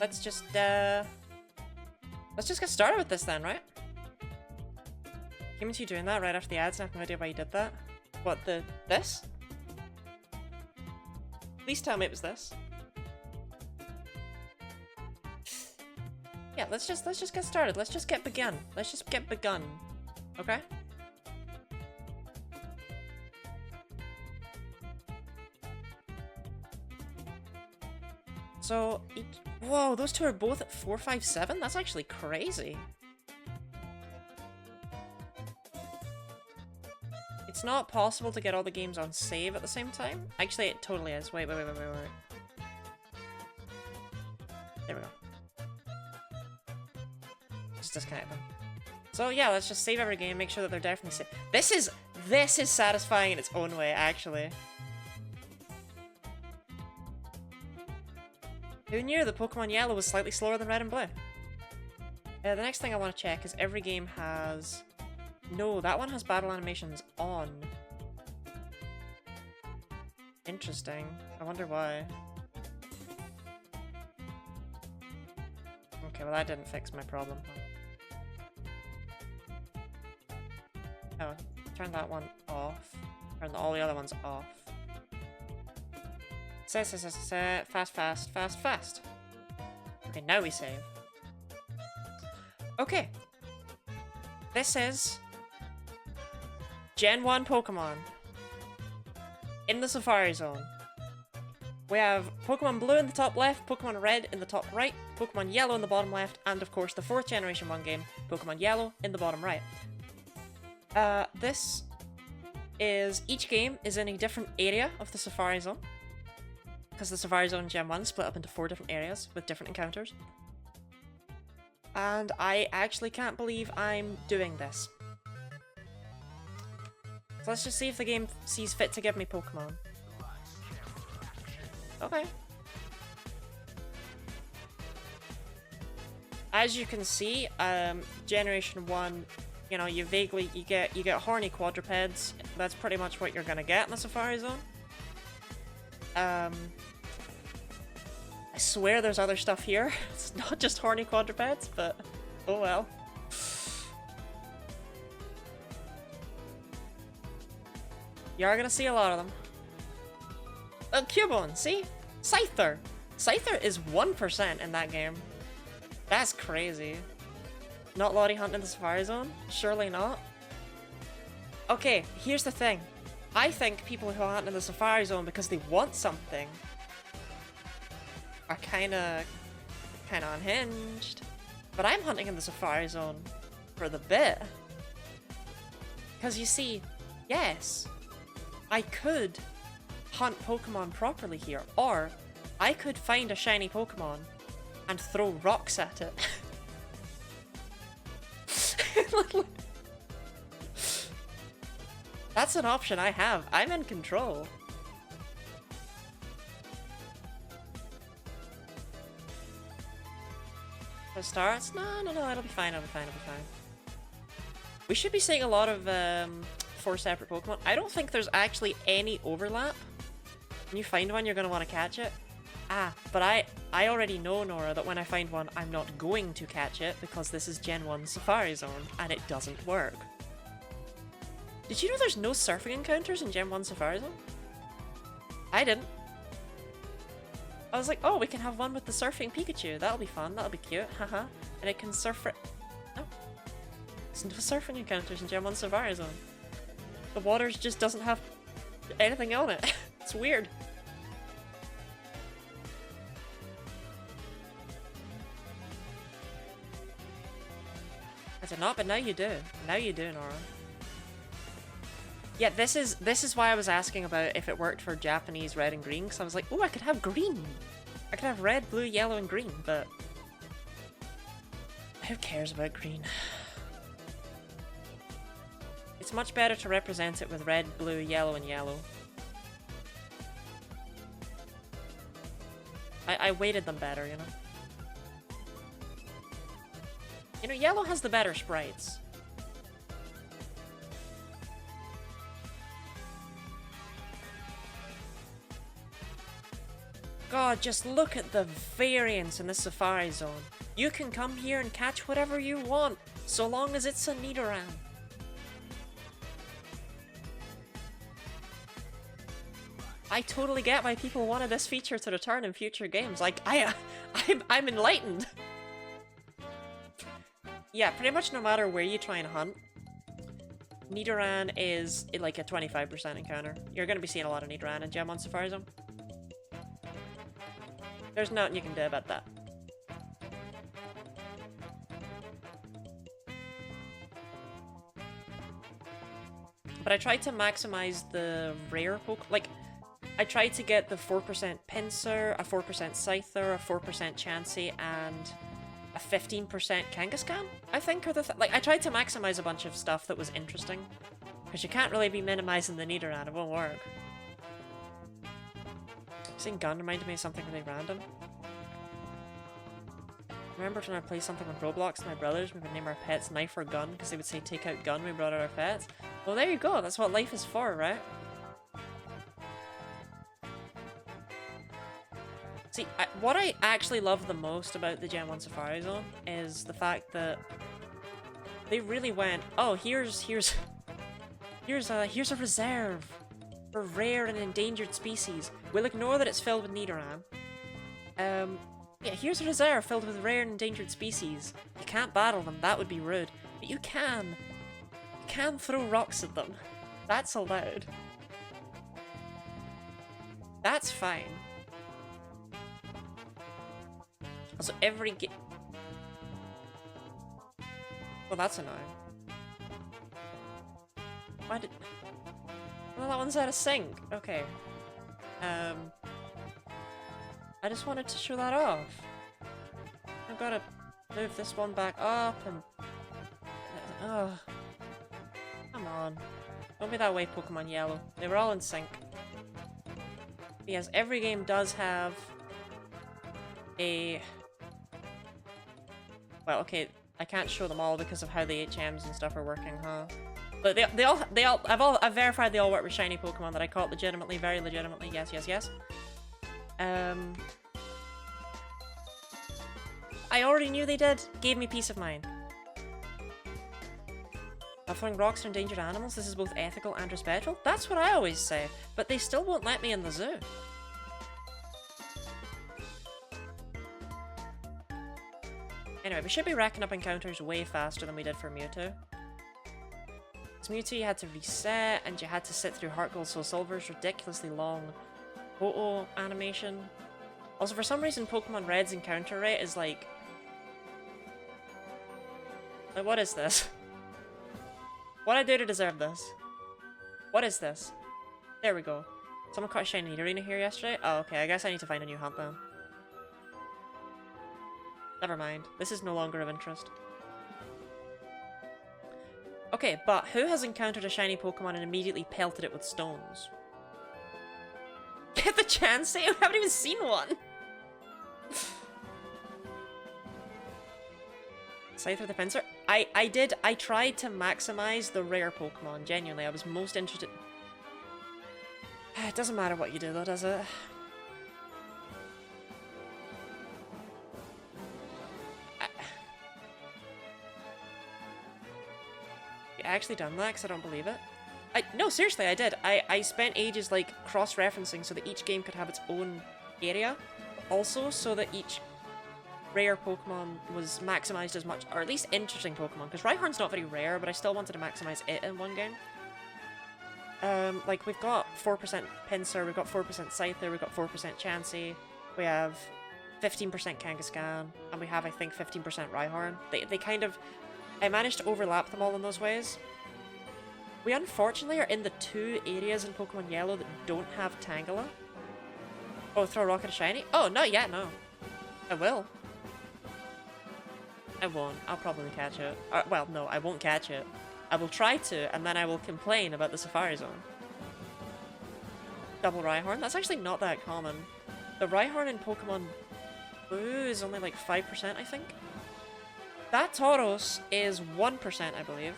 let's just get started with this then, right? Came into you doing that right after the ads, and I have no idea why you did that. What, this? Please tell me it was this. Yeah, let's just get started. Let's just get begun. Let's just get begun. Okay? So, whoa, those two are both at 457? That's actually crazy. It's not possible to get all the games on save at the same time? Actually, it totally is. Wait. There we go. Just disconnect them. So yeah, let's just save every game, make sure that they're definitely safe. This is satisfying in its own way, actually. Who knew that Pokemon Yellow was slightly slower than Red and Blue? The next thing I want to check is every game has... No, that one has battle animations on. Interesting. I wonder why. Okay, well that didn't fix my problem. Oh, turn that one off. Turn all the other ones off. Fast. Okay, now we save. Okay. This is Gen 1 Pokemon in the Safari Zone. We have Pokemon Blue in the top left, Pokemon Red in the top right, Pokemon Yellow in the bottom left, and of course the 4th Generation 1 game, Pokemon Yellow in the bottom right. Each game is in a different area of the Safari Zone, because the Safari Zone in Gen 1 split up into 4 different areas with different encounters. And I actually can't believe I'm doing this. So let's just see if the game sees fit to give me Pokemon. Okay. As you can see, Generation 1, you know, you get horny quadrupeds. That's pretty much what you're gonna get in the Safari Zone. I swear there's other stuff here. It's not just horny quadrupeds, but oh well. You are gonna see a lot of them. Oh, Cubone, see? Scyther! Scyther is 1% in that game. That's crazy. Not Lottie Hunt in the Safari Zone? Surely not. Okay, here's the thing. I think people who hunt in the Safari Zone because they want something are kinda unhinged. But I'm hunting in the Safari Zone for the bit. Because you see, yes, I could hunt Pokemon properly here, or I could find a shiny Pokemon and throw rocks at it. That's an option I have. I'm in control. The starts? No, it'll be fine, it'll be fine. We should be seeing a lot of 4 separate Pokemon. I don't think there's actually any overlap. When you find one, you're going to want to catch it. But I already know, Nora, that when I find one, I'm not going to catch it because this is Gen 1 Safari Zone, and it doesn't work. Did you know there's no surfing encounters in Gen 1 Safari Zone? I didn't. I was like, oh, we can have one with the surfing Pikachu. That'll be fun, that'll be cute, haha. And it can surf for... No. There's no surfing encounters in Gen 1 Safari Zone. The water just doesn't have anything on it. It's weird. I did not, but now you do. Now you do, Nora. Yeah, this is why I was asking about if it worked for Japanese red and green, because I was like, oh, I could have green. I could have red, blue, yellow, and green, but who cares about green? It's much better to represent it with red, blue, yellow, and yellow. I weighted them better, you know? You know, yellow has the better sprites. god, just look at the variance in this Safari Zone. You can come here and catch whatever you want, so long as it's a Nidoran. I totally get why people wanted this feature to return in future games. Like, I'm enlightened. Yeah, pretty much no matter where you try and hunt, Nidoran is like a 25% encounter. You're going to be seeing a lot of Nidoran in Gem on Safari Zone. There's nothing you can do about that. But I tried to maximize the rare Poke. Like, I tried to get the 4% Pinsir, a 4% Scyther, a 4% Chansey, and a 15% Kangaskhan, I think, are the like, I tried to maximize a bunch of stuff that was interesting. Because you can't really be minimizing the Nidoran, it won't work. Saying gun reminded me of something really random. Remember when I played something on Roblox with my brothers, we would name our pets Knife or Gun, because they would say take out gun, we brought out our pets. Well, there you go, that's what life is for, right? See, what I actually love the most about the Gen 1 Safari Zone is the fact that they really went, oh, here's a reserve for rare and endangered species. We'll ignore that it's filled with Nidoran. Yeah, here's a reserve filled with rare and endangered species. You can't battle them, that would be rude. But you can. You can throw rocks at them. That's allowed. That's fine. Also, every game... Well, that's annoying. Why did... Well, that one's out of sync. Okay. I just wanted to show that off. I've got to move this one back up and... Oh. Come on. Don't be that way, Pokemon Yellow. They were all in sync. Yes, every game does have a... Well, okay, I can't show them all because of how the HMs and stuff are working, huh? But I've verified they all work with shiny Pokemon that I caught legitimately, very legitimately. Yes, yes, yes. I already knew they did. Gave me peace of mind. Throwing rocks at endangered animals, this is both ethical and respectful? That's what I always say, but they still won't let me in the zoo. Anyway, we should be racking up encounters way faster than we did for Mewtwo. With Mewtwo, you had to reset, and you had to sit through Heart Gold Soul Silver's ridiculously long photo animation. Also, for some reason, Pokemon Red's encounter rate is like... Like, what is this? What'd I do to deserve this? What is this? There we go. Someone caught a shiny Nidorina here yesterday? Oh, okay, I guess I need to find a new hunt then. Never mind. This is no longer of interest. Okay, but who has encountered a shiny Pokemon and immediately pelted it with stones? Get the chance? I haven't even seen one! Scyther the Pinsir? I tried to maximize the rare Pokemon, genuinely. I was most interested... It doesn't matter what you do though, does it? I actually done that because I don't believe it. No, seriously, I did. I spent ages like cross-referencing so that each game could have its own area. Also, so that each rare Pokemon was maximized as much, or at least interesting Pokemon, because Rhyhorn's not very rare, but I still wanted to maximize it in one game. Like, we've got 4% Pinsir, we've got 4% Scyther, we've got 4% Chansey, we have 15% Kangaskhan, and we have, I think, 15% Rhyhorn. They kind of... I managed to overlap them all in those ways. We unfortunately are in the 2 areas in Pokemon Yellow that don't have Tangela. Oh, throw a rock at a shiny? Oh, not yet, no. I will. I won't. I'll probably catch it. Well, no, I won't catch it. I will try to, and then I will complain about the Safari Zone. Double Rhyhorn? That's actually not that common. The Rhyhorn in Pokemon Blue is only like 5%, I think. That Tauros is 1%, I believe.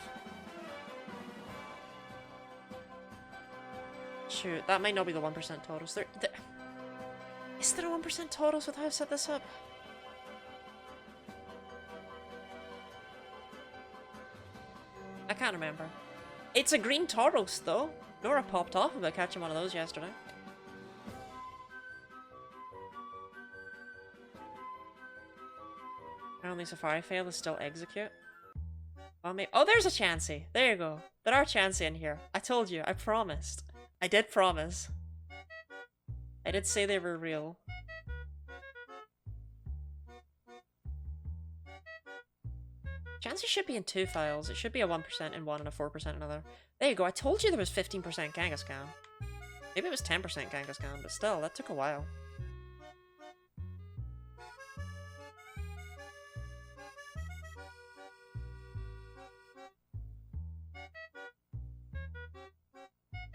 Shoot, that might not be the 1% Tauros. Is there a 1% totals with how I set this up? I can't remember. It's a green Tauros, though. Nora popped off about catching one of those yesterday. Only Safari fail is still execute. Oh, there's a Chansey. There you go. There are Chansey in here. I told you. I promised. I did promise. I did say they were real. Chansey should be in 2 files. It should be a 1% in one and a 4% in another. There you go. I told you there was 15% Kangaskhan. Maybe it was 10% Kangaskhan, but still, that took a while.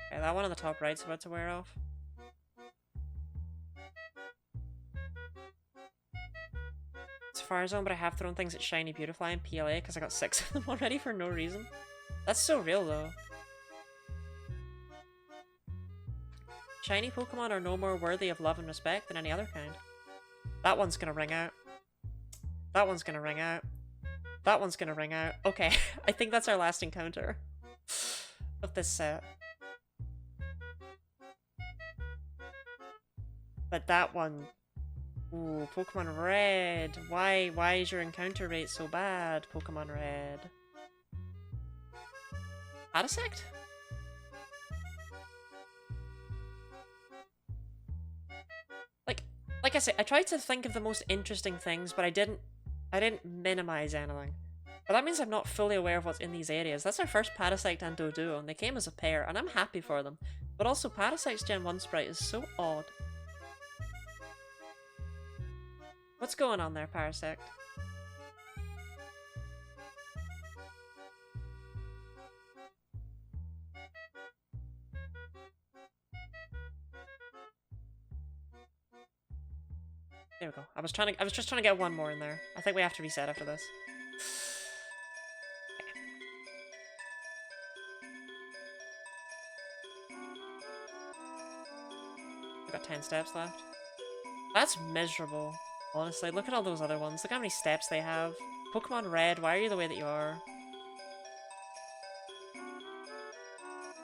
Okay, that one on the top right's about to wear off. It's Fire Zone, but I have thrown things at Shiny Beautifly and PLA because I got 6 of them already for no reason. That's so real, though. Shiny Pokemon are no more worthy of love and respect than any other kind. That one's gonna ring out. That one's gonna ring out. That one's gonna ring out. Okay, I think that's our last encounter of this set. But that one... Ooh, Pokemon Red. Why is your encounter rate so bad, Pokemon Red? Parasect? Like I said, I tried to think of the most interesting things, but I didn't minimize anything. But that means I'm not fully aware of what's in these areas. That's our first Parasect and Doduo, and they came as a pair, and I'm happy for them. But also, Parasect's Gen 1 sprite is so odd. What's going on there, Parasect? There we go. I was just trying to get one more in there. I think we have to reset after this. We've got 10 steps left. That's miserable. Honestly, look at all those other ones. Look how many steps they have. Pokemon Red, why are you the way that you are?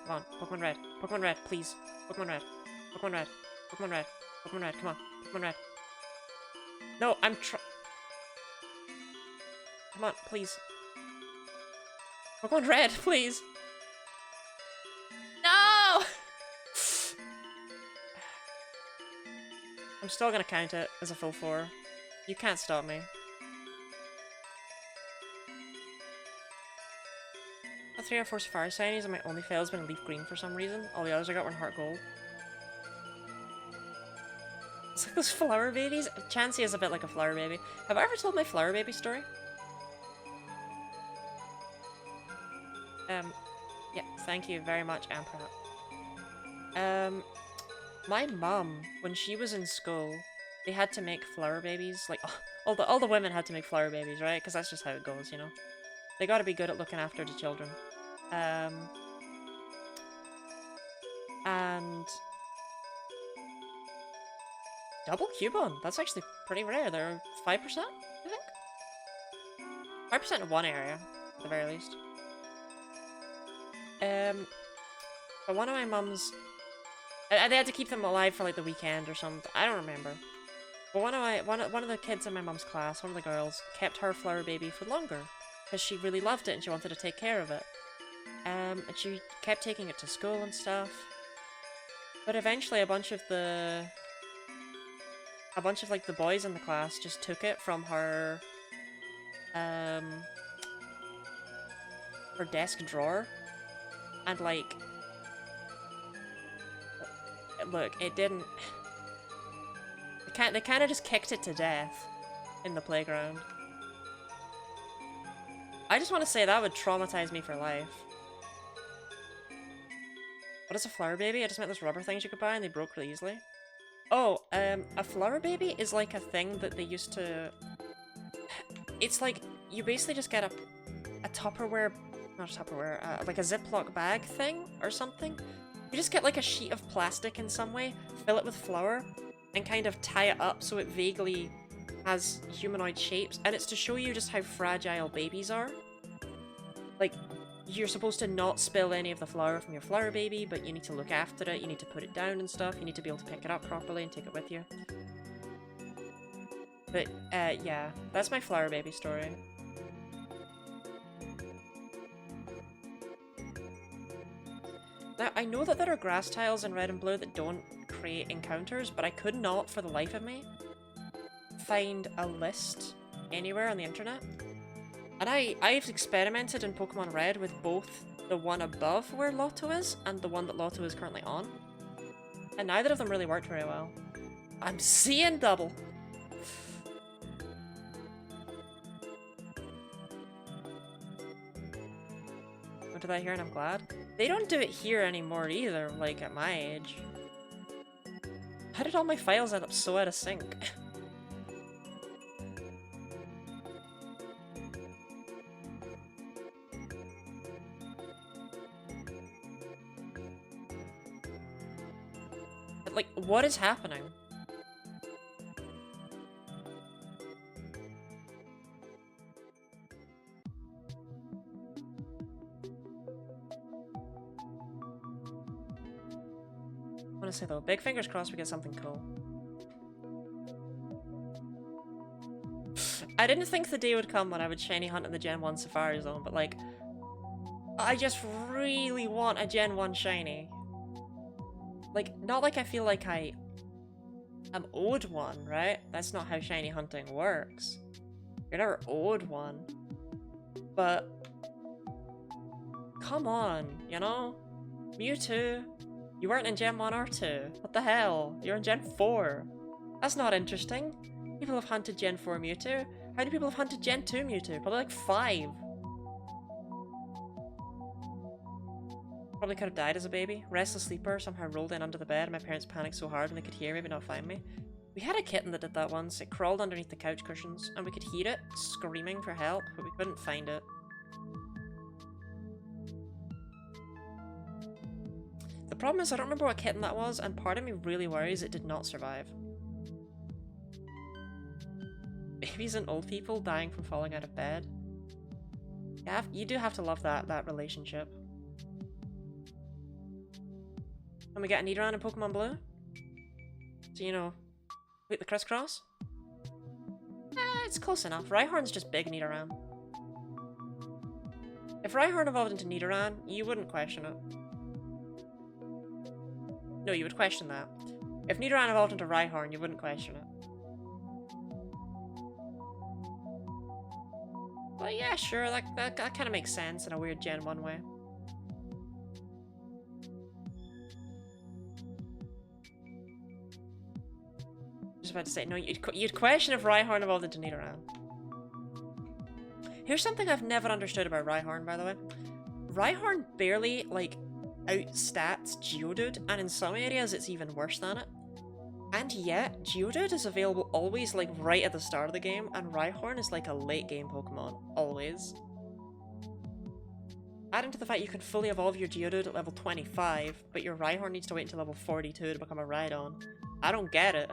Come on, Pokemon Red. Pokemon Red, please. Pokemon Red. Pokemon Red. Pokemon Red. Pokemon Red, come on. Pokemon Red. No, I'm Come on, please. Pokemon Red, please. No! I'm still gonna count it as a full 4. You can't stop me. The 3 or 4 Safari Shinies and my only fail has been Leaf Green for some reason. All the others I got were in Heart Gold. It's like those flower babies. Chansey is a bit like a flower baby. Have I ever told my flower baby story? Yeah, thank you very much, Emperor. My mum, when she was in school, they had to make flower babies. Like, all the women had to make flower babies, right? Because that's just how it goes, you know? They gotta be good at looking after the children. And... Double Cubone! That's actually pretty rare. They're 5%, I think? 5% in one area, at the very least. But one of my mum's... They had to keep them alive for like the weekend or something. I don't remember. But one of the kids in my mum's class, one of the girls, kept her flower baby for longer because she really loved it and she wanted to take care of it. And she kept taking it to school and stuff. But eventually, a bunch of like the boys in the class just took it from her desk drawer, and like. Look, it didn't... They kind of just kicked it to death in the playground. I just want to say that would traumatize me for life. What is a flower baby? I just meant those rubber things you could buy and they broke really easily. Oh, a flower baby is like a thing that they used to... It's like, you basically just get a Tupperware... Not a Tupperware, like a Ziploc bag thing or something. You just get like a sheet of plastic in some way, fill it with flour, and kind of tie it up so it vaguely has humanoid shapes, and it's to show you just how fragile babies are. Like, you're supposed to not spill any of the flour from your flower baby, but you need to look after it, you need to put it down and stuff, you need to be able to pick it up properly and take it with you. But, yeah, that's my flower baby story. Now, I know that there are grass tiles in red and blue that don't create encounters, but I could not, for the life of me, find a list anywhere on the internet. And I've experimented in Pokemon Red with both the one above where Lotto is and the one that Lotto is currently on. And neither of them really worked very well. I'm seeing double! What did I hear and I'm glad? They don't do it here anymore either, like at my age. How did all my files end up so out of sync? Like, what is happening? Honestly though, big fingers crossed we get something cool. I didn't think the day would come when I would shiny hunt in the Gen 1 Safari Zone, but like, I just really want a Gen 1 shiny. Like, not like I feel like I am owed one, right? That's not how shiny hunting works. You're never owed one. But, come on, you know? Mewtwo, you weren't in Gen 1 or 2. What the hell? You're in Gen 4. That's not interesting. People have hunted Gen 4 Mewtwo. How many people have hunted Gen 2 Mewtwo? Probably like 5. Probably could have died as a baby. Restless sleeper, somehow rolled in under the bed. My parents panicked so hard when they could hear me but not find me. We had a kitten that did that once. It crawled underneath the couch cushions and we could hear it screaming for help, but we couldn't find it. The problem is I don't remember what kitten that was, and part of me really worries it did not survive. Babies and old people dying from falling out of bed. You do have to love that relationship. And we get a Nidoran in Pokemon Blue. So, you know, wait, the crisscross? It's close enough. Rhyhorn's just big Nidoran. If Rhyhorn evolved into Nidoran, you wouldn't question it. No, you would question that. If Nidoran evolved into Rhyhorn, you wouldn't question it. Well, yeah, sure, that kind of makes sense in a weird Gen 1 way. Just about to say, no, you'd question if Rhyhorn evolved into Nidoran. Here's something I've never understood about Rhyhorn, by the way. Rhyhorn barely, like, outstats Geodude, and in some areas it's even worse than it. And yet, Geodude is available always, like, right at the start of the game, and Rhyhorn is like a late game Pokemon. Always. Add into the fact you can fully evolve your Geodude at level 25, but your Rhyhorn needs to wait until level 42 to become a Rhydon. I don't get it.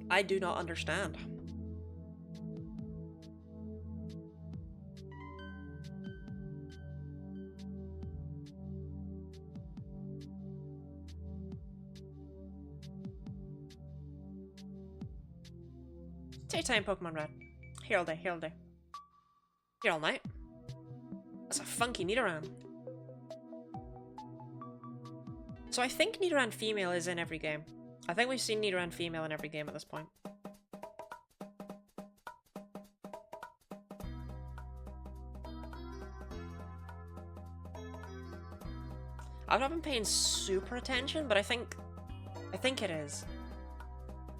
I do not understand. Daytime Pokemon Red. Here all day, here all day. Here all night. That's a funky Nidoran. So I think Nidoran female is in every game. I think we've seen Nidoran female in every game at this point. I've not been paying super attention, but I think it is.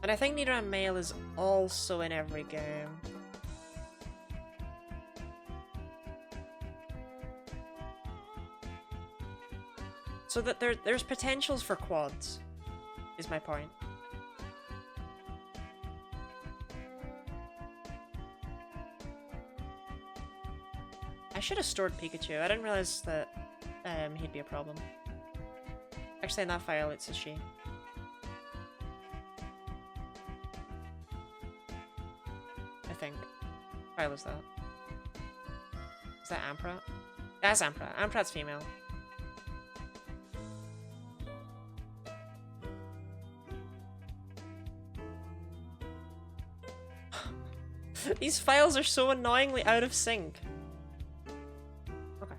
And I think Nidoran male is also in every game. So that there's potentials for quads, is my point. I should have stored Pikachu. I didn't realize that he'd be a problem. Actually, in that file, it's a she. I think. What file is that? Is that Amprat? That's Amprat. Amprat's female. These files are so annoyingly out of sync. Okay.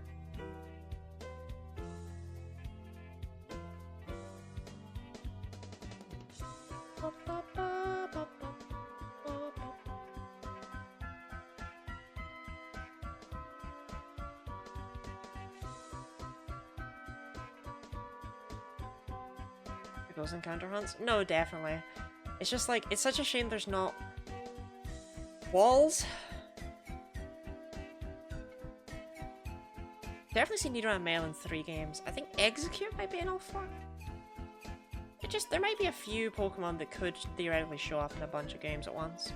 Goes encounter hunts? No, definitely. It's just like, it's such a shame there's not walls. Definitely seen Nidoran male in 3 games. I think Execute might be in all 4. There might be a few Pokemon that could theoretically show up in a bunch of games at once.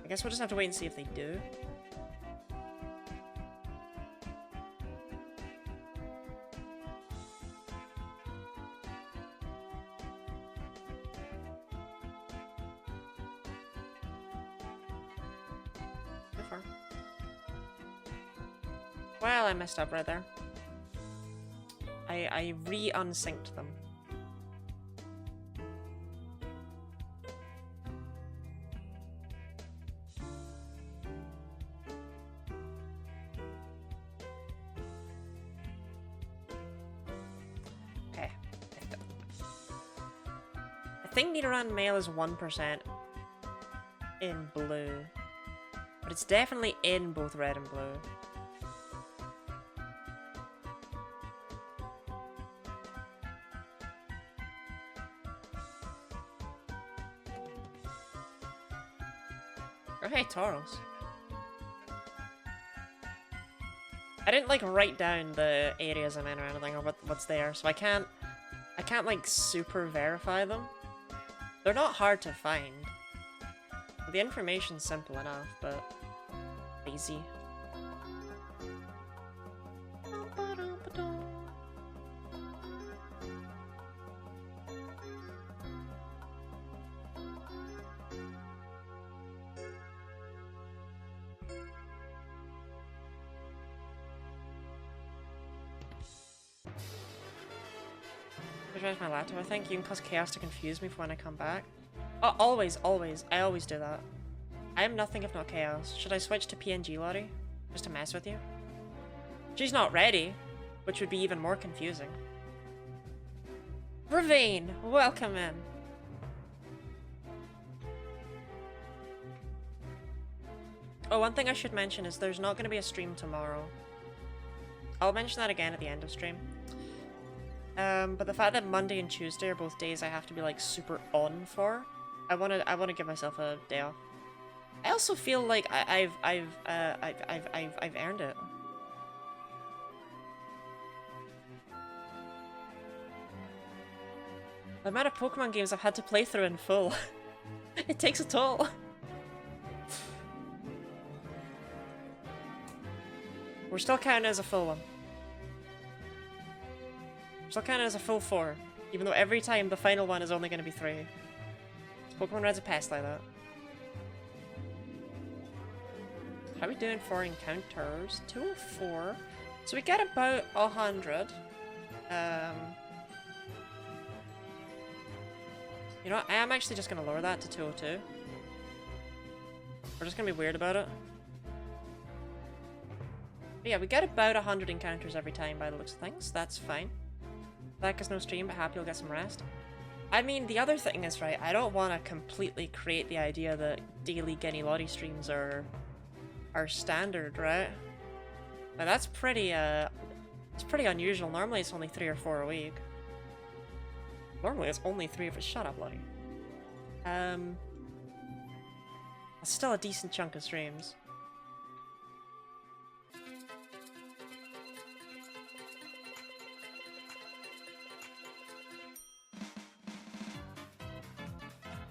I guess we'll just have to wait and see if they do. Well, I messed up right there. I re-unsynced them. Okay. I think Nidoran male is 1% in blue. But it's definitely in both red and blue. Oh, hey, Tauros. I didn't like write down the areas I'm in or anything, or what's there, so I can't like super verify them. They're not hard to find. The information's simple enough, but lazy. Where's my laptop? I think you can cause chaos to confuse me for when I come back. Oh, always, always. I always do that. I am nothing if not chaos. Should I switch to PNG Lottie? Just to mess with you? She's not ready, which would be even more confusing. Ravine, welcome in. Oh, one thing I should mention is there's not going to be a stream tomorrow. I'll mention that again at the end of stream. But the fact that Monday and Tuesday are both days I have to be like super on for, I wanna give myself a day off. I also feel like I've earned it. The amount of Pokemon games I've had to play through in full, it takes a toll. We're still counting as a full one. Still counted as a full 4, even though every time the final one is only going to be 3. Pokemon Red's a pest like that. How are we doing for encounters? 204. So we get about 100. You know what? I am actually just going to lower that to 202. We're just going to be weird about it. But yeah, we get about 100 encounters every time by the looks of things. That's fine. That is no stream, but happy you'll get some rest. I mean, the other thing is, right, I don't want to completely create the idea that daily Genny Lottie streams are standard, right? But that's pretty, it's pretty unusual. Normally it's only 3 or 4 a week. Normally it's only 3 if it's shut up, Lottie. That's still a decent chunk of streams.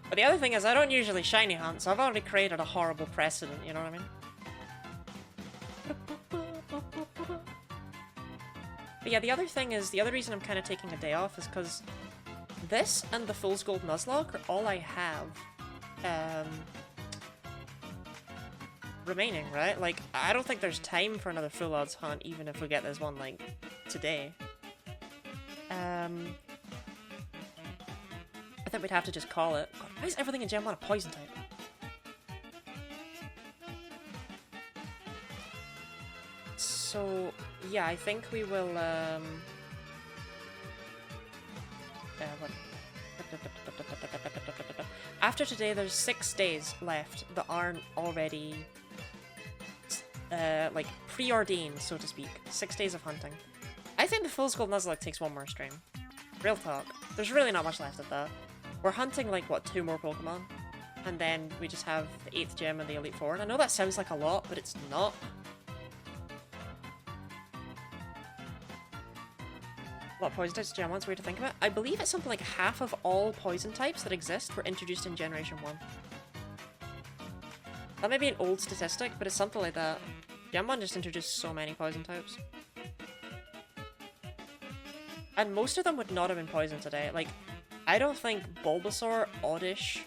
But the other thing is, I don't usually shiny hunt, so I've already created a horrible precedent, you know what I mean? yeah, the other thing is, the other reason I'm kind of taking a day off is because this and the Fool's Gold Nuzlocke are all I have remaining, right? Like, I don't think there's time for another full odds hunt, even if we get this one, like, today. I think we'd have to just call it. God, why is everything in Gen 1 a poison type? So, yeah, I think we will, after today, there's 6 days left that aren't already, like, preordained, so to speak. 6 days of hunting. I think the Fool's Gold Nuzlocke takes one more stream. Real talk. There's really not much left of that. We're hunting, like, what, 2 more Pokemon? And then we just have the 8th gem and the Elite Four. And I know that sounds like a lot, but it's not. What poison types Gen 1's weird to think about? I believe it's something like half of all poison types that exist were introduced in Generation 1. That may be an old statistic, but it's something like that. Gen 1 just introduced so many poison types. And most of them would not have been poisoned today. Like, I don't think Bulbasaur, Oddish,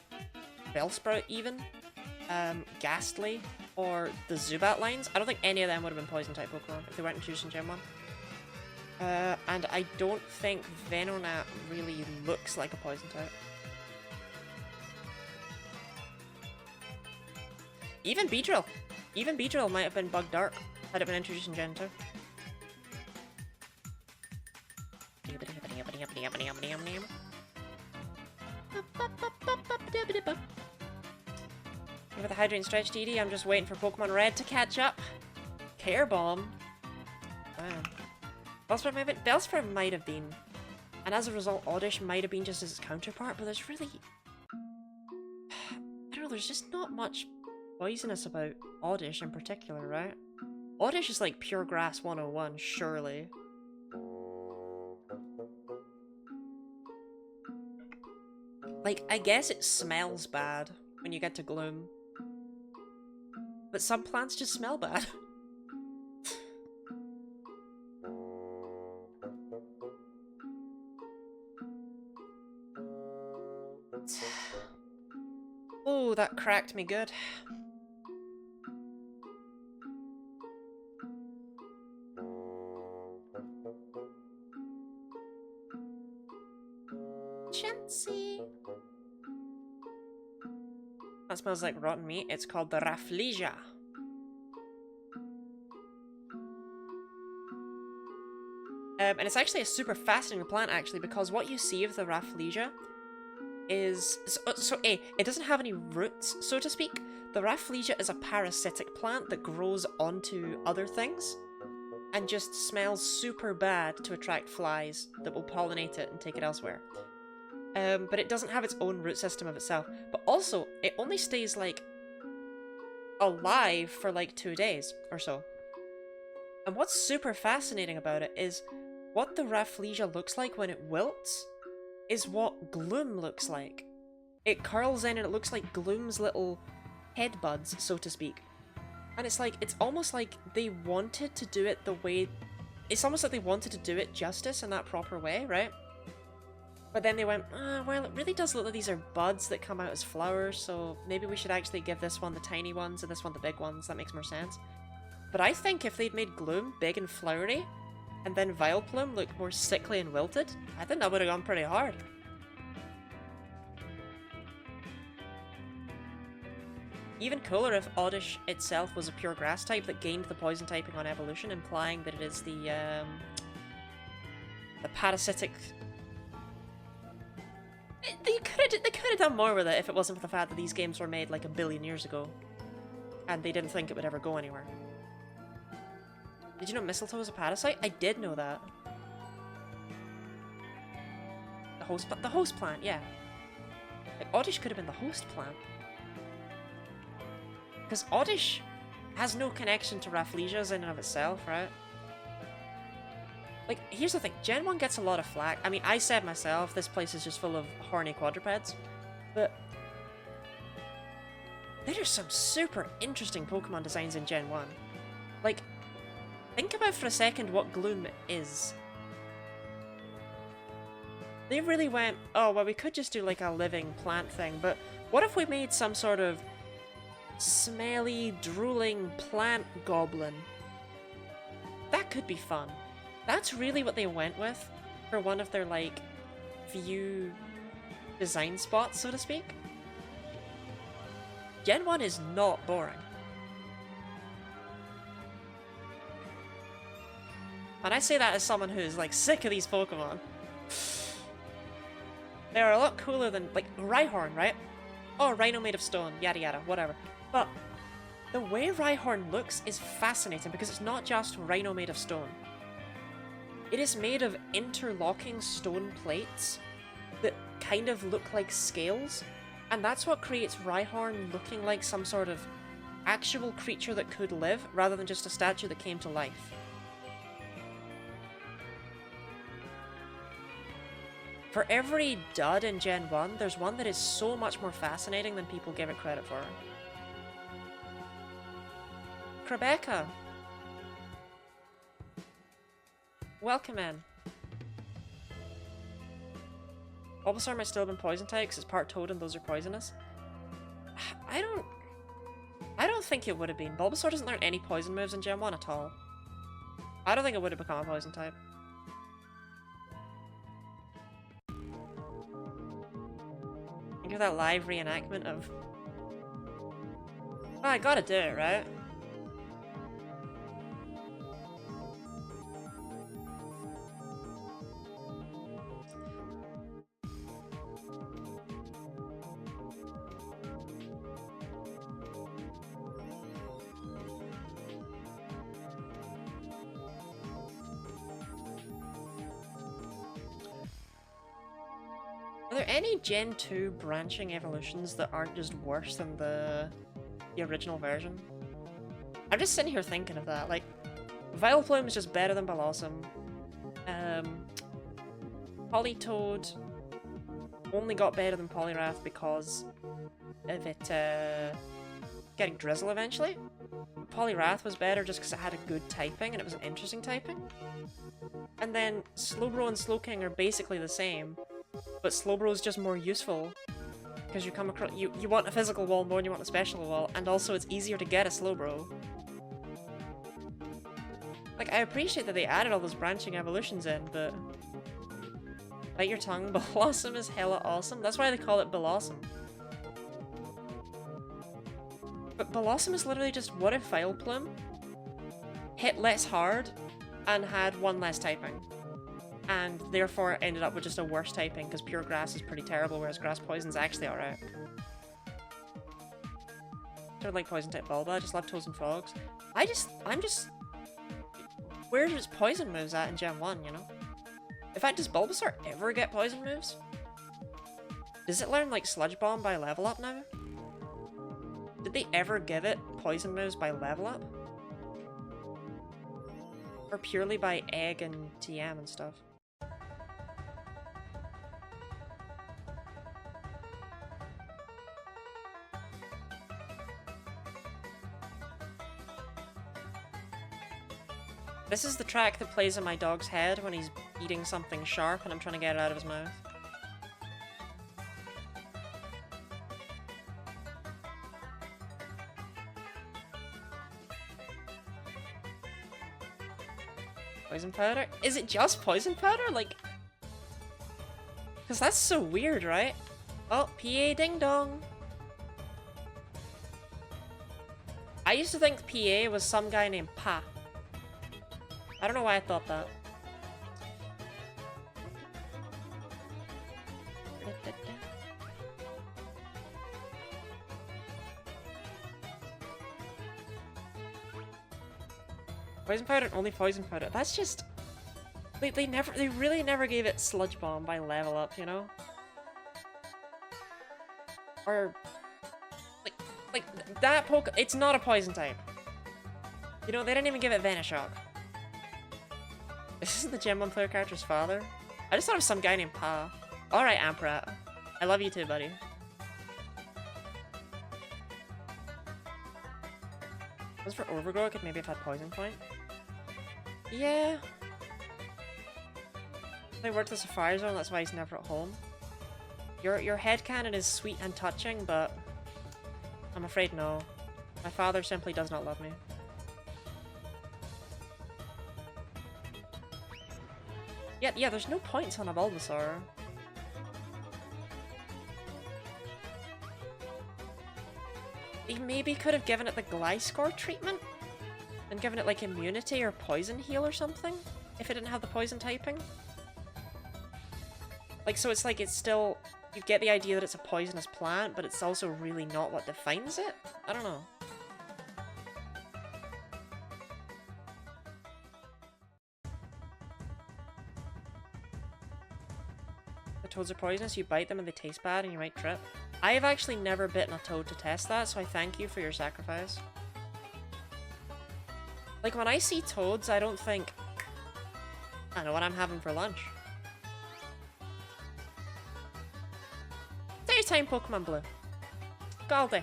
Bellsprout even, Ghastly, or the Zubat lines, I don't think any of them would have been poison type Pokemon if they weren't introduced in Gen 1. And I don't think Venonat really looks like a poison type. Even Beedrill! Even Beedrill might have been Bug Dark had it been introduced in Gen 2. With the Hydrate and Stretch DD, I'm just waiting for Pokemon Red to catch up. Care Bomb. Wow. Bellsprout might have been, and as a result, Oddish might have been just as its counterpart, but there's really... I don't know, there's just not much poisonous about Oddish in particular, right? Oddish is like pure grass 101, surely. Like, I guess it smells bad when you get to Gloom. But some plants just smell bad. Oh, that cracked me good. Chancy. That smells like rotten meat. It's called the Rafflesia. And it's actually a super fascinating plant, actually, because what you see of the Rafflesia is... So A, it doesn't have any roots, so to speak. The Rafflesia is a parasitic plant that grows onto other things and just smells super bad to attract flies that will pollinate it and take it elsewhere. But it doesn't have its own root system of itself. But also, it only stays, like, alive for, like, 2 days or so. And what's super fascinating about it is what the Rafflesia looks like when it wilts is what Gloom looks like. It curls in and it looks like Gloom's little head buds, so to speak. And it's like, it's almost like they wanted to do it the way... It's almost like they wanted to do it justice in that proper way, right? But then they went, well, it really does look like these are buds that come out as flowers, so maybe we should actually give this one the tiny ones and this one the big ones. That makes more sense. But I think if they'd made Gloom big and flowery, and then Vileplume look more sickly and wilted, I think that would have gone pretty hard. Even cooler if Oddish itself was a pure grass type that gained the poison typing on evolution, implying that it is the parasitic... They could have done more with it if it wasn't for the fact that these games were made like a billion years ago. And they didn't think it would ever go anywhere. Did you know mistletoe is a parasite? I did know that. The host plant, yeah. Like, Oddish could have been the host plant. Because Oddish has no connection to Rafflesias in and of itself, right? Like, here's the thing. Gen 1 gets a lot of flack. I mean, I said myself, this place is just full of horny quadrupeds. But there are some super interesting Pokemon designs in Gen 1. Like, think about for a second what Gloom is. They really went, oh, well, we could just do like a living plant thing, but what if we made some sort of smelly, drooling plant goblin? That could be fun. That's really what they went with for one of their, like, view design spots, so to speak. Gen 1 is not boring. And I say that as someone who's, like, sick of these Pokemon. They are a lot cooler than, like, Rhyhorn, right? Oh, Rhino made of stone, yada yada, whatever. But the way Rhyhorn looks is fascinating because it's not just Rhino made of stone. It is made of interlocking stone plates that kind of look like scales, and that's what creates Rhyhorn looking like some sort of actual creature that could live, rather than just a statue that came to life. For every dud in Gen 1, there's one that is so much more fascinating than people give it credit for. Rebecca! Welcome in. Bulbasaur might still have been poison type because it's part toad and those are poisonous. I don't think it would have been. Bulbasaur doesn't learn any poison moves in Gen 1 at all. I don't think it would have become a poison type. Think of that live reenactment of... Oh, I gotta do it, right? Are there any Gen 2 branching evolutions that aren't just worse than the original version? I'm just sitting here thinking of that, like, Vileplume is just better than Blossom. Politoed only got better than Poliwrath because of it getting Drizzle eventually. Poliwrath was better just because it had a good typing and it was an interesting typing. And then Slowbro and Slowking are basically the same, but Slowbro is just more useful because you come across you want a physical wall more than you want a special wall, and also it's easier to get a Slowbro. Like, I appreciate that they added all those branching evolutions in, but bite your tongue, Blossom is hella awesome. That's why they call it Blossom. But Blossom is literally just, what if Vileplume hit less hard and had one less typing? And therefore ended up with just a worse typing because pure grass is pretty terrible, whereas grass poison's actually alright. Sort of like poison type Bulba, I just love toads and frogs. I'm just... Where's its poison moves at in Gen 1, you know? In fact, does Bulbasaur ever get poison moves? Does it learn, like, Sludge Bomb by level up now? Did they ever give it poison moves by level up? Or purely by egg and TM and stuff? This is the track that plays in my dog's head when he's eating something sharp and I'm trying to get it out of his mouth. Poison powder? Is it just poison powder? Like... Because that's so weird, right? Oh, PA ding dong! I used to think PA was some guy named Pa. I don't know why I thought that. Poison powder and only poison powder. That's just... They really never gave it Sludge Bomb by level up, you know? Or... Like that poke... It's not a poison type. You know, they didn't even give it Venoshock. This isn't the Gen 1 player character's father? I just thought of some guy named Pa. Alright, Amprat. I love you too, buddy. Was for Overgrow, I could maybe have had Poison Point. Yeah. They worked the Safari Zone, that's why he's never at home. Your headcanon is sweet and touching, but I'm afraid no. My father simply does not love me. Yeah, there's no points on a Bulbasaur. He maybe could have given it the Gliscor treatment? And given it like immunity or poison heal or something? If it didn't have the poison typing? Like, so it's like it's still... You get the idea that it's a poisonous plant, but it's also really not what defines it? I don't know. The toads are poisonous, you bite them and they taste bad and you might trip. I have actually never bitten a toad to test that, so I thank you for your sacrifice. Like, when I see toads, I don't think, I know what I'm having for lunch. Daytime Pokemon Blue. Galdi.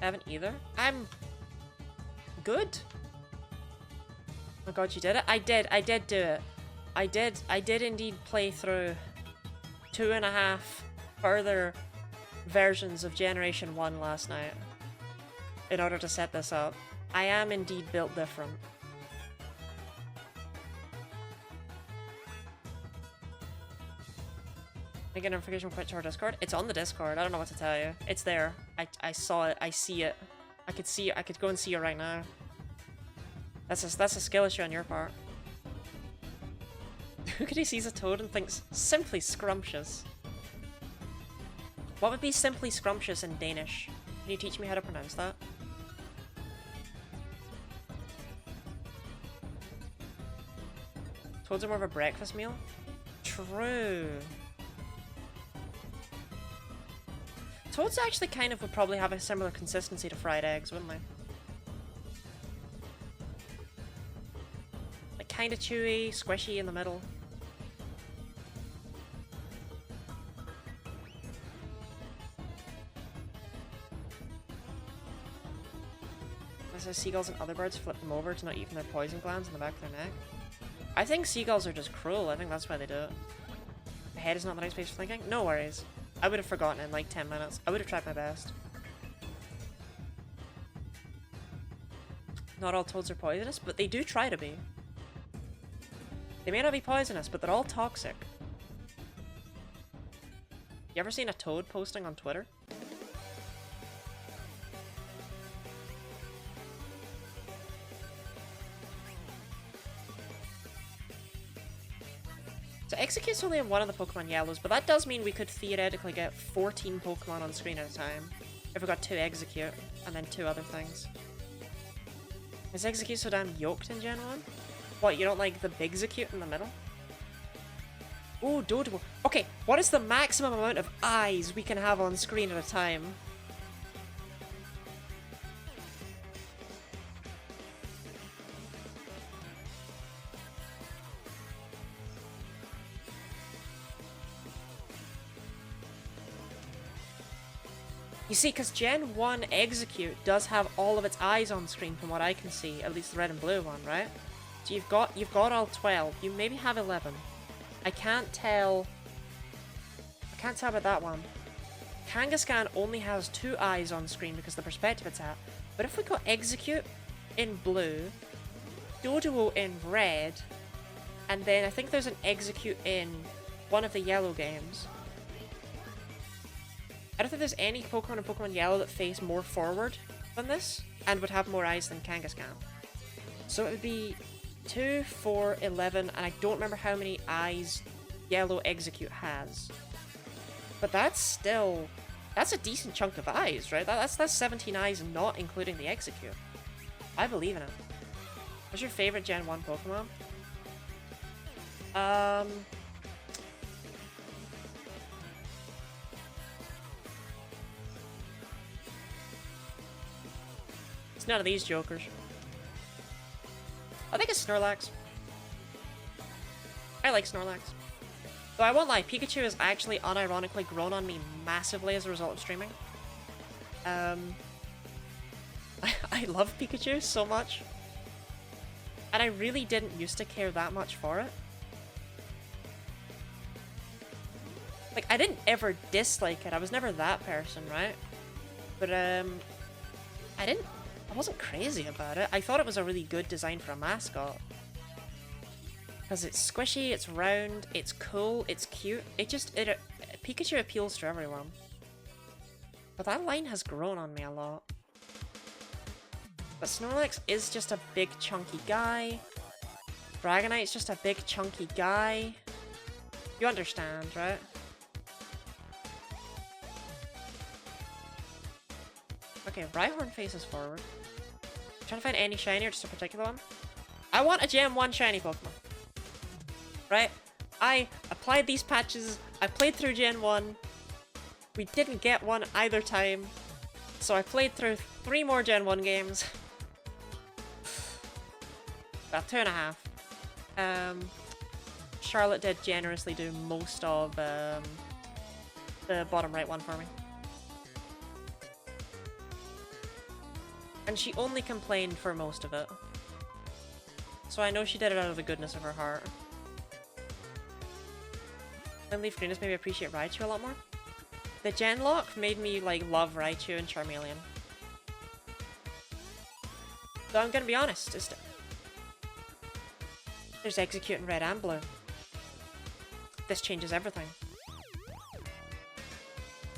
I haven't either. I'm good. Oh my god, you did it? I did do it. I did indeed play through 2.5 further versions of Generation 1 last night in order to set this up. I am indeed built different. I get a notification quit to our Discord. It's on the Discord. I don't know what to tell you. It's there. I saw it. I see it. I could see it. I could go and see it right now. That's a skill issue on your part. Who could he sees a toad and thinks simply scrumptious? What would be simply scrumptious in Danish? Can you teach me how to pronounce that? Toads are more of a breakfast meal? True. Toads actually kind of would probably have a similar consistency to fried eggs, wouldn't they? Like kind of chewy, squishy in the middle. As seagulls and other birds flip them over to not even their poison glands in the back of their neck. I think seagulls are just cruel. I think that's why they do it. My head is not the right space for thinking. No worries. I would have forgotten in like 10 minutes. I would have tried my best. Not all toads are poisonous, but they do try to be. They may not be poisonous, but they're all toxic. You ever seen a toad posting on Twitter? So Execute's only in one of the Pokemon Yellows, but that does mean we could theoretically get 14 Pokemon on screen at a time. If we got 2 Execute, and then 2 other things. Is Execute so damn yoked in Gen 1? What, you don't like the big Execute in the middle? Ooh, Dodo. Okay, what is the maximum amount of eyes we can have on screen at a time? You see, because Gen 1 Execute does have all of its eyes on screen from what I can see, at least the red and blue one, right? So you've got all 12. You maybe have 11. I can't tell about that one. Kangaskhan only has 2 eyes on screen because the perspective it's at. But if we got Execute in blue, Doduo in red, and then I think there's an Execute in one of the yellow games. I don't think there's any Pokemon in Pokemon Yellow that face more forward than this, and would have more eyes than Kangaskhan. So it would be 2, 4, 11, and I don't remember how many eyes Yellow Execute has. But that's a decent chunk of eyes, right? That's 17 eyes, not including the Execute. I believe in it. What's your favorite Gen 1 Pokemon? It's none of these jokers. I think it's Snorlax. I like Snorlax. Though I won't lie, Pikachu has actually unironically grown on me massively as a result of streaming. I love Pikachu so much. And I really didn't used to care that much for it. Like, I didn't ever dislike it. I was never that person, right? But, I wasn't crazy about it. I thought it was a really good design for a mascot. Because it's squishy, it's round, it's cool, it's cute. Pikachu appeals to everyone. But that line has grown on me a lot. But Snorlax is just a big chunky guy. Dragonite's just a big chunky guy. You understand, right? Okay, Rhyhorn faces forward. Trying to find any shiny or just a particular one. I want a Gen 1 shiny Pokemon. Right? I applied these patches, I played through Gen 1. We didn't get one either time. So I played through 3 more Gen 1 games. About 2.5. Charlotte did generously do most of the bottom right one for me. And she only complained for most of it. So I know she did it out of the goodness of her heart. And Leaf Green has made me appreciate Raichu a lot more. The Genlock made me, like, love Raichu and Charmeleon. So I'm gonna be honest, there's Execute in Red and Blue. This changes everything.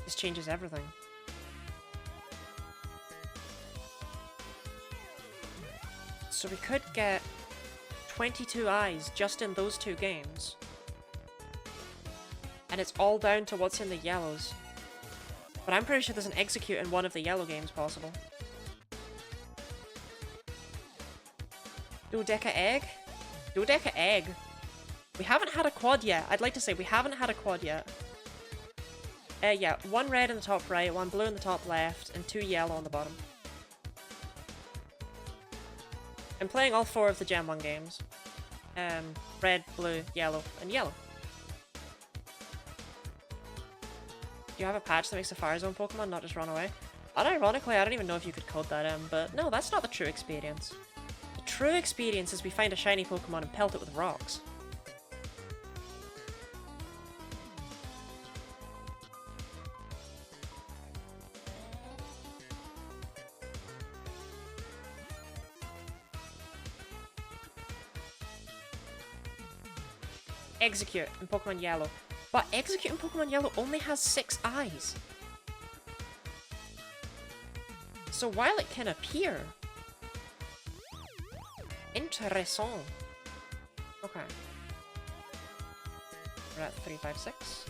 This changes everything. So we could get 22 eyes just in those 2 games. And it's all down to what's in the yellows. But I'm pretty sure there's an Execute in one of the yellow games possible. Dodeca Egg? Dodeca Egg. We haven't had a quad yet. I'd like to say we haven't had a quad yet. Yeah, 1 red in the top right, 1 blue in the top left, and 2 yellow on the bottom. I'm playing all 4 of the Gen 1 games. Red, blue, yellow, and yellow. Do you have a patch that makes the Fire Zone Pokemon not just run away? Unironically, I don't even know if you could code that in, but no, that's not the true experience. The true experience is we find a shiny Pokemon and pelt it with rocks. Execute in Pokemon Yellow. But Execute in Pokemon Yellow only has 6 eyes. So while it can appear... Intéressant. Okay. We're at 356.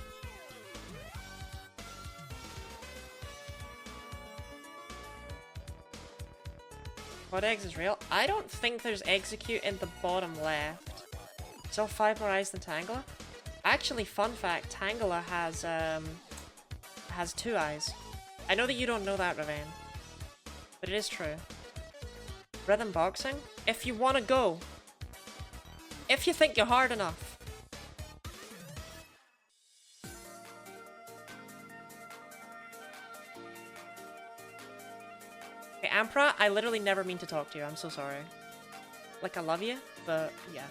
What eggs is real? I don't think there's Execute in the bottom left. Still 5 more eyes than Tangela? Actually, fun fact, Tangela has 2 eyes. I know that you don't know that, Raven. But it is true. Rhythm boxing? If you want to go. If you think you're hard enough. Okay, Ampra, I literally never mean to talk to you. I'm so sorry. Like, I love you, but yeah.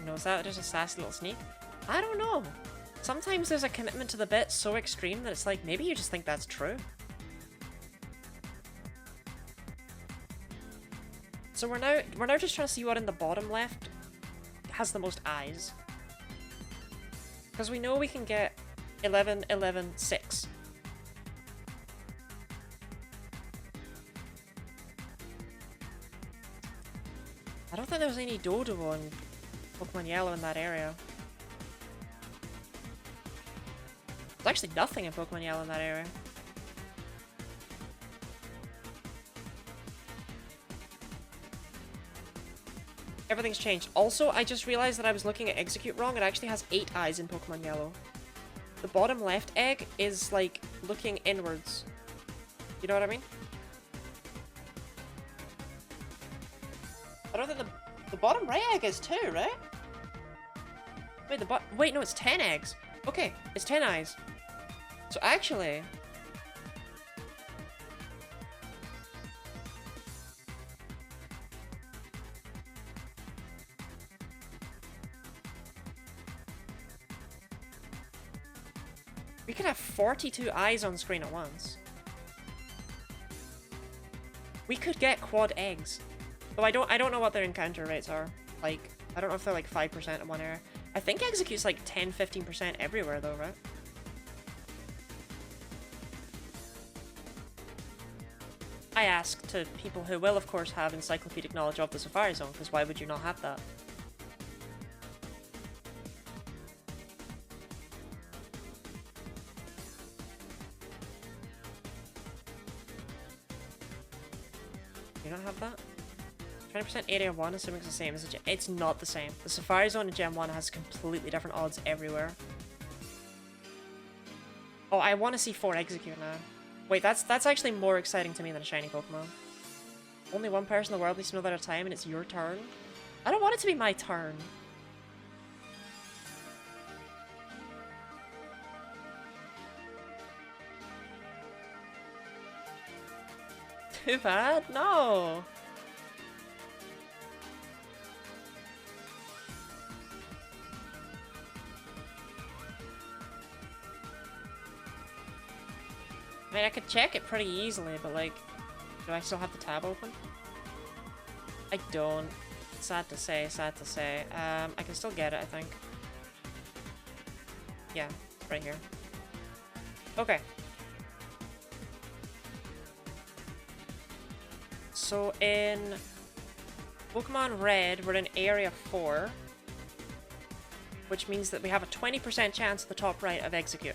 Knows that there's a sassy little sneak. I don't know. Sometimes there's a commitment to the bit so extreme that it's like maybe you just think that's true. So we're now just trying to see what in the bottom left has the most eyes. Because we know we can get 11, 11, 6. I don't think there was any Dodo in Pokemon Yellow in that area. There's actually nothing in Pokemon Yellow in that area. Everything's changed. Also, I just realized that I was looking at Execute wrong. It actually has 8 eyes in Pokemon Yellow. The bottom left egg is, like, looking inwards. You know what I mean? I don't think The bottom right egg is 2, right? Wait, wait, no, it's 10 eggs. Okay, it's 10 eyes. So actually... we could have 42 eyes on screen at once. We could get quad eggs. Though I don't know what their encounter rates are. Like, I don't know if they're like 5% in one area. I think execute's like 10-15% everywhere though, right? I ask to people who will, of course, have encyclopedic knowledge of the Safari Zone, because why would you not have that? You don't have that? 20% area 1, assuming it's the same as a gem. It's not the same. The Safari Zone in Gen 1 has completely different odds everywhere. Oh, I want to see 4 execute now. Wait, that's actually more exciting to me than a shiny Pokemon. Only one person in the world needs to know that at a time, and it's your turn. I don't want it to be my turn. Too bad? No! I mean, I could check it pretty easily, but like, do I still have the tab open? I don't. Sad to say, sad to say. I can still get it, I think. Yeah, right here. Okay. So in Pokemon Red, we're in Area 4, which means that we have a 20% chance at the top right of Execute.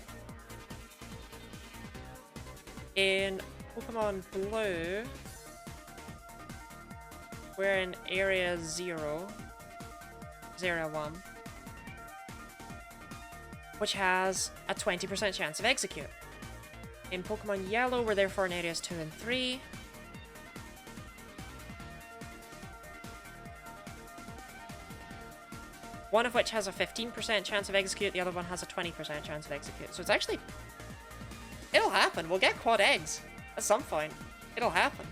In Pokemon Blue, we're in Area 0, Area 1, which has a 20% chance of Execute. In Pokemon Yellow, we're therefore in Areas 2 and 3. One of which has a 15% chance of Execute, the other one has a 20% chance of Execute. So it's actually... it'll happen. We'll get quad eggs at some point. It'll happen.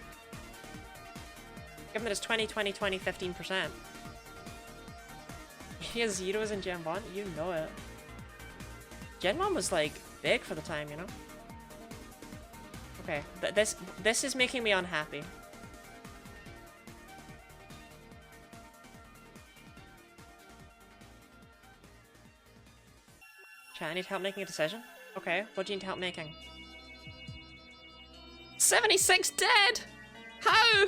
Given that it's 20, 20, 20, 15%. He has zeros in Gen 1? You know it. Gen 1 was, like, big for the time, you know? Okay, this is making me unhappy. Chat, I need help making a decision? Okay, what do you need help making? 76 dead! How?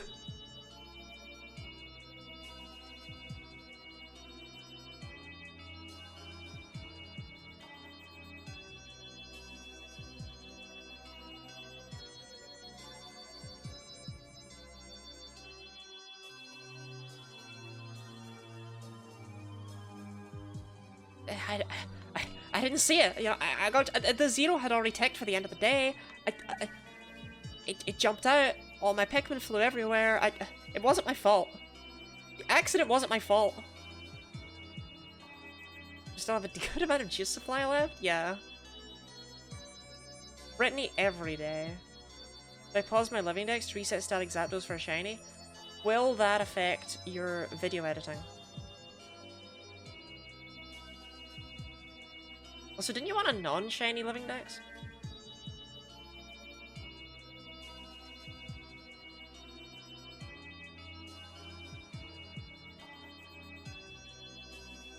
I didn't see it. You know, I got the 0 had already ticked for the end of the day. It jumped out. All my Pikmin flew everywhere. It wasn't my fault. The accident wasn't my fault. We still have a good amount of juice supply left. Yeah. Brittany every day. If I pause my living dex to reset static Zapdos for a shiny, will that affect your video editing? Also, didn't you want a non-shiny living dex?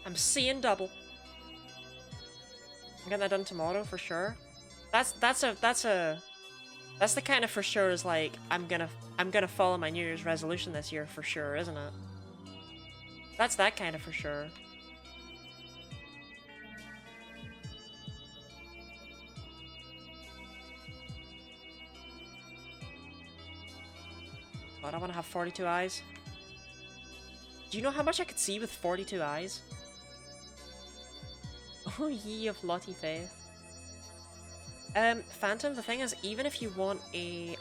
I'm seeing double. I'm getting that done tomorrow for sure. That's the kind of for sure is like I'm gonna follow my New Year's resolution this year for sure, isn't it? That's that kind of for sure. God, I want to have 42 eyes. Do you know how much I could see with 42 eyes? Oh, ye of Lottie Faith. Phantom, the thing is, even if you want a,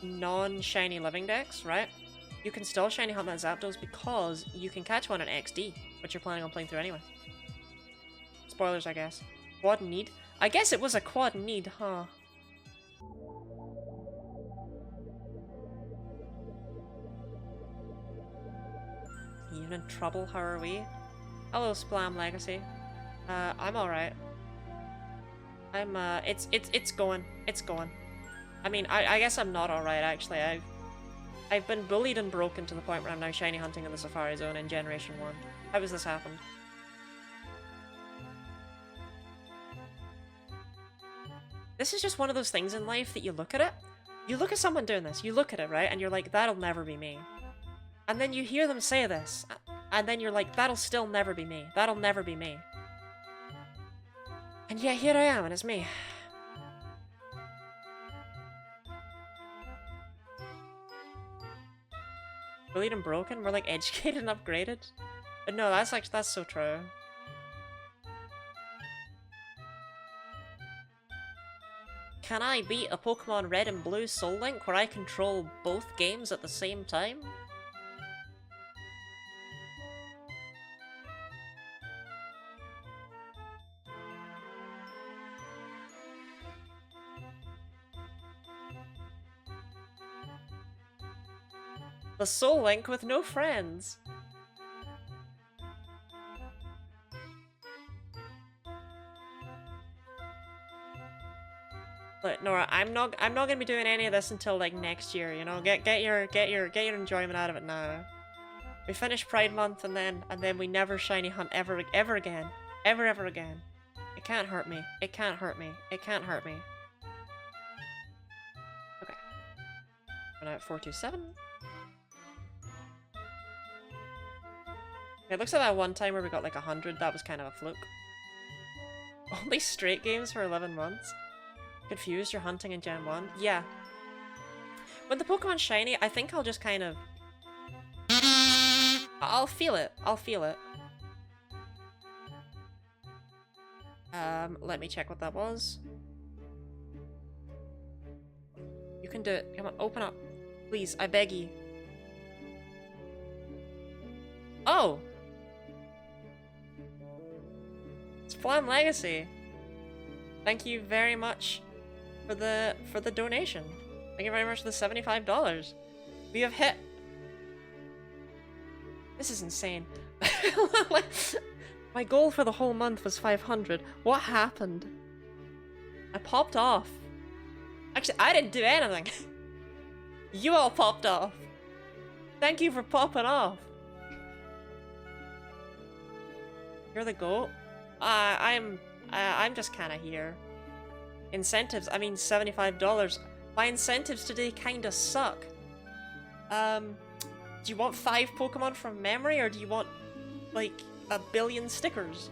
non-shiny living dex, right? You can still shiny hunt that Zapdos because you can catch one in XD, which you're planning on playing through anyway. Spoilers, I guess. Quad need? I guess it was a quad need, huh? Even in trouble, how are we? Hello, Splam Legacy. I'm alright. I'm, it's going. It's going. I mean, I guess I'm not alright, actually. I've been bullied and broken to the point where I'm now shiny hunting in the Safari Zone in Generation 1. How has this happened? This is just one of those things in life that you look at it. You look at someone doing this, you look at it, right? And you're like, that'll never be me. And then you hear them say this, and then you're like, that'll still never be me. That'll never be me. And yeah, here I am, and it's me. Bullied and broken? We're like educated and upgraded? But no, that's so true. Can I beat a Pokemon Red and Blue Soul Link where I control both games at the same time? The Soul Link with no friends. Look, Nora, I'm not gonna be doing any of this until like next year, you know? Get your enjoyment out of it now. We finish Pride Month and then we never shiny hunt ever again. Ever again. It can't hurt me. It can't hurt me. It can't hurt me. Okay. We're now at 427. It looks like that one time where we got like 100, that was kind of a fluke. Only straight games for 11 months? Confused, you're hunting in Gen 1? Yeah. When the Pokemon's shiny, I think I'll just kind of... I'll feel it. I'll feel it. Let me check what that was. You can do it. Come on, open up. Please, I beg you. Oh! It's Flam Legacy. Thank you very much for the donation. Thank you very much for the $75. We have hit. This is insane. My goal for the whole month was 500. What happened? I popped off. Actually, I didn't do anything. You all popped off. Thank you for popping off. You're the GOAT? I'm just kinda here. Incentives, I mean $75. My incentives today kinda suck. Do you want 5 Pokemon from memory, or do you want, like, 1 billion stickers?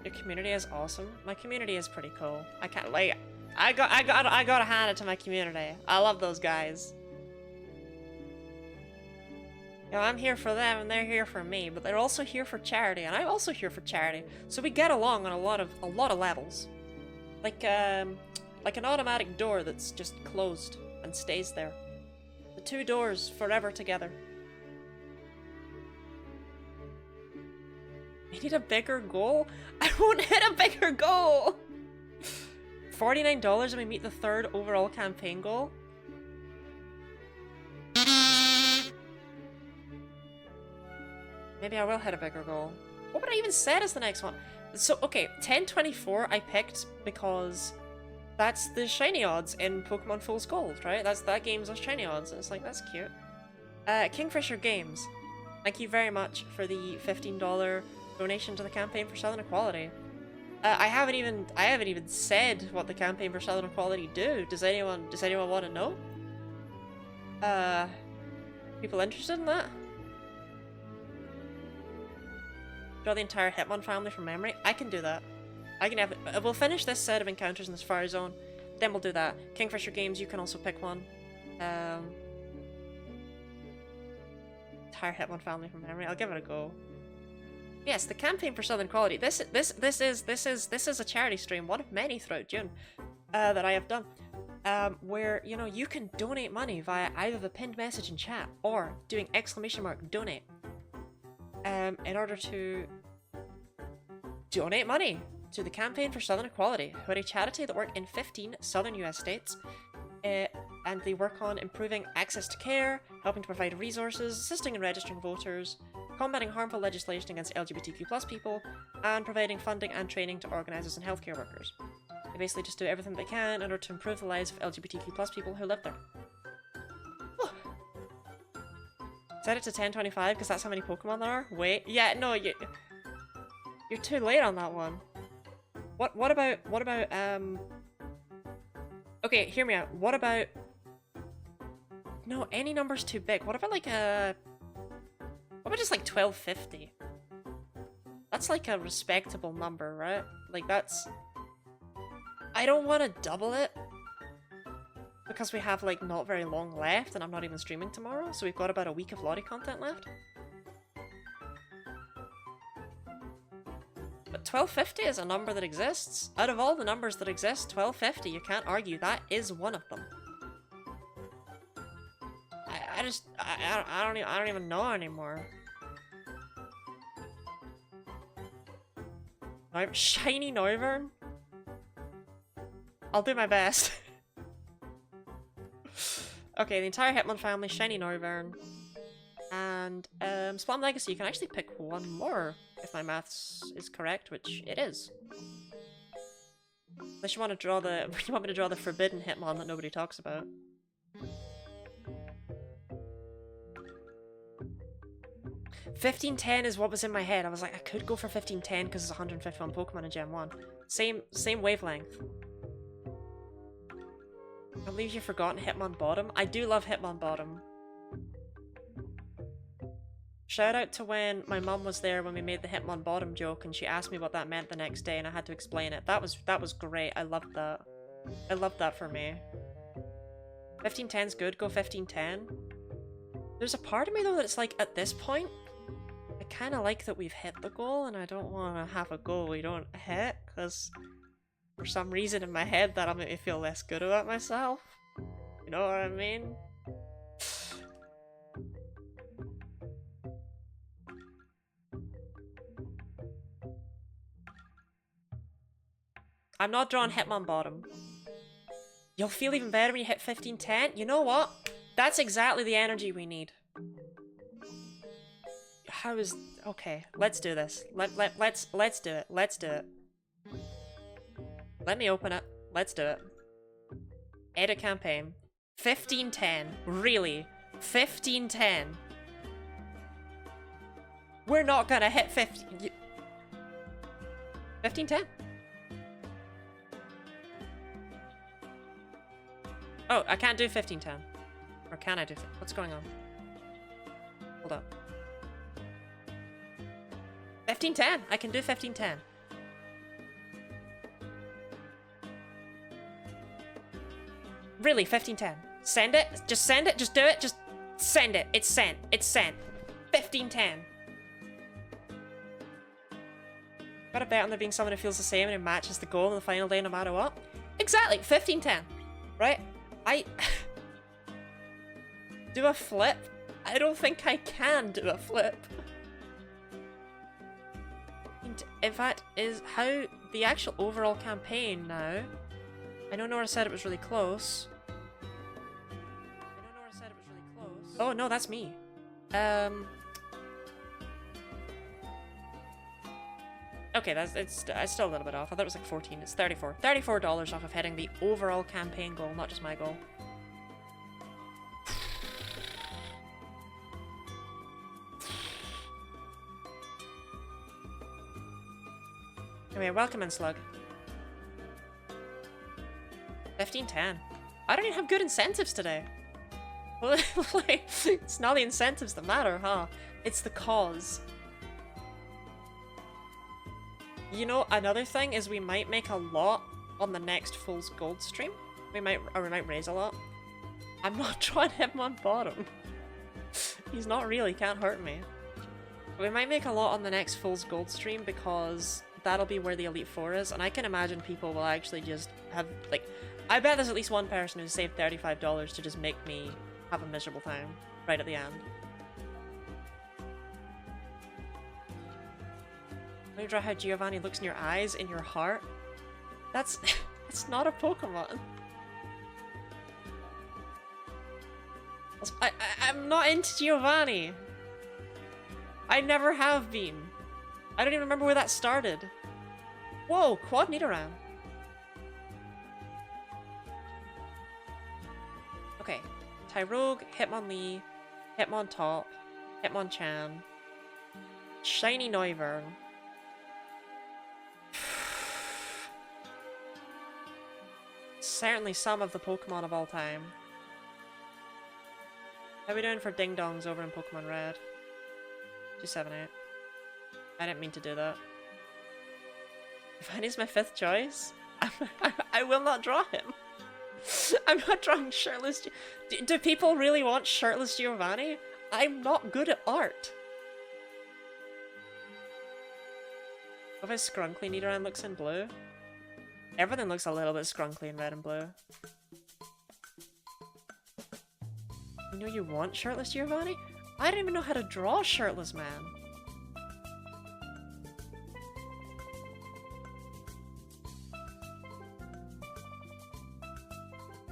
Your community is awesome. My community is pretty cool. I can't like. I gotta hand it to my community. I love those guys. You know, I'm here for them and they're here for me, but they're also here for charity, and I'm also here for charity. So we get along on a lot of levels. Like an automatic door that's just closed and stays there. The 2 doors forever together. I need a bigger goal? I won't hit a bigger goal! $49 and we meet the 3rd overall campaign goal? Maybe I will hit a bigger goal. What would I even set as the next one? So, okay, 1024 I picked because that's the shiny odds in Pokemon Fool's Gold, right? That game's those shiny odds, and it's like, that's cute. Kingfisher Games, thank you very much for the $15 donation to the campaign for Southern Equality. I haven't even said what the campaign for Southern Equality do. Does anyone want to know? People interested in that? Draw the entire Hitmon family from memory? I can do that. I can have it. We'll finish this set of encounters in the Safari Zone, then we'll do that. Kingfisher Games, you can also pick one. entire Hitmon family from memory. I'll give it a go. Yes, the campaign for Southern Quality. This is a charity stream, one of many throughout June, that I have done, where you know you can donate money via either the pinned message in chat or doing !donate, in order to donate money to the campaign for Southern Equality, who are a charity that work in 15 southern US states, and they work on improving access to care, helping to provide resources, assisting in registering voters, combating harmful legislation against LGBTQ+ people, and providing funding and training to organisers and healthcare workers. They basically just do everything they can in order to improve the lives of LGBTQ+ people who live there. Oh. Set it to 1025 because that's how many Pokemon there are? Wait, yeah, no, you're too late on that one. What about, okay, hear me out. What about, no, any number's too big. What about like what about just like 1250? That's like a respectable number, right? Like that's, I don't want to double it because we have like not very long left and I'm not even streaming tomorrow, so we've got about a week of Lottie content left. But 1250 is a number that exists. Out of all the numbers that exist, 1250, you can't argue, that is one of them. I don't even know anymore. Shiny Noivern? I'll do my best. Okay, the entire Hitmon family, Shiny Noivern. And Splam Legacy, you can actually pick one more if my maths is correct, which it is. Unless you want to draw the you want me to draw the forbidden Hitmon that nobody talks about. $1510 is what was in my head. I was like, I could go for $1510 because it's 151 Pokemon in Gen 1. Same wavelength. I believe you've forgotten Hitmon Bottom. I do love Hitmon Bottom. Shout out to when my mum was there when we made the Hitmon Bottom joke and she asked me what that meant the next day and I had to explain it. That was great. I loved that. I loved that for me. 1510's good. Go 1510. There's a part of me though that's like, at this point, I kind of like that we've hit the goal and I don't want to have a goal we don't hit because for some reason in my head that'll make me feel less good about myself. You know what I mean? I'm not drawing Hitmon Bottom. You'll feel even better when you hit 1510. You know what? That's exactly the energy we need. How is... Okay, let's do this. Let's do it. Let's do it. Let me open it. Let's do it. Edit campaign. 1510. Really? 1510. We're not gonna hit 1510. Oh, I can't do 1510. Or can I do... What's going on? Hold up. 1510! I can do 1510. Really, 1510. Send it. Just send it. Just do it. Just send it. It's sent. It's sent. 1510. Got a bet on there being someone who feels the same and who matches the goal on the final day no matter what? Exactly. 1510. Right? Do a flip? I don't think I can do a flip. In fact, is how the actual overall campaign now... I know Nora said it was really close. Oh no, that's me. Okay, it's still a little bit off. I thought it was like 14. It's 34. $34 off of hitting the overall campaign goal, not just my goal. Anyway, welcome in, Slug. 1510. I don't even have good incentives today. Like, it's not the incentives that matter, huh? It's the cause. You know, another thing is we might make a lot on the next Fool's Gold stream. We might raise a lot. I'm not trying Hitmon Bottom. He's not real, he can't hurt me. We might make a lot on the next Fool's Gold stream because that'll be where the Elite Four is, and I can imagine people will actually just have, like, I bet there's at least one person who's saved $35 to just make me have a miserable time right at the end. Let me draw how Giovanni looks in your eyes, in your heart. That's that's not a Pokemon. I'm not into Giovanni. I never have been. I don't even remember where that started. Whoa, Quad Nidoran. Okay, Tyrogue, Hitmonlee, Hitmontop, Hitmonchan, Shiny Noivern. Certainly some of the Pokemon of all time. How are we doing for Ding Dongs over in Pokemon Red? 278. I didn't mean to do that. Giovanni's my 5th choice? I will not draw him. I'm not drawing shirtless. Do people really want shirtless Giovanni? I'm not good at art. Love how Scrunkly Nidoran looks in blue. Everything looks a little bit scrunkly in red and blue. You know you want shirtless Giovanni? I don't even know how to draw shirtless man.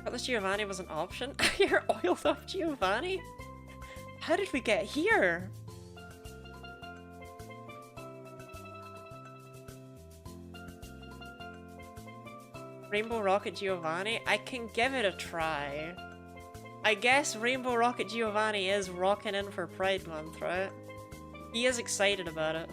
Shirtless Giovanni was an option? You're oiled up Giovanni? How did we get here? Rainbow Rocket Giovanni? I can give it a try. I guess Rainbow Rocket Giovanni is rocking in for Pride Month, right? He is excited about it.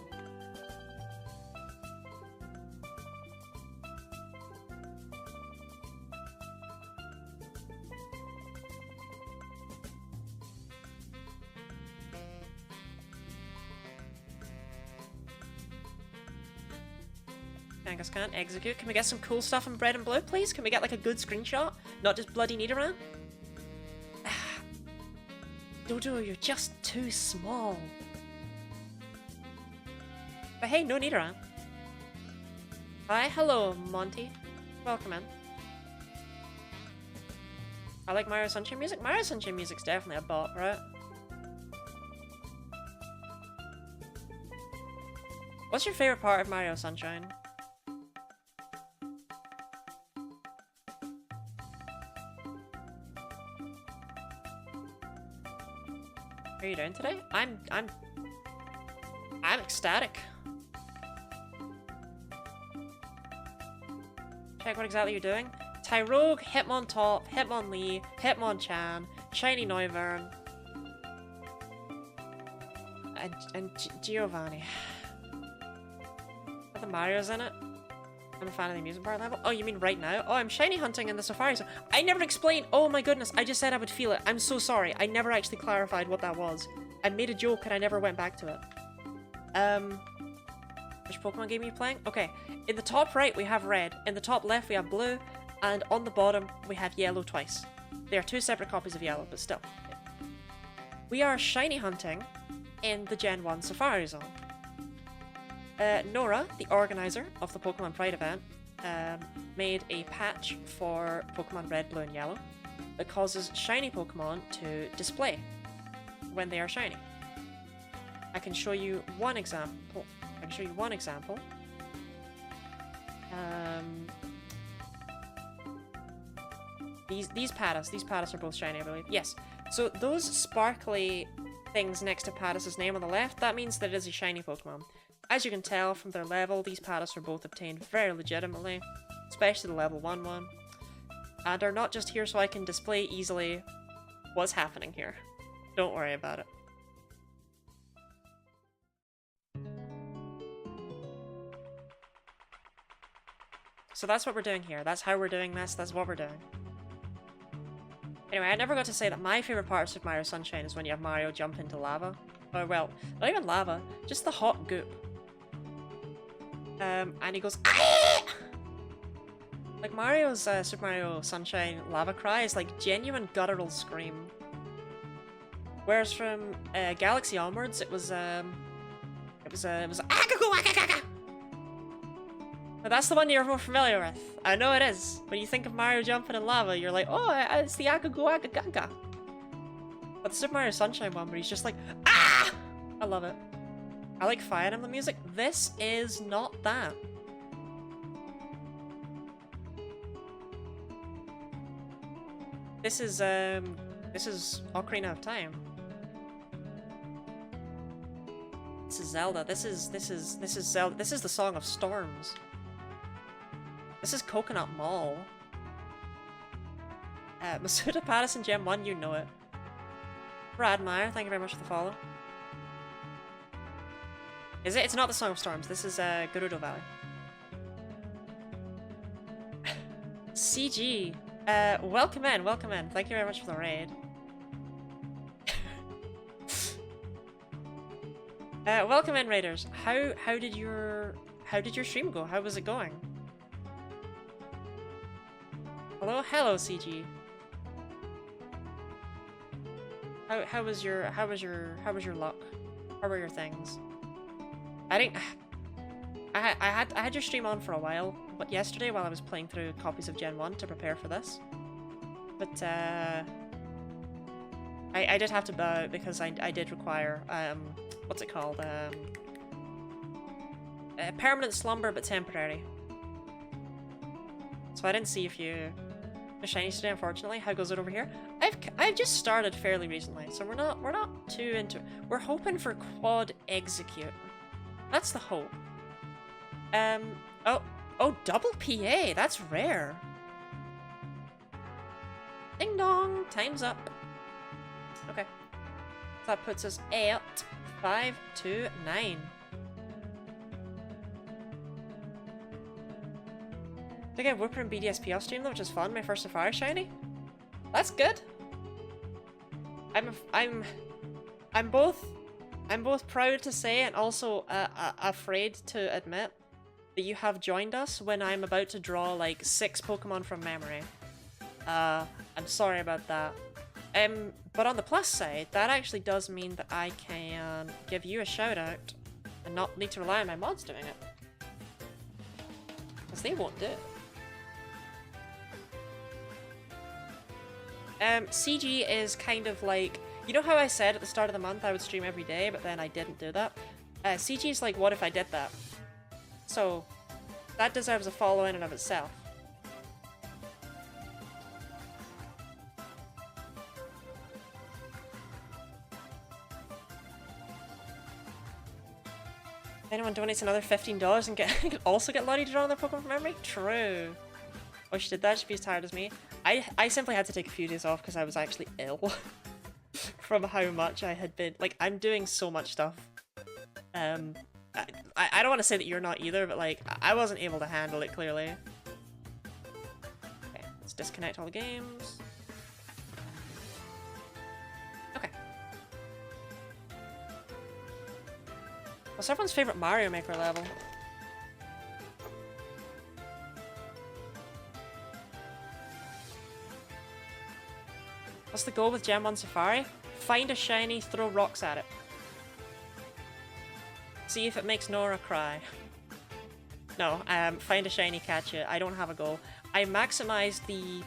Kangaskhan, execute. Can we get some cool stuff in Red and Blue, please? Can we get like a good screenshot? Not just bloody Nidoran? Dodo, you're just too small. But hey, no Nidoran. Hi, hello, Monty. Welcome in. I like Mario Sunshine music. Mario Sunshine music's definitely a bop, right? What's your favorite part of Mario Sunshine? How are you doing today? I'm ecstatic. Check what exactly you're doing. Tyrogue, Hitmontop, Hitmonlee, Hitmonchan, Shiny Noivern, and Giovanni. Are the Marios in it? I'm a fan of the amusement park level. Oh, you mean right now? Oh, I'm shiny hunting in the safari zone. I never explained. Oh my goodness, I just said I would feel it. I'm so sorry. I never actually clarified what that was. I made a joke and I never went back to it. Which Pokemon game are you playing? Okay, in the top right we have red, in the top left we have blue, and on the bottom we have yellow twice. They are two separate copies of yellow, but still. We are shiny hunting in the Gen 1 Safari Zone. Nora, the organizer of the Pokemon Pride event, made a patch for Pokemon Red, Blue, and Yellow that causes shiny Pokemon to display when they are shiny. I can show you one example. These Patas are both shiny, I believe. Yes. So those sparkly things next to Patas' name on the left, that means that it is a shiny Pokemon. As you can tell from their level, these Patas are both obtained very legitimately, especially the level 1 one, and are not just here so I can display easily what's happening here. Don't worry about it. So that's what we're doing here. That's how we're doing this. That's what we're doing. Anyway, I never got to say that my favorite part of Super Mario Sunshine is when you have Mario jump into lava. Or, well, not even lava, just the hot goop. And he goes, "Aah!" Like Mario's Super Mario Sunshine lava cry is like genuine guttural scream. Whereas from Galaxy onwards, it was Akago Akagaga! But that's the one you're more familiar with. I know it is. When you think of Mario jumping in lava, you're like, oh, it's the Akago Akagaga. But the Super Mario Sunshine one where he's just like, ah! I love it. I like Fire Emblem music. This is not that. This is Ocarina of Time. This is Zelda. This is Zelda. This is the Song of Storms. This is Coconut Mall. Masuda Patterson Gem 1, you know it. Brad Meyer, thank you very much for the follow. Is it? It's not the Song of Storms. This is Gerudo Valley. CG. Welcome in, welcome in. Thank you very much for the raid. Welcome in, raiders. How did your stream go? How was it going? Hello, CG. How was your luck? How were your things? I had your stream on for a while, but yesterday while I was playing through copies of Gen 1 to prepare for this. But I did have to bow because I did require what's it called? Permanent slumber but temporary. So I didn't see if you the shinies today, unfortunately. How goes it over here? I've just started fairly recently, so we're not too into it. We're hoping for quad execute. That's the hope. Oh, double PA, that's rare. Ding dong, time's up. Okay. That puts us at 5 to 9. I think I have Whooper and BDSP off stream though, which is fun. My first Safari shiny. That's good. I'm both proud to say and also afraid to admit that you have joined us when I'm about to draw like 6 Pokemon from memory. I'm sorry about that. But on the plus side, that actually does mean that I can give you a shout out and not need to rely on my mods doing it. Because they won't do it. CG is kind of like, you know how I said at the start of the month I would stream every day, but then I didn't do that? CG is like, what if I did that? So, that deserves a follow in and of itself. Anyone donates another $15 and can also get Lottie to draw on their Pokemon from memory? True. Oh, she did that. She'd be as tired as me. I simply had to take a few days off because I was actually ill from how much I had been. Like, I'm doing so much stuff. I don't want to say that you're not either, but like, I wasn't able to handle it clearly. Okay, let's disconnect all the games. Okay. What's everyone's favorite Mario Maker level? What's the goal with Gen 1 Safari? Find a shiny, throw rocks at it. See if it makes Nora cry. No, find a shiny, catch it. I don't have a goal. I maximize the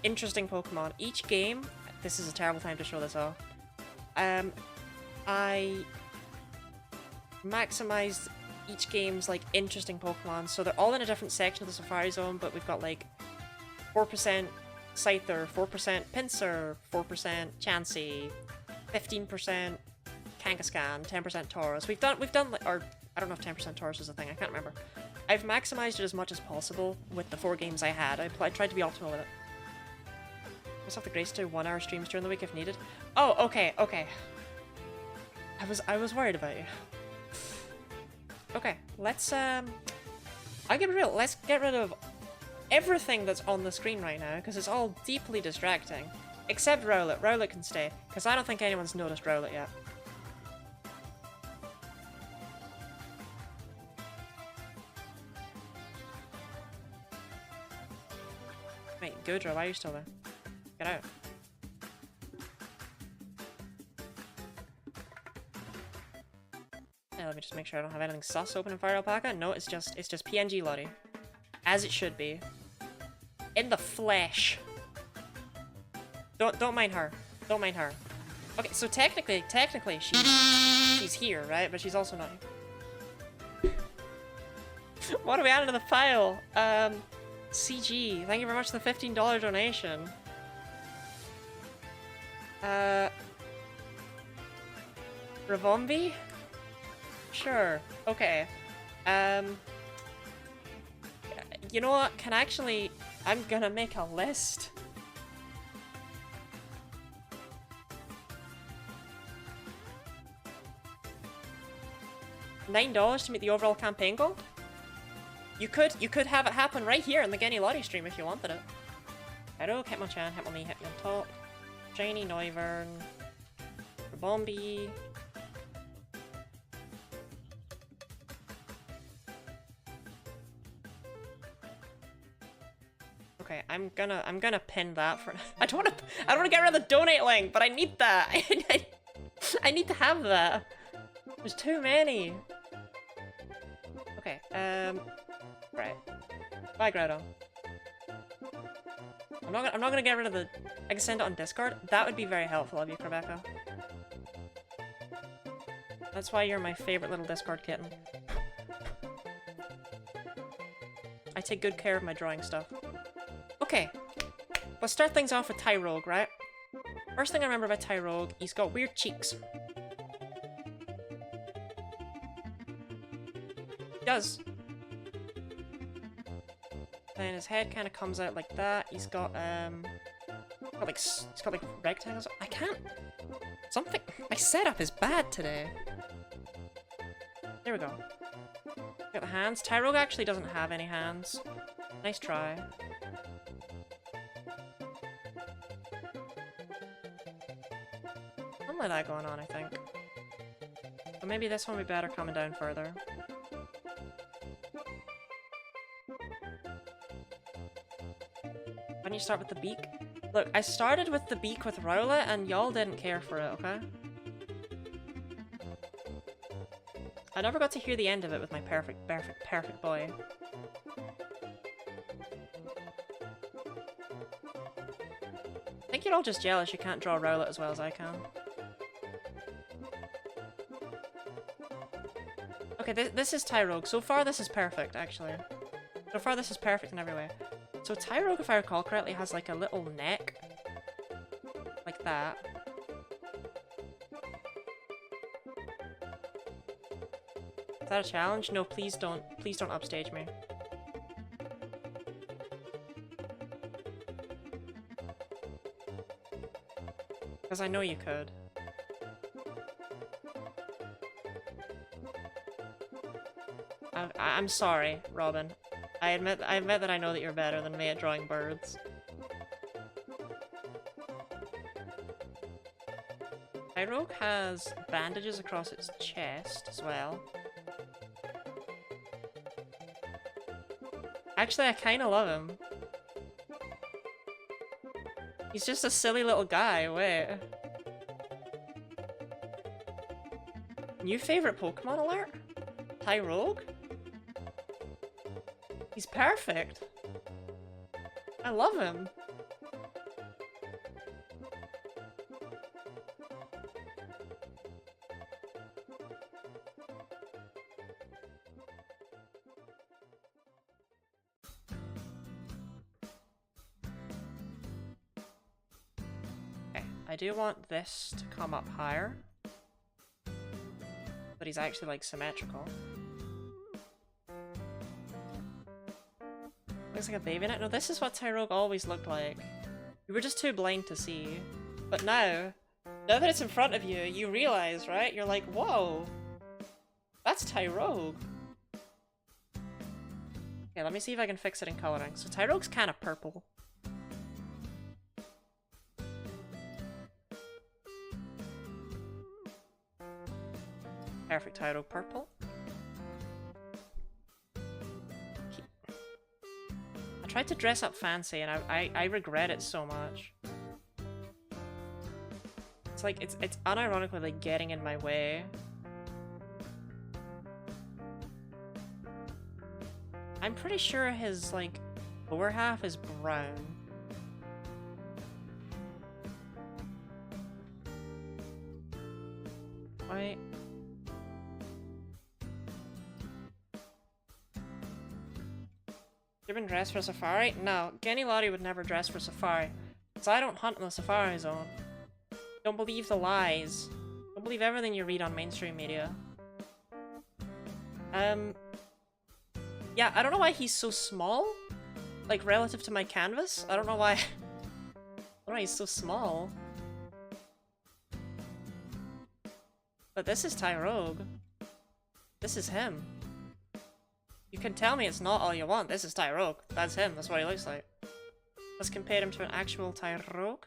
interesting Pokemon. Each game, this is a terrible time to show this off. I maximized each game's like interesting Pokemon, so they're all in a different section of the Safari Zone, but we've got like 4% Scyther, 4% Pinsir, 4% Chansey, 15% Kangaskhan, 10% Tauros. We've done like, or I don't know if 10% Tauros is a thing, I can't remember. I've maximized it as much as possible with the 4 games I had. I tried to be optimal with it. I just have the grace to 1-hour streams during the week if needed. Oh, okay. I was worried about you. Okay, let's I'll get real. Let's get rid of everything that's on the screen right now, because it's all deeply distracting. Except Rowlet. Rowlet can stay, because I don't think anyone's noticed Rowlet yet. Wait, Goodra, why are you still there? Get out. Let me just make sure I don't have anything sus open in Fire Alpaca. No, it's just PNG Lottie. As it should be. In the flesh. Don't mind her. Don't mind her. Okay, so technically she's here, right? But she's also not here. What are we adding to the pile? CG, thank you very much for the $15 donation. Ravombi? Sure. Okay. You know what? I'm gonna make a list. $9 to meet the overall campaign goal? You could have it happen right here in the Genny Lottie stream if you wanted it. Hello, Hitmonchan, Hitmonlee, hit me on top. Shiny Noivern. Ravombi. Okay, I'm gonna pin that for. I don't wanna get rid of the donate link, but I need that. I need to have that. There's too many. Okay, right. Bye, Grotto. I'm not gonna get rid of the. I can send it on Discord. That would be very helpful of you, Rebecca. That's why you're my favorite little Discord kitten. I take good care of my drawing stuff. Okay, let's start things off with Tyrogue, right? First thing I remember about Tyrogue, he's got weird cheeks. He does. And his head kind of comes out like that. He's got like rectangles. I can't. Something. My setup is bad today. There we go. Got the hands. Tyrogue actually doesn't have any hands. Nice try. Something like that going on, I think. But maybe this one would be better coming down further. Why don't you start with the beak? Look, I started with the beak with Rowlet and y'all didn't care for it, okay? I never got to hear the end of it with my perfect boy. I think you're all just jealous you can't draw Rowlet as well as I can. Okay, this is Tyrogue. So far this is perfect, actually. So far this is perfect in every way. So Tyrogue, if I recall correctly, has like a little neck. Like that. Is that a challenge? No, please don't upstage me. Because I know you could. I'm sorry, Robin. I admit that I know that you're better than me at drawing birds. Tyrogue has bandages across its chest as well. Actually, I kinda love him. He's just a silly little guy, wait. New favorite Pokemon alert? Tyrogue? He's perfect. I love him. Okay, I do want this to come up higher. But he's actually like symmetrical. Looks like a baby net. No, this is what Tyrogue always looked like. You were just too blind to see. But now that it's in front of you, you realize, right? You're like, whoa, that's Tyrogue. Okay, let me see if I can fix it in coloring. So Tyrogue's kind of purple. Perfect Tyrogue purple. I tried to dress up fancy and I regret it so much. It's like, it's unironically like getting in my way. I'm pretty sure his, like, lower half is brown. Right? You been dressed for safari? No, Genny Lottie would never dress for safari. So I don't hunt in the safari zone. Don't believe the lies. Don't believe everything you read on mainstream media. Yeah, I don't know why he's so small. Like, relative to my canvas. I don't know why. I don't know why he's so small. But this is Tyrogue. This is him. You can tell me it's not all you want. This is Tyrogue. That's him. That's what he looks like. Let's compare him to an actual Tyrogue.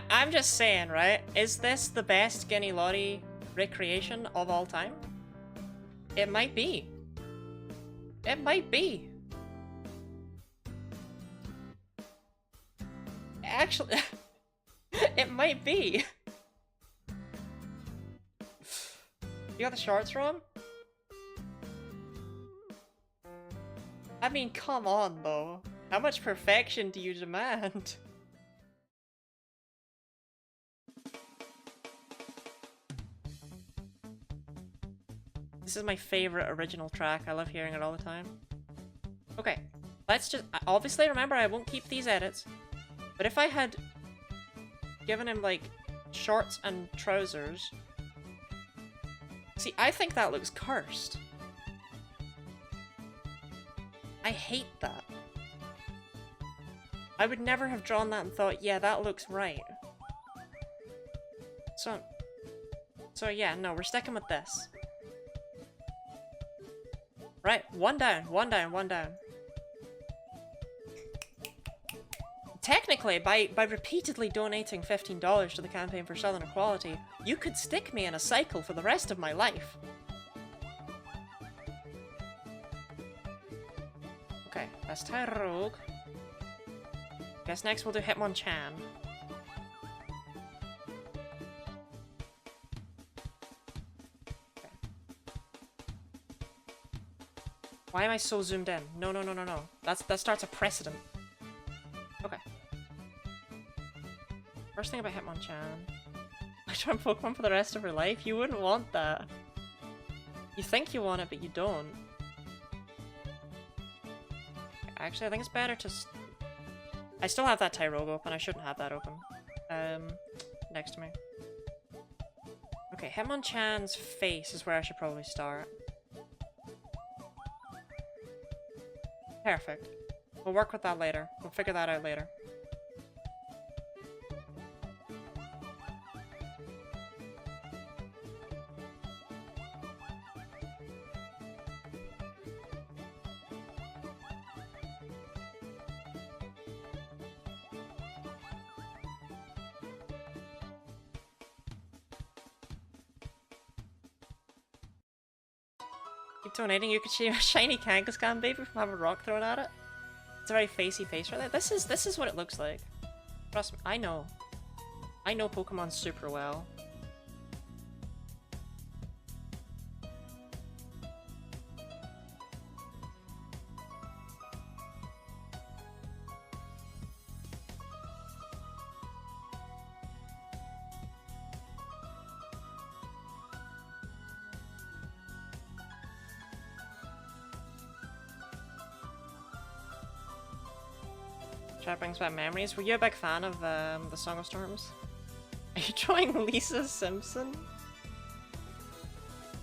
I'm just saying, right? Is this the best Genny Lottie recreation of all time? It might be. It might be. Actually, it might be. You got the shorts wrong? I mean, come on, though. How much perfection do you demand? This is my favorite original track. I love hearing it all the time. Okay, let's just... Obviously, remember, I won't keep these edits. But if I had given him, like, shorts and trousers... See, I think that looks cursed. I hate that. I would never have drawn that and thought, yeah, that looks right. So yeah, no, we're sticking with this. Right, one down, one down, one down. Technically, by repeatedly donating $15 to the Campaign for Southern Equality, you could stick me in a cycle for the rest of my life. Okay, that's Tyrogue. Guess next we'll do Hitmonchan. Why am I so zoomed in? No, no, no, no, no. That starts a precedent. Okay. First thing about Hitmonchan. I try Pokemon for the rest of her life? You wouldn't want that. You think you want it, but you don't. Actually, I think it's better to... I still have that Tyrogue open. I shouldn't have that open. Next to me. Okay, Hitmonchan's face is where I should probably start. Perfect. We'll work with that later. We'll figure that out later. Keep donating, you could shave a shiny Kangaskhan baby from having a rock thrown at it. It's a very facey face right there. This is what it looks like. Trust me, I know. I know Pokemon super well. Chat brings back memories. Were you a big fan of the Song of Storms? Are you drawing Lisa Simpson?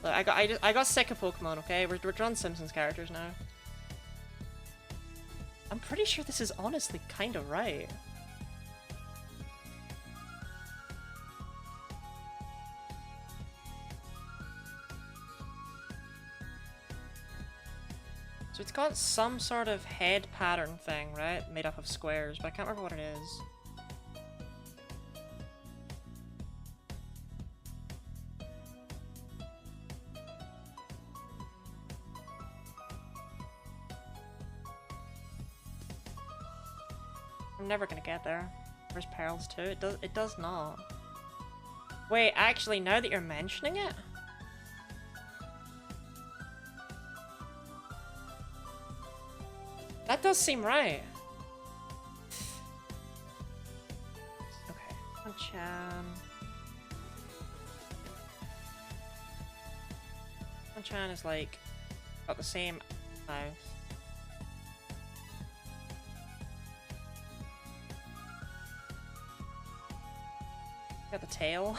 Look, I got sick of Pokemon. Okay, we're drawing Simpsons characters now. I'm pretty sure this is honestly kind of right. So it's got some sort of head pattern thing, right? Made up of squares, but I can't remember what it is. I'm never gonna get there. Where's Perils 2? It does not. Wait, actually, now that you're mentioning it... That does seem right. Okay, Chan. Chan is like got the same house. Got the tail.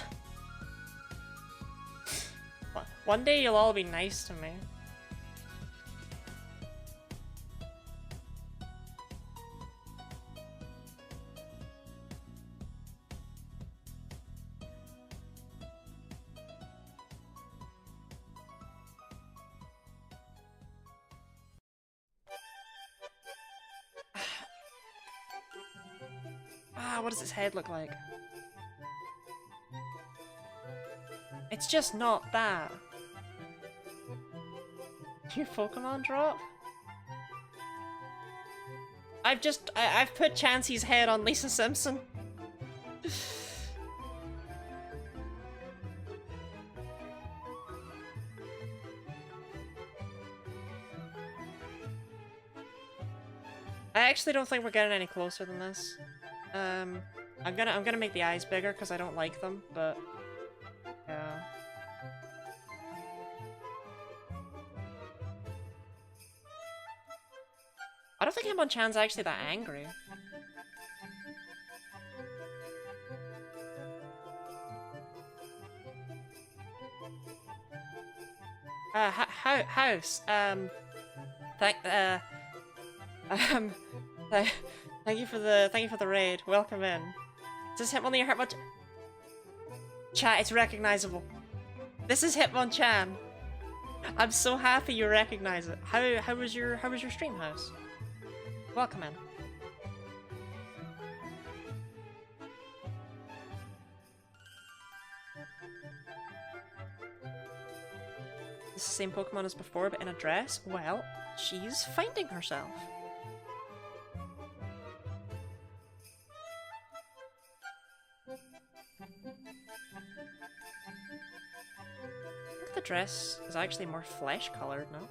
One day you'll all be nice to me. What does its head look like? It's just not that. New Pokemon drop? I've put Chansey's head on Lisa Simpson. I actually don't think we're getting any closer than this. I'm gonna make the eyes bigger because I don't like them, but yeah. I don't think Hitmonchan's actually that angry. House, thank you for the raid. Welcome in. Does Hitmon your Hitmon? Chat, it's recognizable. This is Hitmonchan. I'm so happy you recognize it. How was your stream, House? Welcome in. It's the same Pokemon as before, but in a dress? Well, she's finding herself. I think the dress is actually more flesh-colored now.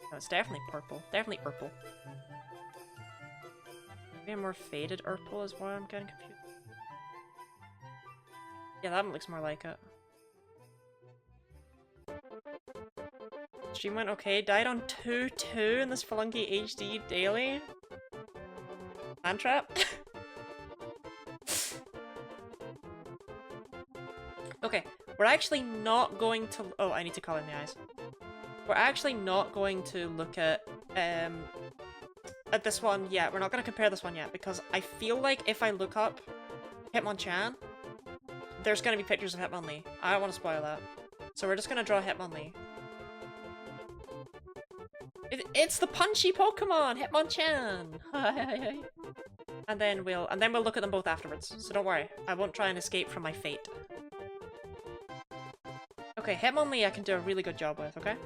No, it's definitely purple. Definitely purple. Maybe a more faded purple is why I'm getting confused. Yeah, that one looks more like it. Stream went okay. Died on 2-2 in this Flunky HD daily. Hand trap. Okay, we're actually not going to. Oh, I need to call in the eyes. We're actually not going to look at this one yet. We're not going to compare this one yet because I feel like if I look up Hitmonchan, there's going to be pictures of Hitmonlee. I don't want to spoil that. So we're just going to draw Hitmonlee. It's the punchy Pokemon, Hitmonchan. and then we'll look at them both afterwards. So don't worry, I won't try and escape from my fate. Okay, Hitmonlee I can do a really good job with, okay?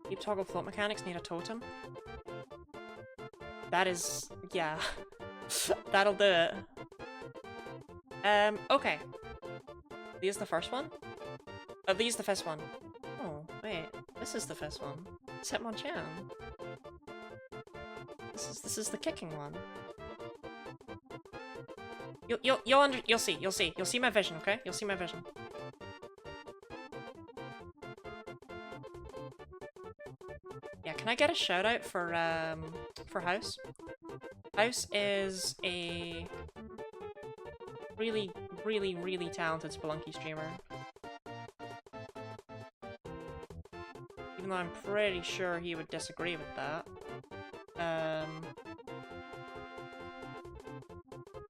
Deep toggle float mechanics need a totem. That is... yeah. That'll do it. Okay. These the first one? Oh, these the first one. Oh, wait. This is the first one. It's Hitmonchan. This is the kicking one. You'll see my vision, okay? You'll see my vision. Yeah, can I get a shout out for House? House is a really talented Spelunky streamer. Even though I'm pretty sure he would disagree with that.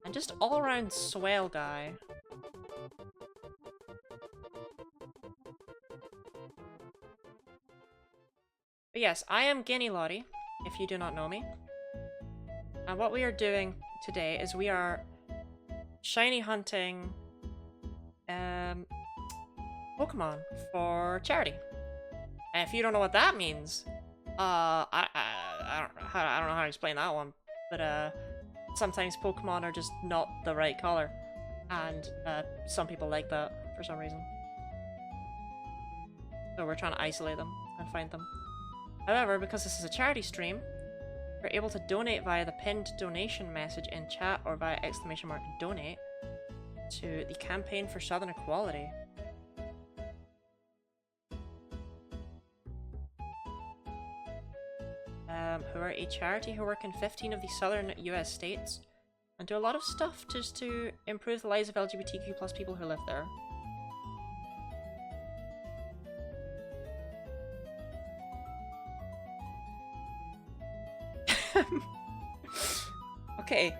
And just all-around swell guy. But yes, I am Guinea Lottie, if you do not know me. And what we are doing today is we are shiny hunting Pokemon for charity. And if you don't know what that means, I don't know how to explain that one, but sometimes Pokemon are just not the right color, and some people like that for some reason. So we're trying to isolate them and find them. However, because this is a charity stream, we're able to donate via the pinned donation message in chat or via !donate to the Campaign for Southern Equality. Who are a charity who work in 15 of the southern US states and do a lot of stuff just to improve the lives of LGBTQ plus people who live there. Okay.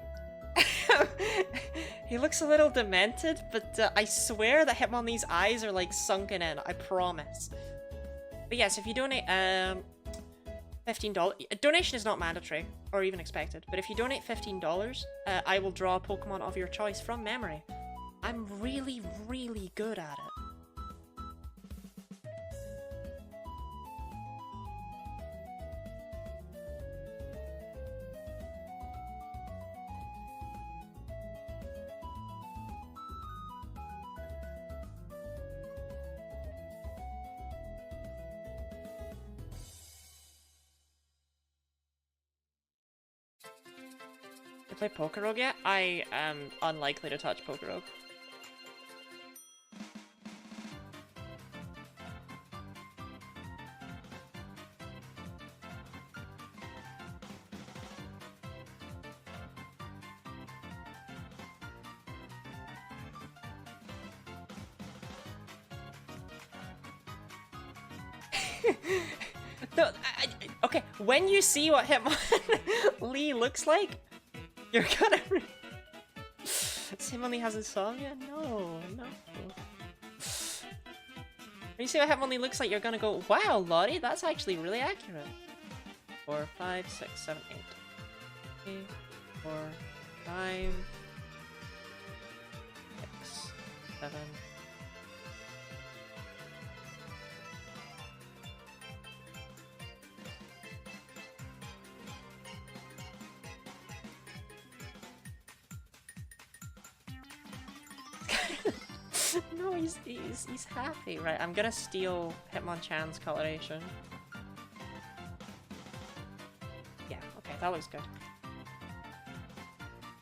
He looks a little demented, but I swear that Hitmonlee's eyes are like sunken in, I promise. But yes, if you donate $15, a donation is not mandatory or even expected, but if you donate $15, I will draw a Pokemon of your choice from memory. I'm really, really good at it. You play Pokerogue yet? I am unlikely to touch Pokerogue. No, okay, when you see what Hitmonlee looks like, you're gonna. Hitmonlee has a song yet? No. When you see what Hitmonlee looks like, you're gonna go, wow, Lottie, that's actually really accurate. 4, 5, 6, 7, 8. 3, 4, 5, 6, 7. No, he's happy. Right, I'm gonna steal Hitmonchan's coloration. Yeah, okay, that looks good.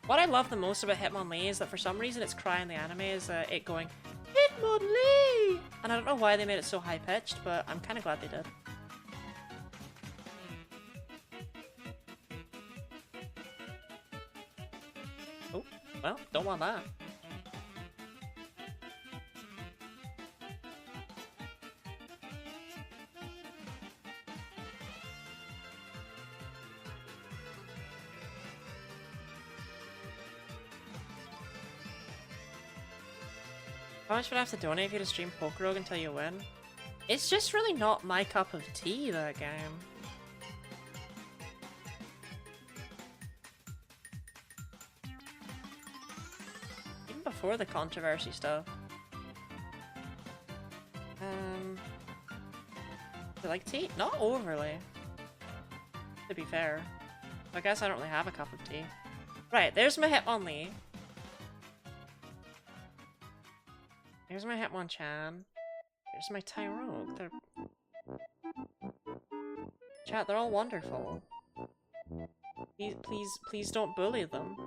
What I love the most about Hitmonlee is that for some reason its cry in the anime is it going, Hitmonlee! And I don't know why they made it so high-pitched, but I'm kind of glad they did. Oh, well, don't want that. How much would I have to donate if you to stream Pokerogue until you win? It's just really not my cup of tea, that game. Even before the controversy stuff. Do you like tea? Not overly. To be fair. I guess I don't really have a cup of tea. Right, there's my Hitmonlee. Here's my Hitmonchan. Here's my Tyrogue. Chat, they're all wonderful. Please don't bully them.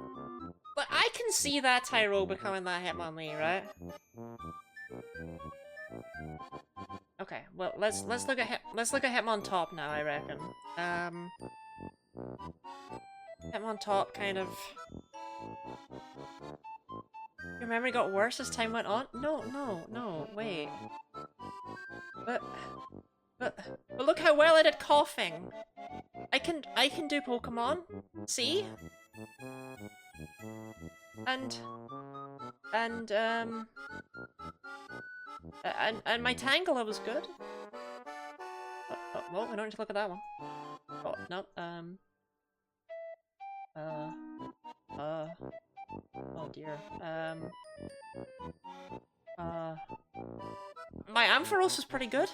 But I can see that Tyrogue becoming that Hitmonlee, right? Okay, well let's look at Hitmontop now, I reckon. Hitmontop kind of. Your memory got worse as time went on? No, wait. But look how well I did coughing. I can do Pokemon. See? And my Tangela was good. Well, we don't need to look at that one. Oh, no, Oh dear. My Ampharos is pretty good.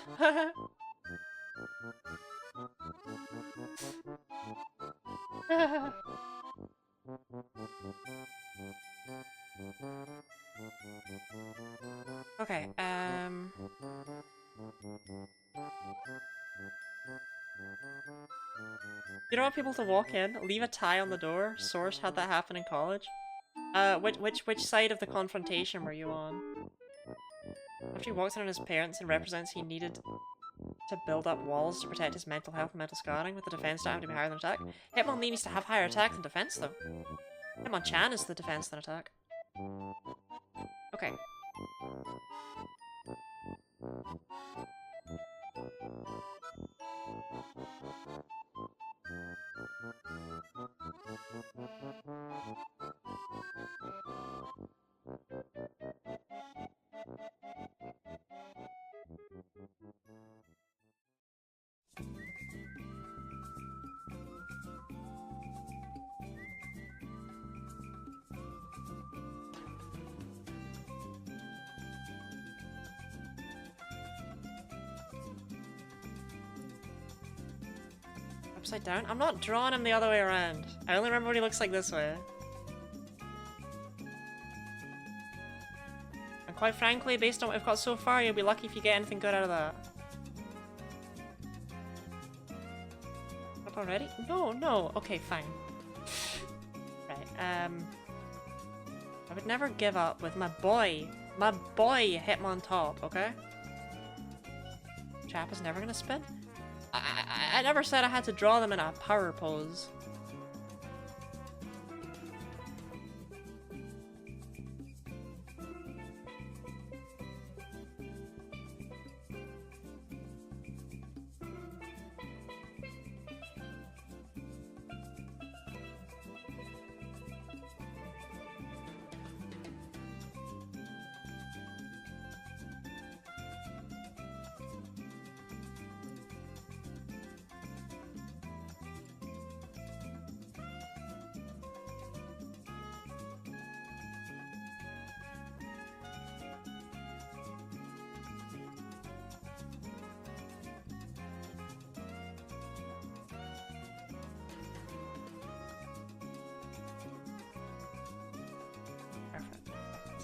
Okay, you don't want people to walk in, leave a tie on the door. Source had that happen in college. Which side of the confrontation were you on? After he walked in on his parents and represents he needed to build up walls to protect his mental health and mental scarring, with the defense not having to be higher than attack. Hitmonlee needs to have higher attack than defense, though. Hitmonchan is the defense than attack. Okay. Upside down? I'm not drawing him the other way around. I only remember what he looks like this way. And quite frankly, based on what we've got so far, you'll be lucky if you get anything good out of that. Up already? No, no. Okay, fine. Right, I would never give up with my boy Hitmontop, okay? Chap is never gonna spin. I never said I had to draw them in a power pose.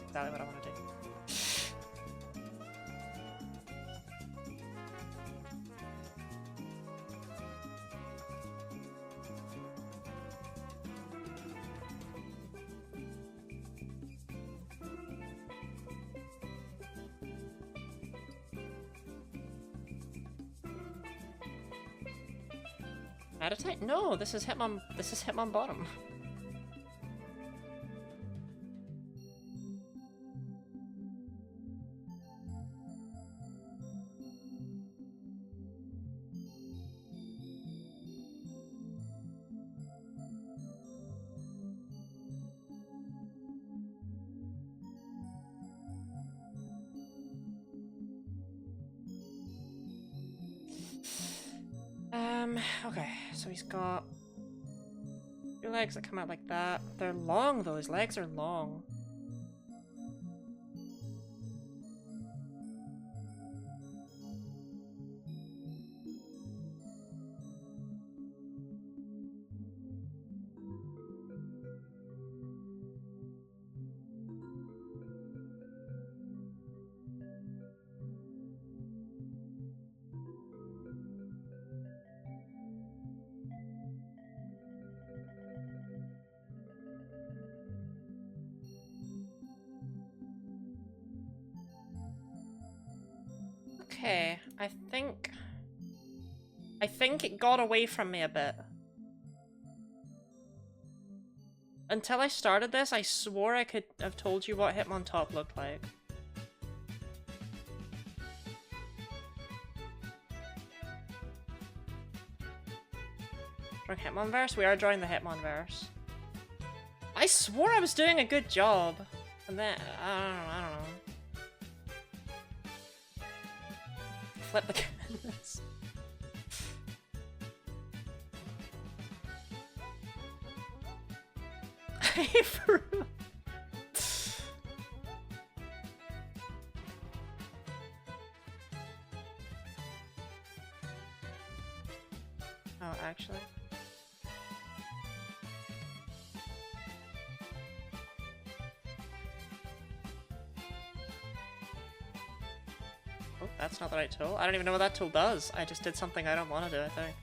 Exactly what I want to do. Meditate? No, this is Hitmon bottom. Okay, so he's got two legs that come out like that. They're long though, his legs are long. Okay, I think it got away from me a bit. Until I started this, I swore I could have told you what Hitmontop looked like. Drawing Hitmonverse? We are drawing the Hitmonverse. I swore I was doing a good job. And then, I don't know. Flip the canvas. For real. Oh, actually. Oh, that's not the right tool. I don't even know what that tool does. I just did something I don't want to do, I think.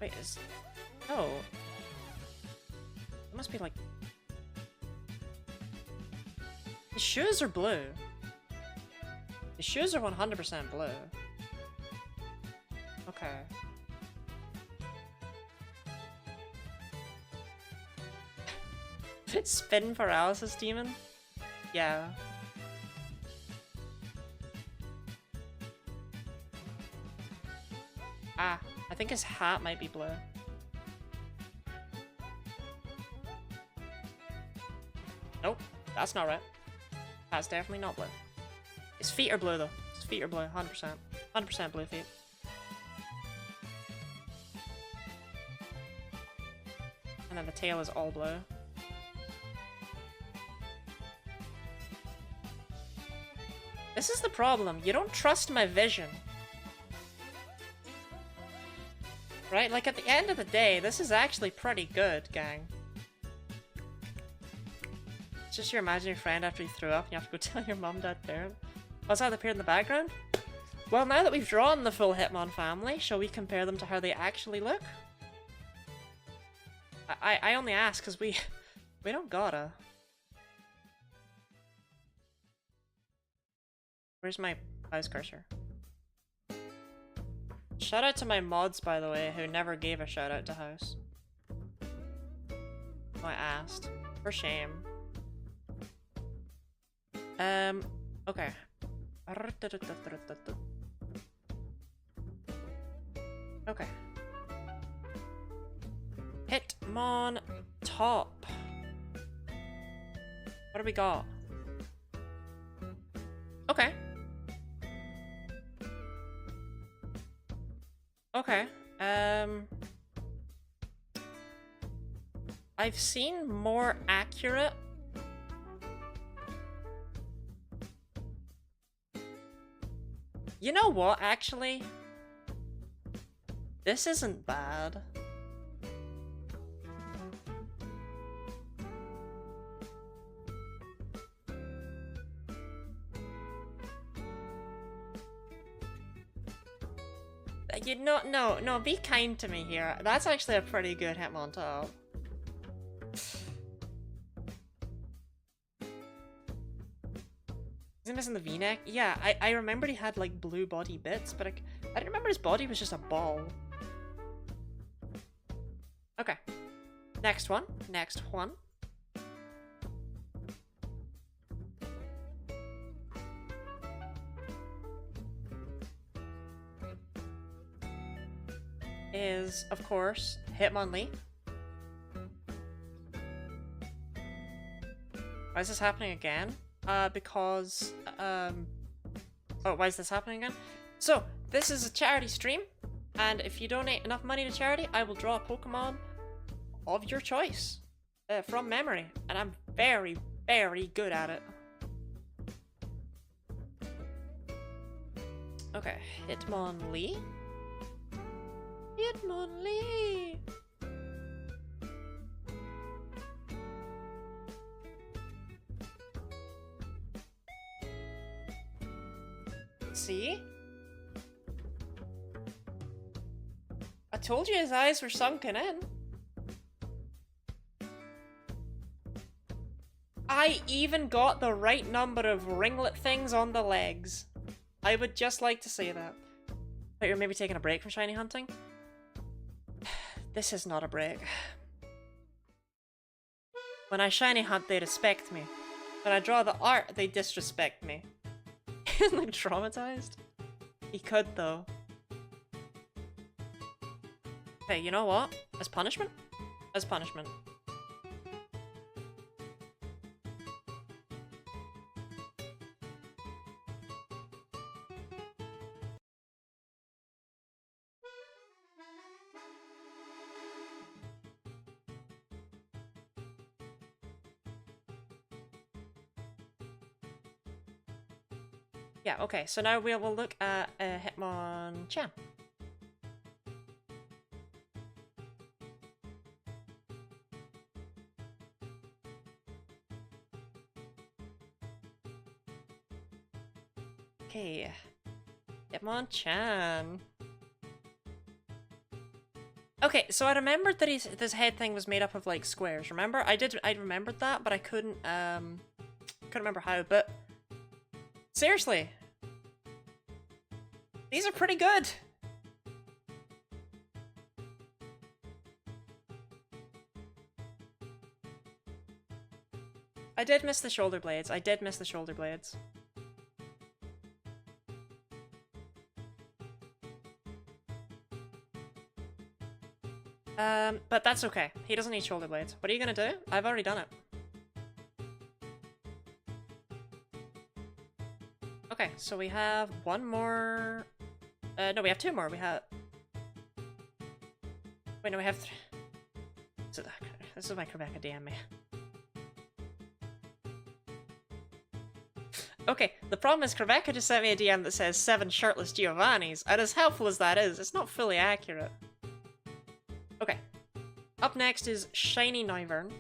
Wait, is... Oh. It must be like... The shoes are blue. The shoes are 100% blue. Okay. Spin paralysis demon? Yeah. Ah, I think his hat might be blue. Nope, that's not right. That's definitely not blue. His feet are blue though. His feet are blue, 100%. 100% blue feet. And then the tail is all blue. This is the problem. You don't trust my vision. Right? Like, at the end of the day, this is actually pretty good, gang. It's just your imaginary friend after you threw up and you have to go tell your mum, dad, parent. What's that appeared in the background? Well, now that we've drawn the full Hitmon family, shall we compare them to how they actually look? I only ask because we don't gotta. Where's my mouse cursor? Shout out to my mods, by the way, who never gave a shout out to House. Oh, I asked. For shame. Okay. Okay. Hitmon top. What do we got? Okay. Okay. I've seen more accurate. You know what, actually? This isn't bad. You know, no, be kind to me here. That's actually a pretty good Hitmon top. Is he missing the V-neck? Yeah, I remembered he had like blue body bits, but I didn't remember his body was just a ball. Okay. Next one. Next one. Is, of course, Hitmonlee. Why is this happening again? Because, oh, why is this happening again? So, this is a charity stream, and if you donate enough money to charity, I will draw a Pokemon of your choice, from memory, and I'm very, very good at it. Okay, Hitmonlee. Hitmonlee! See? I told you his eyes were sunken in. I even got the right number of ringlet things on the legs. I would just like to say that. But you're maybe taking a break from shiny hunting? This is not a break. When I shiny hunt, they respect me. When I draw the art, they disrespect me. Like traumatized? He could though. Hey, you know what? As punishment? As punishment. Yeah, okay, so now we will look at Hitmonchan. Okay, Hitmonchan. Okay, so I remembered that this head thing was made up of like squares. Remember? I remembered that, but I couldn't remember how. But seriously, these are pretty good. I did miss the shoulder blades. I did miss the shoulder blades. But that's okay. He doesn't need shoulder blades. What are you gonna do? I've already done it. Okay, so we have one more... no, we have two more. We have... Wait, no, we have three. So, this is my Rebecca DM me. Okay, the problem is Rebecca just sent me a DM that says 7 shirtless Giovannis, and as helpful as that is, it's not fully accurate. Okay. Up next is Shiny Noivern.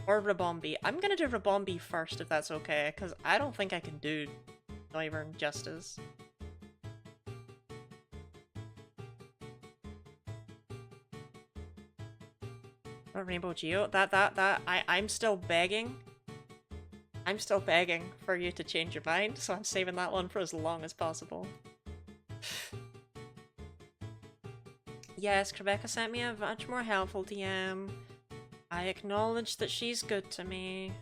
Or Rabombi. I'm gonna do Rabombi first, if that's okay, because I don't think I can do Noivern justice. Or Rainbow Geo. I'm still begging. I'm still begging for you to change your mind, so I'm saving that one for as long as possible. Yes, Rebecca sent me a much more helpful DM. I acknowledge that she's good to me.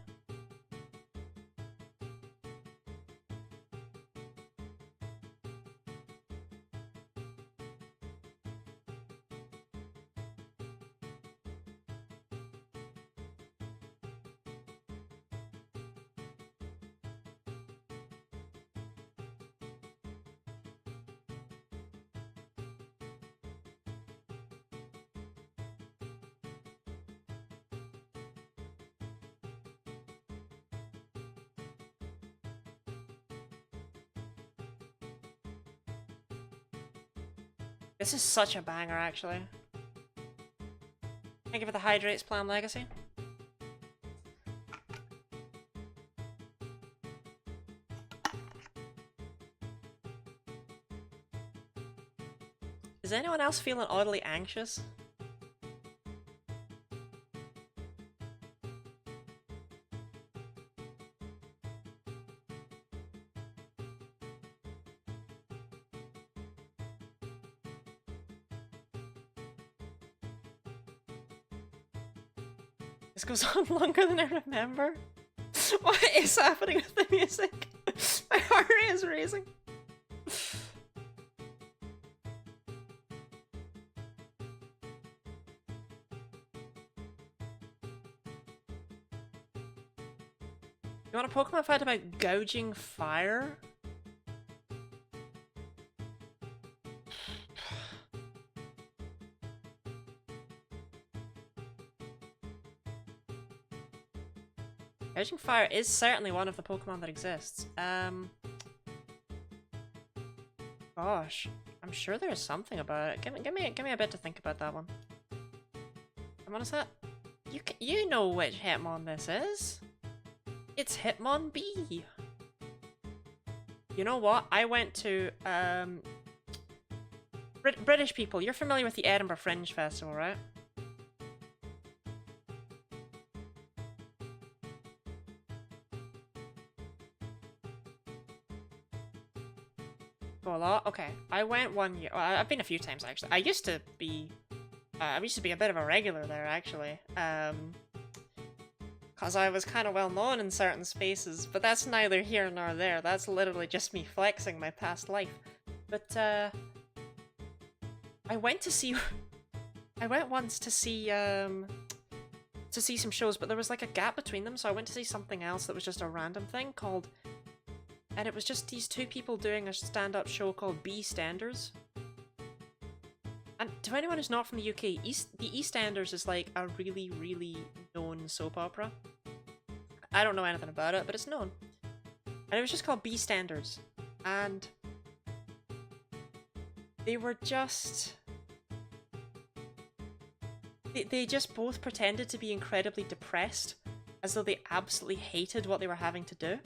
This is such a banger, actually. Thank you for the Hydrates Plan Legacy. Is anyone else feeling oddly anxious? This goes on longer than I remember. What is happening with the music? My heart rate is raising. You want a Pokemon fight about gouging fire? Gouging fire is certainly one of the Pokemon that exists. Gosh, I'm sure there's something about it. Give me a bit to think about that one. I'm honest that you know which Hitmon this is. It's Hitmonlee. You know what? I went to British people. You're familiar with the Edinburgh Fringe Festival, right? A lot. Okay, I went one year. Well, I've been a few times actually. I used to be a bit of a regular there actually. Cause I was kind of well known in certain spaces, but that's neither here nor there. That's literally just me flexing my past life. But I went to see. I went once to see some shows, but there was like a gap between them, so I went to see something else that was just a random thing called. And it was just these two people doing a stand-up show called BeeStanders. And to anyone who's not from the UK, the EastEnders is like a really, really known soap opera. I don't know anything about it, but it's known. And it was just called BeeStanders. And they were just... They just both pretended to be incredibly depressed, as though they absolutely hated what they were having to do.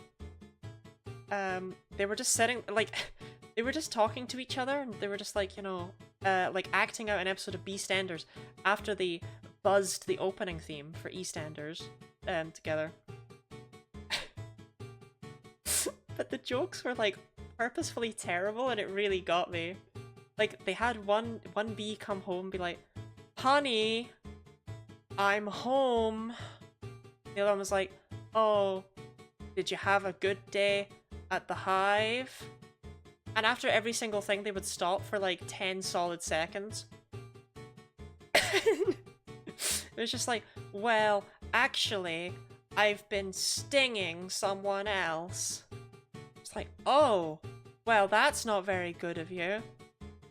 They were just sitting, like, they were just talking to each other, and they were just like, you know, like acting out an episode of EastEnders after they buzzed the opening theme for EastEnders together. But the jokes were like purposefully terrible, and it really got me. Like, they had one bee come home and be like, "Honey, I'm home." The other one was like, "Oh, did you have a good day at the hive?" And after every single thing, they would stop for like 10 solid seconds. It was just like, "Well, actually, I've been stinging someone else." It's like, "Oh, well, that's not very good of you."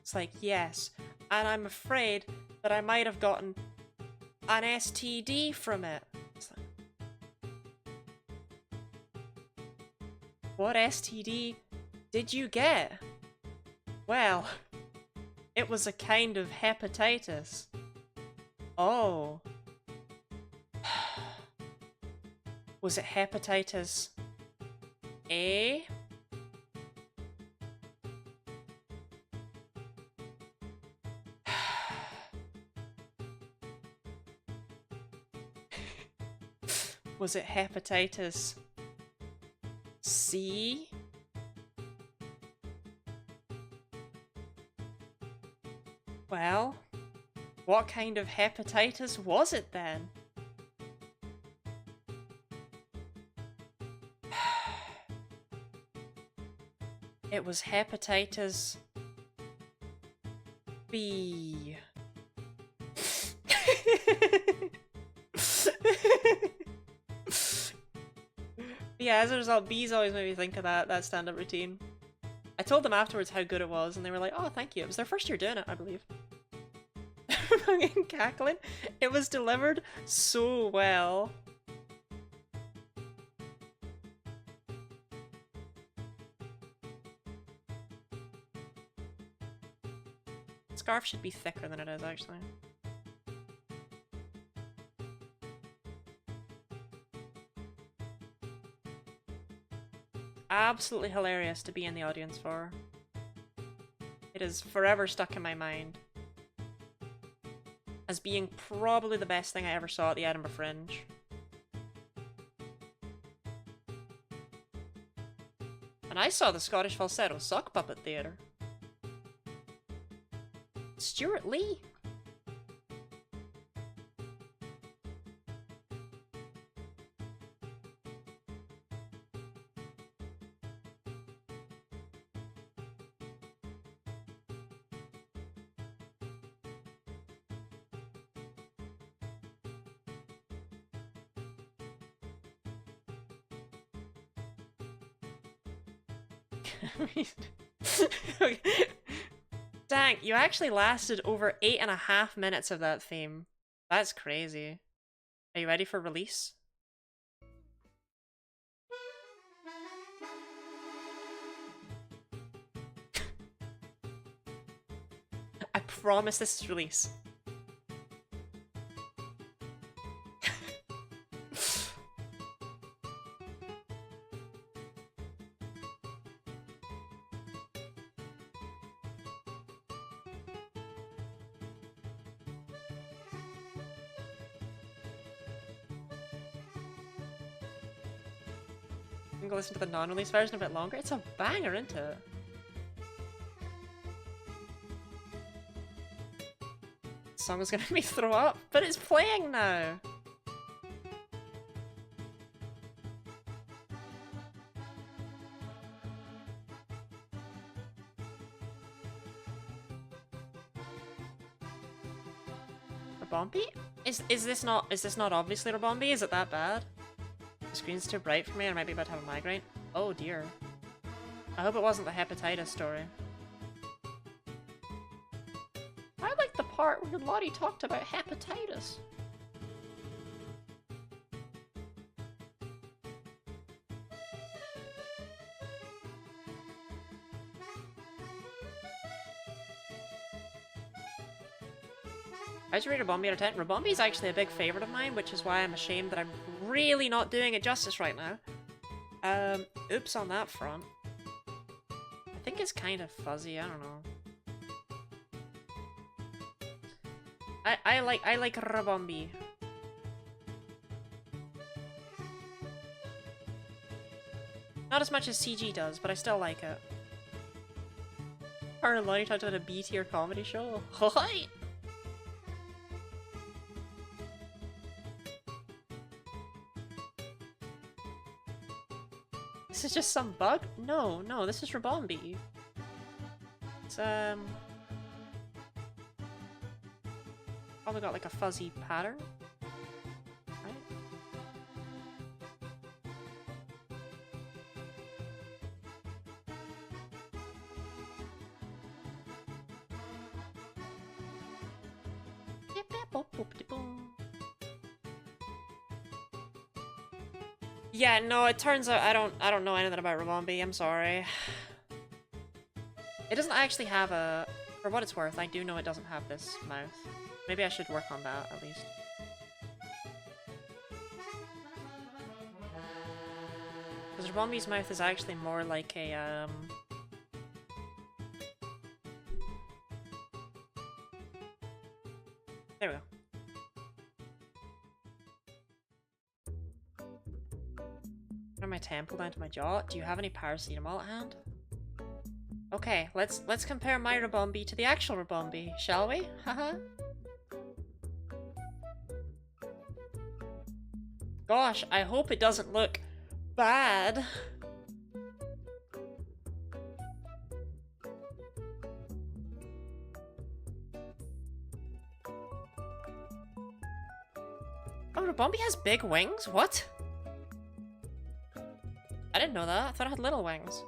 It's like, "Yes, and I'm afraid that I might have gotten an STD from it." It's like, "What STD did you get?" "Well, it was a kind of hepatitis." "Oh. Was it hepatitis A?" "Was it hepatitis C?" "Well, what kind of hepatitis was it then?" "It was hepatitis B." Yeah, as a result, bees always made me think of that stand-up routine. I told them afterwards how good it was, and they were like, "Oh, thank you." It was their first year doing it, I believe. Fucking cackling. It was delivered so well. Scarf should be thicker than it is, actually. Absolutely hilarious to be in the audience for. It is forever stuck in my mind as being probably the best thing I ever saw at the Edinburgh Fringe. And I saw the Scottish Falsetto Sock Puppet Theatre. Stuart Lee. Okay. Dang, you actually lasted over 8.5 minutes of that theme. That's crazy. Are you ready for release? I promise this is release. I'm gonna listen to the non-release version a bit longer. It's a banger, isn't it? The song is gonna make me throw up, but it's playing now! Rabombi? Is this not obviously Rabombi? Is it that bad? The screen's too bright for me, or I might be about to have a migraine. Oh dear. I hope it wasn't the hepatitis story. I like the part where Lottie talked about hepatitis. How'd you rate Rabombi out of 10? Rabombi is actually a big favorite of mine, which is why I'm ashamed that I'm really not doing it justice right now. Oops on that front. I think it's kind of fuzzy, I don't know. I like Rabombi. Not as much as CG does, but I still like it. Our Lonnie talked about a B-tier comedy show. Hi. This is just some bug? No, no, this is Rabombi. It's probably got like a fuzzy pattern. Right? Yeah, no, it turns out I don't know anything about Rabombi, I'm sorry. It doesn't actually have a... For what it's worth, I do know it doesn't have this mouth. Maybe I should work on that, at least. Because Rabombi's mouth is actually more like a, There we go. From my temple down to my jaw. Do you have any paracetamol at hand? Okay, let's compare my Rabombi to the actual Rabombi, shall we? Haha. Gosh, I hope it doesn't look bad. Oh, Rabombi has big wings? What? I didn't know that. I thought it had little wings.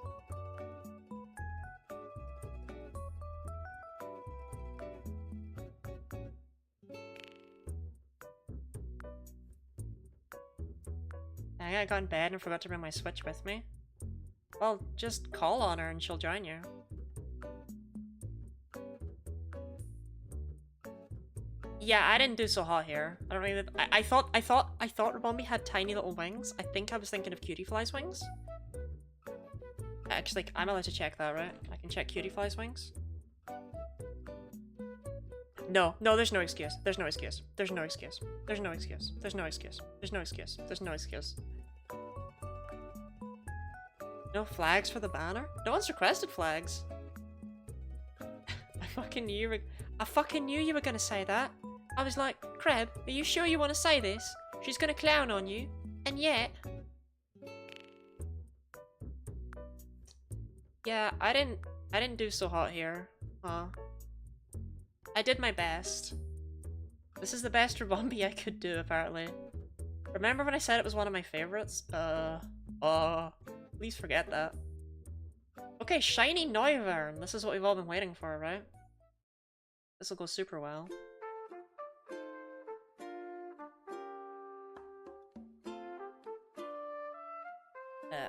I got in bed and forgot to bring my Switch with me. Well, just call on her and she'll join you. Yeah, I didn't do so hot here. I don't really. I thought Rabombi had tiny little wings. I think I was thinking of Cutiefly's wings. Actually, I'm allowed to check that, right? I can check Cutiefly's wings. No, no, there's no excuse. There's no excuse. There's no excuse. There's no excuse. There's no excuse. There's no excuse. There's no excuse. No flags for the banner? No one's requested flags. I fucking knew you were gonna say that. I was like, Kreb, are you sure you want to say this? She's gonna clown on you. And yet... Yeah, I didn't do so hot here. I did my best. This is the best Rabombi I could do, apparently. Remember when I said it was one of my favorites? Please forget that. Okay, shiny Noivern. This is what we've all been waiting for, right? This will go super well.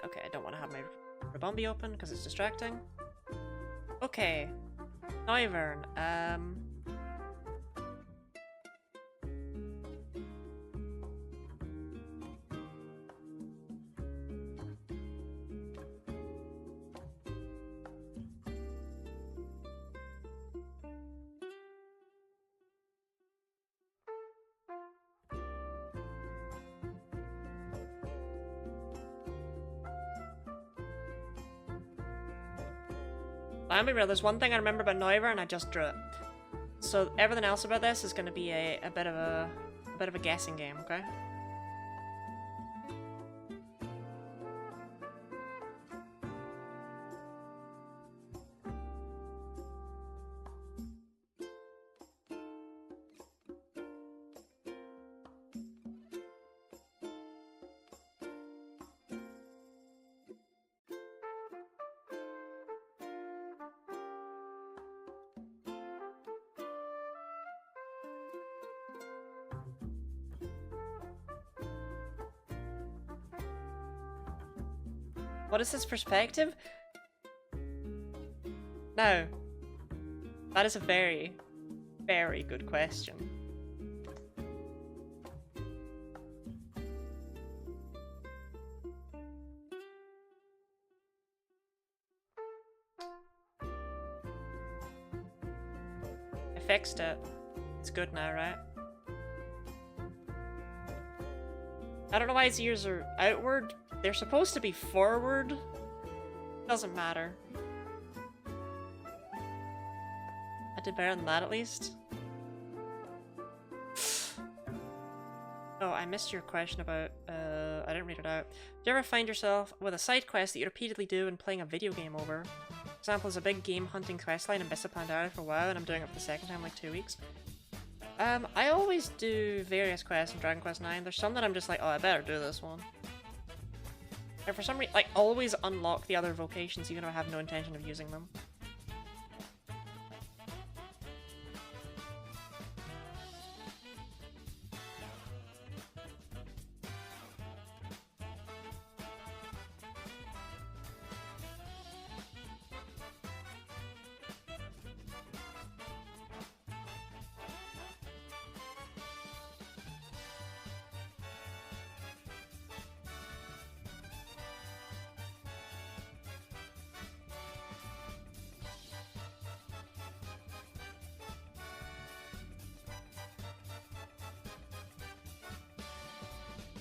Okay, I don't want to have my Rabombi open because it's distracting. Okay, Noivern. I'll be real, there's one thing I remember about Noivern and I just drew it. So everything else about this is going to be a bit of a guessing game, okay? What is his perspective? No. That is a very, very good question. fixed it. It's good now, right? I don't know why his ears are outward. They're supposed to be forward. Doesn't matter. I did better than that at least. Oh, I missed your question about, I didn't read it out. Do you ever find yourself with a side quest that you repeatedly do when playing a video game over? For example, there's a big game hunting questline in Bissa Pandaria for a while, and I'm doing it for the second time in like 2 weeks. I always do various quests in Dragon Quest IX. There's some that I'm just like, oh, I better do this one. And for some reason, like, always unlock the other vocations even though I have no intention of using them.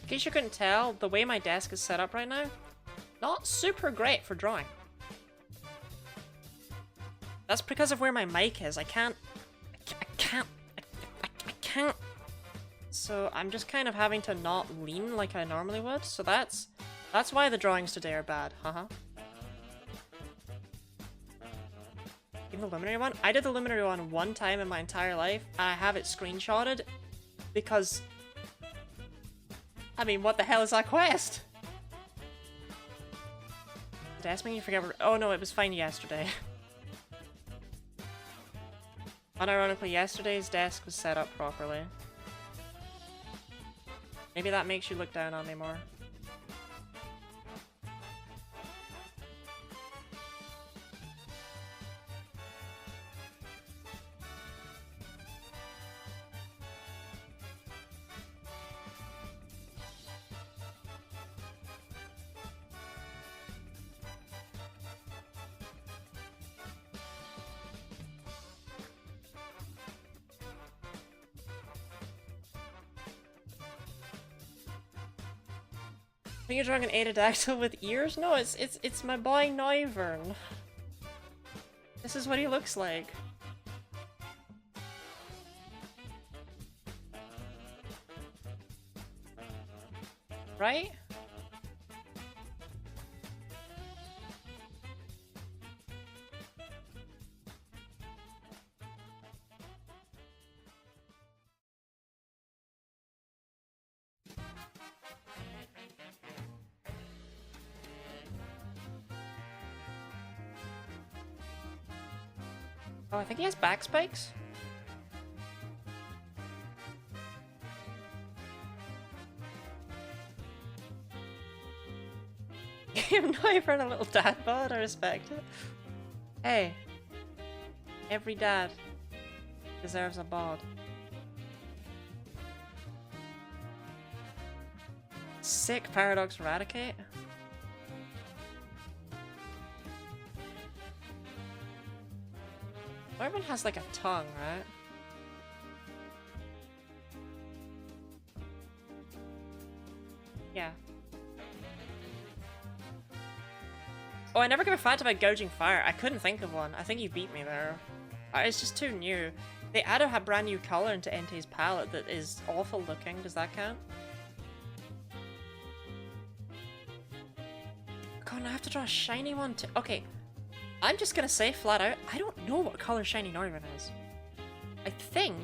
In case you couldn't tell, the way my desk is set up right now, not super great for drawing. That's because of where my mic is. I can't. So I'm just kind of having to not lean like I normally would. So that's why the drawings today are bad. Haha. Even the Luminary one? I did the Luminary one time in my entire life, and I have it screenshotted because, I mean, what the hell is that quest? Did I ask me you forget where— oh no, it was fine yesterday. Unironically, yesterday's desk was set up properly. Maybe that makes you look down on me more. I think you're drawing an Aerodactyl with ears? No, it's my boy Noivern. This is what he looks like. Right? Oh, I think he has back spikes. Give Noivern a little dad bod, I respect it. Hey. Every dad deserves a bod. Sick Paradox Eradicate. Noivern has like a tongue, right? Yeah. Oh, I never gave a fat about gouging fire. I couldn't think of one. I think you beat me there. It's just too new. They added a brand new color into Entei's palette that is awful looking. Does that count? God, I have to draw a shiny one too. Okay. I'm just gonna say flat out, I don't know what color shiny Noivern is. I think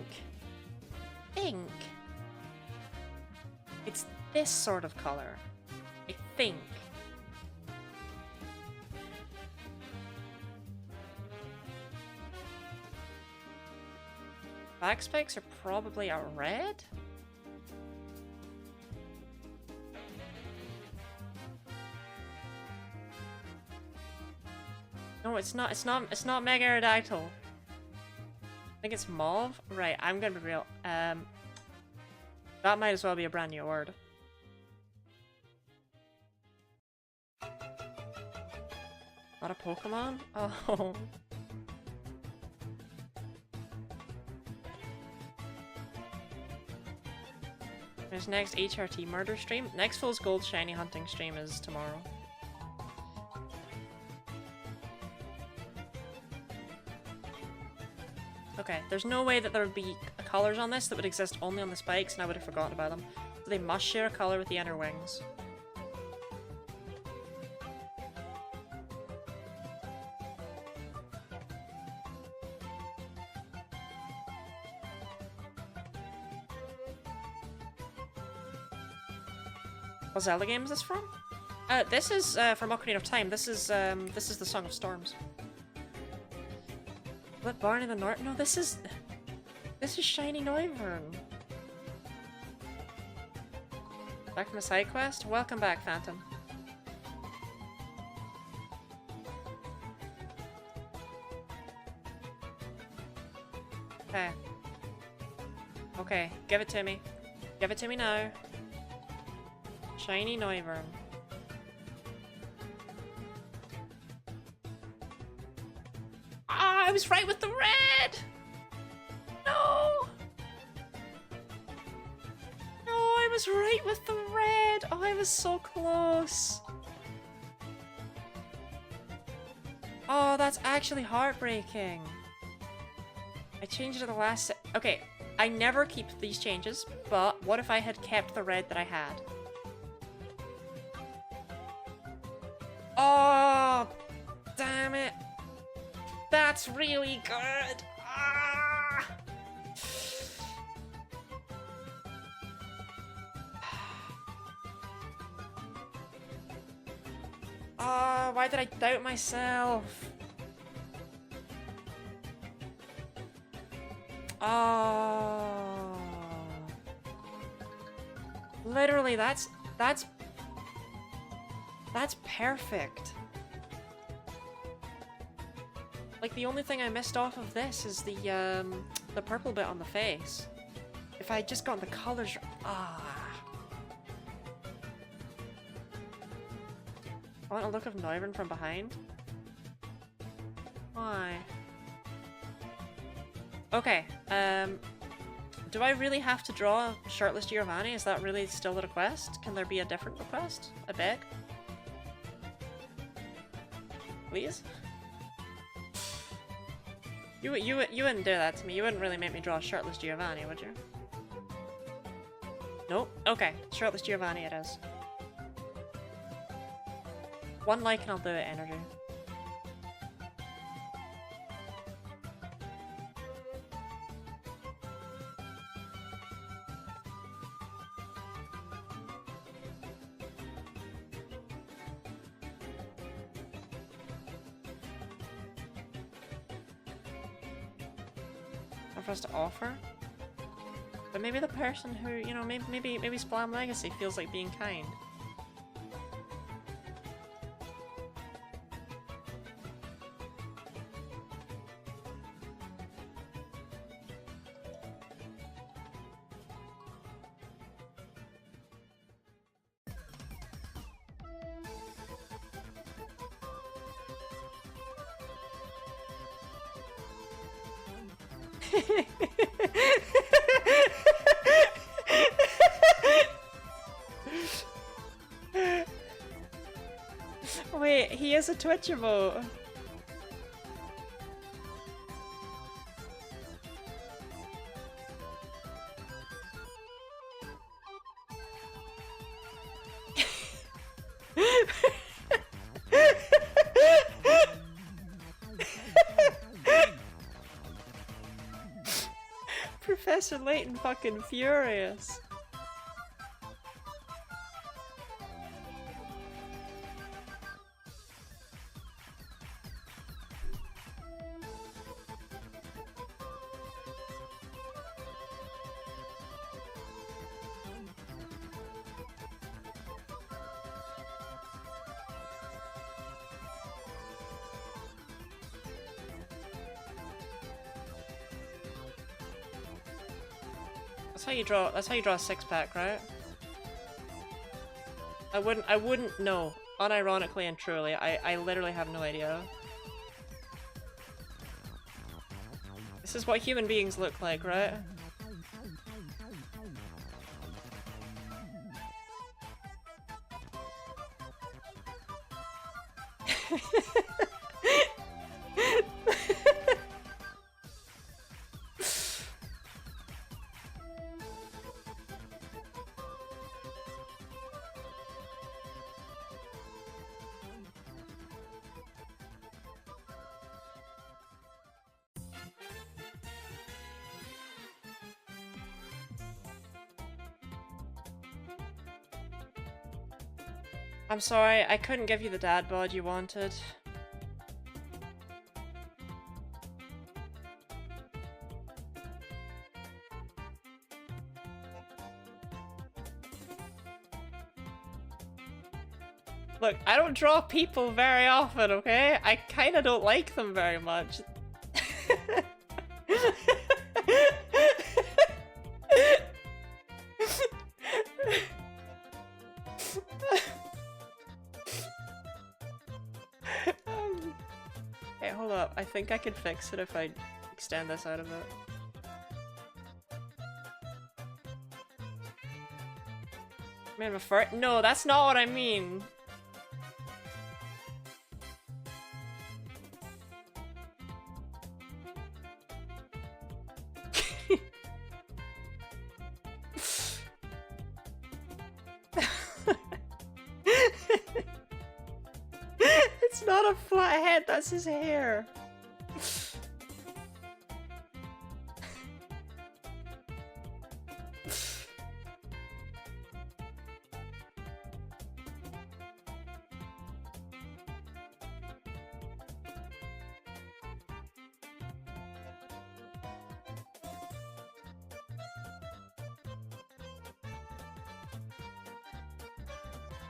it's this sort of color. I think. Back spikes are probably a red? No, it's not Mega Aerodactyl. I think it's mauve? Right, I'm gonna be real. That might as well be a brand new word. Not a Pokemon? Oh. There's next HRT murder stream. Next Fool's Gold shiny hunting stream is tomorrow. Okay, there's no way that there would be colors on this that would exist only on the spikes, and I would have forgotten about them. So they must share a color with the inner wings. What Zelda game is this from? This is from Ocarina of Time. This is the Song of Storms. What, Barney the North? No, this is Shiny Noivern. Back from a side quest? Welcome back, Phantom. Okay. Okay, give it to me. Give it to me now. Shiny Noivern. Ah, I was right with the red! No! No, I was right with the red! Oh, I was so close. Oh, that's actually heartbreaking. I changed it at the last okay, I never keep these changes, but what if I had kept the red that I had? Oh, damn it. That's really good. Ah! Oh, why did I doubt myself? Oh. Literally, that's perfect. Like, the only thing I missed off of this is the purple bit on the face. If I had just gotten the colors... Ah. I want a look of Noivern from behind. Why? Okay, do I really have to draw Shirtless Giovanni? Is that really still the request? Can there be a different request? I beg? Please? You wouldn't do that to me. You wouldn't really make me draw Shirtless Giovanni, would you? Nope. Okay, Shirtless Giovanni it is. One like and I'll do it, Energy. For us to offer, but maybe the person who, you know, maybe Splam Legacy feels like being kind. Wait, he is a Twitch emote. Professor Layton fucking furious. That's how you draw a six-pack, right? I wouldn't know. Unironically and truly, I literally have no idea. This is what human beings look like, right? I'm sorry, I couldn't give you the dad bod you wanted. Look, I don't draw people very often, okay? I kinda don't like them very much. Okay, hold up. I think I can fix it if I extend this out of it. Man, a fart? No, that's not what I mean. It's not a flat head, that's his hair.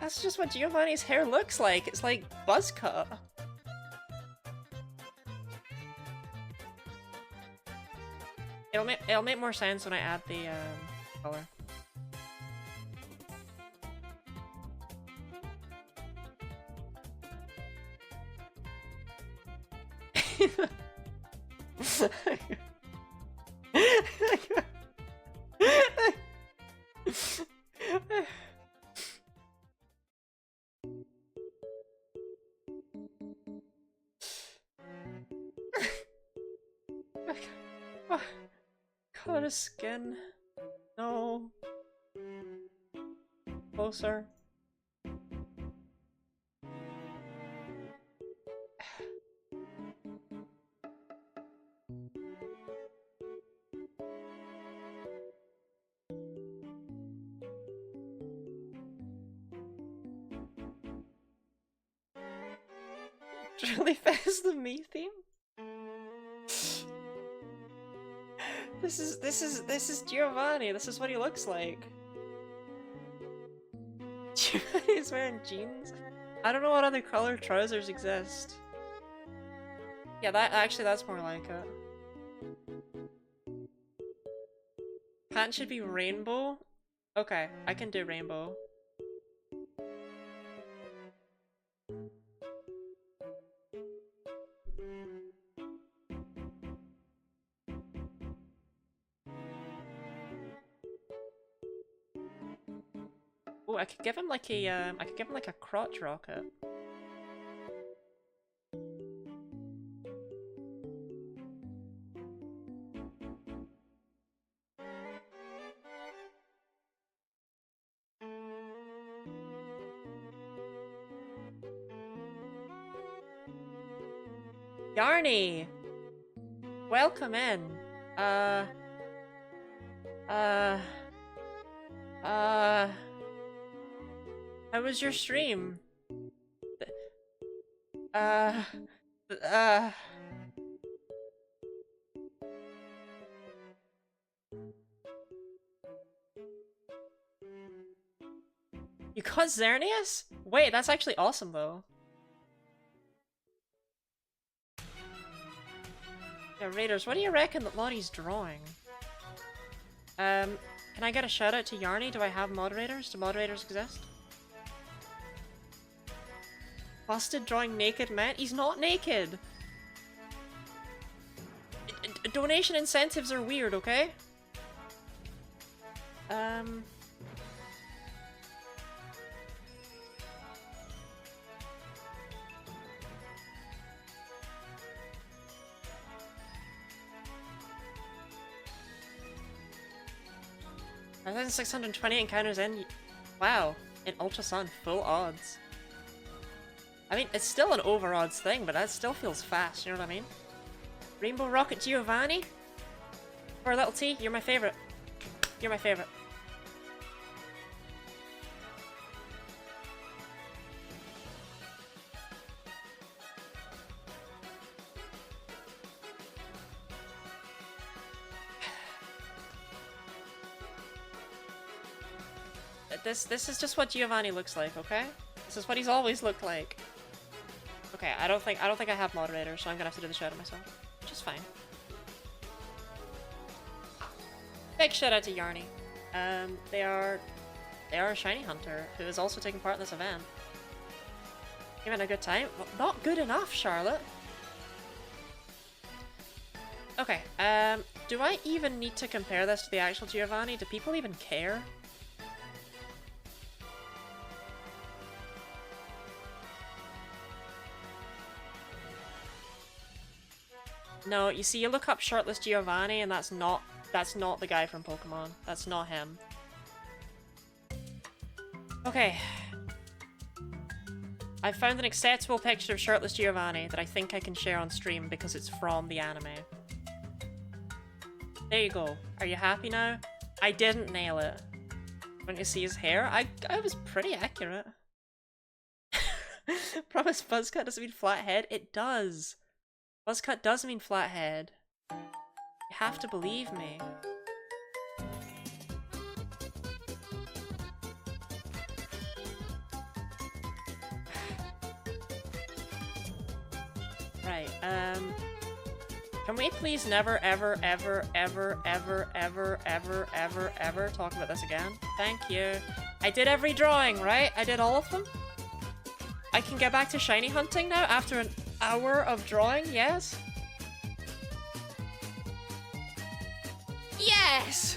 That's just what Giovanni's hair looks like. It's like buzz cut. It'll make more sense when I add the color. Color his skin. No. Closer. Really fast the me theme? This is Giovanni. This is what he looks like. Giovanni's wearing jeans. I don't know what other color trousers exist. Yeah, that's more like it. Pants should be rainbow. Okay, I can do rainbow. Oh, I could give him like a crotch rocket. Yarny! Welcome in. How was your stream? You caught Xerneas? Wait, that's actually awesome though. Yeah, Raiders, what do you reckon that Lottie's drawing? Can I get a shout out to Yarny? Do I have moderators? Do moderators exist? Busted drawing naked man? He's not naked! Donation incentives are weird, okay? 5,620 encounters in. Wow. In Ultra Sun, full odds. I mean, it's still an over odds thing, but that still feels fast, you know what I mean? Rainbow Rocket Giovanni? For a little T, you're my favorite. You're my favorite. This is just what Giovanni looks like, okay? This is what he's always looked like. Okay, I don't think I have moderators, so I'm gonna have to do the shadow myself. Which is fine. Big shout out to Yarny. They are a shiny hunter who is also taking part in this event. Giving a good time. Well, not good enough, Charlotte. Okay, do I even need to compare this to the actual Giovanni? Do people even care? No, you see, you look up shirtless Giovanni, and that's not the guy from Pokemon. That's not him. Okay. I found an acceptable picture of shirtless Giovanni that I think I can share on stream because it's from the anime. There you go. Are you happy now? I didn't nail it. When you see his hair, I was pretty accurate. Promise Buzzcut doesn't mean flat head? It does. Buzzcut does mean flat head. You have to believe me. Right, can we please never ever ever ever ever ever ever ever ever talk about this again? Thank you. I did every drawing, right? I did all of them? I can get back to shiny hunting now after an hour of drawing, yes? Yes!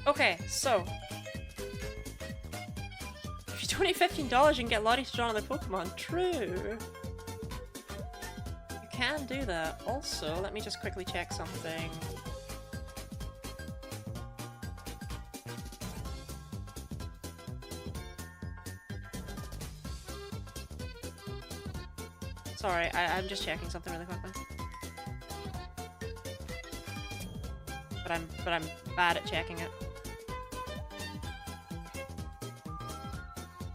Okay, so if you donate $15, you can get Lottie to draw another Pokemon. True. You can do that. Also, let me just quickly check something. Sorry, I'm just checking something really quickly. But I'm bad at checking it.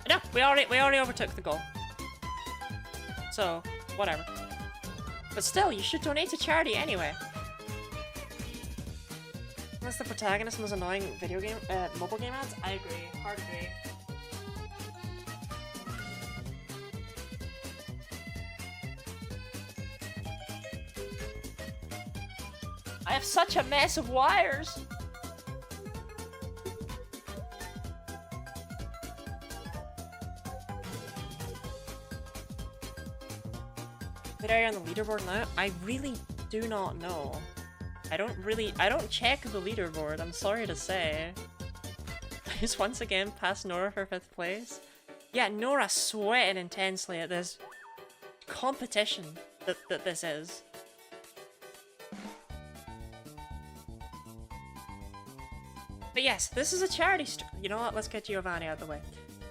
No, we already overtook the goal. So, whatever. But still, you should donate to charity anyway. Unless the protagonist in those annoying video game, mobile game ads? I agree. Hard agree. I have such a mess of wires! Did I on the leaderboard now? I really do not know. I don't check the leaderboard, I'm sorry to say. I just once again passed Nora for 5th place. Yeah, Nora's sweating intensely at this competition that this is. But yes, this is a charity stream. You know what? Let's get Giovanni out of the way.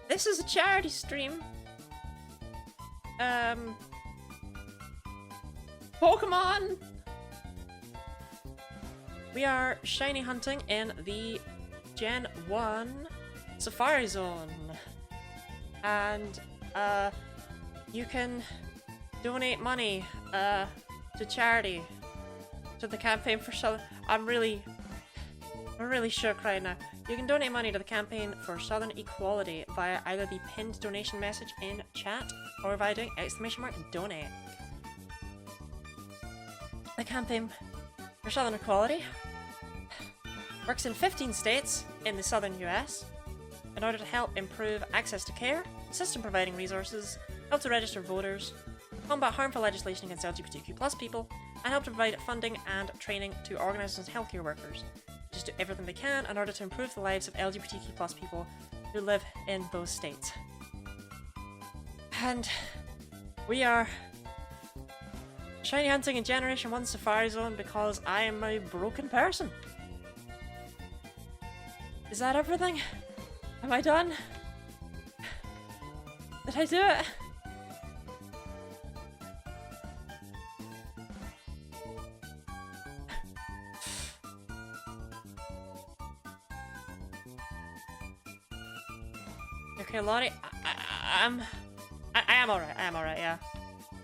This is a charity stream. Pokemon! We are shiny hunting in the Gen 1 Safari Zone. And, you can donate money, to charity. To the campaign for I'm really shook right now. You can donate money to the campaign for Southern Equality via either the pinned donation message in chat or via doing !donate. The campaign for Southern Equality works in 15 states in the southern US in order to help improve access to care, assist in providing resources, help to register voters, combat harmful legislation against LGBTQ+ people, and help to provide funding and training to organizations and healthcare workers. Just do everything they can in order to improve the lives of LGBTQ+ people who live in those states. And we are shiny hunting in Generation 1 Safari Zone because I am a broken person. Is that everything? Am I done? Did I do it? Okay, Lottie, I am alright, yeah.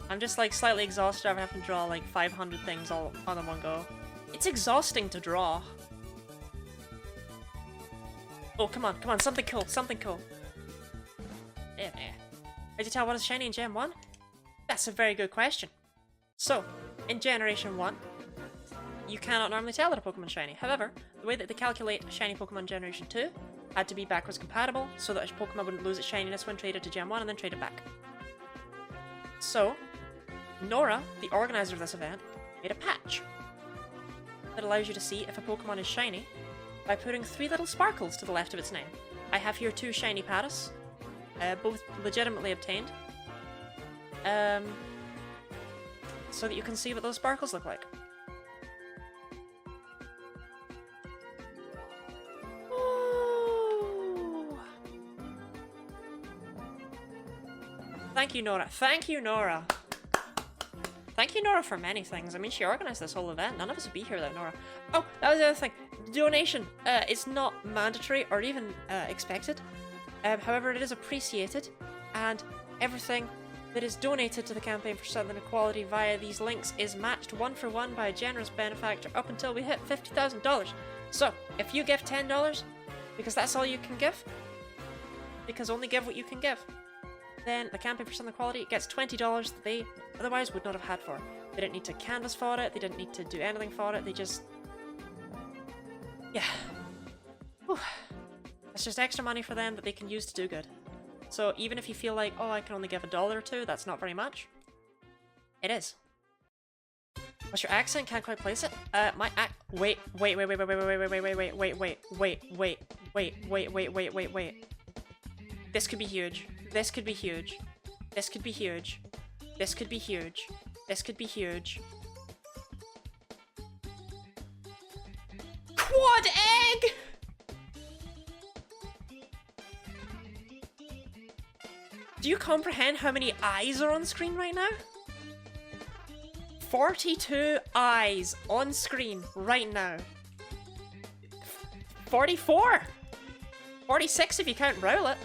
I'm just like slightly exhausted after having to draw like 500 things all on in one go. It's exhausting to draw. Oh, come on, something cool, something cool. Yeah. Did you tell what is shiny in Gen 1? That's a very good question. So, in Generation 1, you cannot normally tell that a Pokemon shiny. However, the way that they calculate shiny Pokemon Generation 2 had to be backwards compatible so that a Pokemon wouldn't lose its shininess when traded to Gen 1 and then trade it back. So, Nora, the organizer of this event, made a patch that allows you to see if a Pokemon is shiny by putting 3 little sparkles to the left of its name. I have here 2 shiny Paras, both legitimately obtained, so that you can see what those sparkles look like. Ooh. Thank you, Nora. Thank you, Nora. Thank you, Nora, for many things. I mean, she organized this whole event. None of us would be here without Nora. Oh, that was the other thing. Donation. It's not mandatory or even expected. However, it is appreciated, and everything that is donated to the Campaign for Southern Equality via these links is matched 1-for-1 by a generous benefactor up until we hit $50,000. So, if you give $10, because that's all you can give, because only give what you can give, then the Campaign for Southern Equality gets $20 that they otherwise would not have had for it. They didn't need to canvas for it, they didn't need to do anything for it, they just... yeah. Whew. It's just extra money for them that they can use to do good. So even if you feel like, oh, I can only give $1 or $2, that's not very much. It is. What's your accent? Can't quite place it. My ac- wait. This could be huge. This could be huge. This could be huge. This could be huge. This could be huge. Quad egg! Do you comprehend how many eyes are on screen right now? 42 eyes on screen right now. 44! 46 if you count Rowlet.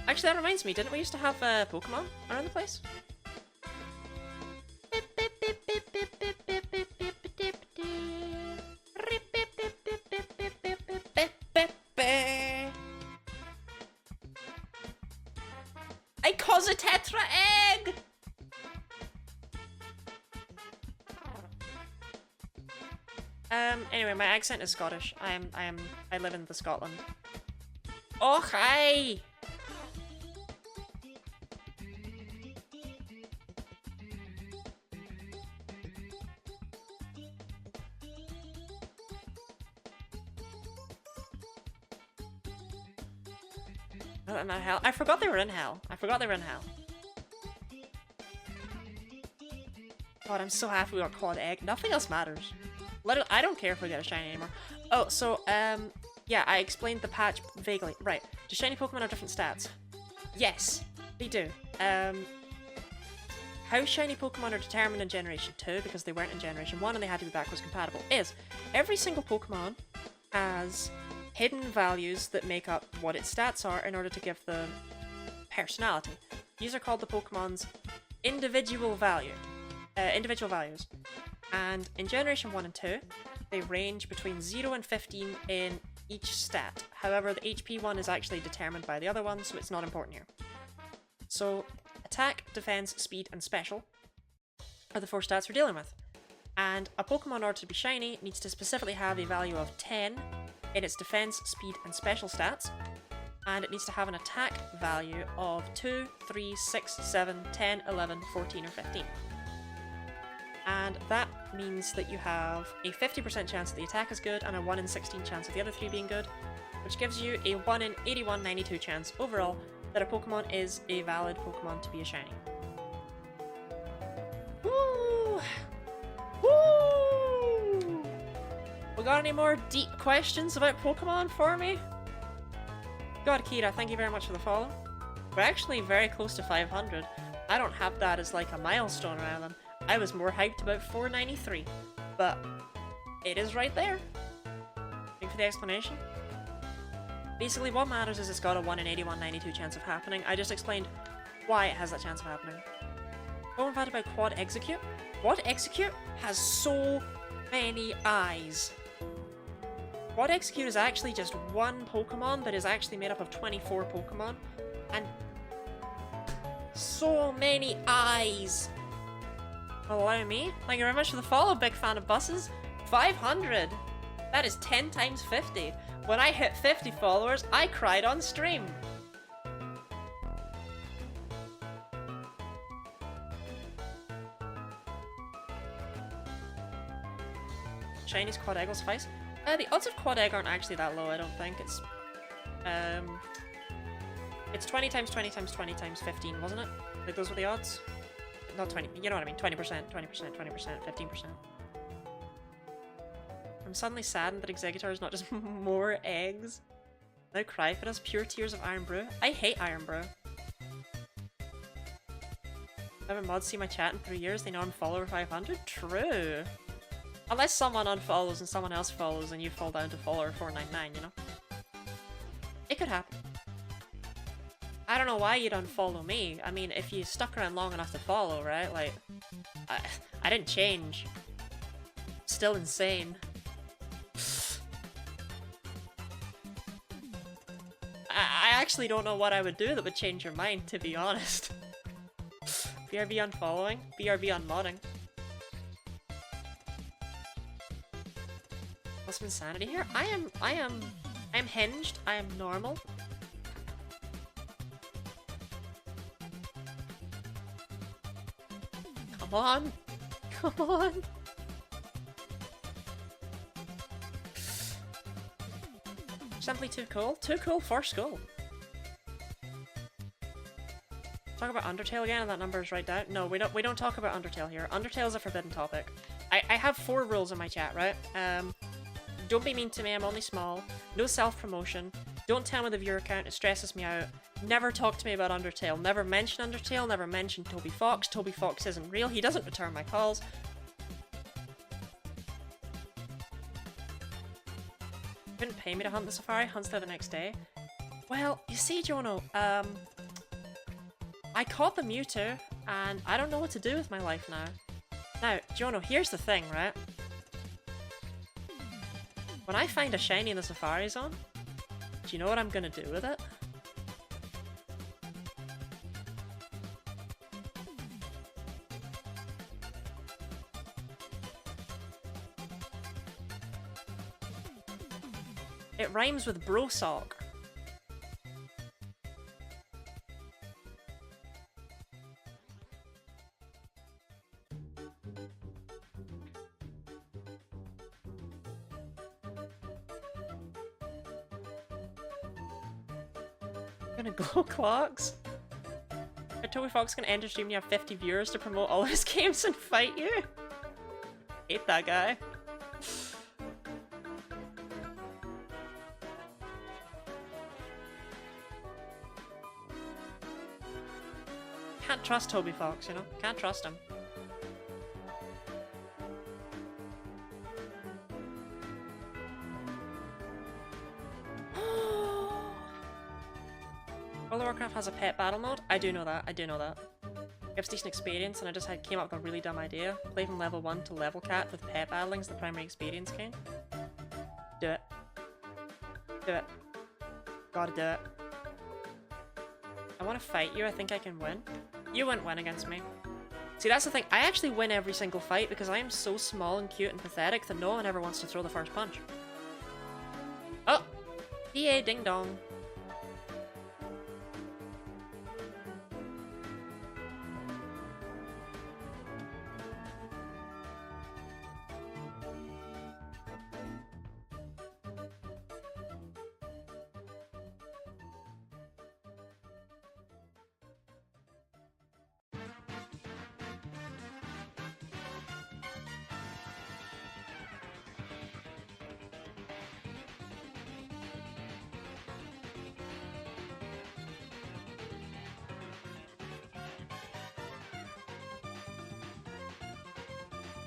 Actually, that reminds me, didn't we used to have Pokemon around the place? I cause a Tetra egg! Anyway, my accent is Scottish. I live in Scotland. Oh, hi! Not hell. I forgot they were in hell. God, I'm so happy we got Quad Egg. Nothing else matters. Literally, I don't care if we get a shiny anymore. Oh, so, yeah, I explained the patch vaguely. Right. Do shiny Pokemon have different stats? Yes, they do. How shiny Pokemon are determined in Generation 2, because they weren't in Generation 1 and they had to be backwards compatible, is every single Pokemon has hidden values that make up what its stats are in order to give them personality. These are called the Pokemon's individual values. And in Generation 1 and 2, they range between 0 and 15 in each stat. However, the HP one is actually determined by the other one, so it's not important here. So, attack, defense, speed, and special are the 4 stats we're dealing with. And a Pokemon, in order to be shiny, needs to specifically have a value of 10 in its defense, speed, and special stats, and it needs to have an attack value of 2, 3, 6, 7, 10, 11, 14, or 15. And that means that you have a 50% chance that the attack is good and a 1 in 16 chance of the other 3 being good, which gives you a 1 in 81/92 chance overall that a Pokemon is a valid Pokemon to be a shiny. We got any more deep questions about Pokemon for me? God, Kira, thank you very much for the follow. We're actually very close to 500. I don't have that as like a milestone around them. I was more hyped about 493, but it is right there. Thank you for the explanation. Basically, what matters is it's got a 1 in 8192 chance of happening. I just explained why it has that chance of happening. What invited by Quad Execute? Quad Execute has so many eyes. Quad Execute is actually just one Pokemon that is actually made up of 24 Pokemon, and so many eyes. Allow me. Thank you very much for the follow, big fan of buses. 500! That is 10 times 50. When I hit 50 followers, I cried on stream. Chinese Quad Egg will suffice. The odds of Quad Egg aren't actually that low, I don't think. It's 20 times 20 times 20 times 15, wasn't it? Like, those were the odds? Not 20, you know what I mean. 20%, 20%, 20%, 15%. I'm suddenly saddened that Executor is not just more eggs. Now cry for us, pure tears of Iron Brew. I hate Iron Brew. Haven't mods see my chat in 3 years, they know I'm follower 500? True. Unless someone unfollows and someone else follows and you fall down to follower 499, you know? It could happen. I don't know why you'd unfollow me. I mean, if you stuck around long enough to follow, right? Like, I didn't change. Still insane. I actually don't know what I would do that would change your mind, to be honest. BRB unfollowing? BRB unmodding. What's some insanity here? I am hinged. I am normal. Come on. Come on. Simply too cool. Too cool for school. Talk about Undertale again and that number is right down. No, we don't talk about Undertale here. Undertale is a forbidden topic. I have 4 rules in my chat, right? Don't be mean to me, I'm only small. No self-promotion. Don't tell me the viewer count, it stresses me out. Never talk to me about Undertale. Never mention Undertale, never mention Toby Fox. Toby Fox isn't real, he doesn't return my calls. Couldn't pay me to hunt the safari, hunts there the next day. Well, you see, Jono, I caught the Mewtwo, and I don't know what to do with my life now. Now, Jono, here's the thing, right? When I find a shiny in the Safari Zone, do you know what I'm gonna do with it? It rhymes with Brosock. Gonna go clocks? Are Toby Fox gonna enter stream and you have 50 viewers to promote all his games and fight you? Hate that guy. Can't trust Toby Fox, you know? Can't trust him. World of Warcraft has a pet battle mode? I do know that, I do know that. Gives decent experience, and I just came up with a really dumb idea. Play from level 1 to level cap with pet battling as the primary experience gain. Do it. Do it. Gotta do it. I want to fight you, I think I can win. You wouldn't win against me. See, that's the thing, I actually win every single fight because I am so small and cute and pathetic that no one ever wants to throw the first punch. Oh! PA ding dong.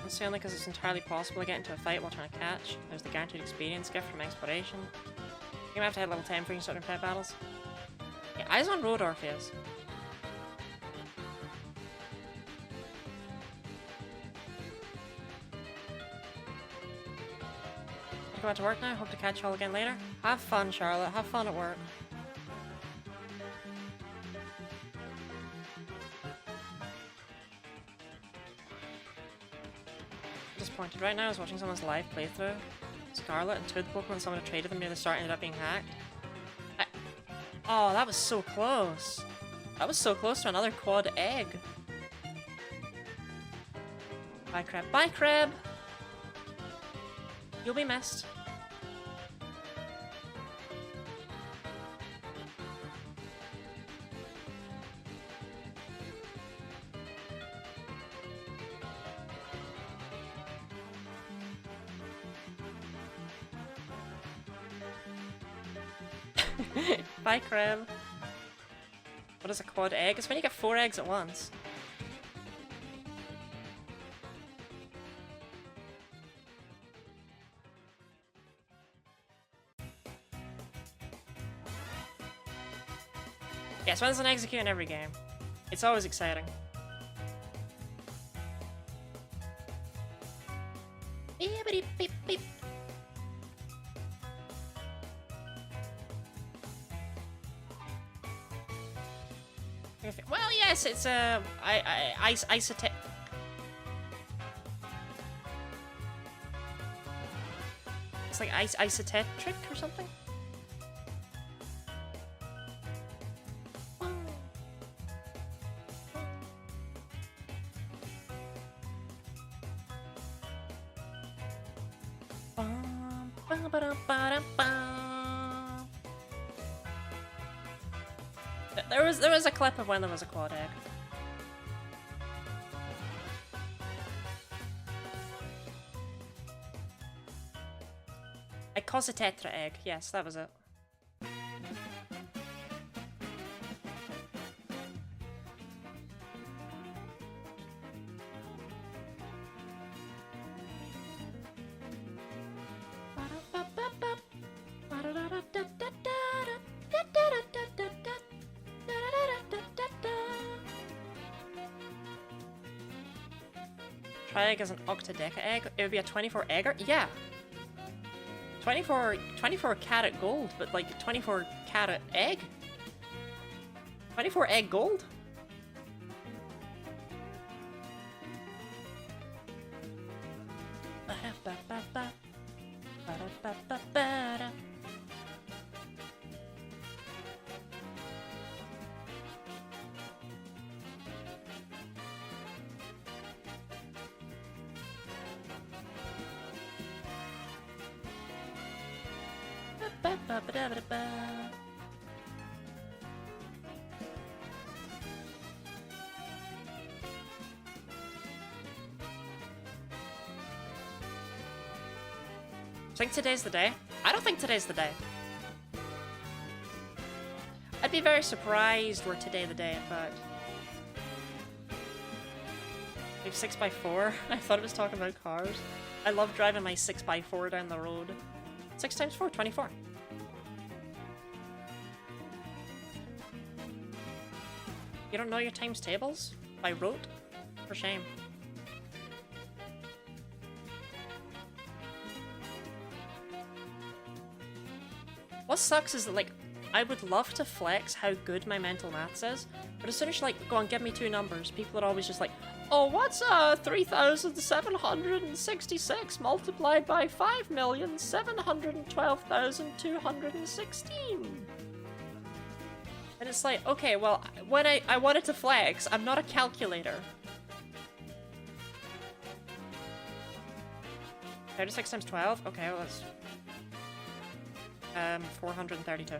It's only because it's entirely possible to get into a fight while trying to catch. There's the guaranteed experience gift from exploration. You're gonna have to hit level 10 for you starting pet battles. Yeah, eyes on road, Orpheus. Go back to work now. Hope to catch you all again later. Have fun, Charlotte. Have fun at work. Disappointed right now. I was watching someone's live playthrough. Scarlet and two of the Pokemon someone had traded them near the start ended up being hacked. Oh, that was so close. That was so close to another quad egg. Bye, Crab. Bye, Crab! You'll be missed. Bye, Crab. What is a quad egg? It's when you get 4 eggs at once. Yes, when there's an execute in every game. It's always exciting. Beep, beep, beep. Well, yes, it's isotech. It's like isotetric or something. There was a clip of when there was a quad egg. A Cositetra egg, yes, that was it. Egg as an octadeca egg, it would be a 24 egger? Yeah. 24 carat gold, but like 24 carat egg? 24 egg gold? Think today's the day? I don't think today's the day. I'd be very surprised were today the day, in fact. We have 6x4. I thought it was talking about cars. I love driving my 6x4 down the road. 6 times 4, 24. You don't know your times tables? By rote? For shame. What sucks is that, like, I would love to flex how good my mental maths is, but as soon as you, like, go on, give me 2 numbers, people are always just like, oh, what's 3,766 multiplied by 5,712,216? And it's like, okay, well, when I wanted to flex, I'm not a calculator. 36 times 12? Okay, well, that's... 432.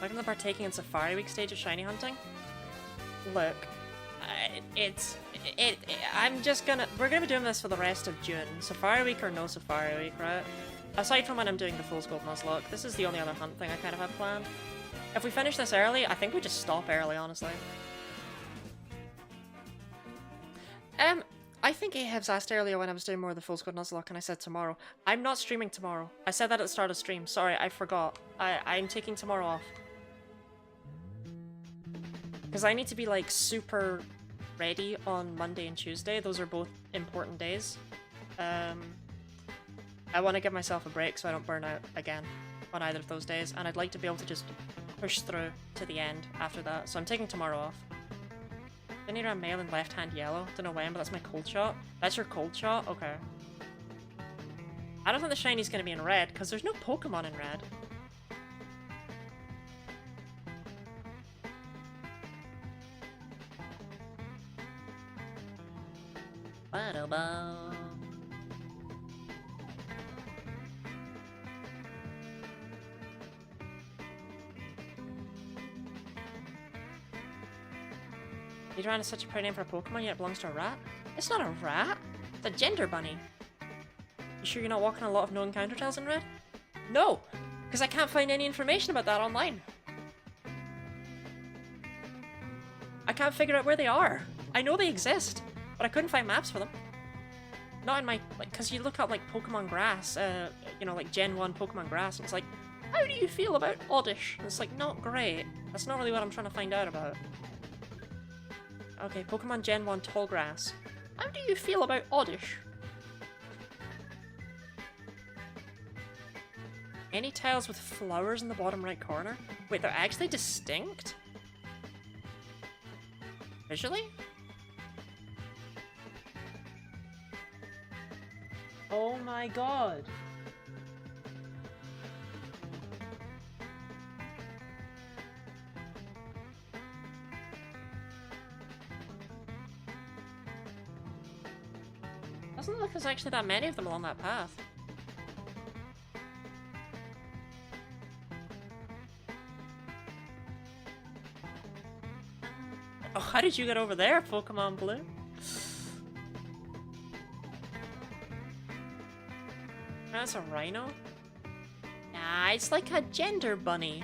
Welcome to partaking in Safari Week stage of shiny hunting. Look, I'm just gonna... We're gonna be doing this for the rest of June. Safari Week or no Safari Week, right? Aside from when I'm doing the full scope Nuzlocke, this is the only other hunt thing I kind of have planned. If we finish this early, I think we just stop early, honestly. I think Ahab's asked earlier when I was doing more of the full scope Nuzlocke and I said tomorrow. I'm not streaming tomorrow. I said that at the start of stream. Sorry, I forgot. I'm taking tomorrow off. Because I need to be, like, super ready on Monday and Tuesday. Those are both important days. I want to give myself a break so I don't burn out again on either of those days. And I'd like to be able to just push through to the end after that. So I'm taking tomorrow off. I need a male in left hand yellow. Don't know when, but that's my cold shot. That's your cold shot? Okay. I don't think the shiny's going to be in red because there's no Pokemon in red. Nidoran is such a pretty name for a Pokemon, yet it belongs to a rat? It's not a rat. It's a gender bunny. You sure you're not walking a lot of no encounter tiles in red? No, because I can't find any information about that online. I can't figure out where they are. I know they exist, but I couldn't find maps for them. Not in my, like, because you look up, like, Pokemon Grass, you know, like, Gen 1 Pokemon Grass, and it's like, how do you feel about Oddish? And it's like, not great. That's not really what I'm trying to find out about. Okay, Pokemon Gen 1 Tall Grass. How do you feel about Oddish? Any tiles with flowers in the bottom right corner? Wait, they're actually distinct? Visually? Oh my god. Doesn't look like there's actually that many of them along that path. Oh, how did you get over there, Pokemon Blue? That's a rhino? Nah, it's like a gender bunny.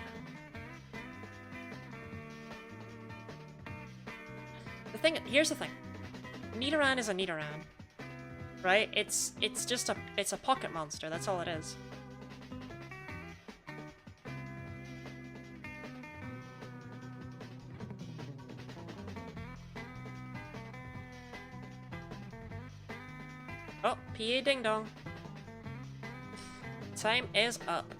Here's the thing. Nidoran is a Nidoran. Right? It's just a pocket monster, that's all it is. Oh, PA ding dong. Time is up.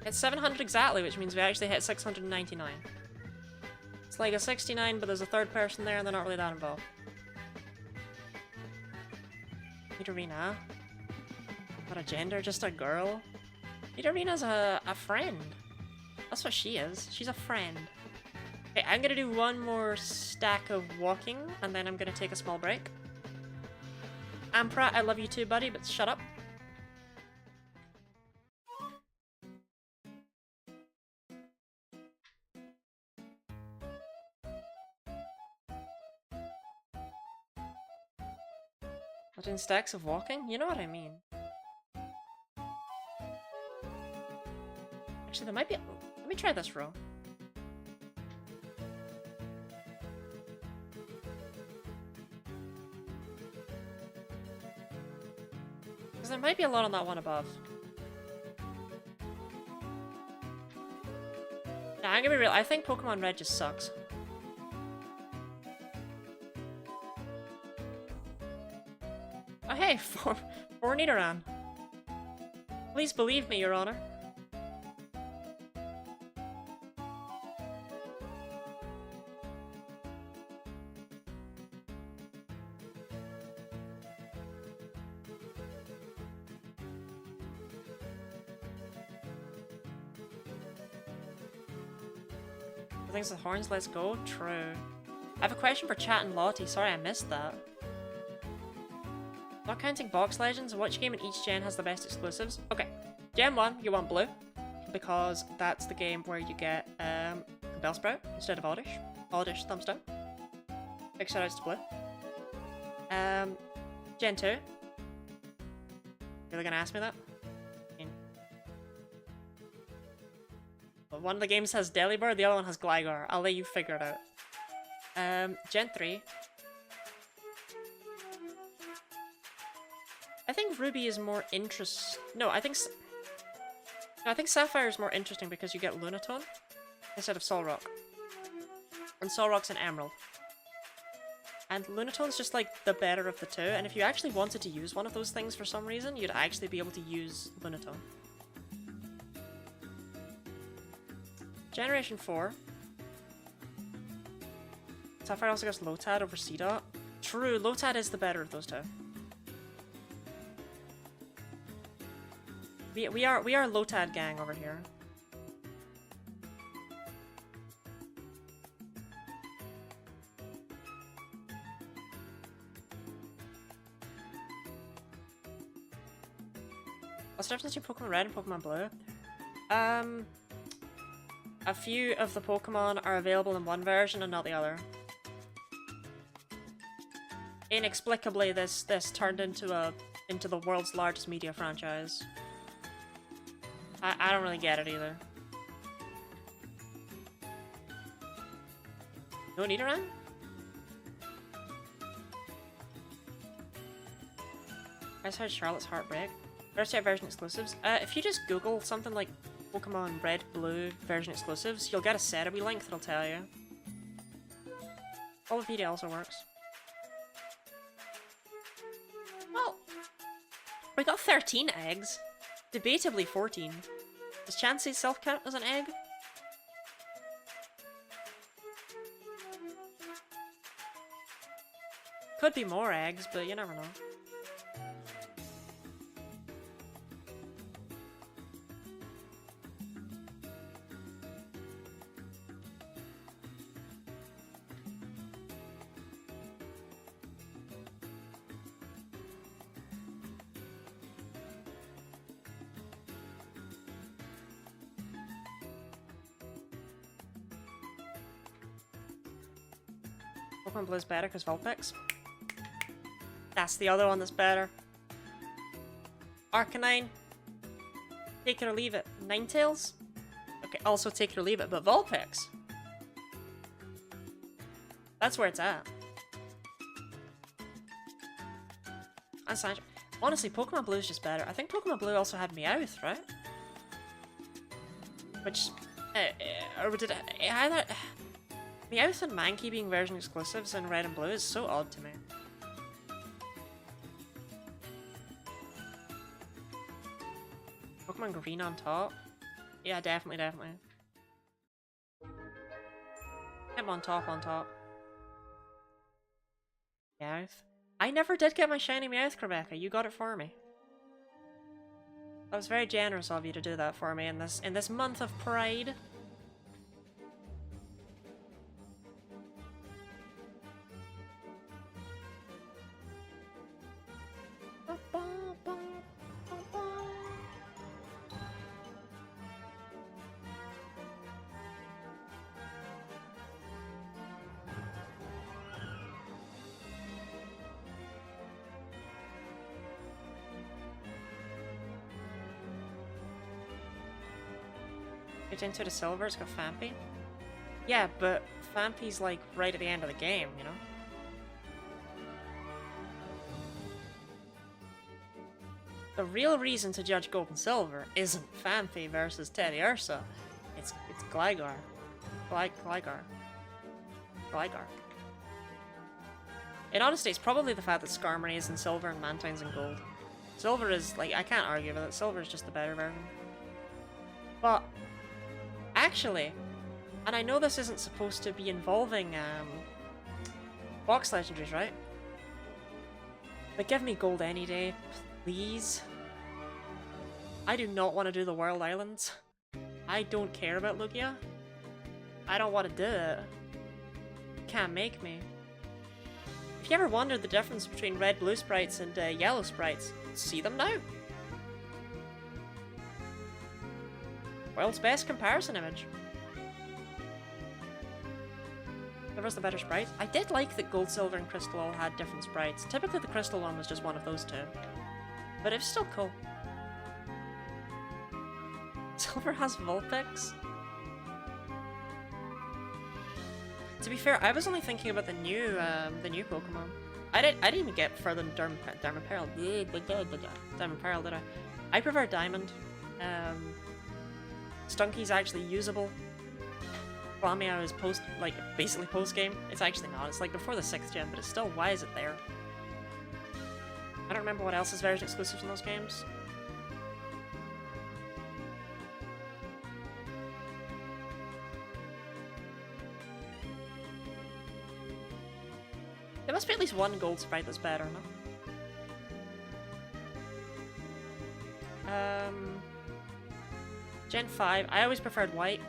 It's 700 exactly, which means we actually hit 699. It's like a 69, but there's a third person there and they're not really that involved. Nidorina? Not a gender, just a girl? Nidorina's a friend. That's what she is. She's a friend. Okay, I'm gonna do one more stack of walking, and then I'm gonna take a small break. Ampra, I love you too, buddy, but shut up. Not in stacks of walking? You know what I mean. Actually, there might be... Let me try this row. Because there might be a lot on that one above. Nah, I'm gonna be real. I think Pokemon Red just sucks. Oh hey, for Nidoran. Please believe me, Your Honor. Things with horns, let's go. True. I have a question for Chat and Lottie. Sorry I missed that. Not counting box legends, which game in each gen has the best exclusives? Okay. Gen 1, you want blue. because that's the game where you get Bellsprout instead of Oddish. Oddish, thumbs down. Big shoutouts to Blue. Gen 2. Really gonna ask me that? One of the games has Delibird, the other one has Gligar. I'll let you figure it out. Gen 3. I think Ruby is more No, I think Sapphire is more interesting because you get Lunatone instead of Solrock. And Solrock's an Emerald. And Lunatone's just like the better of the two, and if you actually wanted to use one of those things for some reason, you'd actually be able to use Lunatone. Generation 4. Sapphire also gets Lotad over Seedot. True, Lotad is the better of those two. We are Lotad gang over here. What's the difference between Pokemon Red and Pokemon Blue? A few of the Pokemon are available in one version and not the other. Inexplicably, this turned into the world's largest media franchise. I don't really get it either. No Nidoran? I just heard Charlotte's Heartbreak. First version exclusives. If you just Google something like Pokemon Red, Blue version exclusives, you'll get a Cetabi link that'll tell you. Wikipedia also works. Well, we got 13 eggs. Debatably 14. Does Chansey self count as an egg? Could be more eggs, but you never know. Pokemon Blue's better because Vulpix. That's the other one that's better. Arcanine. Take it or leave it. Ninetales? Okay, also take it or leave it, but Vulpix. That's where it's at. That's not... Honestly, Pokemon Blue is just better. I think Pokemon Blue also had Meowth, right? Which... or did it either... Meowth and Mankey being version exclusives in Red and Blue is so odd to me. Pokemon Green on top? Yeah, definitely. Him on top. Meowth. I never did get my shiny Meowth, Rebecca. You got it for me. That was very generous of you to do that for me in this month of Pride. Get into the silver, it's got Phanpy. Yeah, but Phanpy's like right at the end of the game, you know? The real reason to judge Gold and Silver isn't Phanpy versus Teddiursa. It's Gligar. Gligar. In honesty, it's probably the fact that Skarmory is in Silver and Mantine's in Gold. Silver is, like, I can't argue with it. Silver is just the better version. But... actually, and I know this isn't supposed to be involving box legendaries, right? But give me gold any day, please. I do not want to do the World Islands. I don't care about Lugia. I don't want to do it. You can't make me. If you ever wondered the difference between red blue sprites and yellow sprites, see them now. World's best comparison image. Whoever's the better sprite. I did like that Gold, Silver, and Crystal all had different sprites. Typically the Crystal one was just one of those two. But it's still cool. Silver has Vulpix. To be fair, I was only thinking about the new Pokemon. I didn't even get further than Diamond Pearl. Diamond Pearl, did I? I prefer Diamond. Stunky's actually usable. Flamia is basically post-game. It's actually not. It's like before the 6th gen, but it's still, why is it there? I don't remember what else is version exclusives in those games. There must be at least one gold sprite that's better, no? Gen 5, I always preferred white.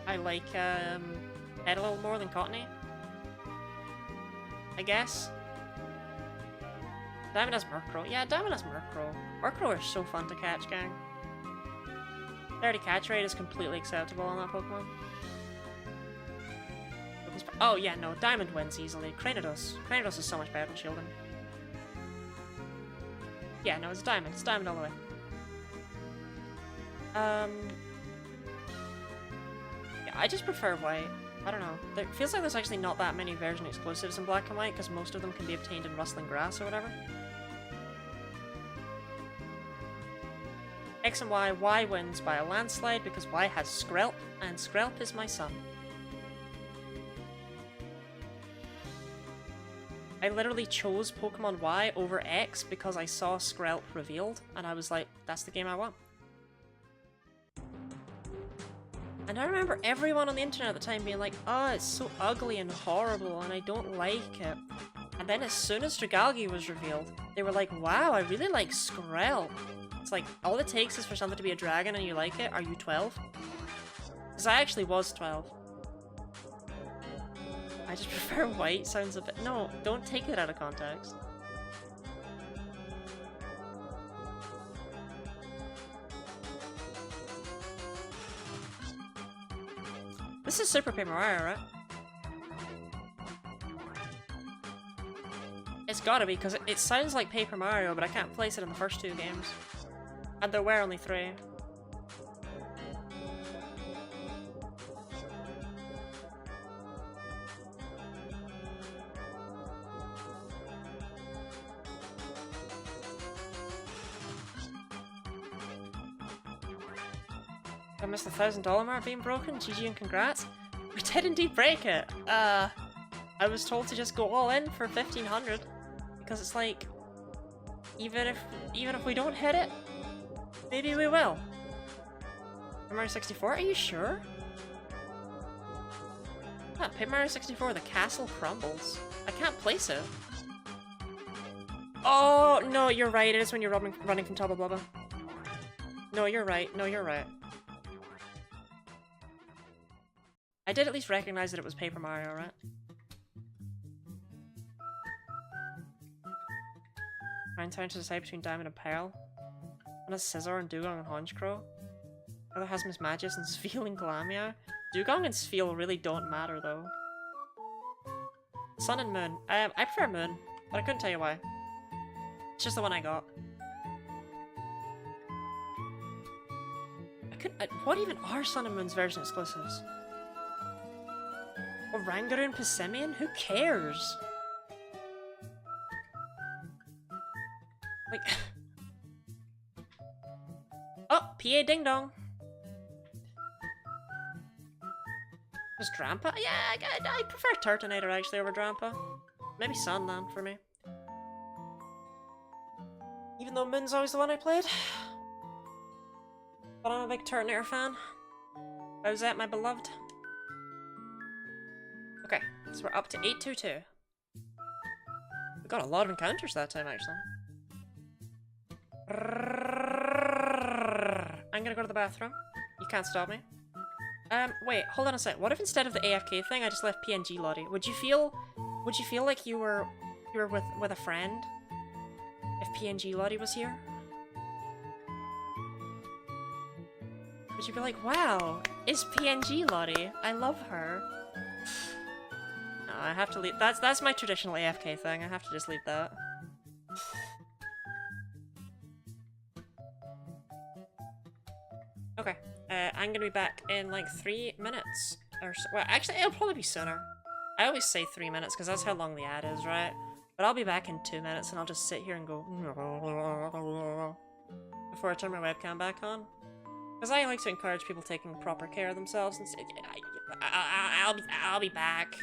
I like Ed a little more than Cottony, I guess. Diamond has Murkrow. Yeah, Diamond has Murkrow. Murkrow are so fun to catch, gang. 30 catch rate is completely acceptable on that Pokemon. Oh yeah, no, Diamond wins easily. Cranidos. Cranidos is so much better than Shielding. Yeah, no, it's Diamond. It's Diamond all the way. Yeah, I just prefer white. I don't know. It feels like there's actually not that many version exclusives in black and white, because most of them can be obtained in Rustling Grass or whatever. X and Y wins by a landslide because Y has Skrelp, and Skrelp is my son. I literally chose Pokemon Y over X because I saw Skrelp revealed, and I was like, that's the game I want. And I remember everyone on the internet at the time being like, oh, it's so ugly and horrible and I don't like it. And then as soon as Dragalge was revealed, they were like, wow, I really like Skrelp. It's like, all it takes is for something to be a dragon and you like it. Are you 12? Because I actually was 12. I just prefer white, sounds a bit... No, don't take it out of context. This is Super Paper Mario, right? It's gotta be, because it sounds like Paper Mario, but I can't place it in the first 2 games. And there were only 3. I missed the $1,000 mark being broken. GG and congrats. We did indeed break it. I was told to just go all in for 1,500 because it's like, even if we don't hit it, maybe we will. Mario 64? Are you sure? Ah, Paper Mario 64. The castle crumbles. I can't place it. Oh no, you're right. It is when you're running from Tubba Blubba. No, you're right. No, you're right. I did at least recognize that it was Paper Mario, right? Trying to decide between Diamond and Pearl. One has Scizor and Dugong and Honchkrow. The other has Miss Magius and Spheal and Glameow. Dugong and Spheal really don't matter though. Sun and Moon. I prefer Moon, but I couldn't tell you why. It's just the one I got. What even are Sun and Moon's version exclusives? Oranguru and Passimian? Who cares? Like... Oh! PA Ding Dong! Was Drampa? Yeah, I prefer Turtonator actually over Drampa. Maybe Sun then, for me. Even though Moon's always the one I played. But I'm a big Turtonator fan. How's that, my beloved? Okay, so we're up to 822. We got a lot of encounters that time, actually. I'm gonna go to the bathroom. You can't stop me. Wait, hold on a sec. What if instead of the AFK thing, I just left PNG Lottie? Would you feel like you were with a friend if PNG Lottie was here? She'd be like, wow, it's PNG Lottie. I love her. No, I have to leave. That's my traditional AFK thing. I have to just leave that. Okay, I'm gonna be back in like 3 minutes or so. Well, actually, it'll probably be sooner. I always say 3 minutes because that's how long the ad is, right? But I'll be back in 2 minutes and I'll just sit here and go before I turn my webcam back on. Because I like to encourage people taking proper care of themselves and I'll be back.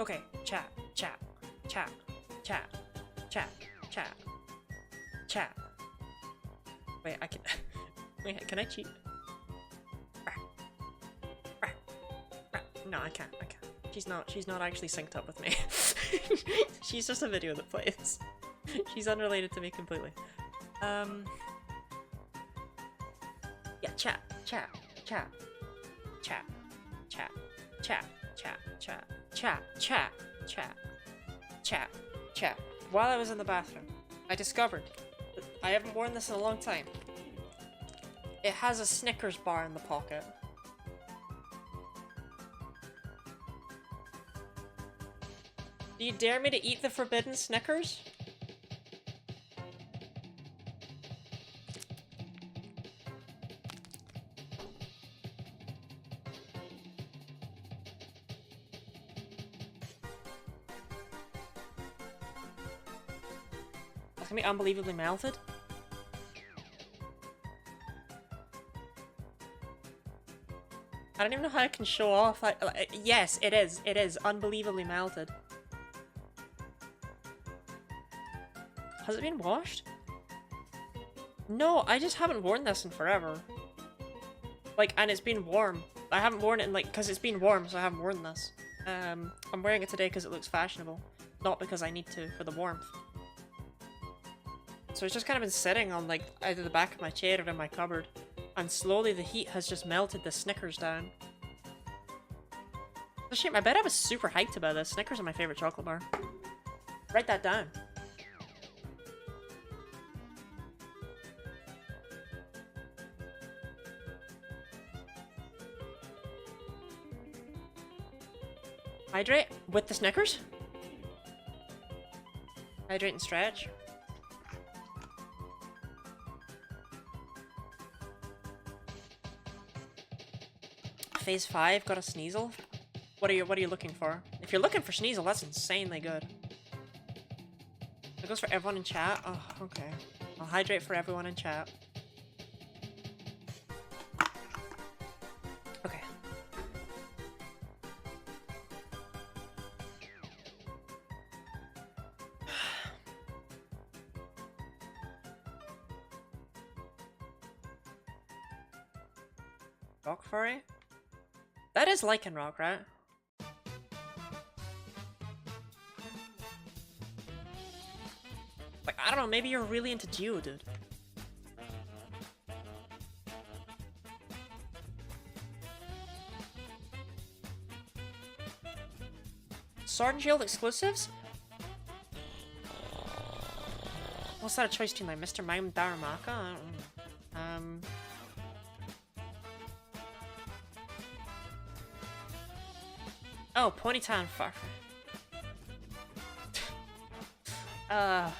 Okay, chat. Wait, I can. Wait, can I cheat? No, I can't. She's not actually synced up with me. She's just a video that plays. She's unrelated to me completely. Yeah, chat. While I was in the bathroom, I discovered that I haven't worn this in a long time. It has a Snickers bar in the pocket. Do you dare me to eat the forbidden Snickers? That's gonna be unbelievably melted. I don't even know how I can show off. Yes, it is. It is unbelievably melted. Has it been washed? No, I just haven't worn this in forever. Like, and it's been warm. I haven't worn it in, like, because it's been warm, so I haven't worn this. I'm wearing it today because it looks fashionable. not because I need to for the warmth. So it's just kind of been sitting on like either the back of my chair or in my cupboard, and slowly the heat has just melted the Snickers down. It's a shame. I bet I was super hyped about this. Snickers are my favorite chocolate bar. Write that down. Hydrate with the Snickers? Hydrate and stretch. Phase 5 got a Sneasel. What are you looking for? If you're looking for Sneasel, that's insanely good. It goes for everyone in chat. Oh, okay. I'll hydrate for everyone in chat. Okay. Rock furry? That is Lichen Rock, right? Like, I don't know, maybe you're really into Geodude. Sword and Shield exclusives? What's that a choice between, like, Mr. Mime Daramaka? I don't know. Oh, Ponyta and Farfetch'd. I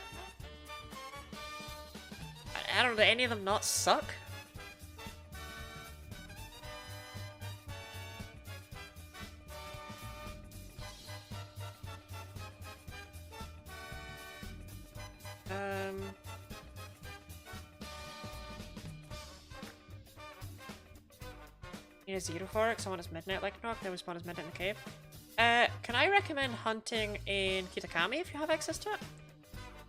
don't know, do any of them not suck? Need a Zero for it, someone is Midnight like Knock, there was one is Midnight in the Cave. Can I recommend hunting in Kitakami if you have access to it?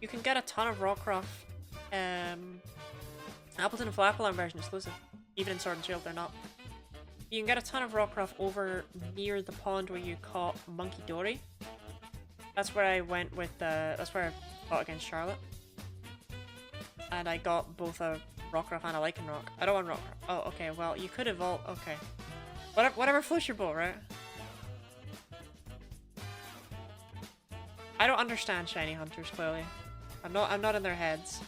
You can get a ton of Rockruff, Appleton and Flappalon version exclusive. Even in Sword and Shield, they're not. You can get a ton of Rockruff over near the pond where you caught Monkey Dory. That's where I went with, that's where I fought against Charlotte. And I got both a Rockruff and a Lichen Rock. I don't want Rockruff. Oh, okay, well, you could evolve, okay. Whatever floats your boat, right? I don't understand shiny hunters, clearly. I'm not in their heads.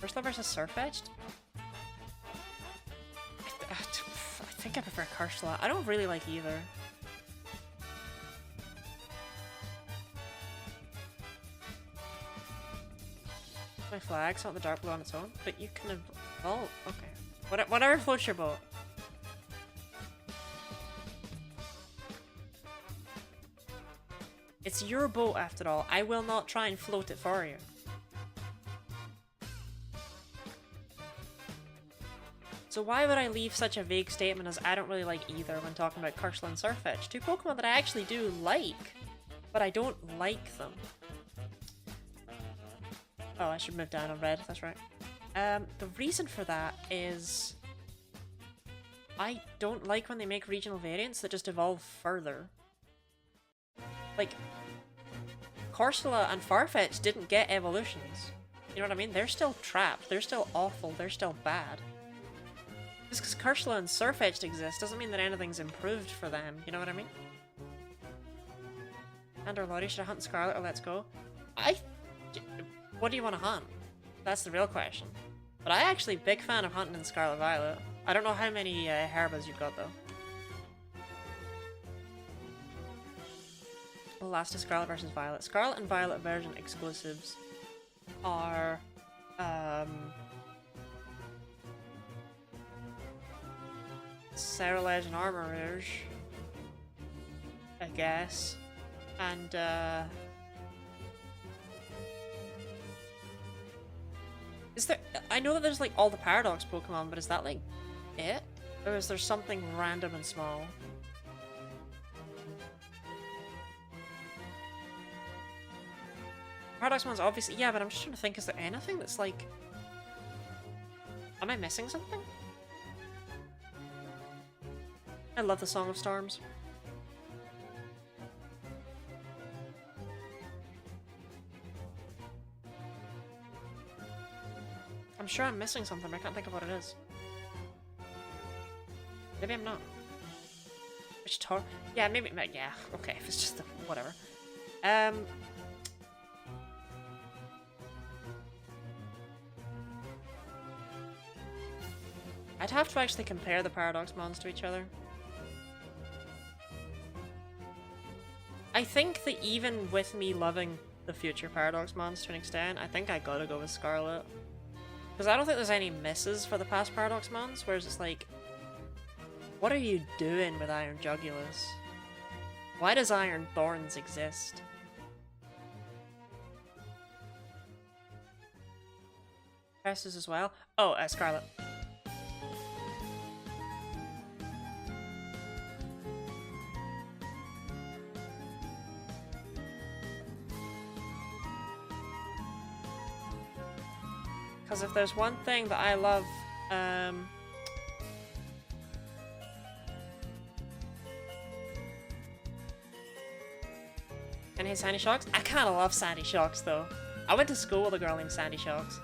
Ursula versus Surfetch'd? I think I prefer Ursula. I don't really like either. My flag's not the dark blue on its own, but you can evolve. Okay. Whatever floats your boat. It's your boat after all. I will not try and float it for you. So why would I leave such a vague statement as I don't really like either when talking about Ursula and Surfetch'd? Two Pokemon that I actually do like, but I don't like them. Oh, I should move down on red, that's right. The reason for that is I don't like when they make regional variants that just evolve further. Like, Corsola and Farfetch'd didn't get evolutions. You know what I mean? They're still trapped, they're still awful, they're still bad. Just because Corsola and Surfetch'd exist doesn't mean that anything's improved for them, you know what I mean? And or Lottie, should I hunt Scarlet or Let's Go? What do you want to hunt? That's the real question. But I actually big fan of hunting in Scarlet Violet. I don't know how many Herbas you've got though. Last is Scarlet versus Violet. Scarlet and Violet version exclusives are Cerulege and Armorage, I guess, and is there? I know that there's like all the Paradox Pokemon, but is that like it, or is there something random and small? Paradox one's obviously, yeah, but I'm just trying to think, is there anything that's like... Am I missing something? I love the Song of Storms. I'm sure I'm missing something, but I can't think of what it is. Maybe I'm not. Which tor- Yeah, maybe. Yeah, okay, if it's just whatever. I'd have to actually compare the Paradox Mons to each other. I think that even with me loving the future Paradox Mons to an extent, I think I gotta go with Scarlet. Because I don't think there's any misses for the past Paradox Mons, whereas it's like, what are you doing with Iron Jugulus? Why does Iron Thorns exist? Presses as well? Oh, Scarlet. Because if there's one thing that I love, and his Sandy Shocks? I kinda love Sandy Shocks though. I went to school with a girl named Sandy Shocks.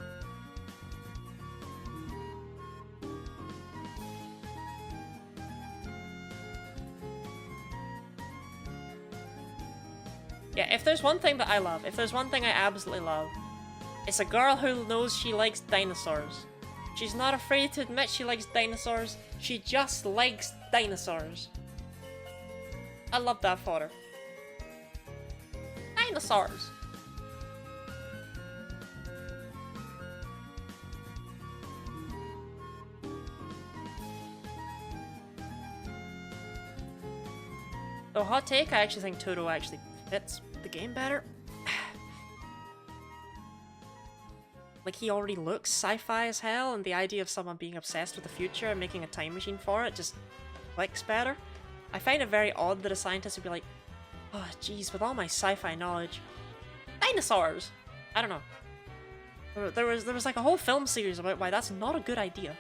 Yeah, if there's one thing that I love, if there's one thing I absolutely love, it's a girl who knows she likes dinosaurs. She's not afraid to admit she likes dinosaurs. She just likes dinosaurs. I love that for her. Dinosaurs. Though hot take, I actually think Toto actually fits the game better. Like, he already looks sci-fi as hell, and the idea of someone being obsessed with the future and making a time machine for it just clicks better. I find it very odd that a scientist would be like, oh jeez, with all my sci-fi knowledge, dinosaurs! I don't know. There was like a whole film series about why that's not a good idea.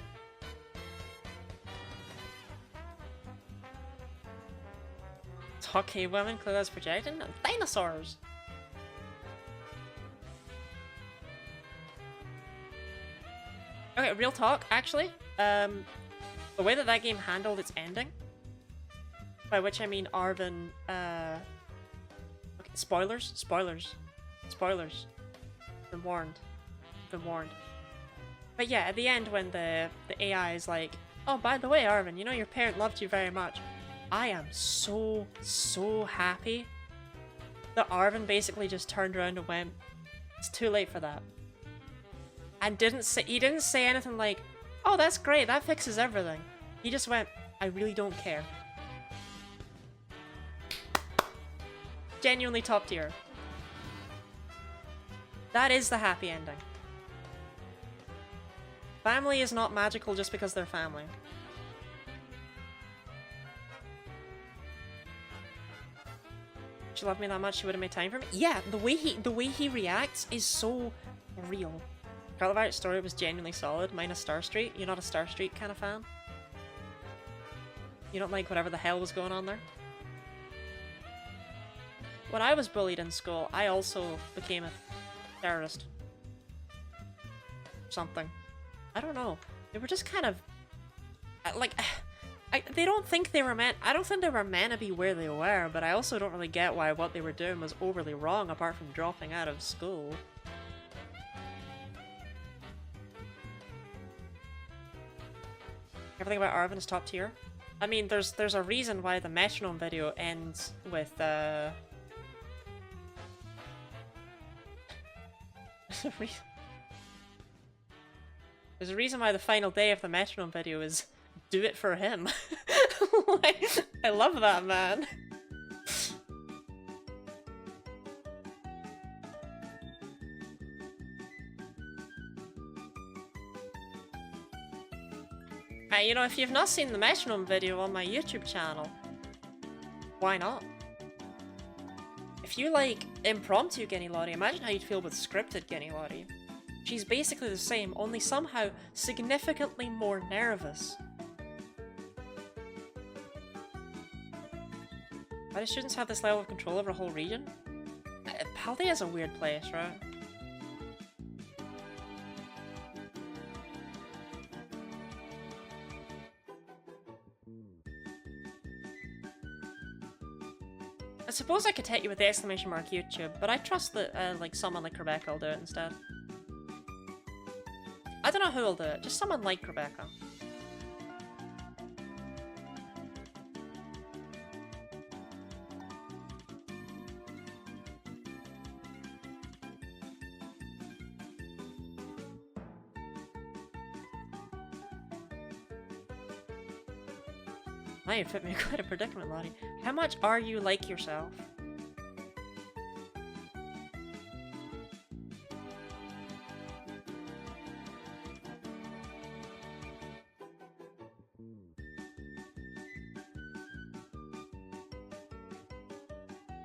Okay, women, clearly that's projecting. Dinosaurs! Okay, real talk, actually. The way that that game handled its ending, by which I mean Arvin, okay, spoilers? Spoilers. Spoilers. Been warned. Been warned. But yeah, at the end when the AI is like, oh, by the way, Arvin, you know your parent loved you very much. I am so happy that Arvin basically just turned around and went, it's too late for that. And he didn't say anything like, oh, that's great, that fixes everything. He just went, I really don't care. Genuinely top tier. That is the happy ending. Family is not magical just because they're family. She loved me that much, she would have made time for me. Yeah, the way he reacts is so real. Scarlet Violet's story was genuinely solid, minus Star Street. You're not a Star Street kind of fan? You don't like whatever the hell was going on there? When I was bullied in school, I also became a terrorist. Something. I don't know. They were just kind of... like... they don't think they were meant... I don't think they were meant to be where they were, but I also don't really get why what they were doing was overly wrong apart from dropping out of school. Everything about Arvin is top tier. I mean, there's a reason why the Metronome video ends with, There's a reason why the final day of the Metronome video is do it for him. Like, I love that, man. You know, if you've not seen the Metronome video on my YouTube channel, why not? If you like impromptu Genilori, imagine how you'd feel with scripted Genilori. She's basically the same, only somehow significantly more nervous. Why do students have this level of control over a whole region? Paldea is a weird place, right? suppose I could hit you with the exclamation mark YouTube, but I trust that like someone like Rebecca will do it instead. I don't know who will do it, just someone like Rebecca. Now you've put me in quite a predicament, Lottie. How much are you like yourself?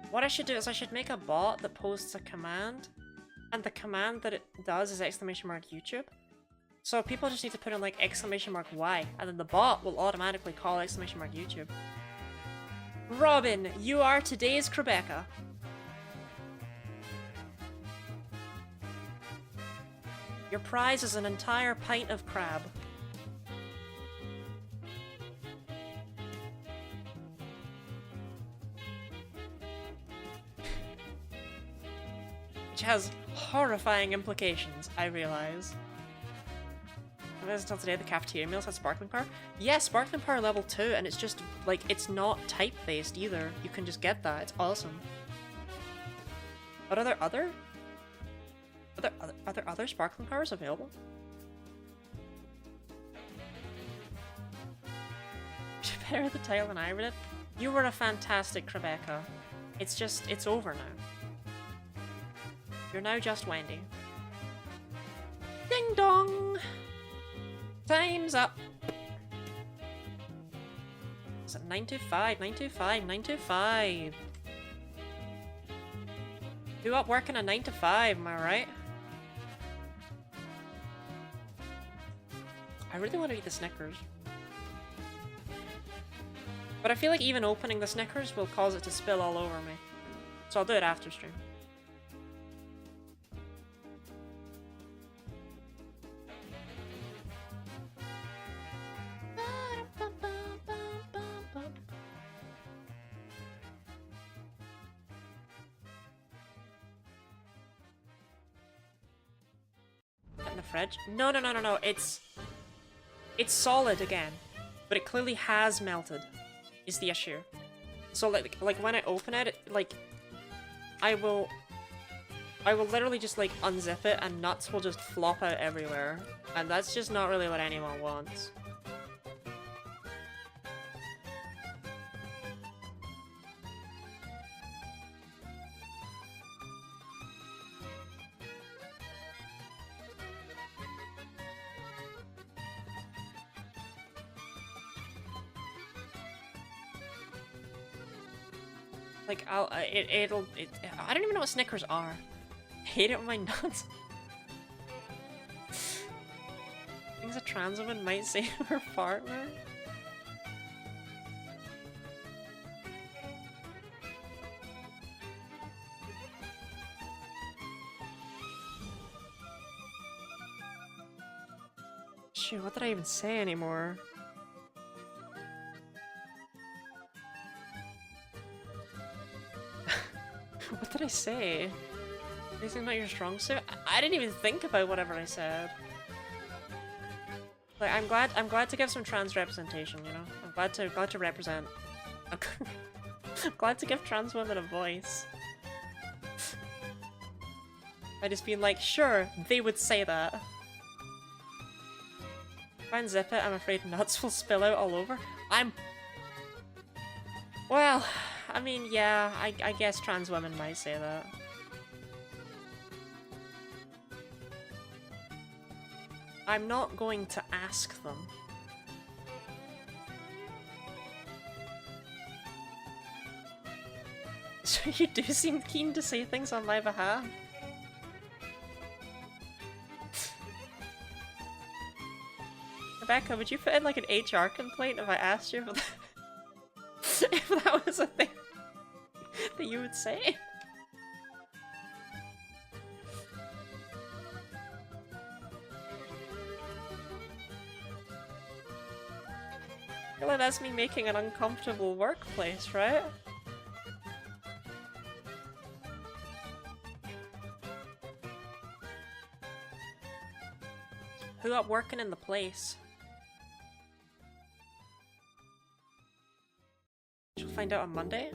What I should do is I should make a bot that posts a command, and the command that it does is exclamation mark YouTube. So people just need to put in like exclamation mark Y, and then the bot will automatically call exclamation mark YouTube. Robin, you are today's Rebecca. Your prize is an entire pint of crab. Which has horrifying implications, I realize. Until today, the cafeteria meals had sparkling power. Yeah, sparkling power level 2, and it's just like it's not type based either. You can just get that. It's awesome. But are there other sparkling powers available? Better at the title than I read it. You were a fantastic Rebecca. It's over now. You're now just Wendy. Ding dong! Time's up! Is it 925? 925? 925! Do up working a 9 to 5, am I right? I really want to eat the Snickers. But I feel like even opening the Snickers will cause it to spill all over me. So I'll do it after stream. In the fridge? No, no, no, no, no. It's solid again, but it clearly has melted. Is the issue. So like when I open it, like I will literally just like unzip it and nuts will just flop out everywhere, and that's just not really what anyone wants. Like, I don't even know what Snickers are. I hate it with my nuts. Things a trans woman might say to her partner. Shoot, what did I even say anymore? What did I say? Anything not your strong suit? I didn't even think about whatever I said. Like, I'm glad to give some trans representation, you know? I'm glad to represent. I'm glad to give trans women a voice. I just been like, sure, they would say that. If I unzip it, I'm afraid nuts will spill out all over. Well, I mean, yeah, I guess trans women might say that. I'm not going to ask them. So you do seem keen to say things on my behalf. Rebecca, would you put in like an HR complaint if I asked you if that was a thing that you would say? I feel like that's me making an uncomfortable workplace, right? Who up working in the place? She'll find out on Monday.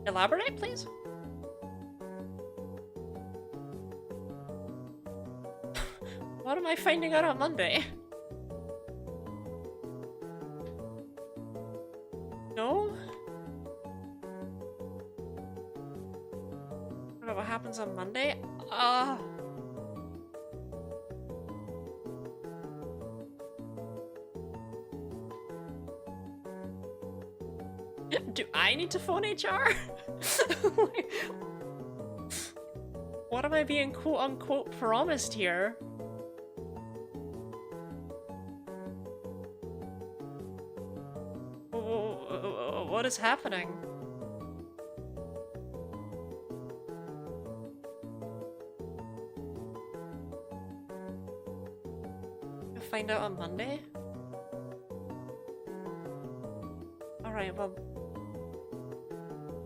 Elaborate, please? What am I finding out on Monday? No? I don't know what happens on Monday. Do I need to phone HR? What am I being quote-unquote promised here? What is happening? I'll find out on Monday? Alright, well...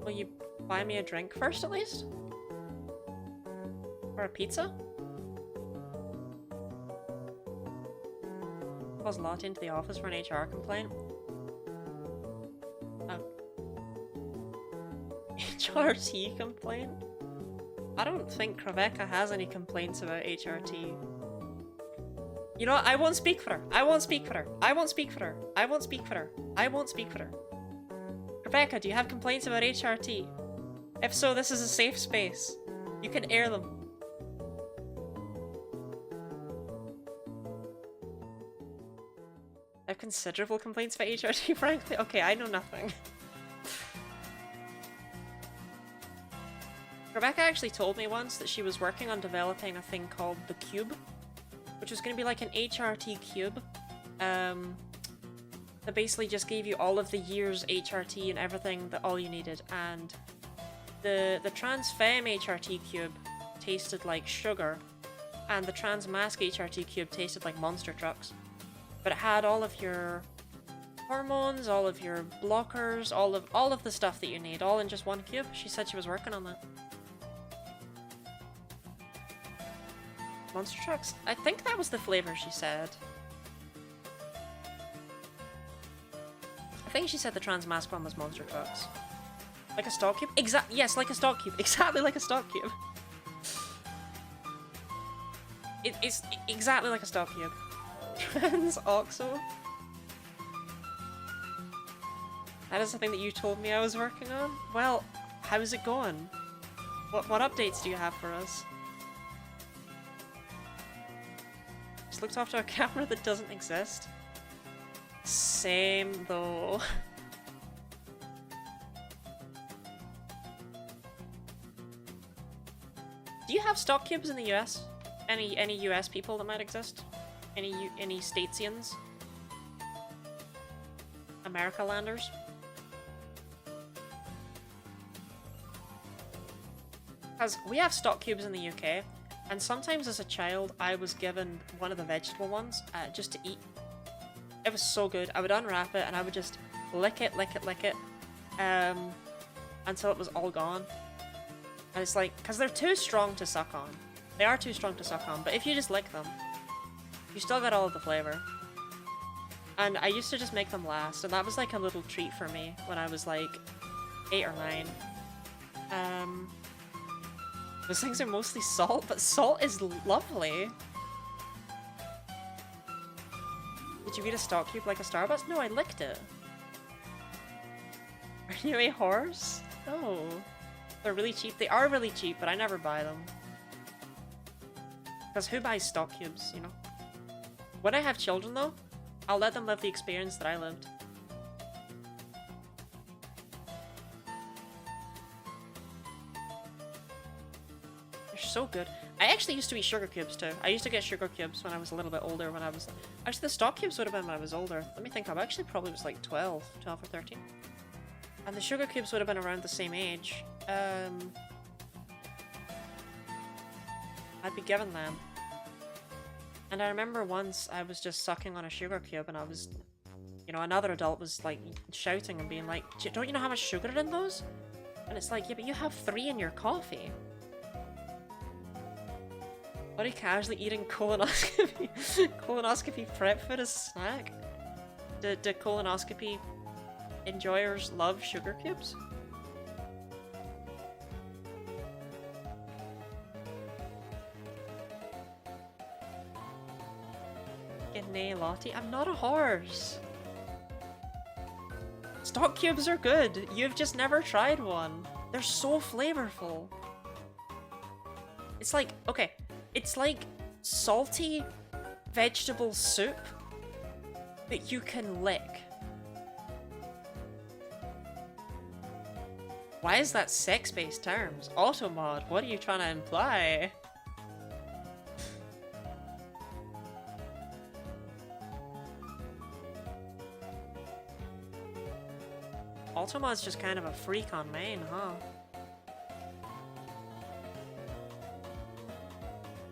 Will you buy me a drink first, at least? Or a pizza? Calls Lottie into the office for an HR complaint. HRT complaint? I don't think Rebecca has any complaints about HRT. You know what? I won't speak for her. I won't speak for her. I won't speak for her. I won't speak for her. I won't speak for her. Rebecca, do you have complaints about HRT? If so, this is a safe space. You can air them. I have considerable complaints about HRT, frankly. Okay, I know nothing. Rebecca actually told me once that she was working on developing a thing called the Cube, which was going to be like an HRT cube. That basically just gave you all of the year's HRT and everything that all you needed. And the trans femme HRT cube tasted like sugar, and the trans mask HRT cube tasted like monster trucks. But it had all of your hormones, all of your blockers, all of the stuff that you need, all in just one cube. She said she was working on that. Monster trucks? I think that was the flavor she said. I think she said the trans mask one was monster trucks. Like a stock cube? Yes, like a stock cube. Exactly like a stock cube. It's exactly like a stock cube. Trans Oxo? That is the thing that you told me I was working on? Well, how's it going? What updates do you have for us? Just looked after a camera that doesn't exist. Same though. Do you have stock cubes in the US? Any US people that might exist? Any Statesians? America landers? Because we have stock cubes in the UK, and sometimes as a child I was given one of the vegetable ones just to eat. It was so good. I would unwrap it and I would just lick it, until it was all gone. And it's like, because they're too strong to suck on. They are too strong to suck on, but if you just lick them, you still get all of the flavor. And I used to just make them last, and that was like a little treat for me when I was like 8 or 9. Those things are mostly salt, but salt is lovely. Did you eat a stock cube like a Starbucks? No, I licked it. Are you a horse? No. They're really cheap. They are really cheap, but I never buy them. Because who buys stock cubes, you know? When I have children, though, I'll let them live the experience that I lived. They're so good. I actually used to eat sugar cubes, too. I used to get sugar cubes when I was a little bit older, when I was... Actually, the stock cubes would have been when I was older. Let me think. I actually probably was like 12 or 13. And the sugar cubes would have been around the same age. I'd be given them. And I remember once I was just sucking on a sugar cube and I was, you know, another adult was like shouting and being like, don't you know how much sugar is in those? And it's like, yeah, but you have 3 in your coffee. What are you casually eating colonoscopy? Colonoscopy prep food as a snack? Do colonoscopy enjoyers love sugar cubes? Nay, Lottie, I'm not a horse. Stock cubes are good. You've just never tried one. They're so flavorful. It's like, okay, it's like salty vegetable soup that you can lick. Why is that sex-based terms? Automod, what are you trying to imply? Automod's just kind of a freak on main, huh?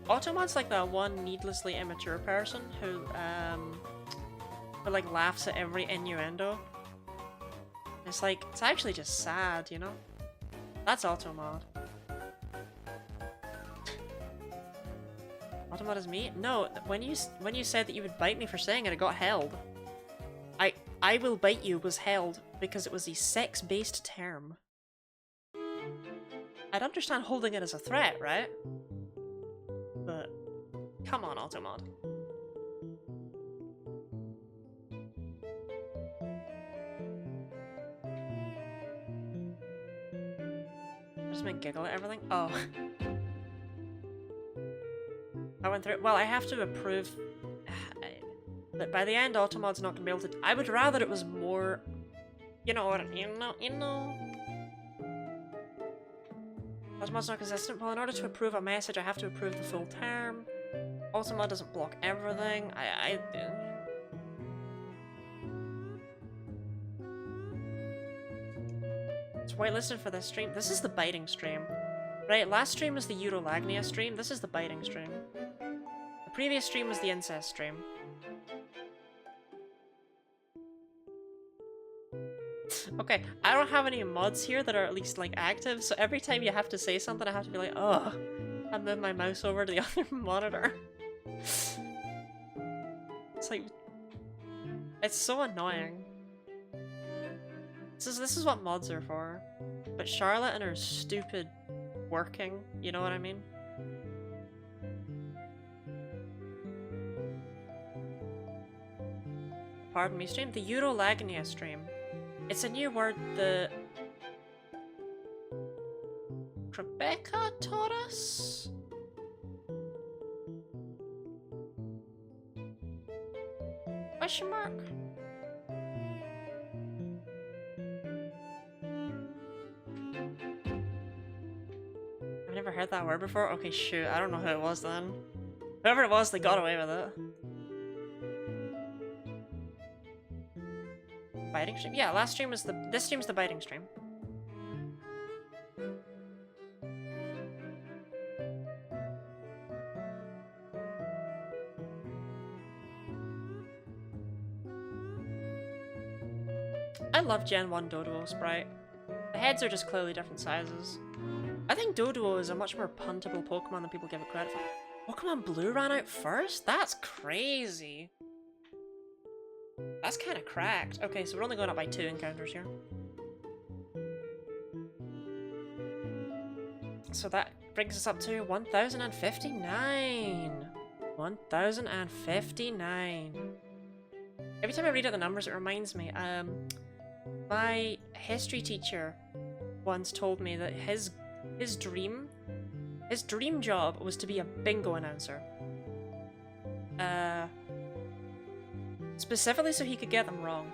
Automod's like that one needlessly immature person who like laughs at every innuendo. It's like, it's actually just sad, you know? That's Automod. Automod is me? No, when you said that you would bite me for saying it, it got held. I will bite you was held because it was a sex-based term. I'd understand holding it as a threat, right? But come on, Automod. I just meant giggle at everything. Oh. I went through it. Well, I have to approve. But by the end, Automod's not gonna be able to. I would rather it was more. You know what? You know. Automod's not consistent. Well, in order to approve a message, I have to approve the full term. Automod doesn't block everything. It's whitelisted for this stream. This is the biting stream. Right, last stream was the Eurolagnia stream. This is the biting stream. The previous stream was the incest stream. Okay, I don't have any mods here that are at least, like, active, so every time you have to say something, I have to be like, ugh, and move my mouse over to the other monitor. It's like... It's so annoying. This is what mods are for. But Charlotte and her stupid working, you know what I mean? Pardon me, stream? The Eurolagnia stream. It's a new word that Rebecca taught us? Question mark? I've never heard that word before. Okay, shoot, I don't know who it was then. Whoever it was, they got away with it. Biting stream? Yeah, last stream was this stream's the biting stream. I love Gen 1 Doduo Sprite. The heads are just clearly different sizes. I think Doduo is a much more puntable Pokemon than people give it credit for. Pokemon Blue ran out first? That's crazy. That's kind of cracked. Okay, so we're only going up by 2 encounters here. So that brings us up to 1059. 1059. Every time I read out the numbers, it reminds me. My history teacher once told me that his dream job was to be a bingo announcer. Specifically so he could get them wrong.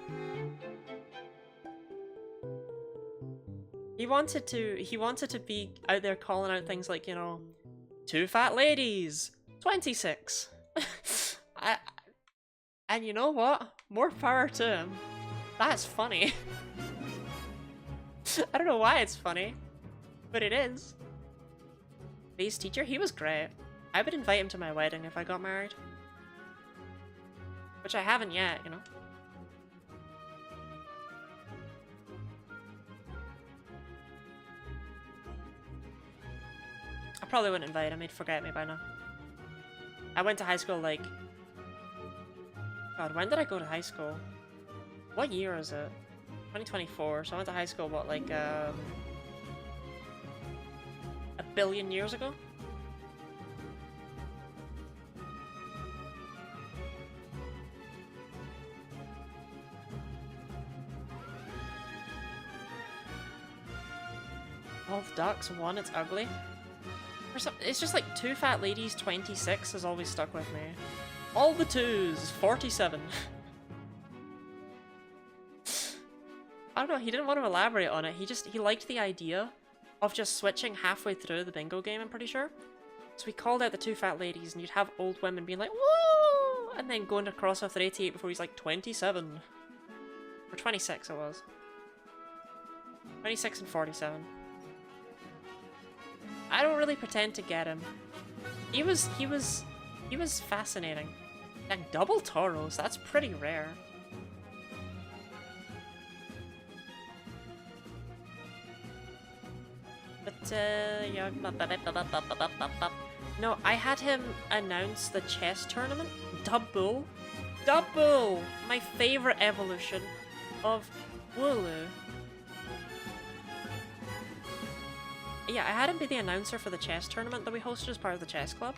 He wanted to be out there calling out things like, you know, 2 fat ladies, 26. And you know what? More power to him. That's funny. I don't know why it's funny, but it is. Base teacher, he was great. I would invite him to my wedding if I got married. Which I haven't yet, you know? I probably wouldn't invite him, he'd forget me by now. I went to high school, like... God, when did I go to high school? What year is it? 2024, so I went to high school, what, like, a billion years ago? All the ducks, one, it's ugly. It's just like 2 fat ladies, 26 has always stuck with me. All the twos, 47. I don't know, he didn't want to elaborate on it. He liked the idea of just switching halfway through the bingo game, I'm pretty sure. So he called out the 2 fat ladies and you'd have old women being like, woo! And then going across after 88 before he's like 27. Or 26 it was. 26 and 47. I don't really pretend to get him. He was fascinating. Like double toros, that's pretty rare. But yeah. No, I had him announce the chess tournament. Double, my favorite evolution of Wooloo. Yeah, I had him be the announcer for the chess tournament that we hosted as part of the chess club.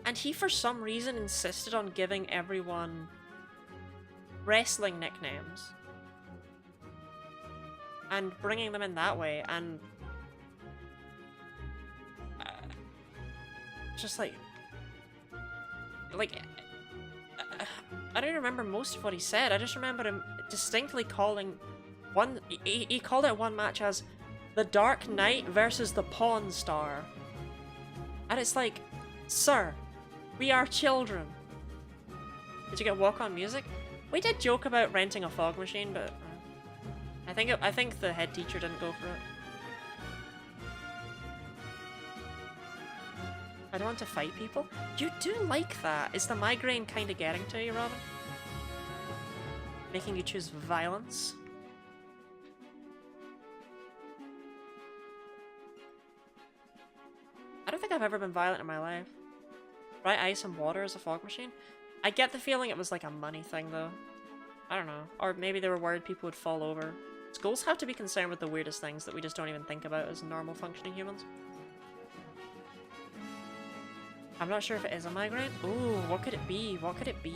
And he, for some reason, insisted on giving everyone wrestling nicknames. And bringing them in that way, and... just like... I don't remember most of what he said, I just remember him distinctly calling one... He called out one match as the Dark Knight versus the Pawn Star. And it's like, sir, we are children. Did you get walk-on music? We did joke about renting a fog machine, but I think the head teacher didn't go for it. I don't want to fight people. You do like that. Is the migraine kind of getting to you, Robin? Making you choose violence? I don't think I've ever been violent in my life. Bright ice and water as a fog machine? I get the feeling it was like a money thing, though. I don't know. Or maybe they were worried people would fall over. Schools have to be concerned with the weirdest things that we just don't even think about as normal functioning humans. I'm not sure if it is a migraine. Ooh, what could it be? What could it be?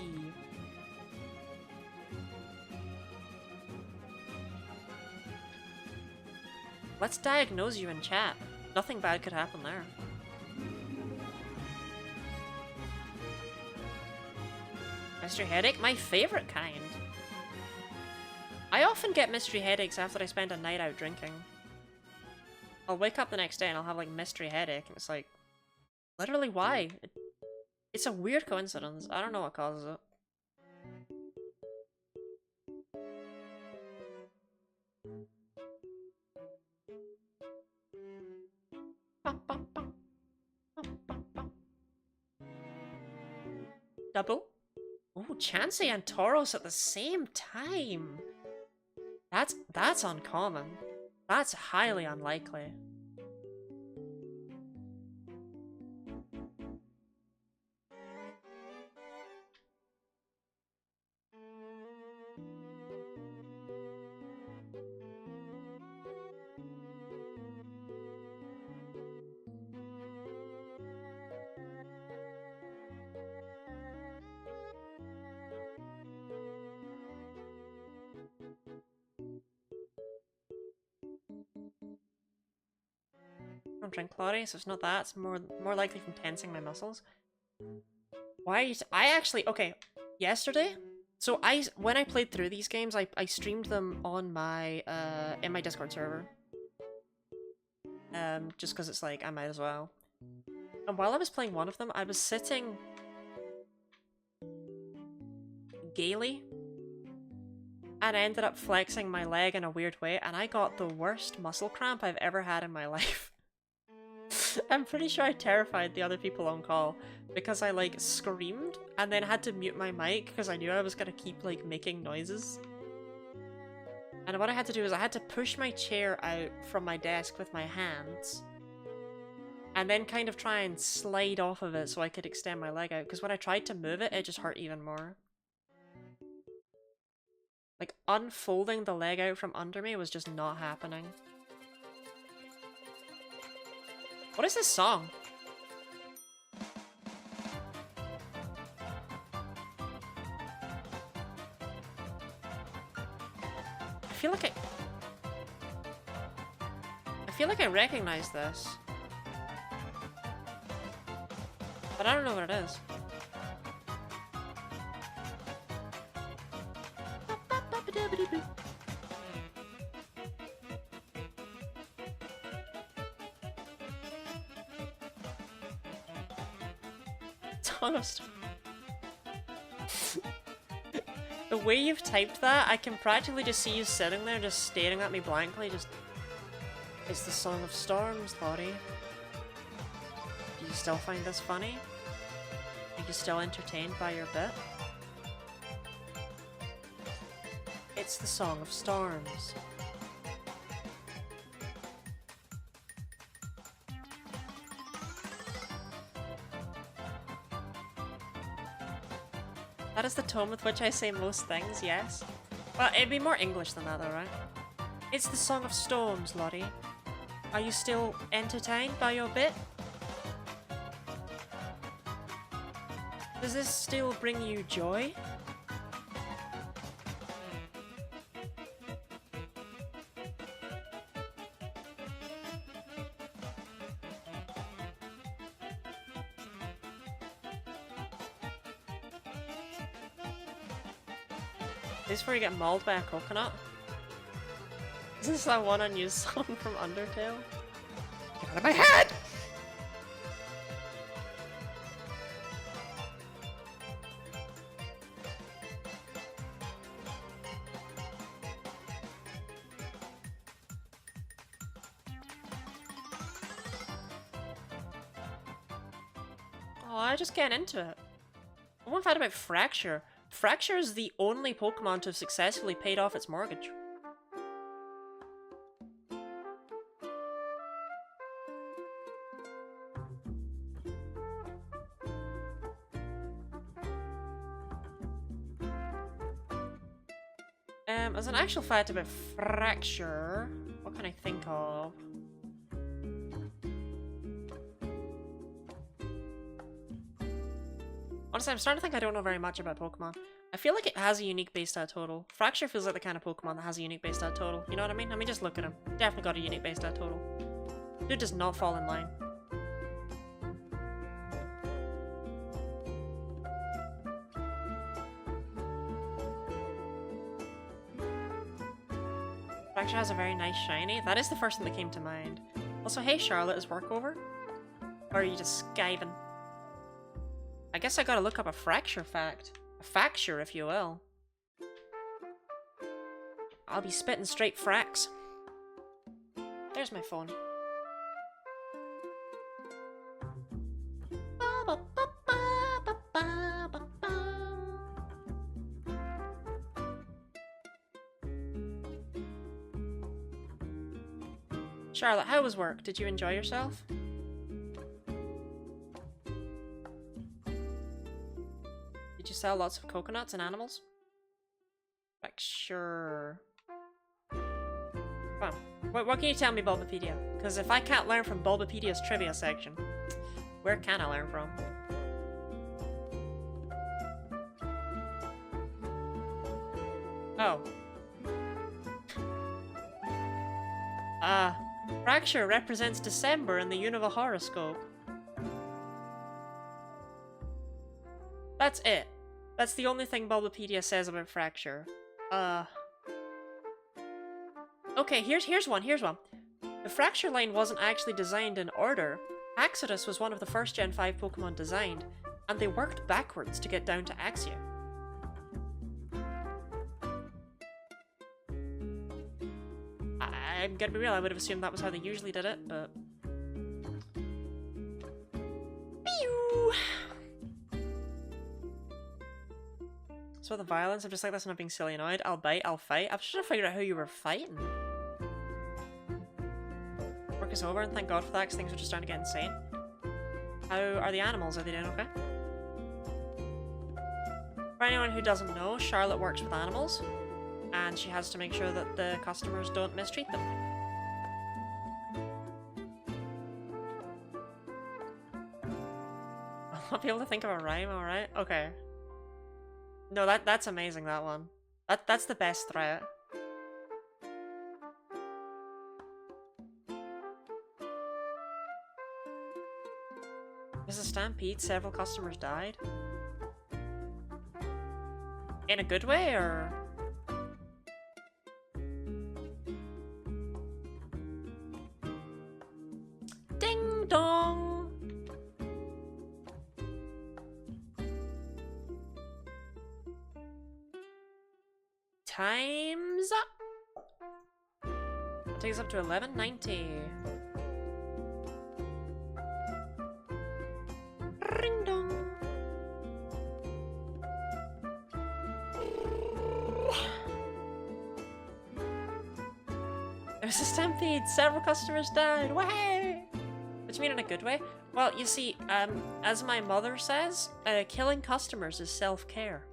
Let's diagnose you in chat. Nothing bad could happen there. Mystery headache? My favorite kind. I often get mystery headaches after I spend a night out drinking. I'll wake up the next day and I'll have like mystery headache and it's like, literally why? It's a weird coincidence. I don't know what causes it. Double? Oh, Chansey and Tauros at the same time. That's uncommon. That's highly unlikely. I don't drink Claudia, so it's not that. It's more likely from tensing my muscles. Why are you I actually, okay, yesterday, so when I played through these games, I streamed them on my, in my Discord server. Just because it's like, I might as well. And while I was playing one of them, I was sitting gaily, and I ended up flexing my leg in a weird way, and I got the worst muscle cramp I've ever had in my life. I'm pretty sure I terrified the other people on call because I like screamed and then had to mute my mic because I knew I was gonna keep like making noises. And what I had to do is I had to push my chair out from my desk with my hands and then kind of try and slide off of it so I could extend my leg out, because when I tried to move it, it just hurt even more. Like, unfolding the leg out from under me was just not happening. What is this song? I feel like I recognize this. But I don't know what it is. Song of Storm. The way you've typed that, I can practically just see you sitting there just staring at me blankly, just... It's the Song of Storms, Lottie. Do you still find this funny? Are you still entertained by your bit? It's the Song of Storms. That is the tone with which I say most things, yes. Well, it'd be more English than that though, right? It's the Song of Storms, Lottie. Are you still entertained by your bit? Does this still bring you joy? This is where you get mauled by a coconut. Is this that one unused song from Undertale? Get out of my head! Oh, I just getting into it. I want to find about Fracture. Fracture is the only Pokemon to have successfully paid off its mortgage. As an actual fact about Fracture, what can I think of? Honestly, I'm starting to think I don't know very much about Pokemon. I feel like it has a unique base stat total. Fracture feels like the kind of Pokemon that has a unique base stat total. You know what I mean? I mean, just look at him. Definitely got a unique base stat total. Dude does not fall in line. Fracture has a very nice shiny. That is the first thing that came to mind. Also, hey Charlotte, is work over? Or are you just skiving? I guess I gotta look up a Fracture fact. A facture, if you will. I'll be spitting straight fracks. There's my phone. Charlotte, how was work? Did you enjoy yourself? Did you sell lots of coconuts and animals? Like, sure. Come on. What can you tell me, Bulbapedia? Because if I can't learn from Bulbapedia's trivia section, where can I learn from? Oh. Fracture represents December in the Unova horoscope. That's it. That's the only thing Bulbapedia says about Fracture. Okay, here's one. The Fracture line wasn't actually designed in order. Axodus was one of the first Gen 5 Pokemon designed, and they worked backwards to get down to Axia. I'm gonna be real, I would have assumed that was how they usually did it, but... So the violence, I'm just like, listen, I'm being silly annoyed. I'll bite, I'll fight. I'm just trying to figure out who you were fighting. Work is over, and thank God for that, because things are just starting to get insane. How are the animals? Are they doing okay? For anyone who doesn't know, Charlotte works with animals, and she has to make sure that the customers don't mistreat them. I'll not be able to think of a rhyme, alright? Okay. No, that's amazing, that one. That's the best threat. There's a stampede, several customers died. In a good way, or...? Ding dong! Time's up! That takes up to 1190. Ring dong! There's a stampede! Several customers died! Way! What do you mean in a good way? Well, you see, as my mother says, killing customers is self-care.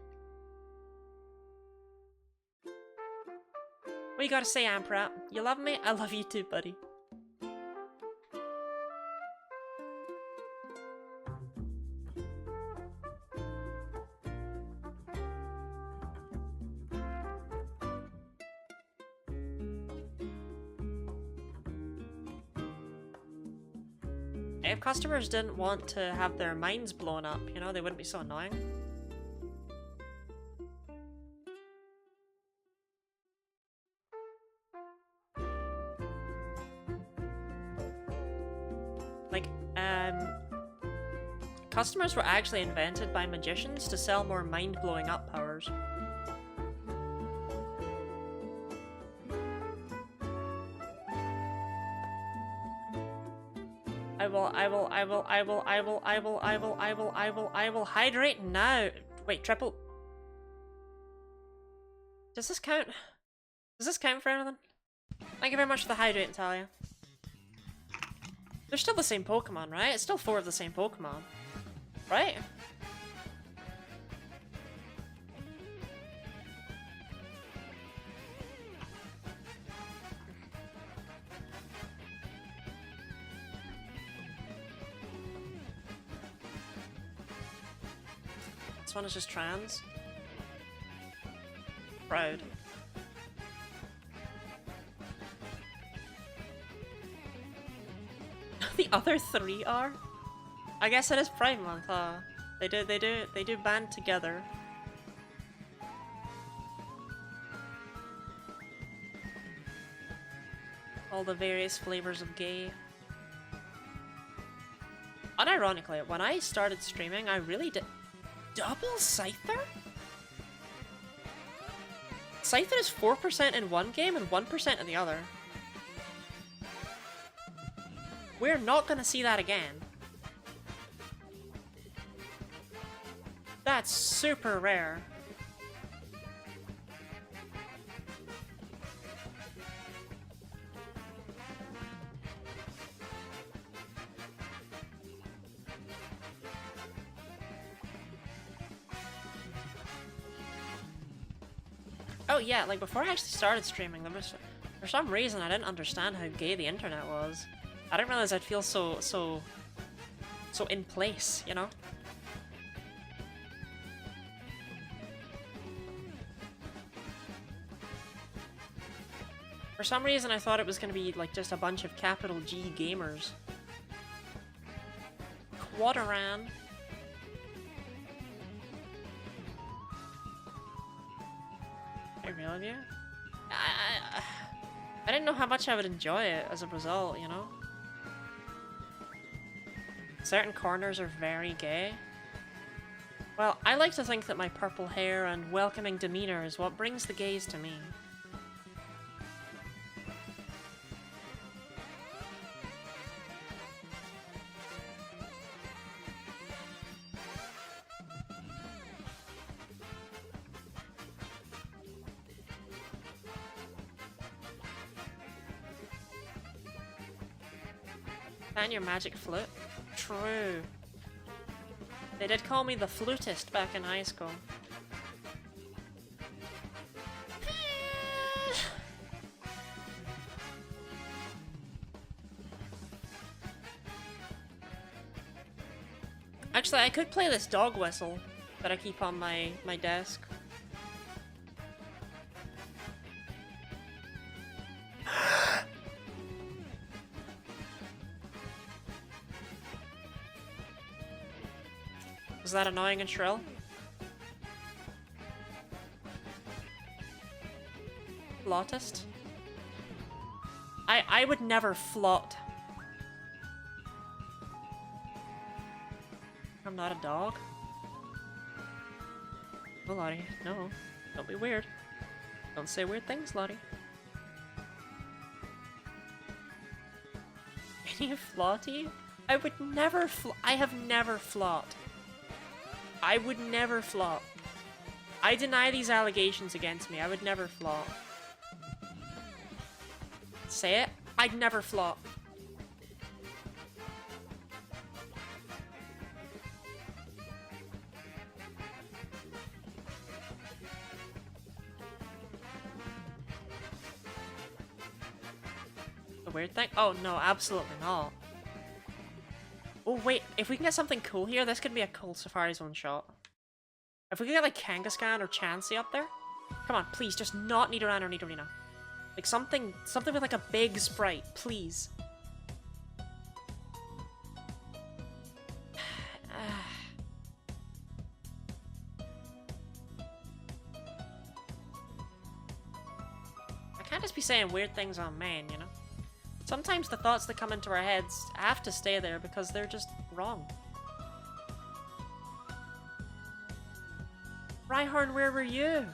What you gotta say, Emperor? You love me? I love you too, buddy. If customers didn't want to have their minds blown up, you know, they wouldn't be so annoying. Like, customers were actually invented by magicians to sell more mind-blowing up powers. I will hydrate now. Wait, triple. Does this count? Does this count for anything? Thank you very much for the hydrate, Natalia. They're still the same Pokemon, right? It's still 4 of the same Pokemon. Right? This one is just trans. Proud. The other 3 are? I guess it is Pride Month, huh? They do band together. All the various flavors of gay. Unironically, when I started streaming, I really did. Double Scyther? Scyther is 4% in one game and 1% in the other. We're not gonna see that again. That's super rare. Oh yeah, like before I actually started streaming, there was, for some reason I didn't understand how gay the internet was. I didn't realize I'd feel so in place, you know? For some reason I thought it was gonna be like just a bunch of capital G gamers. Quaderan. I really do? I didn't know how much I would enjoy it as a result, you know? Certain corners are very gay. Well, I like to think that my purple hair and welcoming demeanor is what brings the gays to me. And your magic flute? True. They did call me the flutist back in high school. Actually, I could play this dog whistle that I keep on my desk. Was that annoying and shrill? Flautist? I would never flaunt. I'm not a dog. No, Lottie. No. Don't be weird. Don't say weird things, Lottie. Any flaughty? I would never I have never flaught. I would never flaunt. I deny these allegations against me. I would never flaunt. Say it. I'd never flaunt. A weird thing? Oh no, absolutely not. Oh wait, if we can get something cool here, this could be a cool Safari Zone shot. If we could get like Kangaskhan or Chansey up there. Come on, please, just not Nidoran or Nidorina. Like something with like a big sprite, please. I can't just be saying weird things on main, you know? Sometimes the thoughts that come into our heads have to stay there because they're just wrong. Rhyhorn, where were you?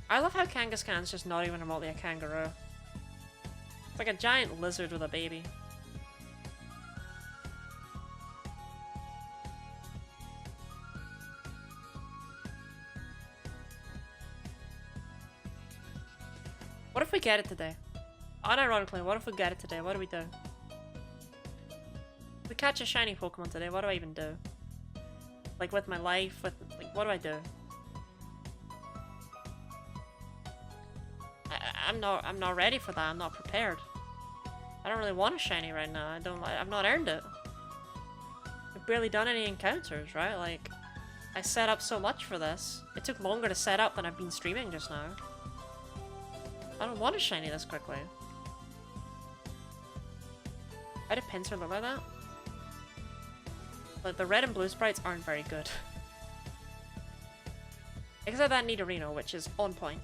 I love how Kangaskhan's just not even remotely a kangaroo. It's like a giant lizard with a baby. What if we get it today? Unironically, what if we get it today? What do we do? If we catch a shiny Pokemon today, what do I even do? Like with my life, with like what do I do? I'm not ready for that. I'm not prepared. I don't really want a shiny right now. I've not earned it. I've barely done any encounters, right? Like, I set up so much for this. It took longer to set up than I've been streaming just now. I don't want a shiny this quickly. Why did Pinsir look like that? Like, the red and blue sprites aren't very good. Except that Nidorino, which is on point.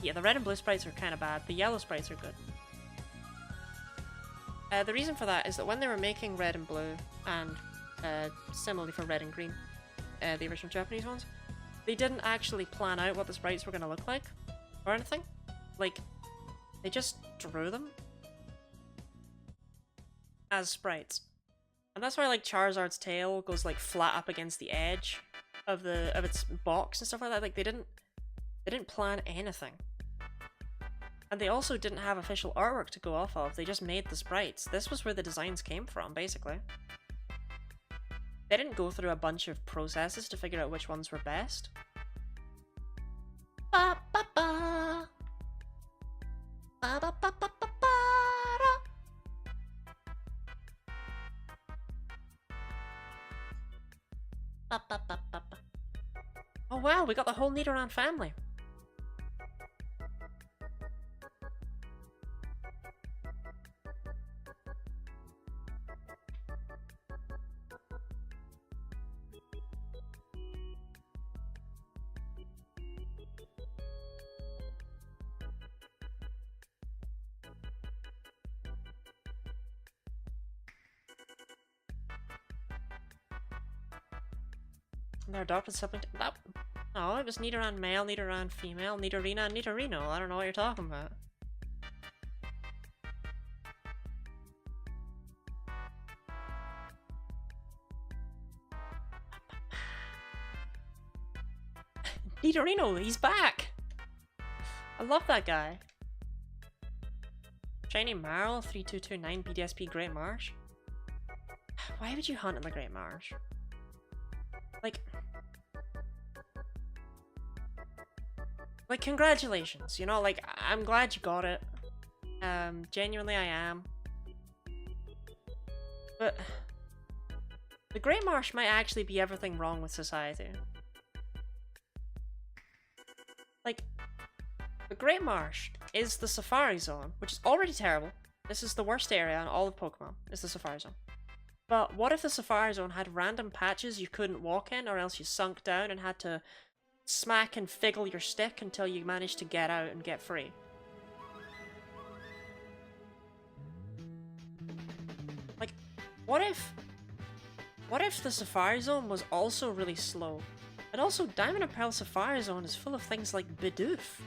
Yeah, the red and blue sprites are kind of bad. The yellow sprites are good. The reason for that is that when they were making red and blue, and similarly for red and green, the original Japanese ones, they didn't actually plan out what the sprites were going to look like, or anything. Like, they just drew them as sprites. And that's why, like, Charizard's tail goes, like, flat up against the edge of its box and stuff like that. Like, they didn't plan anything. And they also didn't have official artwork to go off of, they just made the sprites. This was where the designs came from, basically. They didn't go through a bunch of processes to figure out which ones were best. Ba ba ba. Ba ba ba ba ba ba. Ba ba ba ba ba. Oh wow, we got the whole Nidoran family. Their adopted sibling. That. No, it was Nidoran male, Nidoran female, Nidorina, and Nidorino. I don't know what you're talking about. Nidorino, he's back! I love that guy. Shiny Marl, 3229 BDSP Great Marsh. Why would you hunt in the Great Marsh? Like, congratulations, you know, like, I'm glad you got it. Genuinely I am. But the Great Marsh might actually be everything wrong with society. Like, the Great Marsh is the Safari Zone, which is already terrible. This is the worst area in all of Pokemon, is the Safari Zone. But what if the Safari Zone had random patches you couldn't walk in, or else you sunk down and had to smack and figgle your stick until you managed to get out and get free? Like, what if the Safari Zone was also really slow? And also, Diamond and Pearl Safari Zone is full of things like Bidoof,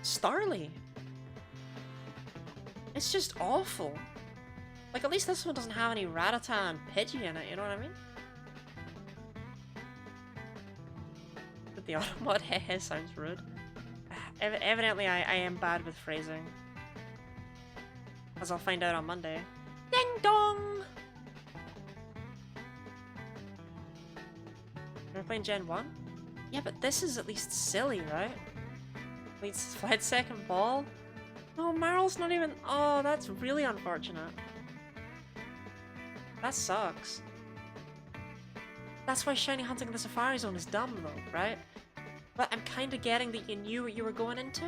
Starly. It's just awful. Like, at least this one doesn't have any Rattata and Pidgey in it, you know what I mean? But the Automod hehe sounds rude. Evidently, I am bad with phrasing. As I'll find out on Monday. Ding dong! We're playing Gen 1? Yeah, but this is at least silly, right? Leads fled second ball? Oh, Marl's not even... Oh, that's really unfortunate. That sucks. That's why shiny hunting in the Safari Zone is dumb, though, right? But I'm kind of getting that you knew what you were going into.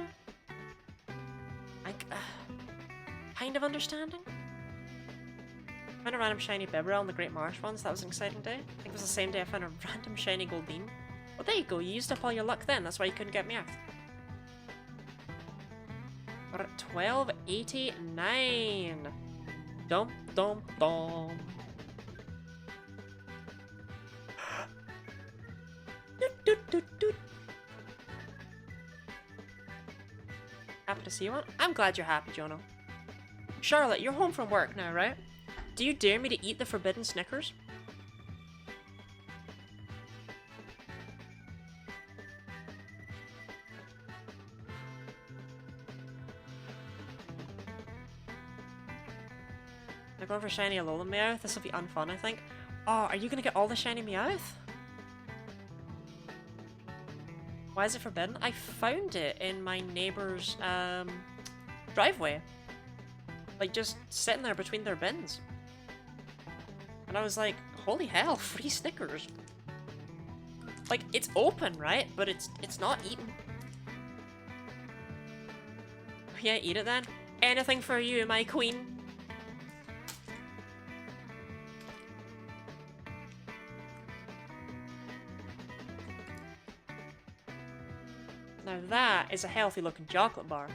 Kind of understanding? I found a random shiny Bibarel in the Great Marsh once. That was an exciting day. I think it was the same day I found a random shiny Goldeen. Well, there you go. You used up all your luck then. That's why you couldn't get me out. We're at 1289. Dum dum dum. Doot, doot, doot, doot. Happy to see you on. I'm glad you're happy, Jono. Charlotte, you're home from work now, right? Do you dare me to eat the forbidden Snickers? I'm going for shiny Alolan Meowth. This will be unfun, I think. Oh, are you gonna get all the shiny Meowth? Why is it forbidden? I found it in my neighbor's driveway. Like, just sitting there between their bins. And I was like, holy hell, free Snickers. Like, it's open, right? But it's not eaten. Yeah, eat it then. Anything for you, my queen. Now that is a healthy looking chocolate bar.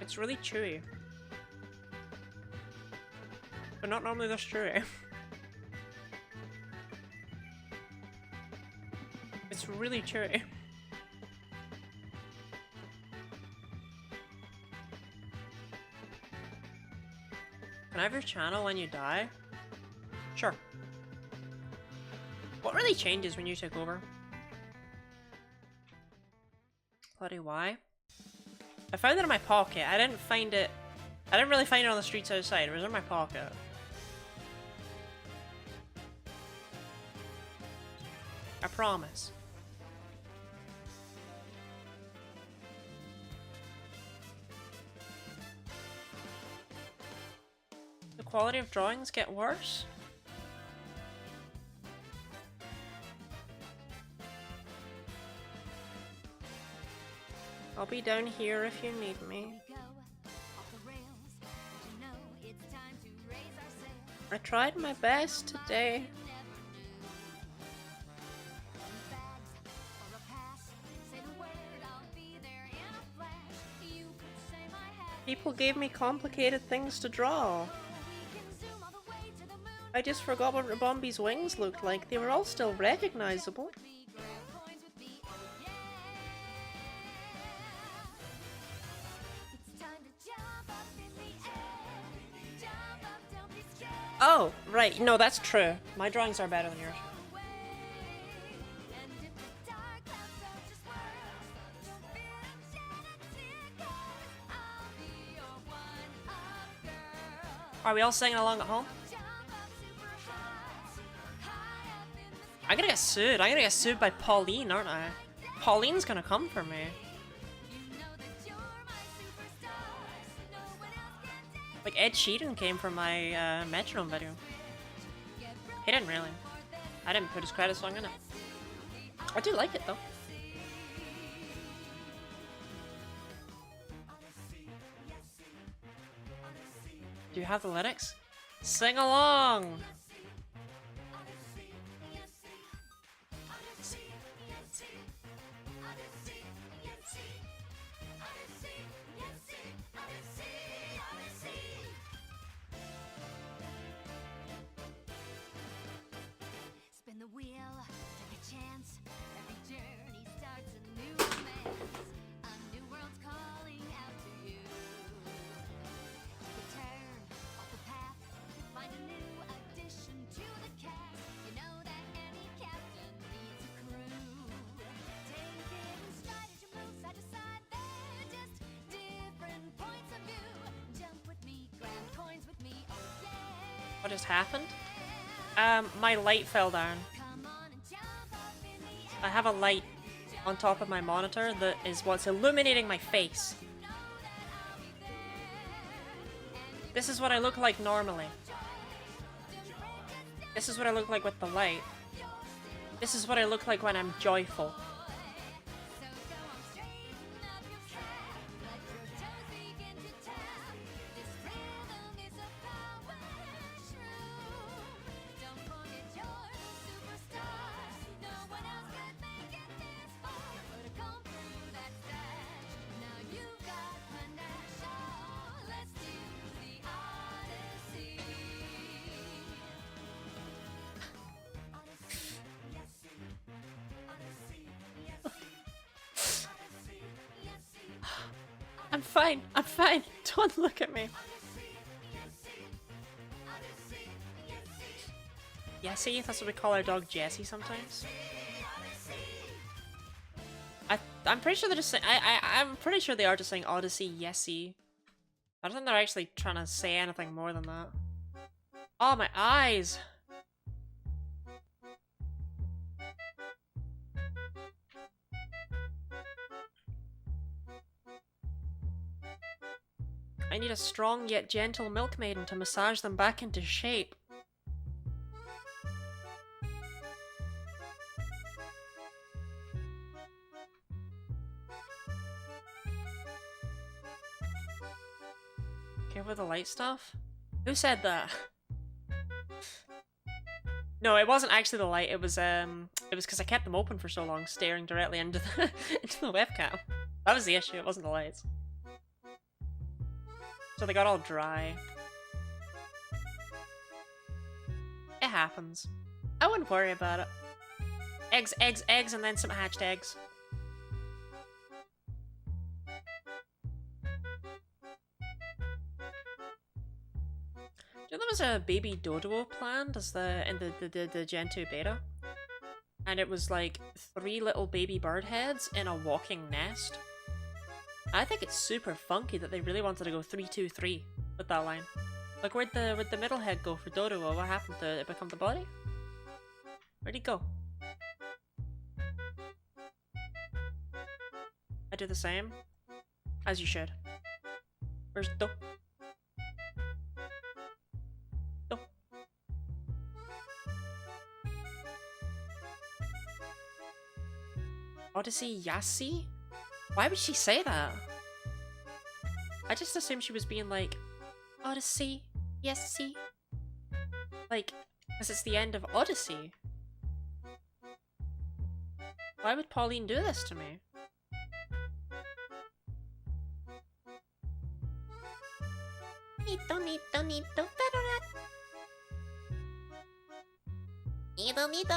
It's really chewy. But not normally this chewy. It's really chewy. Can I have your channel when you die? Sure. What really changes when you take over? Bloody why? I found it in my pocket. I didn't find it... I didn't really find it on the streets outside. It was in my pocket. I promise. The quality of drawings get worse? I'll be down here if you need me. I tried my best today. People gave me complicated things to draw. I just forgot what Rabombi's wings looked like. They were all still recognizable. Oh, right. No, that's true. My drawings are better than yours. Are we all singing along at home? I'm gonna get sued. I'm gonna get sued by Pauline, aren't I? Pauline's gonna come for me. Like, Ed Sheeran came from my Metronome video. He didn't really. I didn't put his credit song in it. I do like it though. Do you have the lyrics? Sing along! Spin the wheel, take a chance. Every journey starts a new romance. A new world's calling out to you. Turn off the path, find a new addition to the cast. You know that any captain needs a crew. Take it in stride as you move side to side. They're just different points of view. Jump with me, grab coins with me, oh yeah. What just happened? My light fell down. I have a light on top of my monitor that is what's illuminating my face. This is what I look like normally. This is what I look like with the light. This is what I look like when I'm joyful. I'm fine. I'm fine. Don't look at me. Jessie? That's what we call our dog Jessie sometimes. I'm pretty sure they're just saying. I'm pretty sure they are just saying Odyssey, Jessie. I don't think they're actually trying to say anything more than that. Oh, my eyes! I need a strong yet gentle milkmaiden to massage them back into shape. Okay, with the light stuff? Who said that? No, it wasn't actually the light. It was because I kept them open for so long, staring directly into the into the webcam. That was the issue. It wasn't the lights. So they got all dry. It happens. I wouldn't worry about it. Eggs, eggs, eggs, and then some hatched eggs. Do you know there was a baby dodo planned as in the Gen 2 beta? And it was like 3 little baby bird heads in a walking nest. I think it's super funky that they really wanted to go 3-2-3 with that line. Like, where'd the middle head go for Dodo? What happened to it? Become the body? Where'd he go? I do the same. As you should. Where's Do? Do. Odyssey Yassi? Why would she say that? I just assumed she was being like, Odyssey, Yassi. Like, because it's the end of Odyssey. Why would Pauline do this to me? bonito.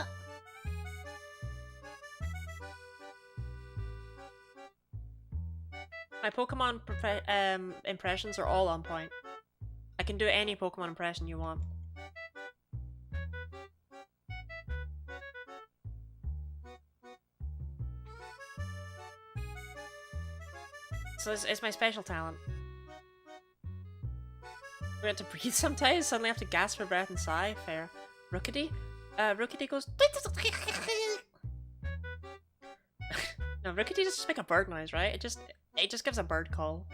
My Pokemon impressions are all on point. I can do any Pokemon impression you want. So it's my special talent. We have to breathe sometimes, suddenly have to gasp for breath and sigh. Fair. Rookity? Rookity goes... No, Rookity just make a bird noise, right? It just gives a bird call.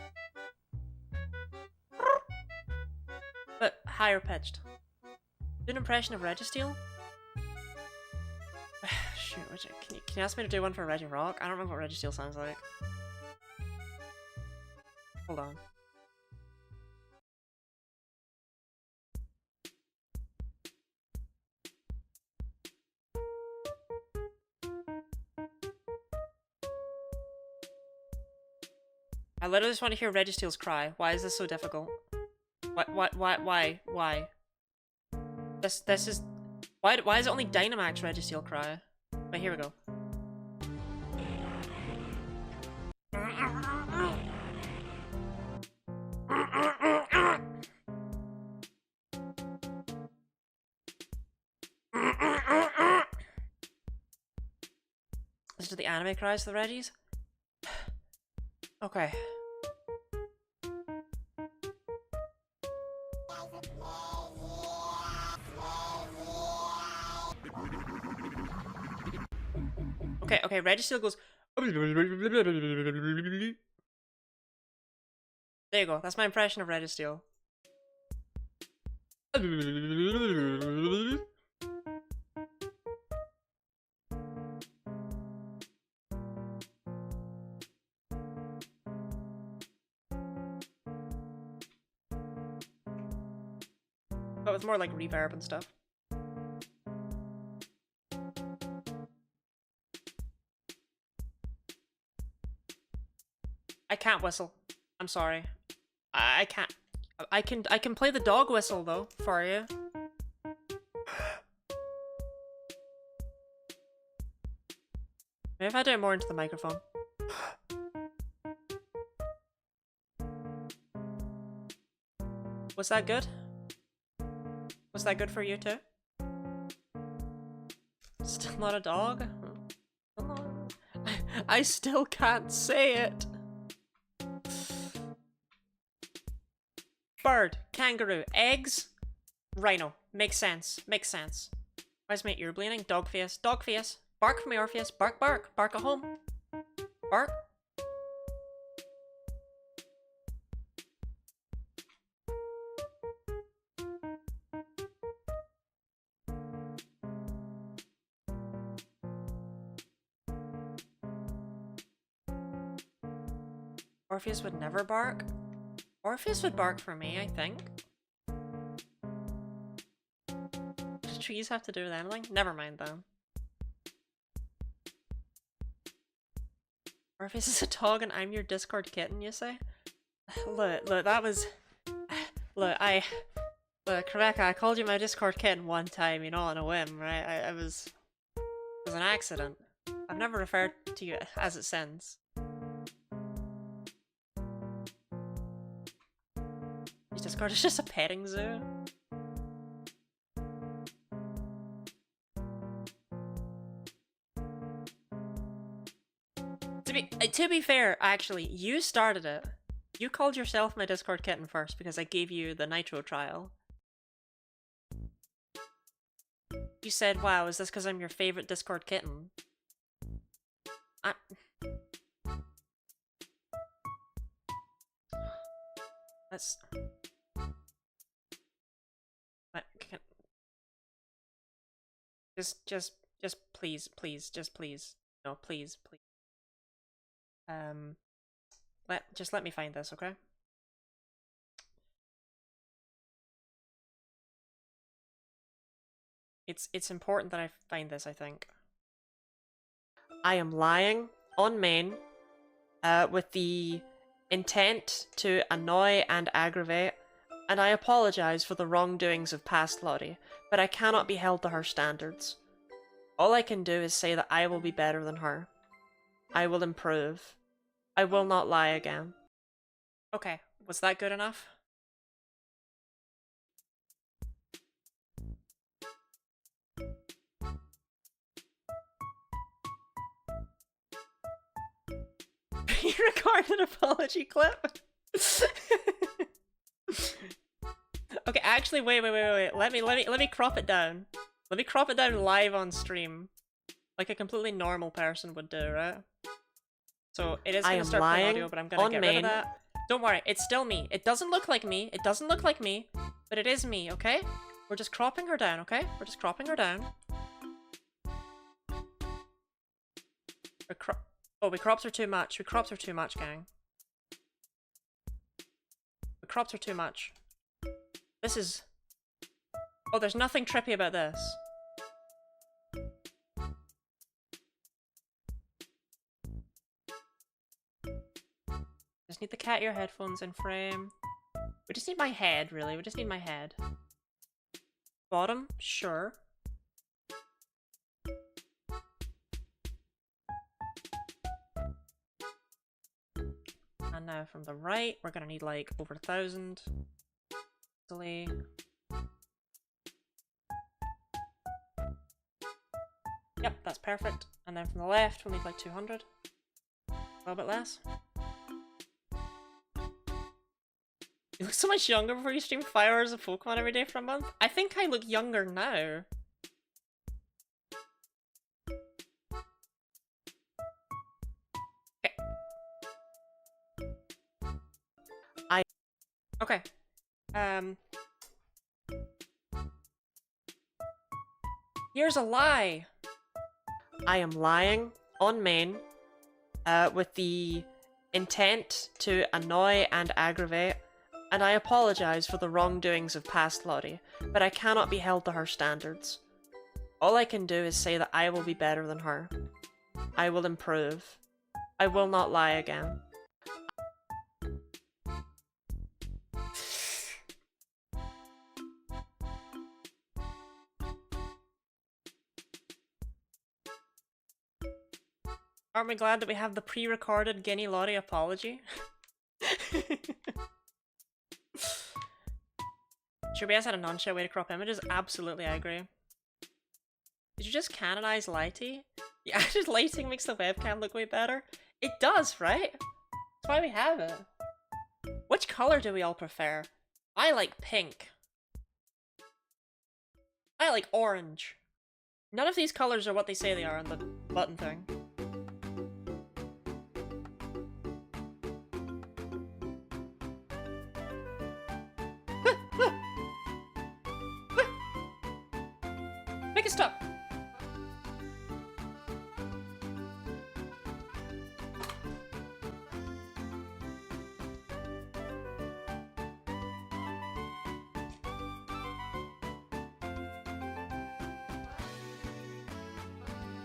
But higher pitched. Do an impression of Registeel? Shoot, can you ask me to do one for Regirock? I don't remember what Registeel sounds like. Hold on. I literally just want to hear Registeel's cry. Why is this so difficult? Why? This is... Why is it only Dynamax Registeel cry? Wait, here we go. This is the anime cries to the Reggies? Okay. Okay, Registeel goes... There you go, that's my impression of Registeel. But with more like reverb and stuff. I can't whistle. I'm sorry. I can't. I can play the dog whistle though for you. Maybe if I do it more into the microphone. Was that good? Was that good for you too? Still not a dog? I still can't say it. Bird, kangaroo, eggs, rhino. Makes sense. Makes sense. Why is my ear bleeding? Dog face. Dog face. Bark from Orpheus. Bark, bark. Bark at home. Bark. Orpheus would never bark. Orpheus would bark for me, I think. Do trees have to do with anything? Never mind then. Orpheus is a dog and I'm your Discord kitten, you say? Look, that was... Look, Rebecca, I called you my Discord kitten one time, you know, on a whim, right? It was an accident. I've never referred to you as it since. Discord is just a petting zoo. To be fair, actually, you started it. You called yourself my Discord kitten first because I gave you the Nitro trial. You said, wow, is this because I'm your favorite Discord kitten? Let's... Just please. No, please. Just let me find this, okay? It's important that I find this, I think. I am lying on main, with the intent to annoy and aggravate, and I apologize for the wrongdoings of past Lottie, but I cannot be held to her standards. All I can do is say that I will be better than her. I will improve. I will not lie again. Okay, was that good enough? You recorded an apology clip? Okay, actually, wait. Let me crop it down. Let me crop it down live on stream, like a completely normal person would do, right? So it is gonna start playing audio, but I'm gonna get rid of that. Don't worry, it's still me. It doesn't look like me. It doesn't look like me, but it is me. Okay? We're just cropping her down. Okay? We're just cropping her down. Oh, we cropped her too much. We cropped her too much, gang. We cropped her too much. This is... Oh, there's nothing trippy about this. Just need the cat ear headphones in frame. We just need my head, really. We just need my head. Bottom? Sure. And now from the right, we're gonna need like over 1,000. Easily. Yep, that's perfect. And then from the left, we'll need like 200. A little bit less. You look so much younger before you stream 5 hours of Pokemon every day for a month. I think I look younger now. Okay. Okay. Here's a lie. I am lying on main, with the intent to annoy and aggravate, and I apologize for the wrongdoings of past Lottie, but I cannot be held to her standards. All I can do is say that I will be better than her. I will improve. I will not lie again. Aren't we glad that we have the pre-recorded Guinea Lottie apology? Should we had a non-shit way to crop images? Absolutely, I agree. Did you just canonize lighting? Yeah, just lighting makes the webcam look way better. It does, right? That's why we have it. Which color do we all prefer? I like pink. I like orange. None of these colors are what they say they are on the button thing. Make it stop!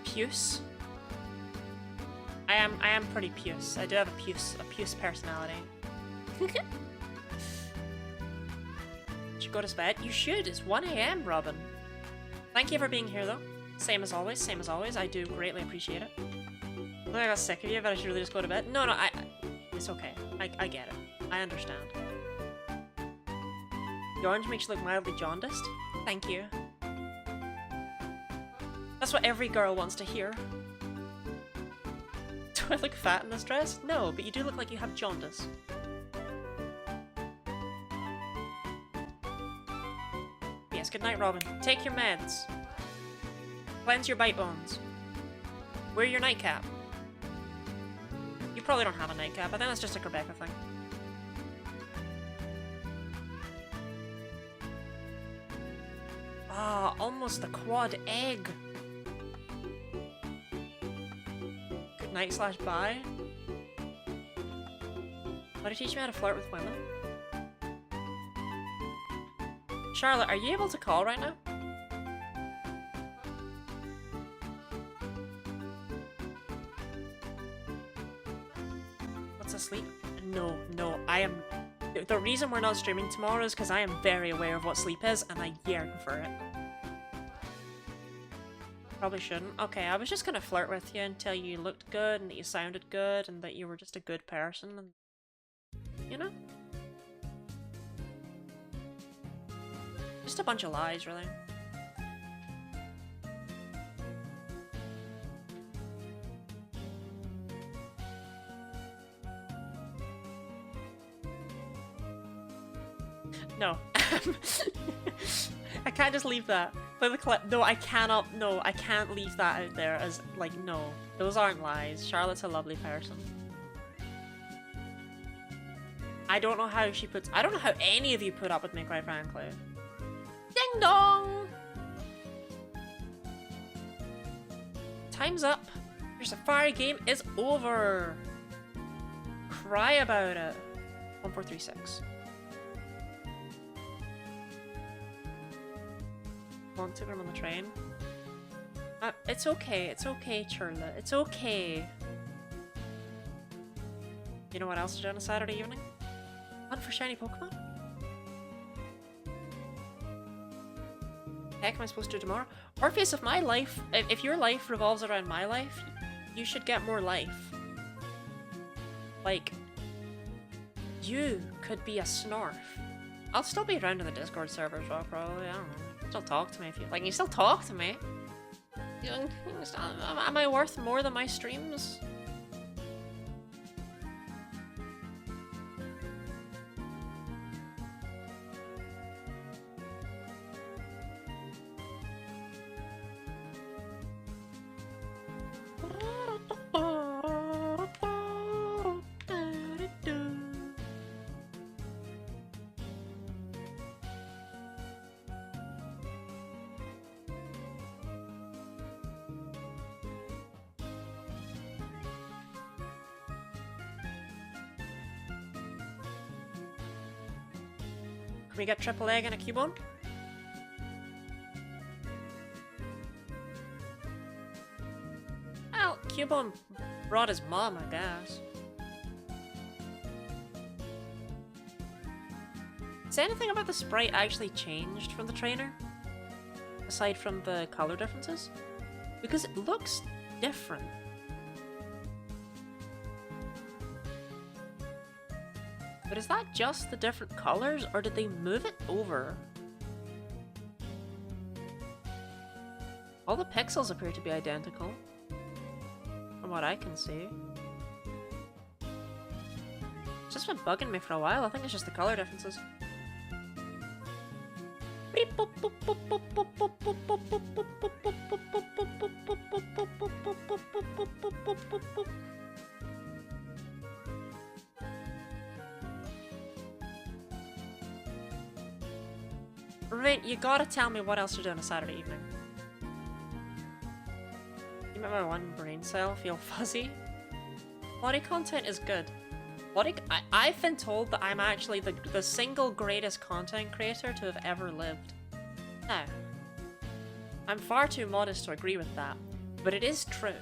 Puce? I am pretty puce. I do have a puce personality. Should go to bed? You should. It's 1 AM, Robin. Thank you for being here, though. Same as always. Same as always. I do greatly appreciate it. I think I got sick of you, but I should really just go to bed. No, it's okay. I get it. I understand. The orange makes you look mildly jaundiced. Thank you. That's what every girl wants to hear. Do I look fat in this dress? No, but you do look like you have jaundice. Yes, good night, Robin. Take your meds. Cleanse your bite bones. Wear your nightcap. You probably don't have a nightcap, I think that's just a Rebecca thing. Ah, almost the quad egg. Good night / bye. Want to teach me how to flirt with women? Charlotte, are you able to call right now? What's asleep? No, I am... The reason we're not streaming tomorrow is because I am very aware of what sleep is, and I yearn for it. Probably shouldn't. Okay, I was just gonna flirt with you until you looked good and that you sounded good and that you were just a good person and... You know? Just a bunch of lies, really. No. I can't just leave that. Play the clip. No, I cannot. No, I can't leave that out there as, like, no. Those aren't lies. Charlotte's a lovely person. I don't know how she puts... I don't know how any of you put up with me, quite frankly. Ding dong! Time's up. Your Safari game is over. Cry about it. 1436. Want to go on the train? It's okay, Churla. It's okay. You know what else to do on a Saturday evening? Hunt for shiny Pokemon? Heck am I supposed to do tomorrow? Orpheus, if my life, if your life revolves around my life, you should get more life. Like, you could be a Snarf. I'll still be around in the Discord server as well, probably. I don't know. Still talk to me if you like. You still talk to me. Am I worth more than my streams? Can we get triple egg and a Cubone? Well, Cubone brought his mom, I guess. Is anything about the sprite actually changed from the trainer? Aside from the color differences? Because it looks different. But is that just the different colors, or did they move it over? All the pixels appear to be identical, from what I can see. It's just been bugging me for a while. I think it's just the color differences. Right, you gotta tell me what else to do on a Saturday evening. You make my one brain cell feel fuzzy. Body content is good. I've been told that I'm actually the single greatest content creator to have ever lived. Now, I'm far too modest to agree with that, but it is true.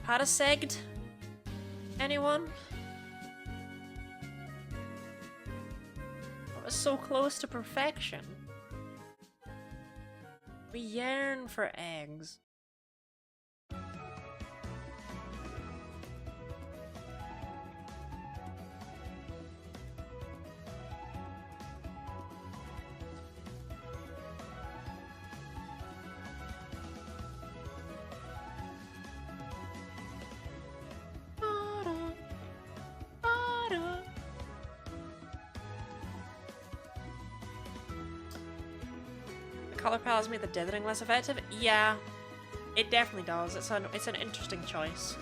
Parasegd? Anyone? I was so close to perfection. We yearn for eggs. Color palettes made the dithering less effective? Yeah, it definitely does. It's an interesting choice.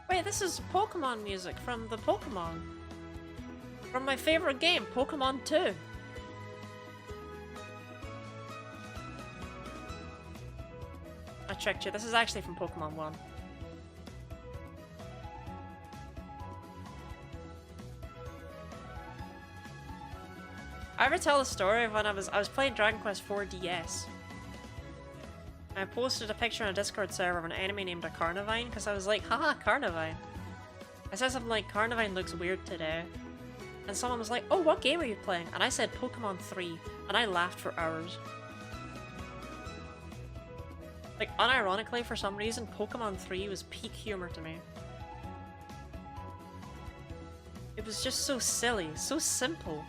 Wait, this is Pokemon music from the Pokemon. From my favorite game, Pokemon 2. tricked you. This is actually from Pokemon 1. I ever tell the story of when I was playing Dragon Quest IV DS. I posted a picture on a Discord server of an enemy named a Carnivine because I was like, haha, Carnivine. I said something like, Carnivine looks weird today. And someone was like, oh, what game are you playing? And I said Pokemon 3, and I laughed for hours. Like, unironically, for some reason, Pokemon 3 was peak humor to me. It was just so silly, so simple,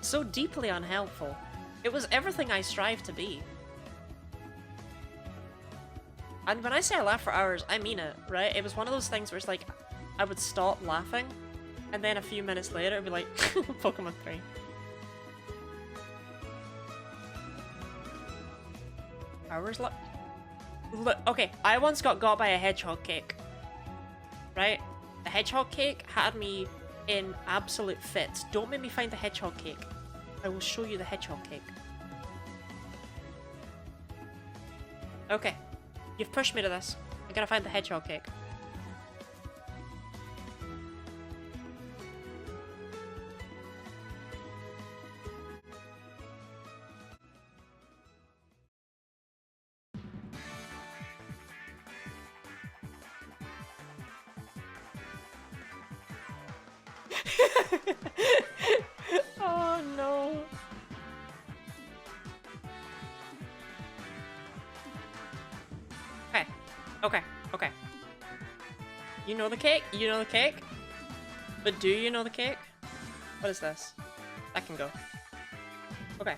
so deeply unhelpful. It was everything I strive to be. And when I say I laughed for hours, I mean it, right? It was one of those things where it's like, I would stop laughing, and then a few minutes later, it'd be like, Pokemon 3. Hours left? Look, okay, I once got by a hedgehog cake. Right? The hedgehog cake had me in absolute fits. Don't make me find the hedgehog cake. I will show you the hedgehog cake. Okay. You've pushed me to this. I gotta find the hedgehog cake. Oh no. Okay. Okay. You know the cake? You know the cake? But do you know the cake? What is this? That can go. Okay.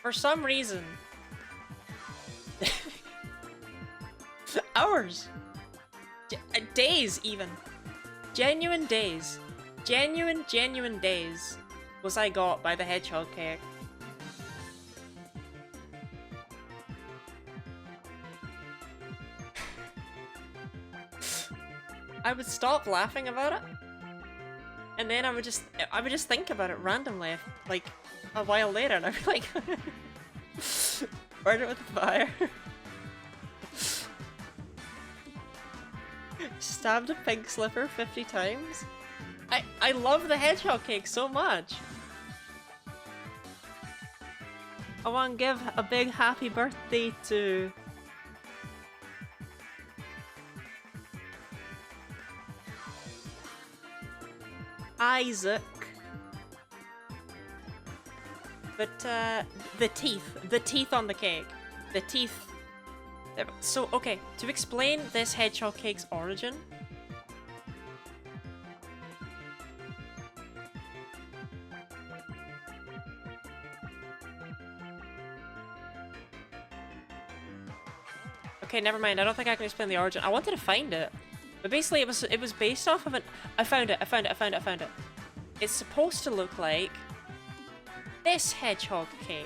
For some reason... Hours! Days, even. Genuine days. Genuine days was I got by the hedgehog cake. I would stop laughing about it, and then I would just think about it randomly, like a while later, and I'd be like, burn it with fire. Stabbed a pink slipper 50 times. I love the hedgehog cake so much. I want to give a big happy birthday to Isaac. But the teeth on the cake. The teeth. So, okay, to explain this hedgehog cake's origin. Okay, never mind. I don't think I can explain the origin. I wanted to find it. But basically it was based off of an... I found it. It's supposed to look like this hedgehog cake.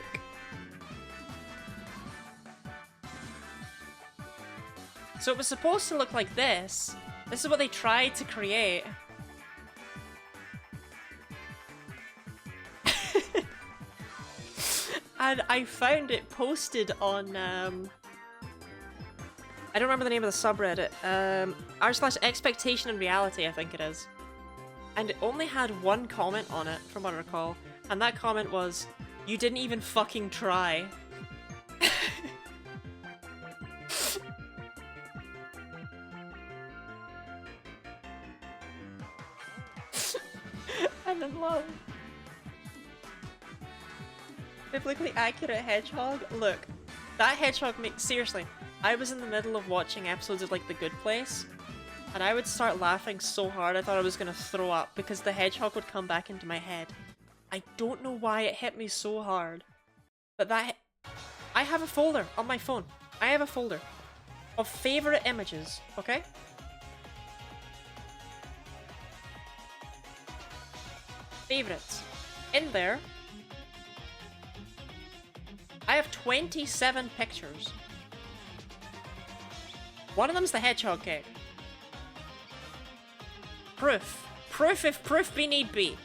So it was supposed to look like this. This is what they tried to create. And I found it posted on, I don't remember the name of the subreddit. r/expectation and reality, I think it is. And it only had one comment on it, from what I recall. And that comment was, "You didn't even fucking try." I'm in love. Biblically accurate hedgehog? Look, that hedgehog seriously, I was in the middle of watching episodes of like The Good Place, and I would start laughing so hard I thought I was gonna throw up because the hedgehog would come back into my head. I don't know why it hit me so hard, but I have a folder on my phone. I have a folder of favorite images, okay? Favorites. In there, I have 27 pictures. One of them's the hedgehog cake. Proof. Proof if proof be need be.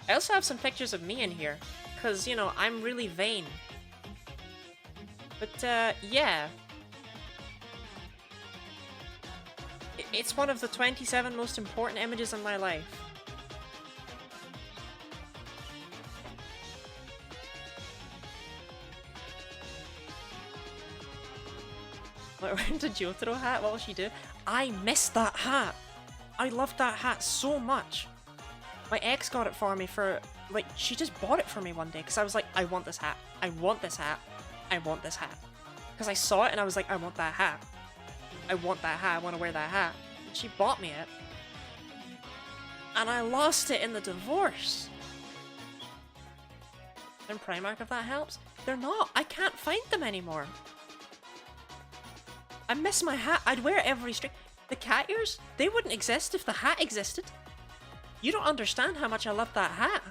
I also have some pictures of me in here, because, you know, I'm really vain. But, yeah. It's one of the 27 most important images in my life. Wearing the Jotaro hat, what will she do? I missed that hat! I loved that hat so much! My ex got it for me for, like, she just bought it for me one day, because I was like, I want this hat. I want this hat. I want this hat. Because I saw it and I was like, I want that hat. I want that hat. I want to wear that hat. And she bought me it. And I lost it in the divorce. In Primark, if that helps. They're not. I can't find them anymore. I miss my hat. I'd wear it every stream. The cat ears, they wouldn't exist if the hat existed. You don't understand how much I love that hat.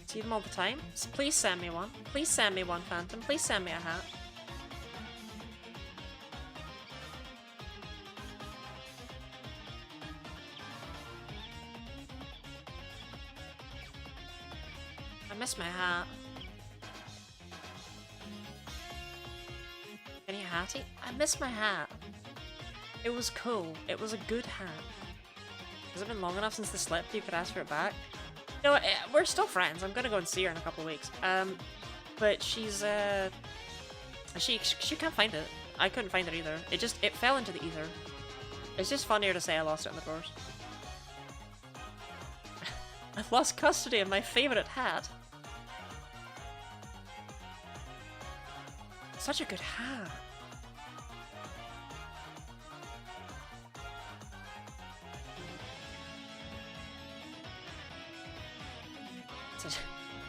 See them all the time? Please send me one. Please send me one, Phantom. Please send me a hat. I miss my hat. Any hatty? I miss my hat. It was cool. It was a good hat. Has it been long enough since the slip you could ask for it back? No, we're still friends. I'm gonna go and see her in a couple of weeks. But she's she can't find it. I couldn't find it either. It fell into the ether. It's just funnier to say I lost it in the course. I've lost custody of my favorite hat. Such a good hat.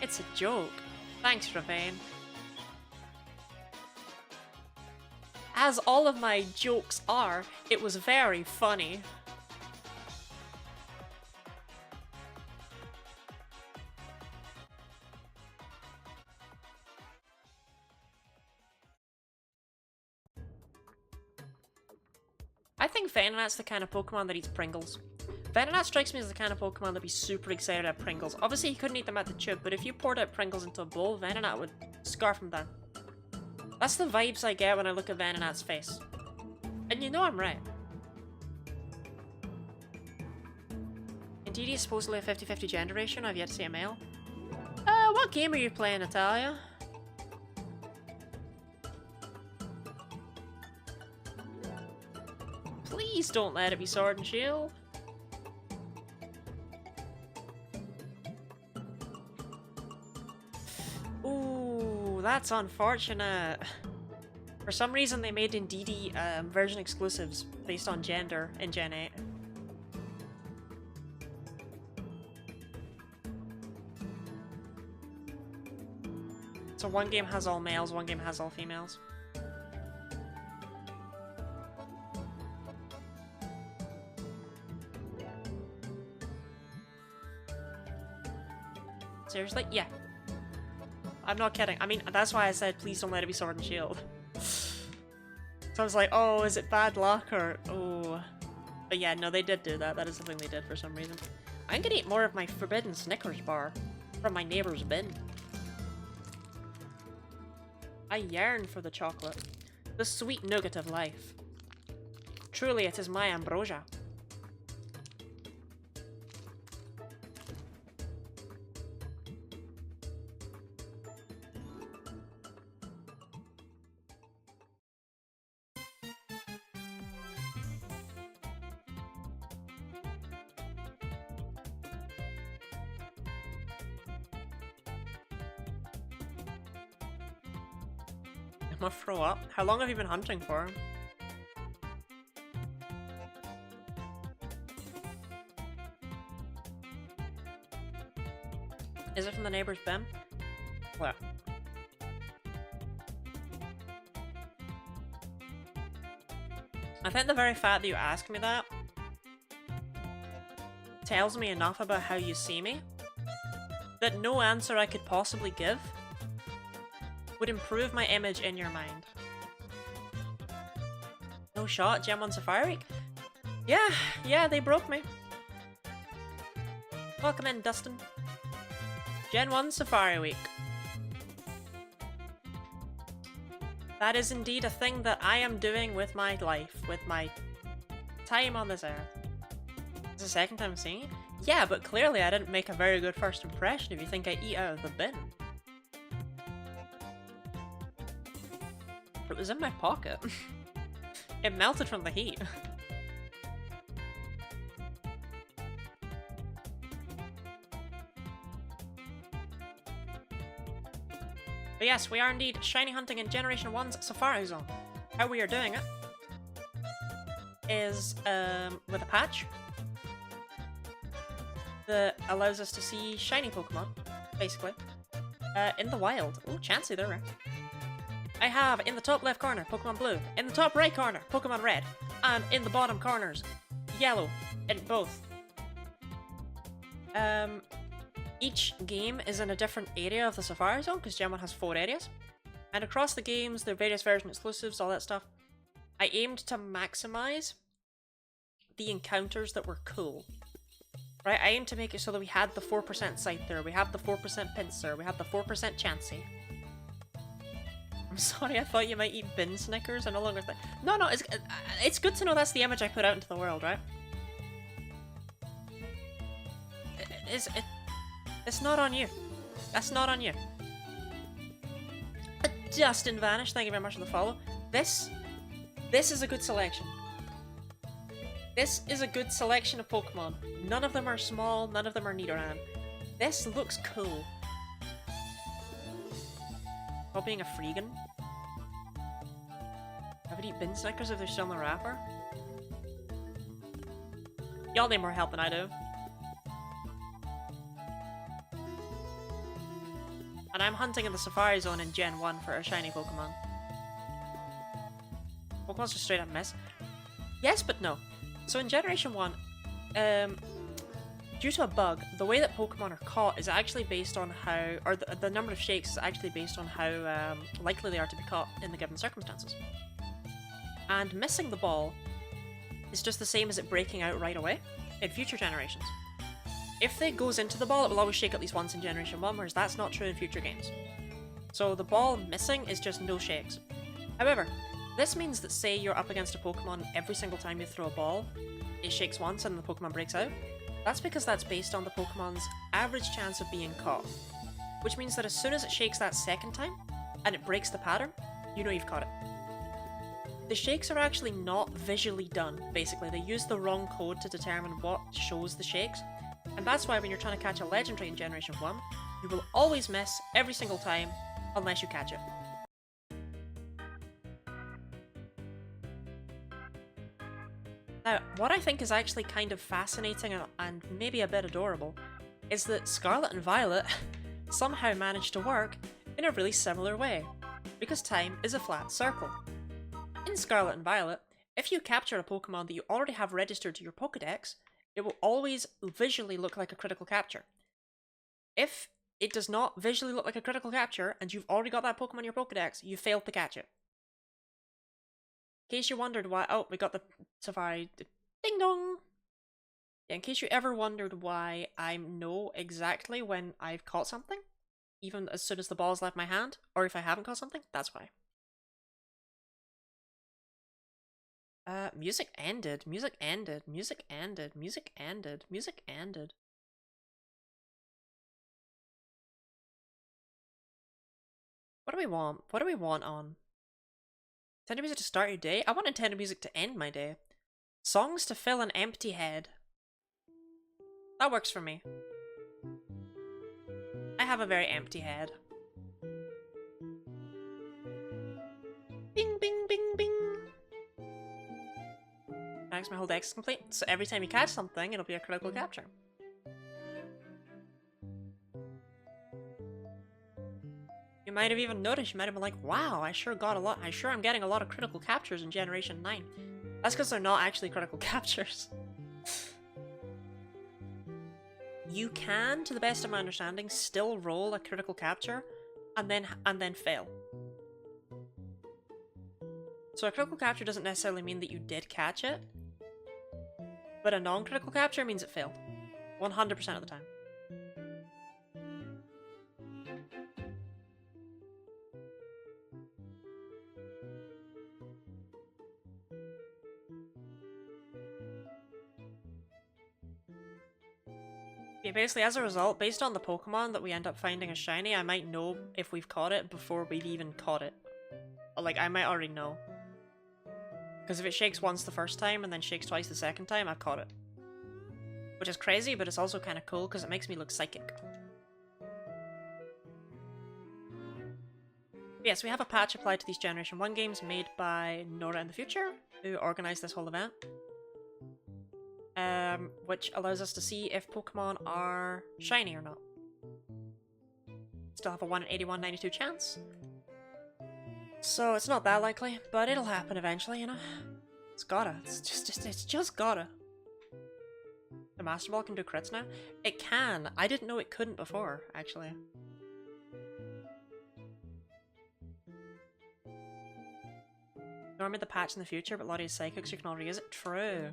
It's a joke. Thanks, Ravane. As all of my jokes are, it was very funny. I think Venonat's the kind of Pokemon that eats Pringles. Venonat strikes me as the kind of Pokemon that'd be super excited at Pringles. Obviously, he couldn't eat them at the tube, but if you poured out Pringles into a bowl, Venonat would scarf them down. That's the vibes I get when I look at Venonat's face. And you know I'm right. Indeed, he's supposedly a 50-50 gender ratio, I've yet to see a male. What game are you playing, Natalia? Please don't let it be Sword and Shield. Ooh, that's unfortunate. For some reason they made Indeedee version exclusives based on gender in Gen 8. So one game has all males, one game has all females. Seriously? Yeah. I'm not kidding. I mean, that's why I said please don't let it be Sword and Shield. So I was like, oh, is it bad luck or... oh. But yeah, no, they did do that. That is the thing they did for some reason. I'm gonna eat more of my forbidden Snickers bar from my neighbor's bin. I yearn for the chocolate. The sweet nougat of life. Truly, it is my ambrosia. I'm gonna throw up. How long have you been hunting for? Is it from the neighbor's bin? What? I think the very fact that you asked me that tells me enough about how you see me that no answer I could possibly give would improve my image in your mind? No shot, Gem 1 Safari Week? Yeah, they broke me. Welcome in, Dustin. Gen 1 Safari Week. That is indeed a thing that I am doing with my life, with my time on this earth. It's the second time seeing it? Yeah, but clearly I didn't make a very good first impression if you think I eat out of the bin. It was in my pocket. It melted from the heat. But yes, we are indeed shiny hunting in Generation 1's Safari Zone. How we are doing it is with a patch that allows us to see shiny Pokemon, basically, in the wild. Oh, Chansey, they're rare. I have in the top left corner, Pokemon Blue, in the top right corner, Pokemon Red, and in the bottom corners, Yellow, in both. Each game is in a different area of the Safari Zone, because Gen 1 has 4 areas. And across the games, there are various version exclusives, all that stuff. I aimed to maximize the encounters that were cool. Right, I aimed to make it so that we had the 4% Scyther, we have the 4% Pinsir, we have the 4% Chansey. I'm sorry, I thought you might eat bin Snickers. I no longer think. No, it's good to know that's the image I put out into the world, right? It's not on you. That's not on you. Justin Vanish, thank you very much for the follow. This is a good selection. This is a good selection of Pokemon. None of them are small, none of them are Nidoran. This looks cool. While being a freegan. I would eat bin Snickers if they're still in the wrapper. Y'all need more help than I do. And I'm hunting in the Safari Zone in Gen 1 for a shiny Pokemon. Pokemon's just straight up miss. Yes, but no. So in Generation 1, due to a bug, the way that Pokemon are caught is actually based on how, or the number of shakes is actually based on how likely they are to be caught in the given circumstances. And missing the ball is just the same as it breaking out right away in future generations. If it goes into the ball, it will always shake at least once in Generation 1, whereas that's not true in future games. So the ball missing is just no shakes. However, this means that say you're up against a Pokemon every single time you throw a ball, it shakes once and the Pokemon breaks out. That's because that's based on the Pokemon's average chance of being caught. Which means that as soon as it shakes that second time, and it breaks the pattern, you know you've caught it. The shakes are actually not visually done, basically. They use the wrong code to determine what shows the shakes. And that's why when you're trying to catch a legendary in Generation 1, you will always miss every single time, unless you catch it. Now, what I think is actually kind of fascinating and maybe a bit adorable is that Scarlet and Violet somehow managed to work in a really similar way, because time is a flat circle. In Scarlet and Violet, if you capture a Pokemon that you already have registered to your Pokedex, it will always visually look like a critical capture. If it does not visually look like a critical capture and you've already got that Pokemon in your Pokedex, you failed to catch it. In case you wondered why— oh, we got the Safari— ding dong! Yeah, in case you ever wondered why I know exactly when I've caught something, even as soon as the ball's left my hand, or if I haven't caught something, that's why. Music ended, music ended, music ended, music ended, music ended. What do we want? What do we want on? Nintendo music to start your day? I want Nintendo music to end my day. Songs to fill an empty head. That works for me. I have a very empty head. Bing, bing, bing, bing. Max, my whole deck is complete, so every time you catch something, it'll be a critical capture. You might have even noticed, you might have been like, wow, I sure I'm getting a lot of critical captures in Generation 9. That's because they're not actually critical captures. You can, to the best of my understanding, still roll a critical capture and then fail. So a critical capture doesn't necessarily mean that you did catch it, but a non-critical capture means it failed. 100% of the time. Yeah, basically, as a result, based on the Pokemon that we end up finding as shiny, I might know if we've caught it before we've even caught it. Like, I might already know. Because if it shakes once the first time and then shakes twice the second time, I've caught it. Which is crazy, but it's also kind of cool because it makes me look psychic. Yes, we have a patch applied to these Generation 1 games made by Nora in the Future, who organised this whole event. Which allows us to see if Pokemon are shiny or not. Still have a 1 in 81, 92 chance. So it's not that likely, but it'll happen eventually, you know? It's gotta. It's just gotta. The Master Ball can do crits now? It can. I didn't know it couldn't before, actually. Normally the patch in the future, but Lottie is psychic, so you can already use it. True.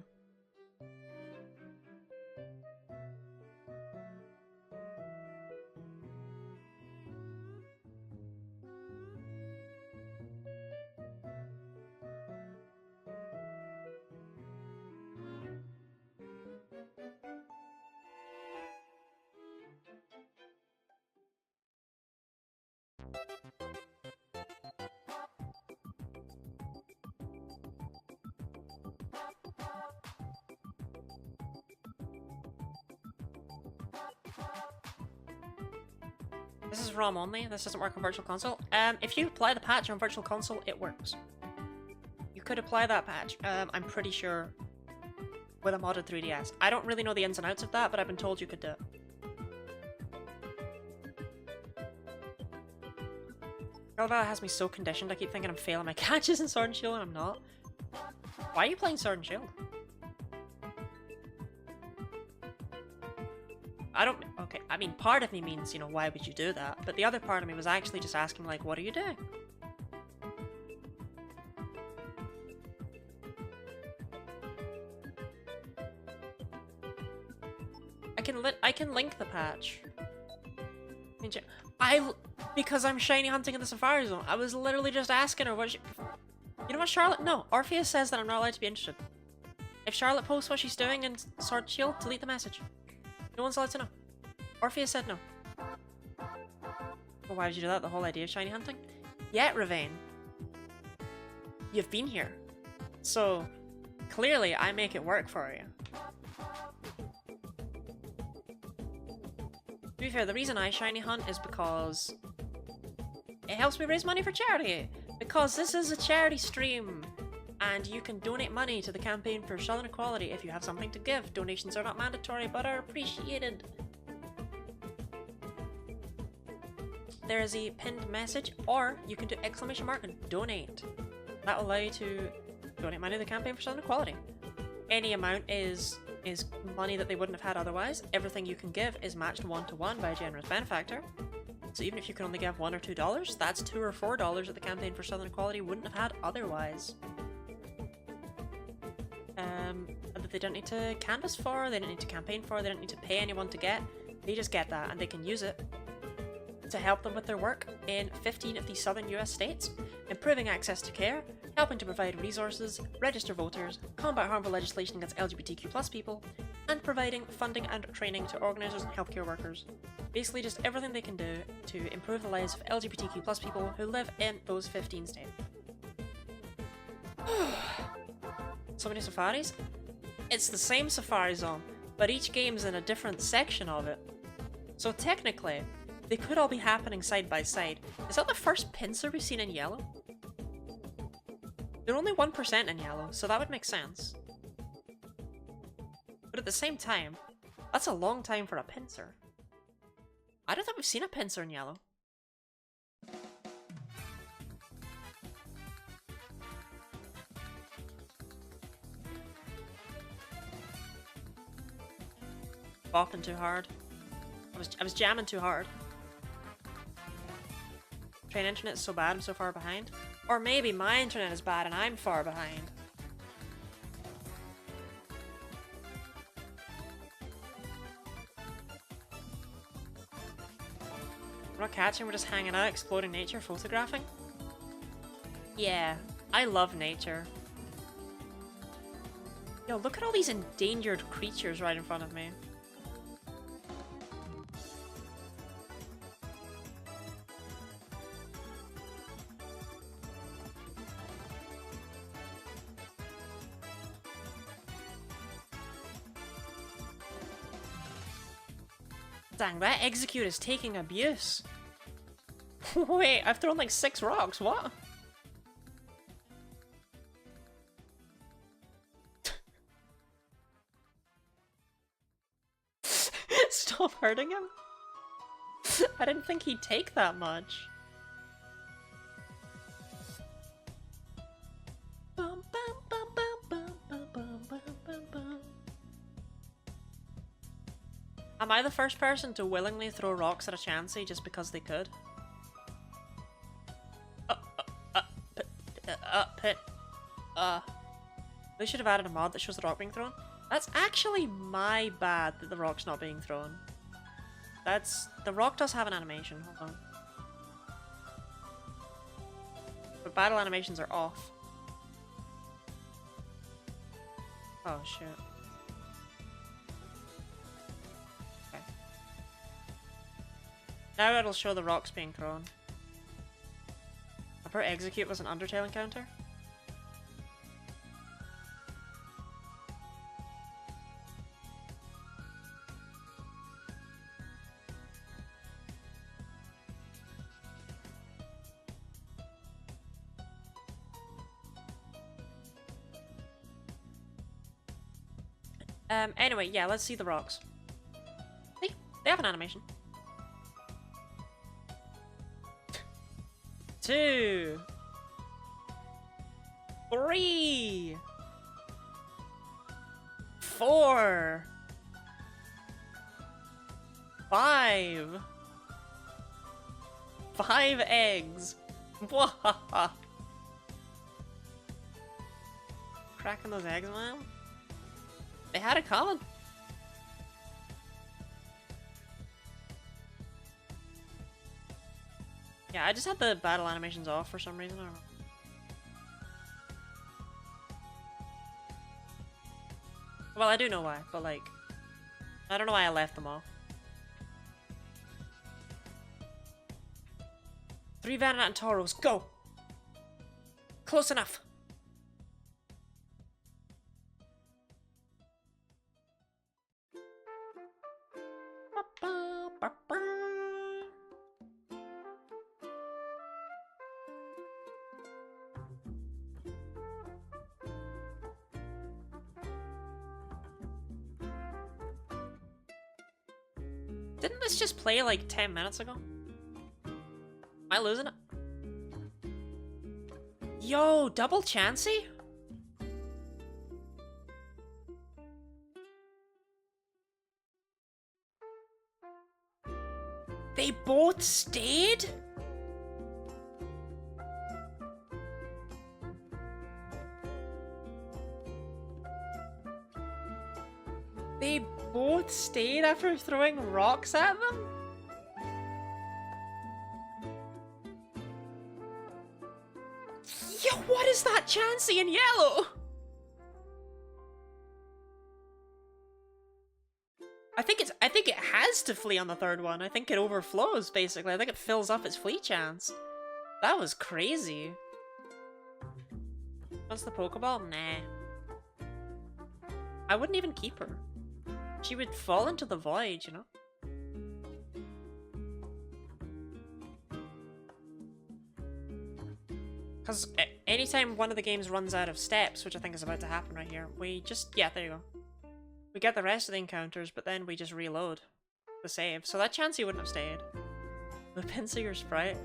This is ROM only, this doesn't work on Virtual Console. If you apply the patch on Virtual Console, it works. You could apply that patch, I'm pretty sure, with a modded 3DS. I don't really know the ins and outs of that, but I've been told you could do it. Girlvala has me so conditioned, I keep thinking I'm failing my catches in Sword and Shield, and I'm not. Why are you playing Sword and Shield? I don't... Okay, I mean, part of me means, you know, why would you do that? But the other part of me was actually just asking, like, what are you doing? I can link the patch. Because I'm shiny hunting in the Safari Zone. I was literally just asking her what she... You know what, Charlotte? No, Orpheus says that I'm not allowed to be interested. If Charlotte posts what she's doing in Sword and Shield, delete the message. No one's allowed to know. Orpheus said no. Well, why would you do that? The whole idea of shiny hunting? Yeah, Ravane. You've been here. So, clearly I make it work for you. To be fair, the reason I shiny hunt is because it helps me raise money for charity. Because this is a charity stream. And you can donate money to the campaign for Southern Equality if you have something to give. Donations are not mandatory, but are appreciated. There is a pinned message, or you can do exclamation mark and donate. That will allow you to donate money to the campaign for Southern Equality. Any amount is money that they wouldn't have had otherwise. Everything you can give is matched 1-to-1 by a generous benefactor. So even if you can only give $1 or $2, that's $2 or $4 that the campaign for Southern Equality wouldn't have had otherwise. That they don't need to canvass for, they don't need to campaign for, they don't need to pay anyone to get. They just get that and they can use it to help them with their work in 15 of the southern US states, improving access to care, helping to provide resources, register voters, combat harmful legislation against LGBTQ+ people, and providing funding and training to organisers and healthcare workers. Basically just everything they can do to improve the lives of LGBTQ+ people who live in those 15 states. So many safaris? It's the same Safari Zone, but each game's in a different section of it. So technically, they could all be happening side by side. Is that the first pincer we've seen in yellow? They're only 1% in yellow, so that would make sense. But at the same time, that's a long time for a pincer. I don't think we've seen a pincer in yellow. Bopping too hard. I was jamming too hard. Train internet is so bad, I'm so far behind. Or maybe my internet is bad and I'm far behind. We're not catching, we're just hanging out, exploring nature, photographing. Yeah, I love nature. Yo, look at all these endangered creatures right in front of me. Dang, that execute is taking abuse. Wait, I've thrown like 6 rocks, what? Stop hurting him? I didn't think he'd take that much. Bum, bum, bum, bum, bum, bum, bum, bum, bum. Am I the first person to willingly throw rocks at a Chansey just because they could? Pit. They should have added a mod that shows the rock being thrown. That's actually my bad that the rock's not being thrown. The rock does have an animation, hold on. But battle animations are off. Oh shit. Okay. Now it'll show the rocks being thrown. I bet execute was an Undertale encounter. Anyway, yeah, let's see the rocks. See? They have an animation. 2 3 4 5 5 eggs. Wahaha. Cracking those eggs, man. They had it coming. Yeah, I just had the battle animations off for some reason. I don't know. Well, I do know why, but like, I don't know why I left them off. 3 Vanadant and Tauros, go! Close enough! Didn't this just play like 10 minutes ago? Am I losing it? Yo, double Chansey? They both stayed? They both stayed after throwing rocks at them? Yo, what is that Chansey in yellow? I think it has to flee on the third one. I think it overflows, basically. I think it fills up its flee chance. That was crazy. What's the Pokeball? Nah. I wouldn't even keep her. She would fall into the void, you know? Because anytime one of the games runs out of steps, which I think is about to happen right here, we just... Yeah, there you go. We get the rest of the encounters, but then we just reload the save. So that Chansey wouldn't have stayed. Blue Pinsir Sprite.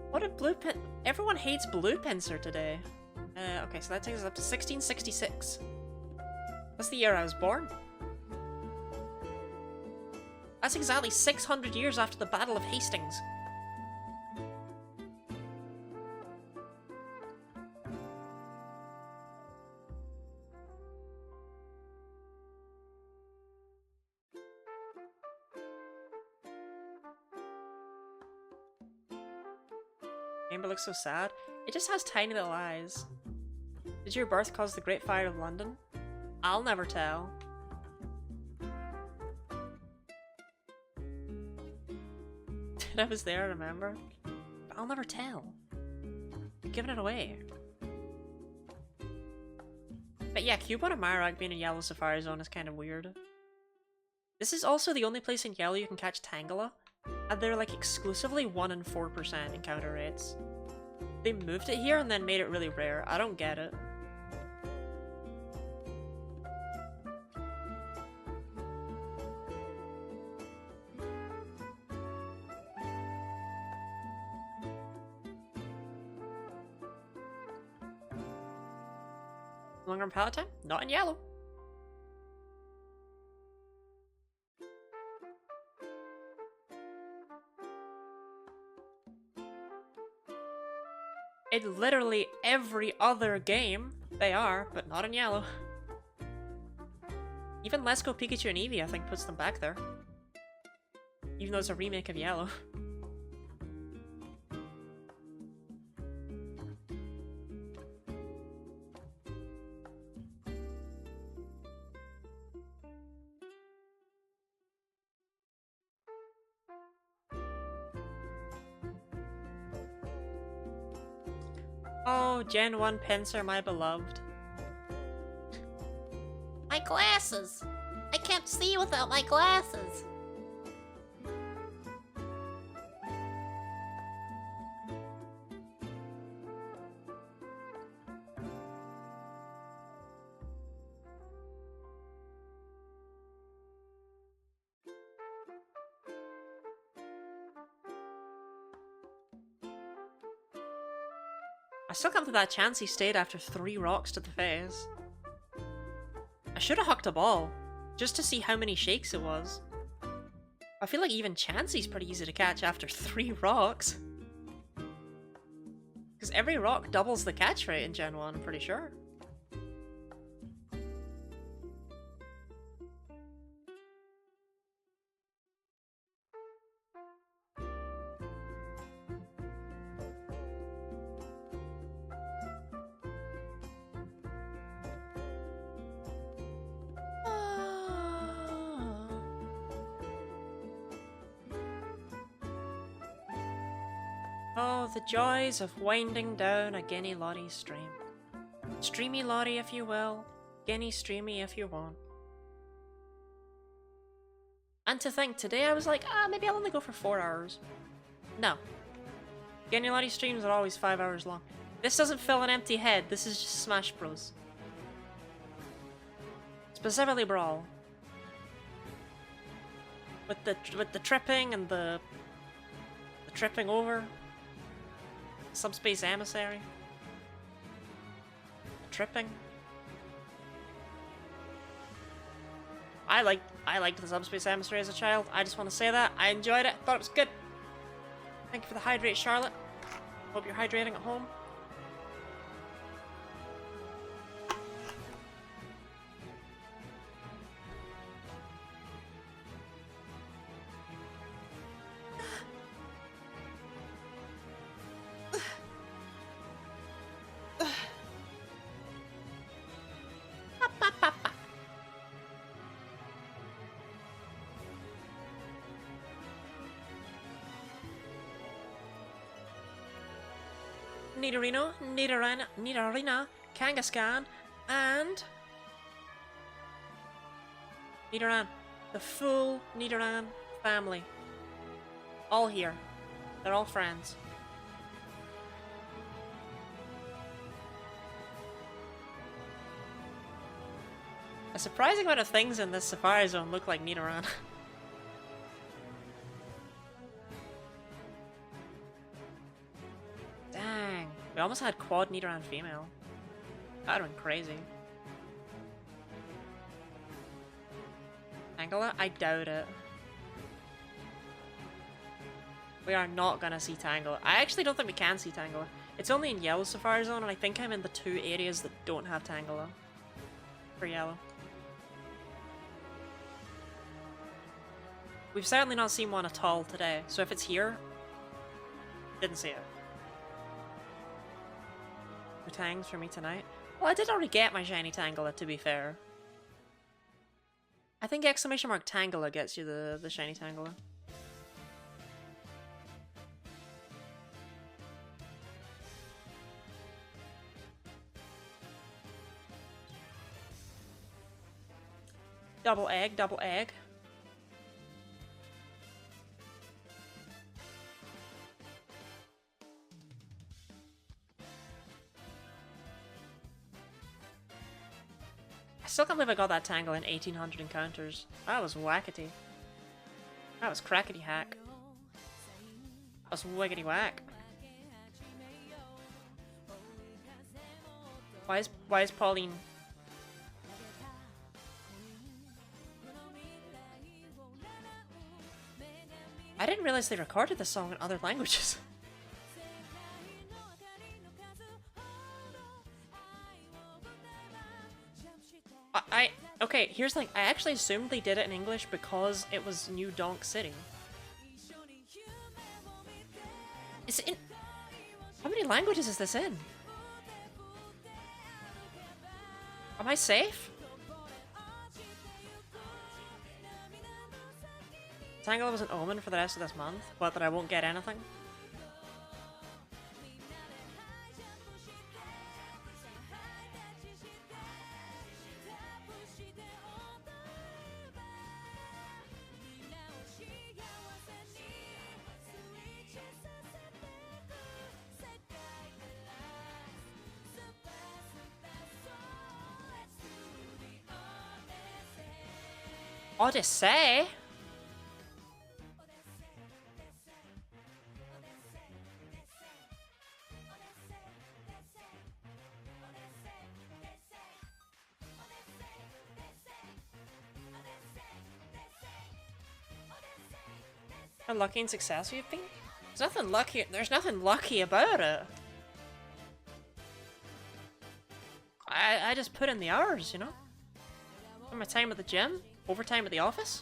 What did Blue Pin... Everyone hates Blue Pinsir today. Okay, so that takes us up to 1666. That's the year I was born. That's exactly 600 years after the Battle of Hastings. Amber looks so sad. It just has tiny little eyes. Did your birth cause the Great Fire of London? I'll never tell. I was there, I remember. But I'll never tell. I'm giving it away. But yeah, Cubone and Myrog being in Yellow Safari Zone is kind of weird. This is also the only place in Yellow you can catch Tangela, and they're like exclusively 1 in 4% encounter rates. They moved it here and then made it really rare. I don't get it. Longer on pallet time? Not in Yellow. In literally every other game, they are, but not in Yellow. Even Let's Go Pikachu and Eevee, I think, puts them back there. Even though it's a remake of Yellow. Oh, Gen 1 Pinsir, my beloved. My glasses! I can't see without my glasses! I still come to that chance he stayed after 3 rocks to the face. I should have hucked a ball, just to see how many shakes it was. I feel like even Chansey's pretty easy to catch after 3 rocks. Because every rock doubles the catch rate in Gen 1, I'm pretty sure. Oh, the joys of winding down a Guinea Lottie stream. Streamy Lottie if you will, Guinea streamy if you want. And to think, today I was like, maybe I'll only go for 4 hours. No. Guinea Lottie streams are always 5 hours long. This doesn't fill an empty head, this is just Smash Bros. Specifically Brawl. With the tripping and the tripping over. Subspace Emissary. Tripping. I liked the Subspace Emissary as a child. I just want to say that. I enjoyed it. Thought it was good. Thank you for the hydrate, Charlotte. Hope you're hydrating at home. Nidorino, Nidorina, Kangaskhan, and Nidoran. The full Nidoran family. All here. They're all friends. A surprising amount of things in this Safari Zone look like Nidoran. Dang. We almost had quad Nidoran female. That would've been crazy. Tangela? I doubt it. We are not gonna see Tangela. I actually don't think we can see Tangela. It's only in Yellow Safari Zone, and I think I'm in the 2 areas that don't have Tangela. For Yellow. We've certainly not seen one at all today, so if it's here, didn't see it. tangs for me tonight. Well, I did already get my shiny Tangela, to be fair. I think exclamation mark Tangela gets you the shiny Tangela. Double egg, double egg. I still can't believe I got that Tangle in 1800 encounters. That was wackety. That was crackety hack. That was wiggity whack. Why is Pauline... I didn't realize they recorded the song in other languages. Okay, here's the thing. I actually assumed they did it in English because it was New Donk City. Is it in... How many languages is this in? Am I safe? Tangela was an omen for the rest of this month, but that I won't get anything. Odyssey? How lucky and successful you've been? There's nothing lucky about it. I just put in the hours, you know? My time at the gym, overtime at the office.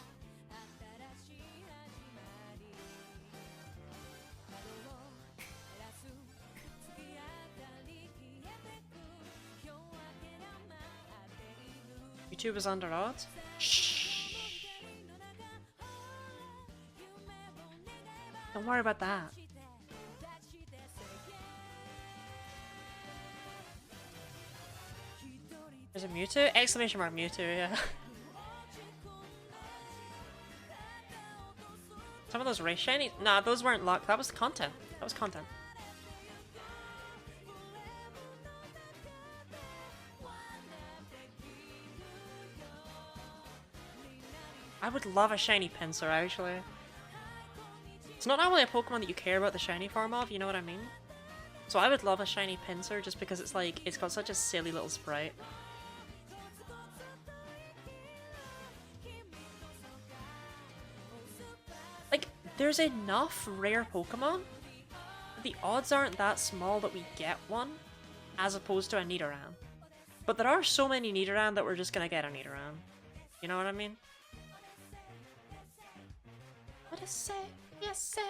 YouTube is under odds. Shh. Don't worry about that. There's a Mewtwo? Exclamation mark Mewtwo, yeah. Some of those race shiny? Nah, those weren't luck. That was content. That was content. I would love a shiny Pinsir, actually. It's not normally a Pokemon that you care about the shiny form of, you know what I mean? So I would love a shiny Pinsir just because it's like, it's got such a silly little sprite. Like, there's enough rare Pokemon. The odds aren't that small that we get one, as opposed to a Nidoran. But there are so many Nidoran that we're just gonna get a Nidoran. You know what I mean? Odyssey, yes, say.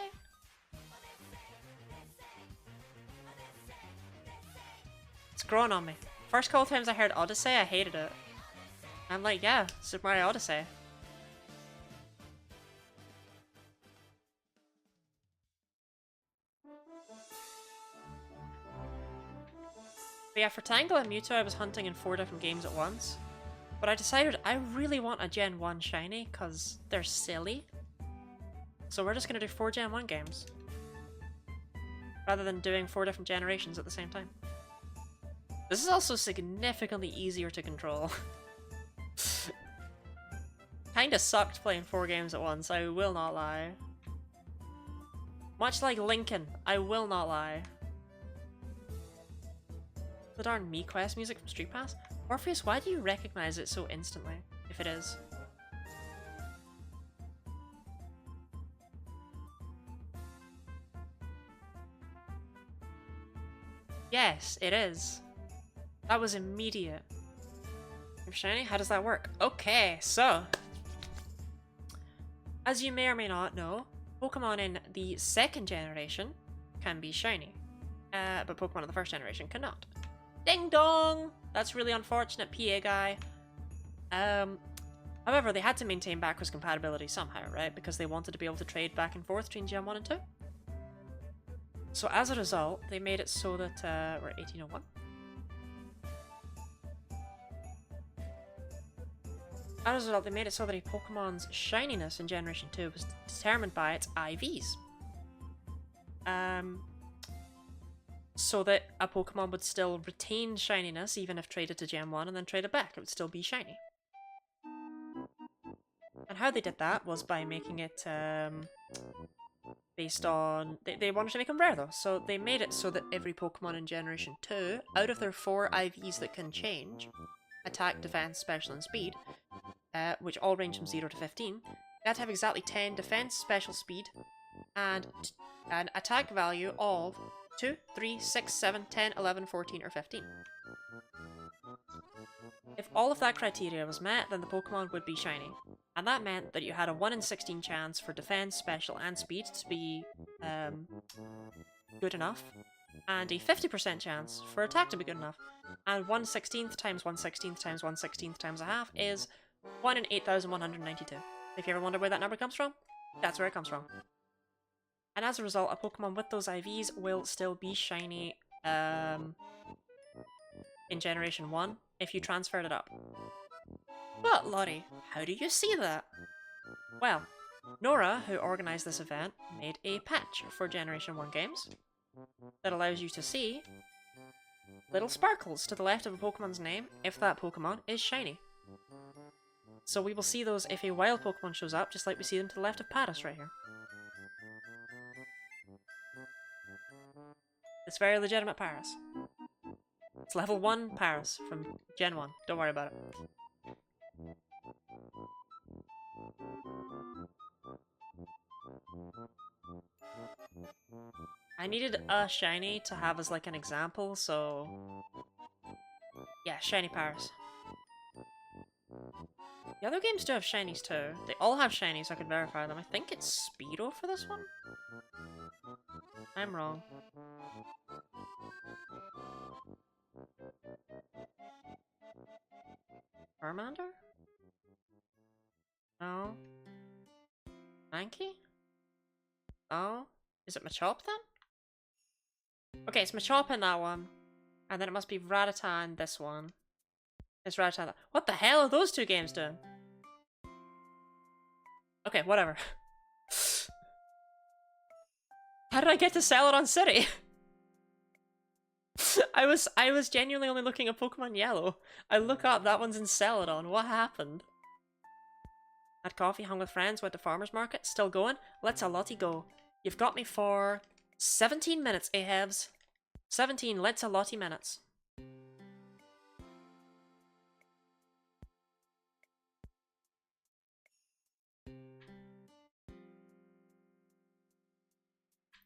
It's growing on me. First couple times I heard Odyssey, I hated it. I'm like, yeah, Super Mario Odyssey. But yeah, for Tangle and Mewtwo, I was hunting in 4 different games at once. But I decided I really want a Gen 1 shiny, because they're silly. So we're just going to do 4 Gen 1 games. Rather than doing 4 different generations at the same time. This is also significantly easier to control. Kinda sucked playing 4 games at once, I will not lie. Much like Lincoln, I will not lie. The darn Me Quest music from Street Pass? Orpheus, why do you recognize it so instantly, if it is? Yes, it is. That was immediate. You're shiny? How does that work? Okay, so... as you may or may not know, Pokemon in the 2nd generation can be shiny. But Pokemon in the 1st generation cannot. Ding dong! That's really unfortunate, PA guy. However, they had to maintain backwards compatibility somehow, right? Because they wanted to be able to trade back and forth between Gen 1 and 2. So as a result, they made it so that, we're 1801. As a result, they made it so that a Pokemon's shininess in Generation 2 was determined by its IVs. So that a Pokemon would still retain shininess even if traded to Gen 1 and then traded back. It would still be shiny. And how they did that was by making it based on... They wanted to make them rare though, so they made it so that every Pokemon in Generation 2, out of their 4 IVs that can change, attack, defense, special, and speed, which all range from 0 to 15, they had to have exactly 10 defense, special, speed, and an attack value of 2, 3, 6, 7, 10, 11, 14, or 15. If all of that criteria was met, then the Pokemon would be shiny. And that meant that you had a 1 in 16 chance for defense, special, and speed to be good enough, and a 50% chance for attack to be good enough. And 1/16th times 1/16th times 1/16th times a half is 1 in 8,192. If you ever wonder where that number comes from, that's where it comes from. And as a result, a Pokemon with those IVs will still be shiny in Generation 1 if you transferred it up. But, Lottie, how do you see that? Well, Nora, who organised this event, made a patch for Generation 1 games that allows you to see little sparkles to the left of a Pokemon's name if that Pokemon is shiny. So we will see those if a wild Pokemon shows up, just like we see them to the left of Paris right here. It's very legitimate Paris. It's level 1 Paris from Gen 1. Don't worry about it. I needed a shiny to have as like an example, so... yeah, shiny Paris. The other games do have shinies too. They all have shinies, so I can verify them. I think it's Speedo for this one? I'm wrong. Charmander? No. Mankey? Oh? Is it Machop then? Okay, it's Machop in that one. And then it must be Rattata in this one. It's Rattata. What the hell are those two games doing? Okay, whatever. How did I get to Celadon City? I was genuinely only looking at Pokemon Yellow. I look up, that one's in Celadon. What happened? Had coffee, hung with friends, went to farmer's market. Still going? Let's a lottie go. You've got me for 17 minutes, Ahebs. 17 let's a lottie minutes.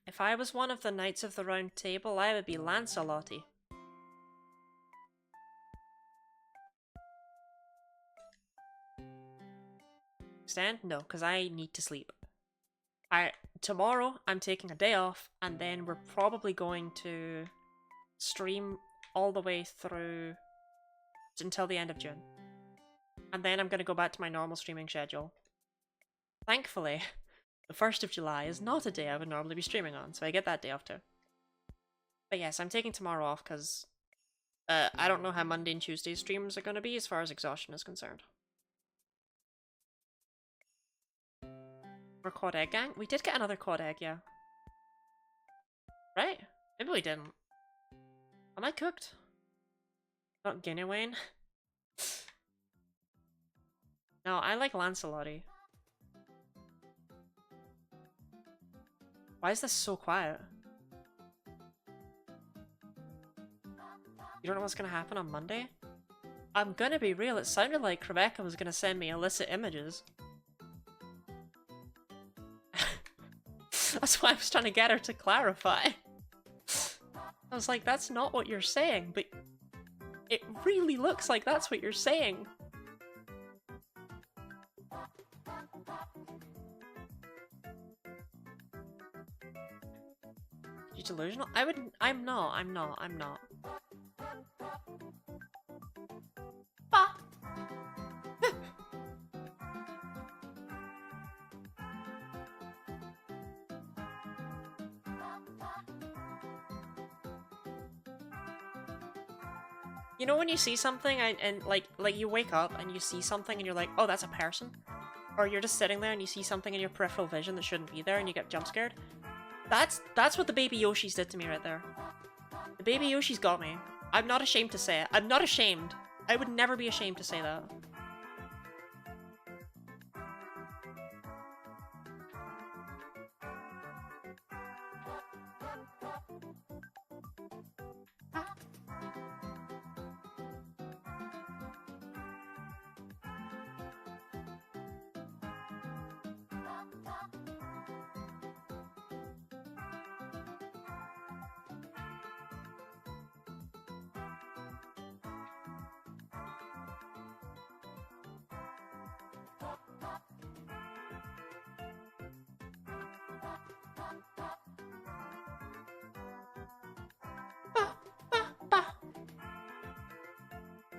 If I was one of the Knights of the Round Table, I would be Lancelotti. Stand? No, because I need to sleep. Tomorrow, I'm taking a day off, and then we're probably going to stream all the way through until the end of June. And then I'm going to go back to my normal streaming schedule. Thankfully, the 1st of July is not a day I would normally be streaming on, so I get that day off too. But yes, I'm taking tomorrow off because I don't know how Monday and Tuesday streams are going to be as far as exhaustion is concerned. For Quad Egg Gang? We did get another Quad Egg, yeah. Right? Maybe we didn't. Am I cooked? Not Guinea-Wayne? No, I like Lancelotti. Why is this so quiet? You don't know what's gonna happen on Monday? I'm gonna be real, it sounded like Rebecca was gonna send me illicit images. That's why I was trying to get her to clarify. I was like, that's not what you're saying, but it really looks like that's what you're saying. You delusional? I'm not. You know when you see something and like you wake up and you see something and you're like, oh, that's a person? Or you're just sitting there and you see something in your peripheral vision that shouldn't be there and you get jump scared? That's what the baby Yoshis did to me right there. The baby Yoshis got me. I'm not ashamed to say it. I'm not ashamed. I would never be ashamed to say that.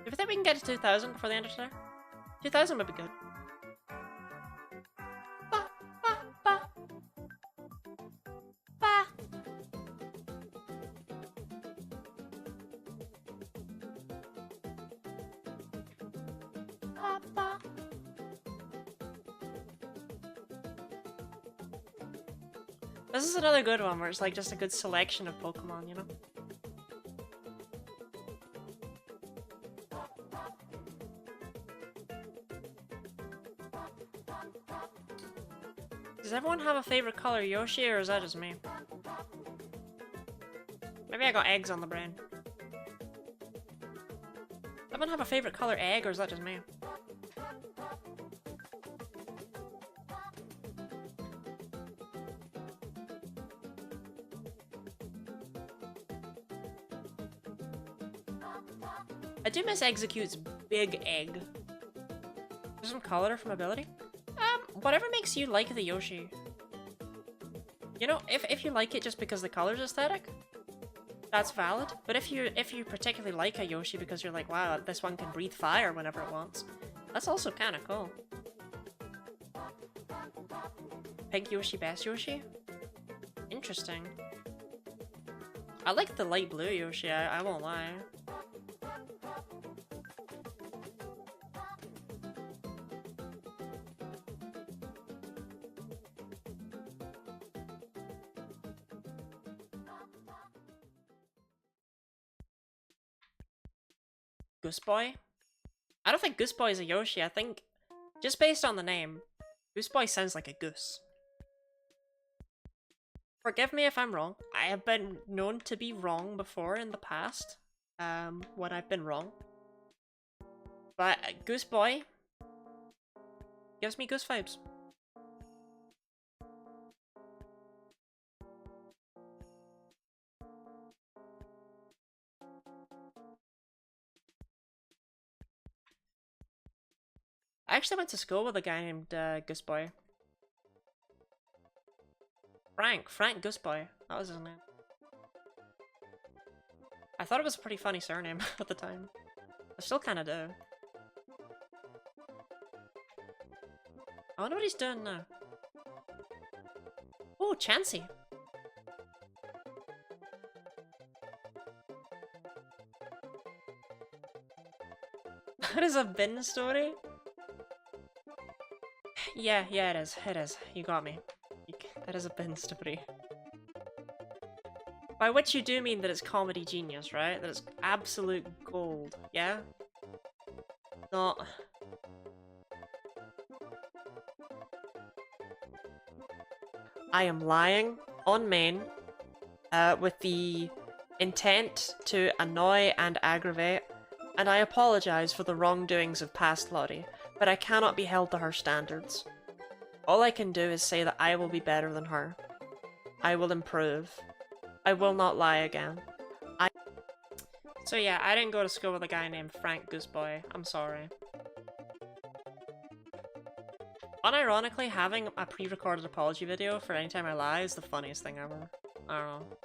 Do you think we can get to 2,000 before the end of today? 2,000 would be good. This is another good one where it's like just a good selection of Pokemon, you know? Does everyone have a favorite color Yoshi, or is that just me? Maybe I got eggs on the brain. Does everyone have a favorite color egg, or is that just me? I do miss Execute's big egg. There's some color from ability. Whatever makes you like the Yoshi. You know, if you like it just because the color's aesthetic, that's valid. But if you particularly like a Yoshi because you're like, wow, this one can breathe fire whenever it wants, that's also kind of cool. Pink Yoshi, best Yoshi? Interesting. I like the light blue Yoshi, I won't lie. Goose Boy? I don't think Goose Boy is a Yoshi. I think, just based on the name, Goose Boy sounds like a goose. Forgive me if I'm wrong. I have been known to be wrong before in the past, when I've been wrong. But Goose Boy gives me goose vibes. I actually went to school with a guy named Goose Boy. Frank Goose Boy. That was his name. I thought it was a pretty funny surname at the time. I still kind of do. I wonder what he's doing now. Oh, Chansey. That is a bin story? Yeah, it is. It is. You got me. That is a bin story. By which you do mean that it's comedy genius, right? That it's absolute gold, yeah? Not... I am lying on main with the intent to annoy and aggravate, and I apologize for the wrongdoings of past Lottie, but I cannot be held to her standards. All I can do is say that I will be better than her. I will improve. I will not lie again. So yeah, I didn't go to school with a guy named Frank Gooseboy. I'm sorry. Unironically, having a pre-recorded apology video for any time I lie is the funniest thing ever. I don't know.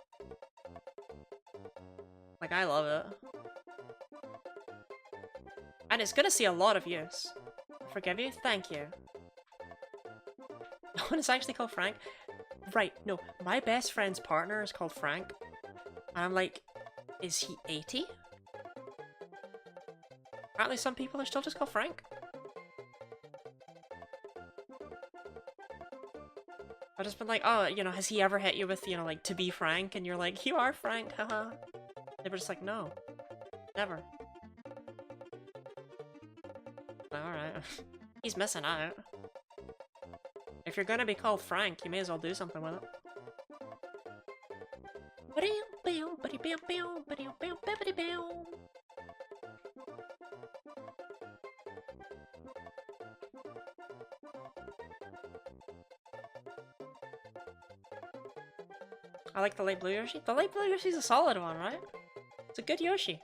Like, I love it. And it's gonna see a lot of use. Forgive you? Thank you. No one is actually called Frank? Right, no. My best friend's partner is called Frank. And I'm like, is he 80? Apparently some people are still just called Frank. I've just been like, oh, you know, has he ever hit you with, you know, like, to be Frank? And you're like, you are Frank, haha. They were just like, no. Never. Alright. He's missing out. If you're gonna be called Frank, you may as well do something with it. I like the light blue Yoshi. The light blue Yoshi's a solid one, right? It's a good Yoshi.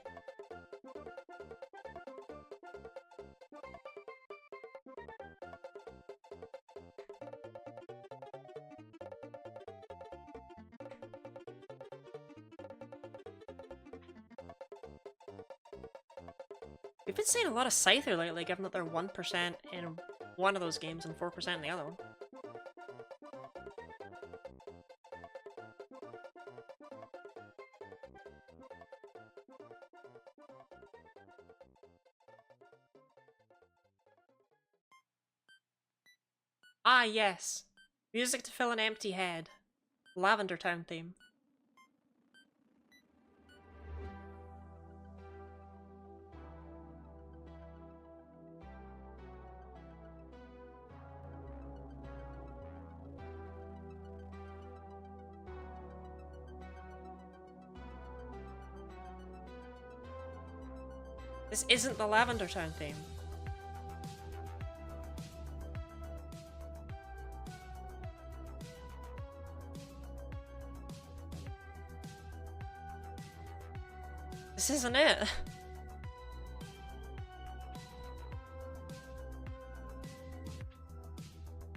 We've been seeing a lot of Scyther lately, given that they're 1% in one of those games and 4% in the other one. Ah, yes. Music to fill an empty head. Lavender Town theme. This isn't the Lavender Town theme. This isn't it.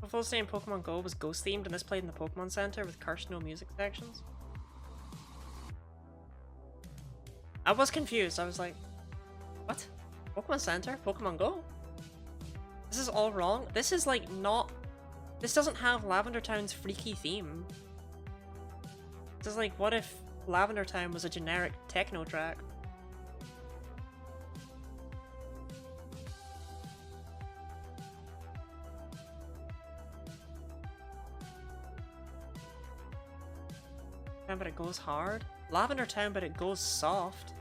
Before saying Pokemon Go was ghost themed and this played in the Pokemon Center with cursed no music sections. I was confused. I was like, what? Pokemon Center? Pokemon Go? This is all wrong. This is like not... This doesn't have Lavender Town's freaky theme. This is like, what if Lavender Town was a generic techno track? But it goes hard. Lavender Town, but it goes soft.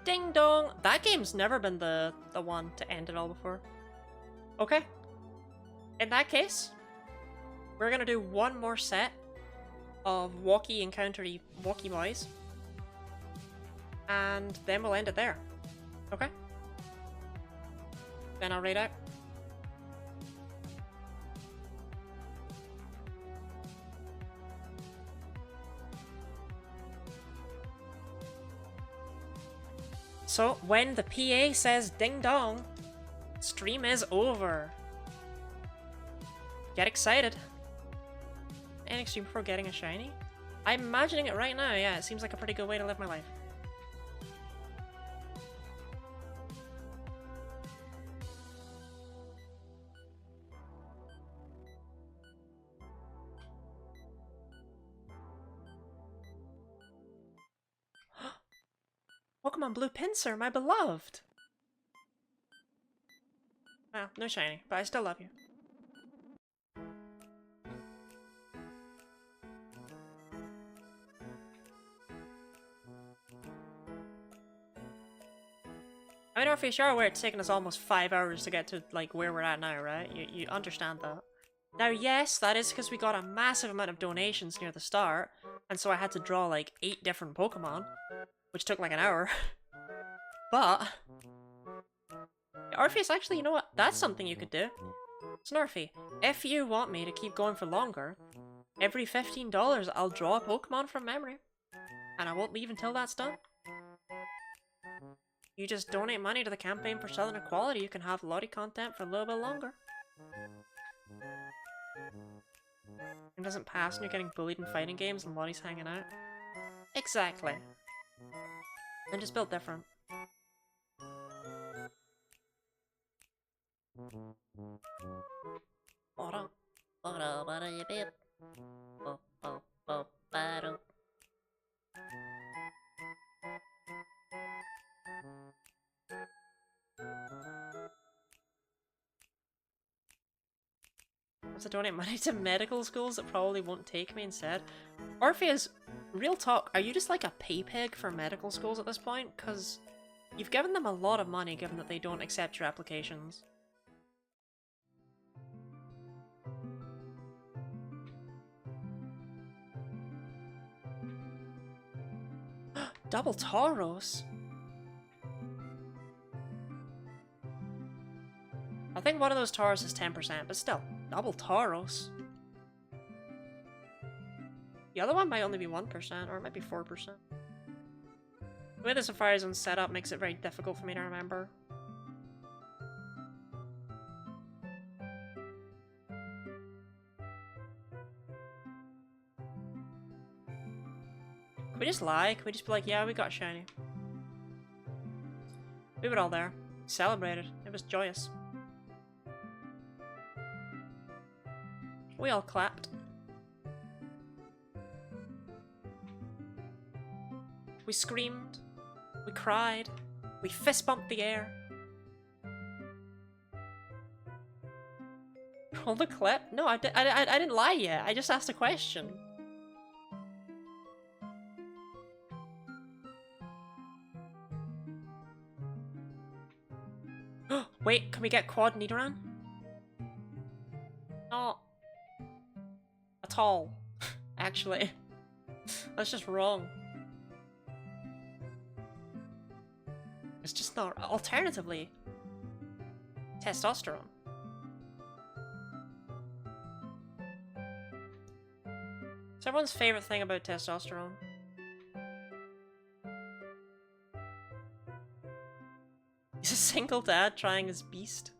Ding dong! That game's never been the one to end it all before. Okay. In that case, we're gonna do one more set of walkie encountery walkie boys. And then we'll end it there. Okay? Then I'll read out. So, when the PA says ding dong, stream is over. Get excited. Ending stream before getting a shiny? I'm imagining it right now, yeah, it seems like a pretty good way to live my life. Pokemon Blue Pinsir, my beloved! Well, no shiny, but I still love you. I mean, Orpheus, you're aware it's taken us almost 5 hours to get to, like, where we're at now, right? You understand that. Now, yes, that is because we got a massive amount of donations near the start, and so I had to draw, like, 8 different Pokemon, which took, like, an hour. But... Orpheus, actually, you know what? That's something you could do. Snurfy, if you want me to keep going for longer, every $15 I'll draw a Pokemon from memory. And I won't leave until that's done. You just donate money to the campaign for Southern Equality, you can have Lottie content for a little bit longer. Game doesn't pass and you're getting bullied in fighting games and Lottie's hanging out. Exactly. I'm just built different. I have to donate money to medical schools that probably won't take me instead. Orpheus, real talk, are you just like a pay pig for medical schools at this point? Because you've given them a lot of money given that they don't accept your applications. Double Tauros? I think one of those Tauros is 10%, but still, double Tauros. The other one might only be 1%, or it might be 4%. The way the Safari Zone set up makes it very difficult for me to remember. Can we just lie? Can we just be like, yeah, we got shiny? We were all there. Celebrated. It was joyous. We all clapped. We screamed. We cried. We fist bumped the air. Roll the clip? No, I didn't lie yet. I just asked a question. Wait, can we get quad Nidoran? Not at all, actually. That's just wrong. It's just not. Alternatively, testosterone. It's everyone's favorite thing about testosterone. He's a single dad trying his beast.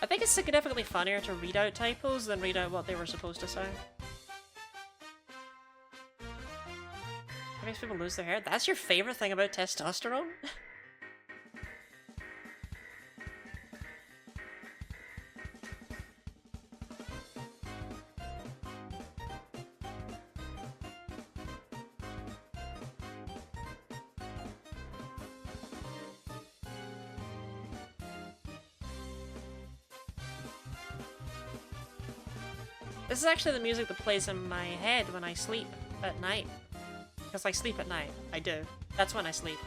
I think it's significantly funnier to read out typos than read out what they were supposed to say. It makes people lose their hair. That's your favorite thing about testosterone? This is actually the music that plays in my head when I sleep at night. Because I sleep at night. I do. That's when I sleep.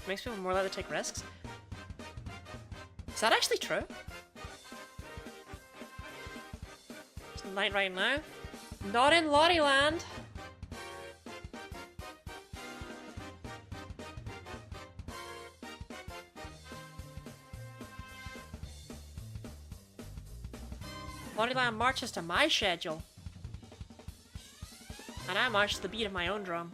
Makes people more likely to take risks. Is that actually true? It's night right now. Not in Lottie Land. Lottie marches to my schedule. And I march to the beat of my own drum.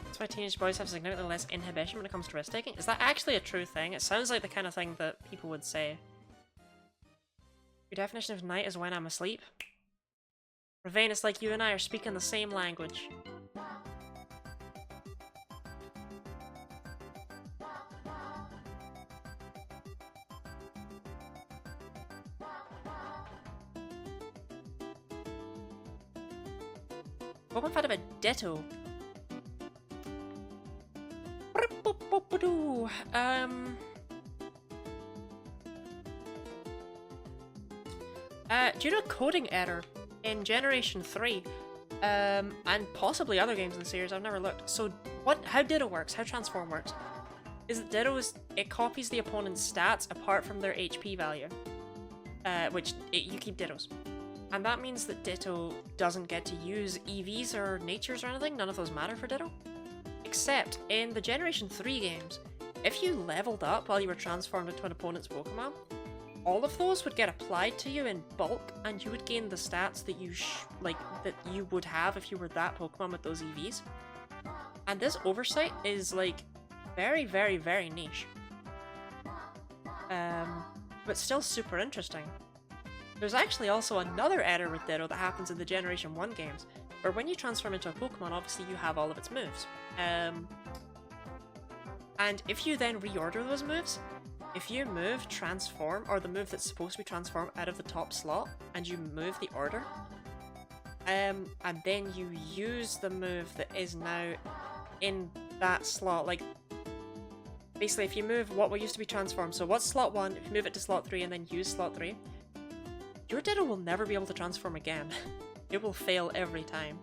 That's why teenage boys have significantly less inhibition when it comes to risk taking. Is that actually a true thing? It sounds like the kind of thing that people would say. Your definition of night is when I'm asleep. Ravane, it's like you and I are speaking the same language. What if I had a Ditto? Due to a coding error in Generation 3, and possibly other games in the series, I've never looked. So how Ditto works, how Transform works, is that Ditto it copies the opponent's stats apart from their HP value, you keep Dittos. And that means that Ditto doesn't get to use EVs or natures or anything, none of those matter for Ditto. Except in the Generation 3 games, if you leveled up while you were transformed into an opponent's Pokemon, all of those would get applied to you in bulk, and you would gain the stats that that you would have if you were that Pokemon with those EVs. And this oversight is like very, very, very niche. But still super interesting. There's actually also another error with Ditto that happens in the Generation 1 games, where when you transform into a Pokemon, obviously you have all of its moves. And if you then reorder those moves, if you move Transform, or the move that's supposed to be Transform, out of the top slot, and you move the order, and then you use the move that is now in that slot, like, basically if you move what used to be Transform, so what's slot 1, if you move it to slot 3 and then use slot 3, your Ditto will never be able to transform again. It will fail every time.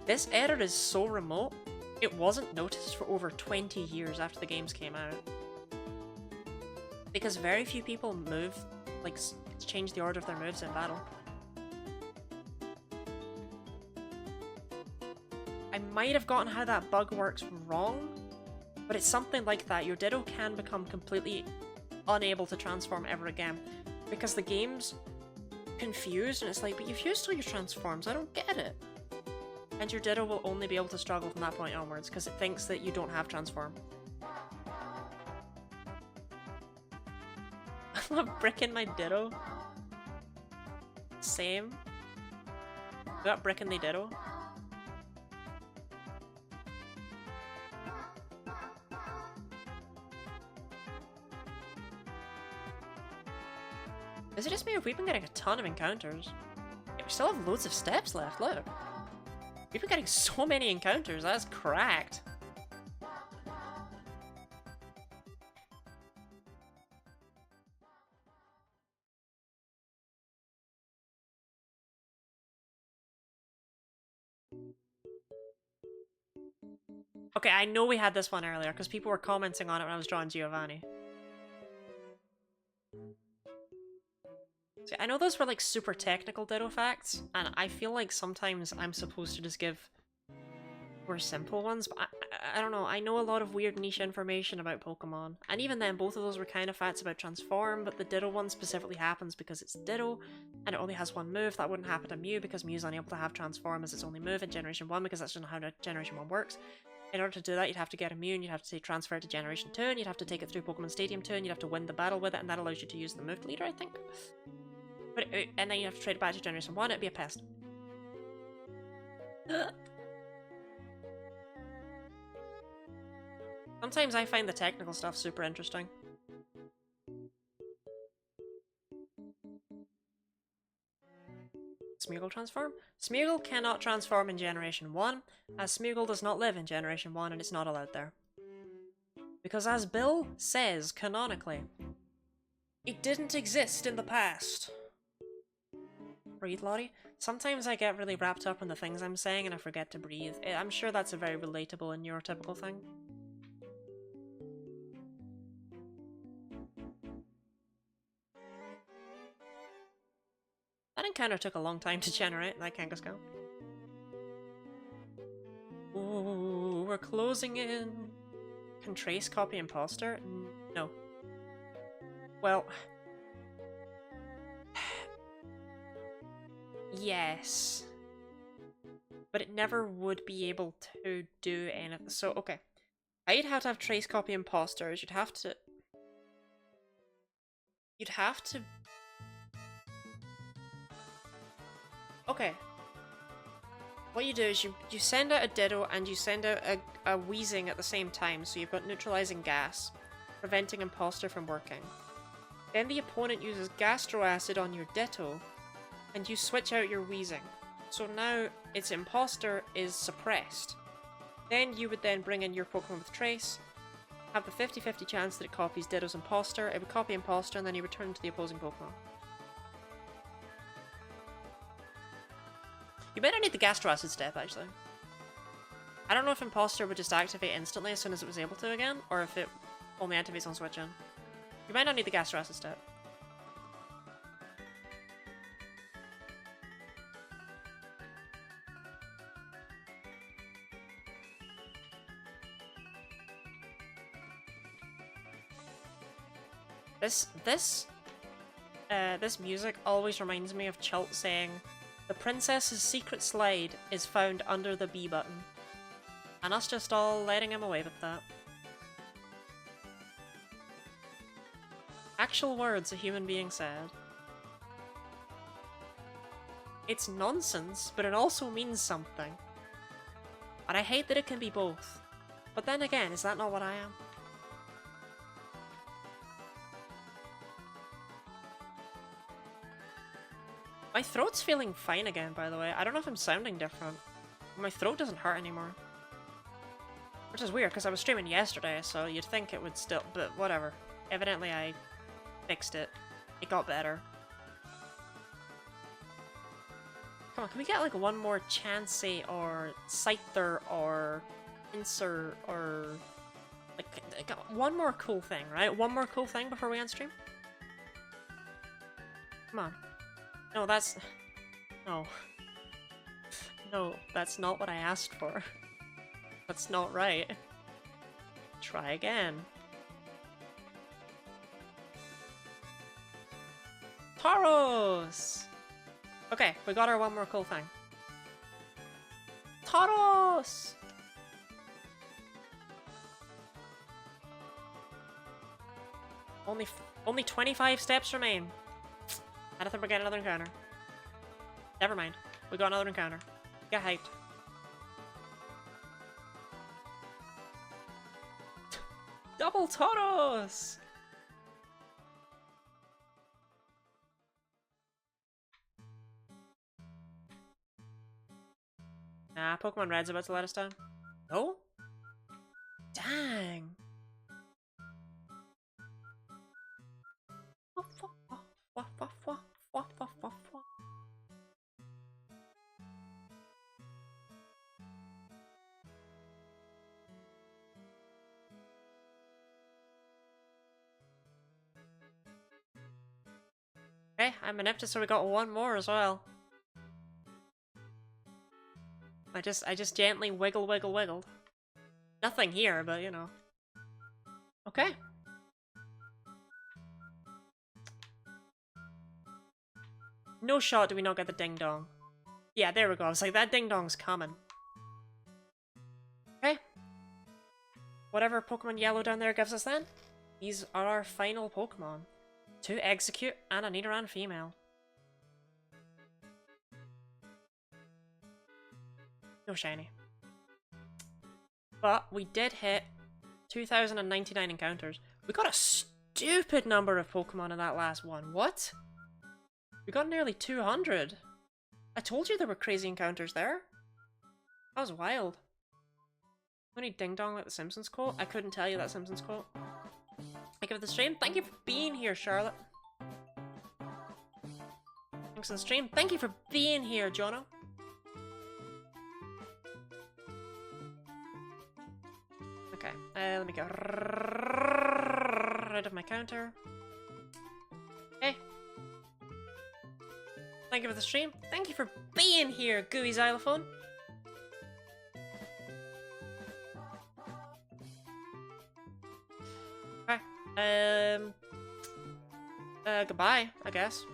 This error is so remote, it wasn't noticed for over 20 years after the games came out. Because very few people change the order of their moves in battle. I might have gotten how that bug works wrong, but it's something like that. Your Ditto can become completely unable to transform ever again, because the game's confused and it's like, but you've used all your transforms, I don't get it. And your Ditto will only be able to struggle from that point onwards because it thinks that you don't have transform. I love bricking my Ditto. Same. We got bricking the Ditto. Is it just me or we've been getting a ton of encounters? Yeah, we still have loads of steps left, look. We've been getting so many encounters, that's cracked. Okay, I know we had this one earlier because people were commenting on it when I was drawing Giovanni. See, I know those were like super technical Ditto facts, and I feel like sometimes I'm supposed to just give more simple ones, but I don't know, I know a lot of weird niche information about Pokemon, and even then both of those were kind of facts about Transform, but the Ditto one specifically happens because it's Ditto, and it only has one move. That wouldn't happen to Mew because Mew's unable to have Transform as its only move in Generation 1 because that's just not how Generation 1 works. In order to do that, you'd have to get a Mew, and you'd have to transfer it to Generation 2, and you'd have to take it through Pokemon Stadium 2, and you'd have to win the battle with it, and that allows you to use the move leader, I think. But and then you have to trade it back to Generation 1, it'd be a pest. Sometimes I find the technical stuff super interesting. Smeargle transform? Smeargle cannot transform in Generation 1, as Smeargle does not live in Generation 1 and it's not allowed there. Because as Bill says, canonically, it didn't exist in the past. Breathe, Lottie? Sometimes I get really wrapped up in the things I'm saying and I forget to breathe. I'm sure that's a very relatable and neurotypical thing. That encounter took a long time to generate, that Kangaskhan. Ooh, we're closing in. Can Trace copy Imposter? No. Well... yes. But it never would be able to do anything. So, okay. I'd have to have Trace copy Imposters. You'd have to... Okay. What you do is you send out a Ditto and you send out a Wheezing at the same time, so you've got neutralizing gas, preventing Imposter from working. Then the opponent uses Gastro Acid on your Ditto, and you switch out your Wheezing. So now its Imposter is suppressed. Then you would then bring in your Pokemon with Trace, have the 50-50 chance that it copies Ditto's Imposter, it would copy Imposter, and then you return to the opposing Pokemon. You better need the Gastro Acid step, actually. I don't know if Imposter would just activate instantly as soon as it was able to again, or if it only activates on switch in. You might not need the Gastro Acid step. This music always reminds me of Chult saying, "The princess's secret slide is found under the B button." And us just all letting him away with that. Actual words a human being said. It's nonsense, but it also means something. And I hate that it can be both. But then again, is that not what I am? My throat's feeling fine again, by the way. I don't know if I'm sounding different. My throat doesn't hurt anymore. Which is weird, because I was streaming yesterday, so you'd think it would still... But whatever. Evidently I fixed it. It got better. Come on, can we get like one more Chansey or Scyther or Pinsir or... Like, one more cool thing, right? One more cool thing before we end stream? Come on. No, that's... No. No, that's not what I asked for. That's not right. Try again. Tauros! Okay, we got our one more cool thing. Tauros! Only 25 steps remain. I don't think we're getting another encounter. Never mind. We got another encounter. Get hyped. Double Tauros! Nah, Pokemon Red's about to let us down. No? Dang! Okay, I'm an Eptis, so we got one more as well. I just gently wiggled. Nothing here, but you know. Okay. No shot do we not get the ding dong. Yeah, there we go. I was like, that ding dong's coming. Okay. Whatever Pokemon Yellow down there gives us then, these are our final Pokemon. 2 Execute and a Nidoran female. No shiny. But we did hit 2,099 encounters. We got a stupid number of Pokemon in that last one. What? We got nearly 200. I told you there were crazy encounters there. That was wild. Only ding dong like the Simpsons quote? I couldn't tell you that Simpsons quote. Thank you for the stream. Thank you for being here, Charlotte. Thanks for the stream. Thank you for being here, Jono. Okay, let me get rid of my counter. Okay. Thank you for the stream. Thank you for being here, Gooey Xylophone. Okay. Goodbye, I guess.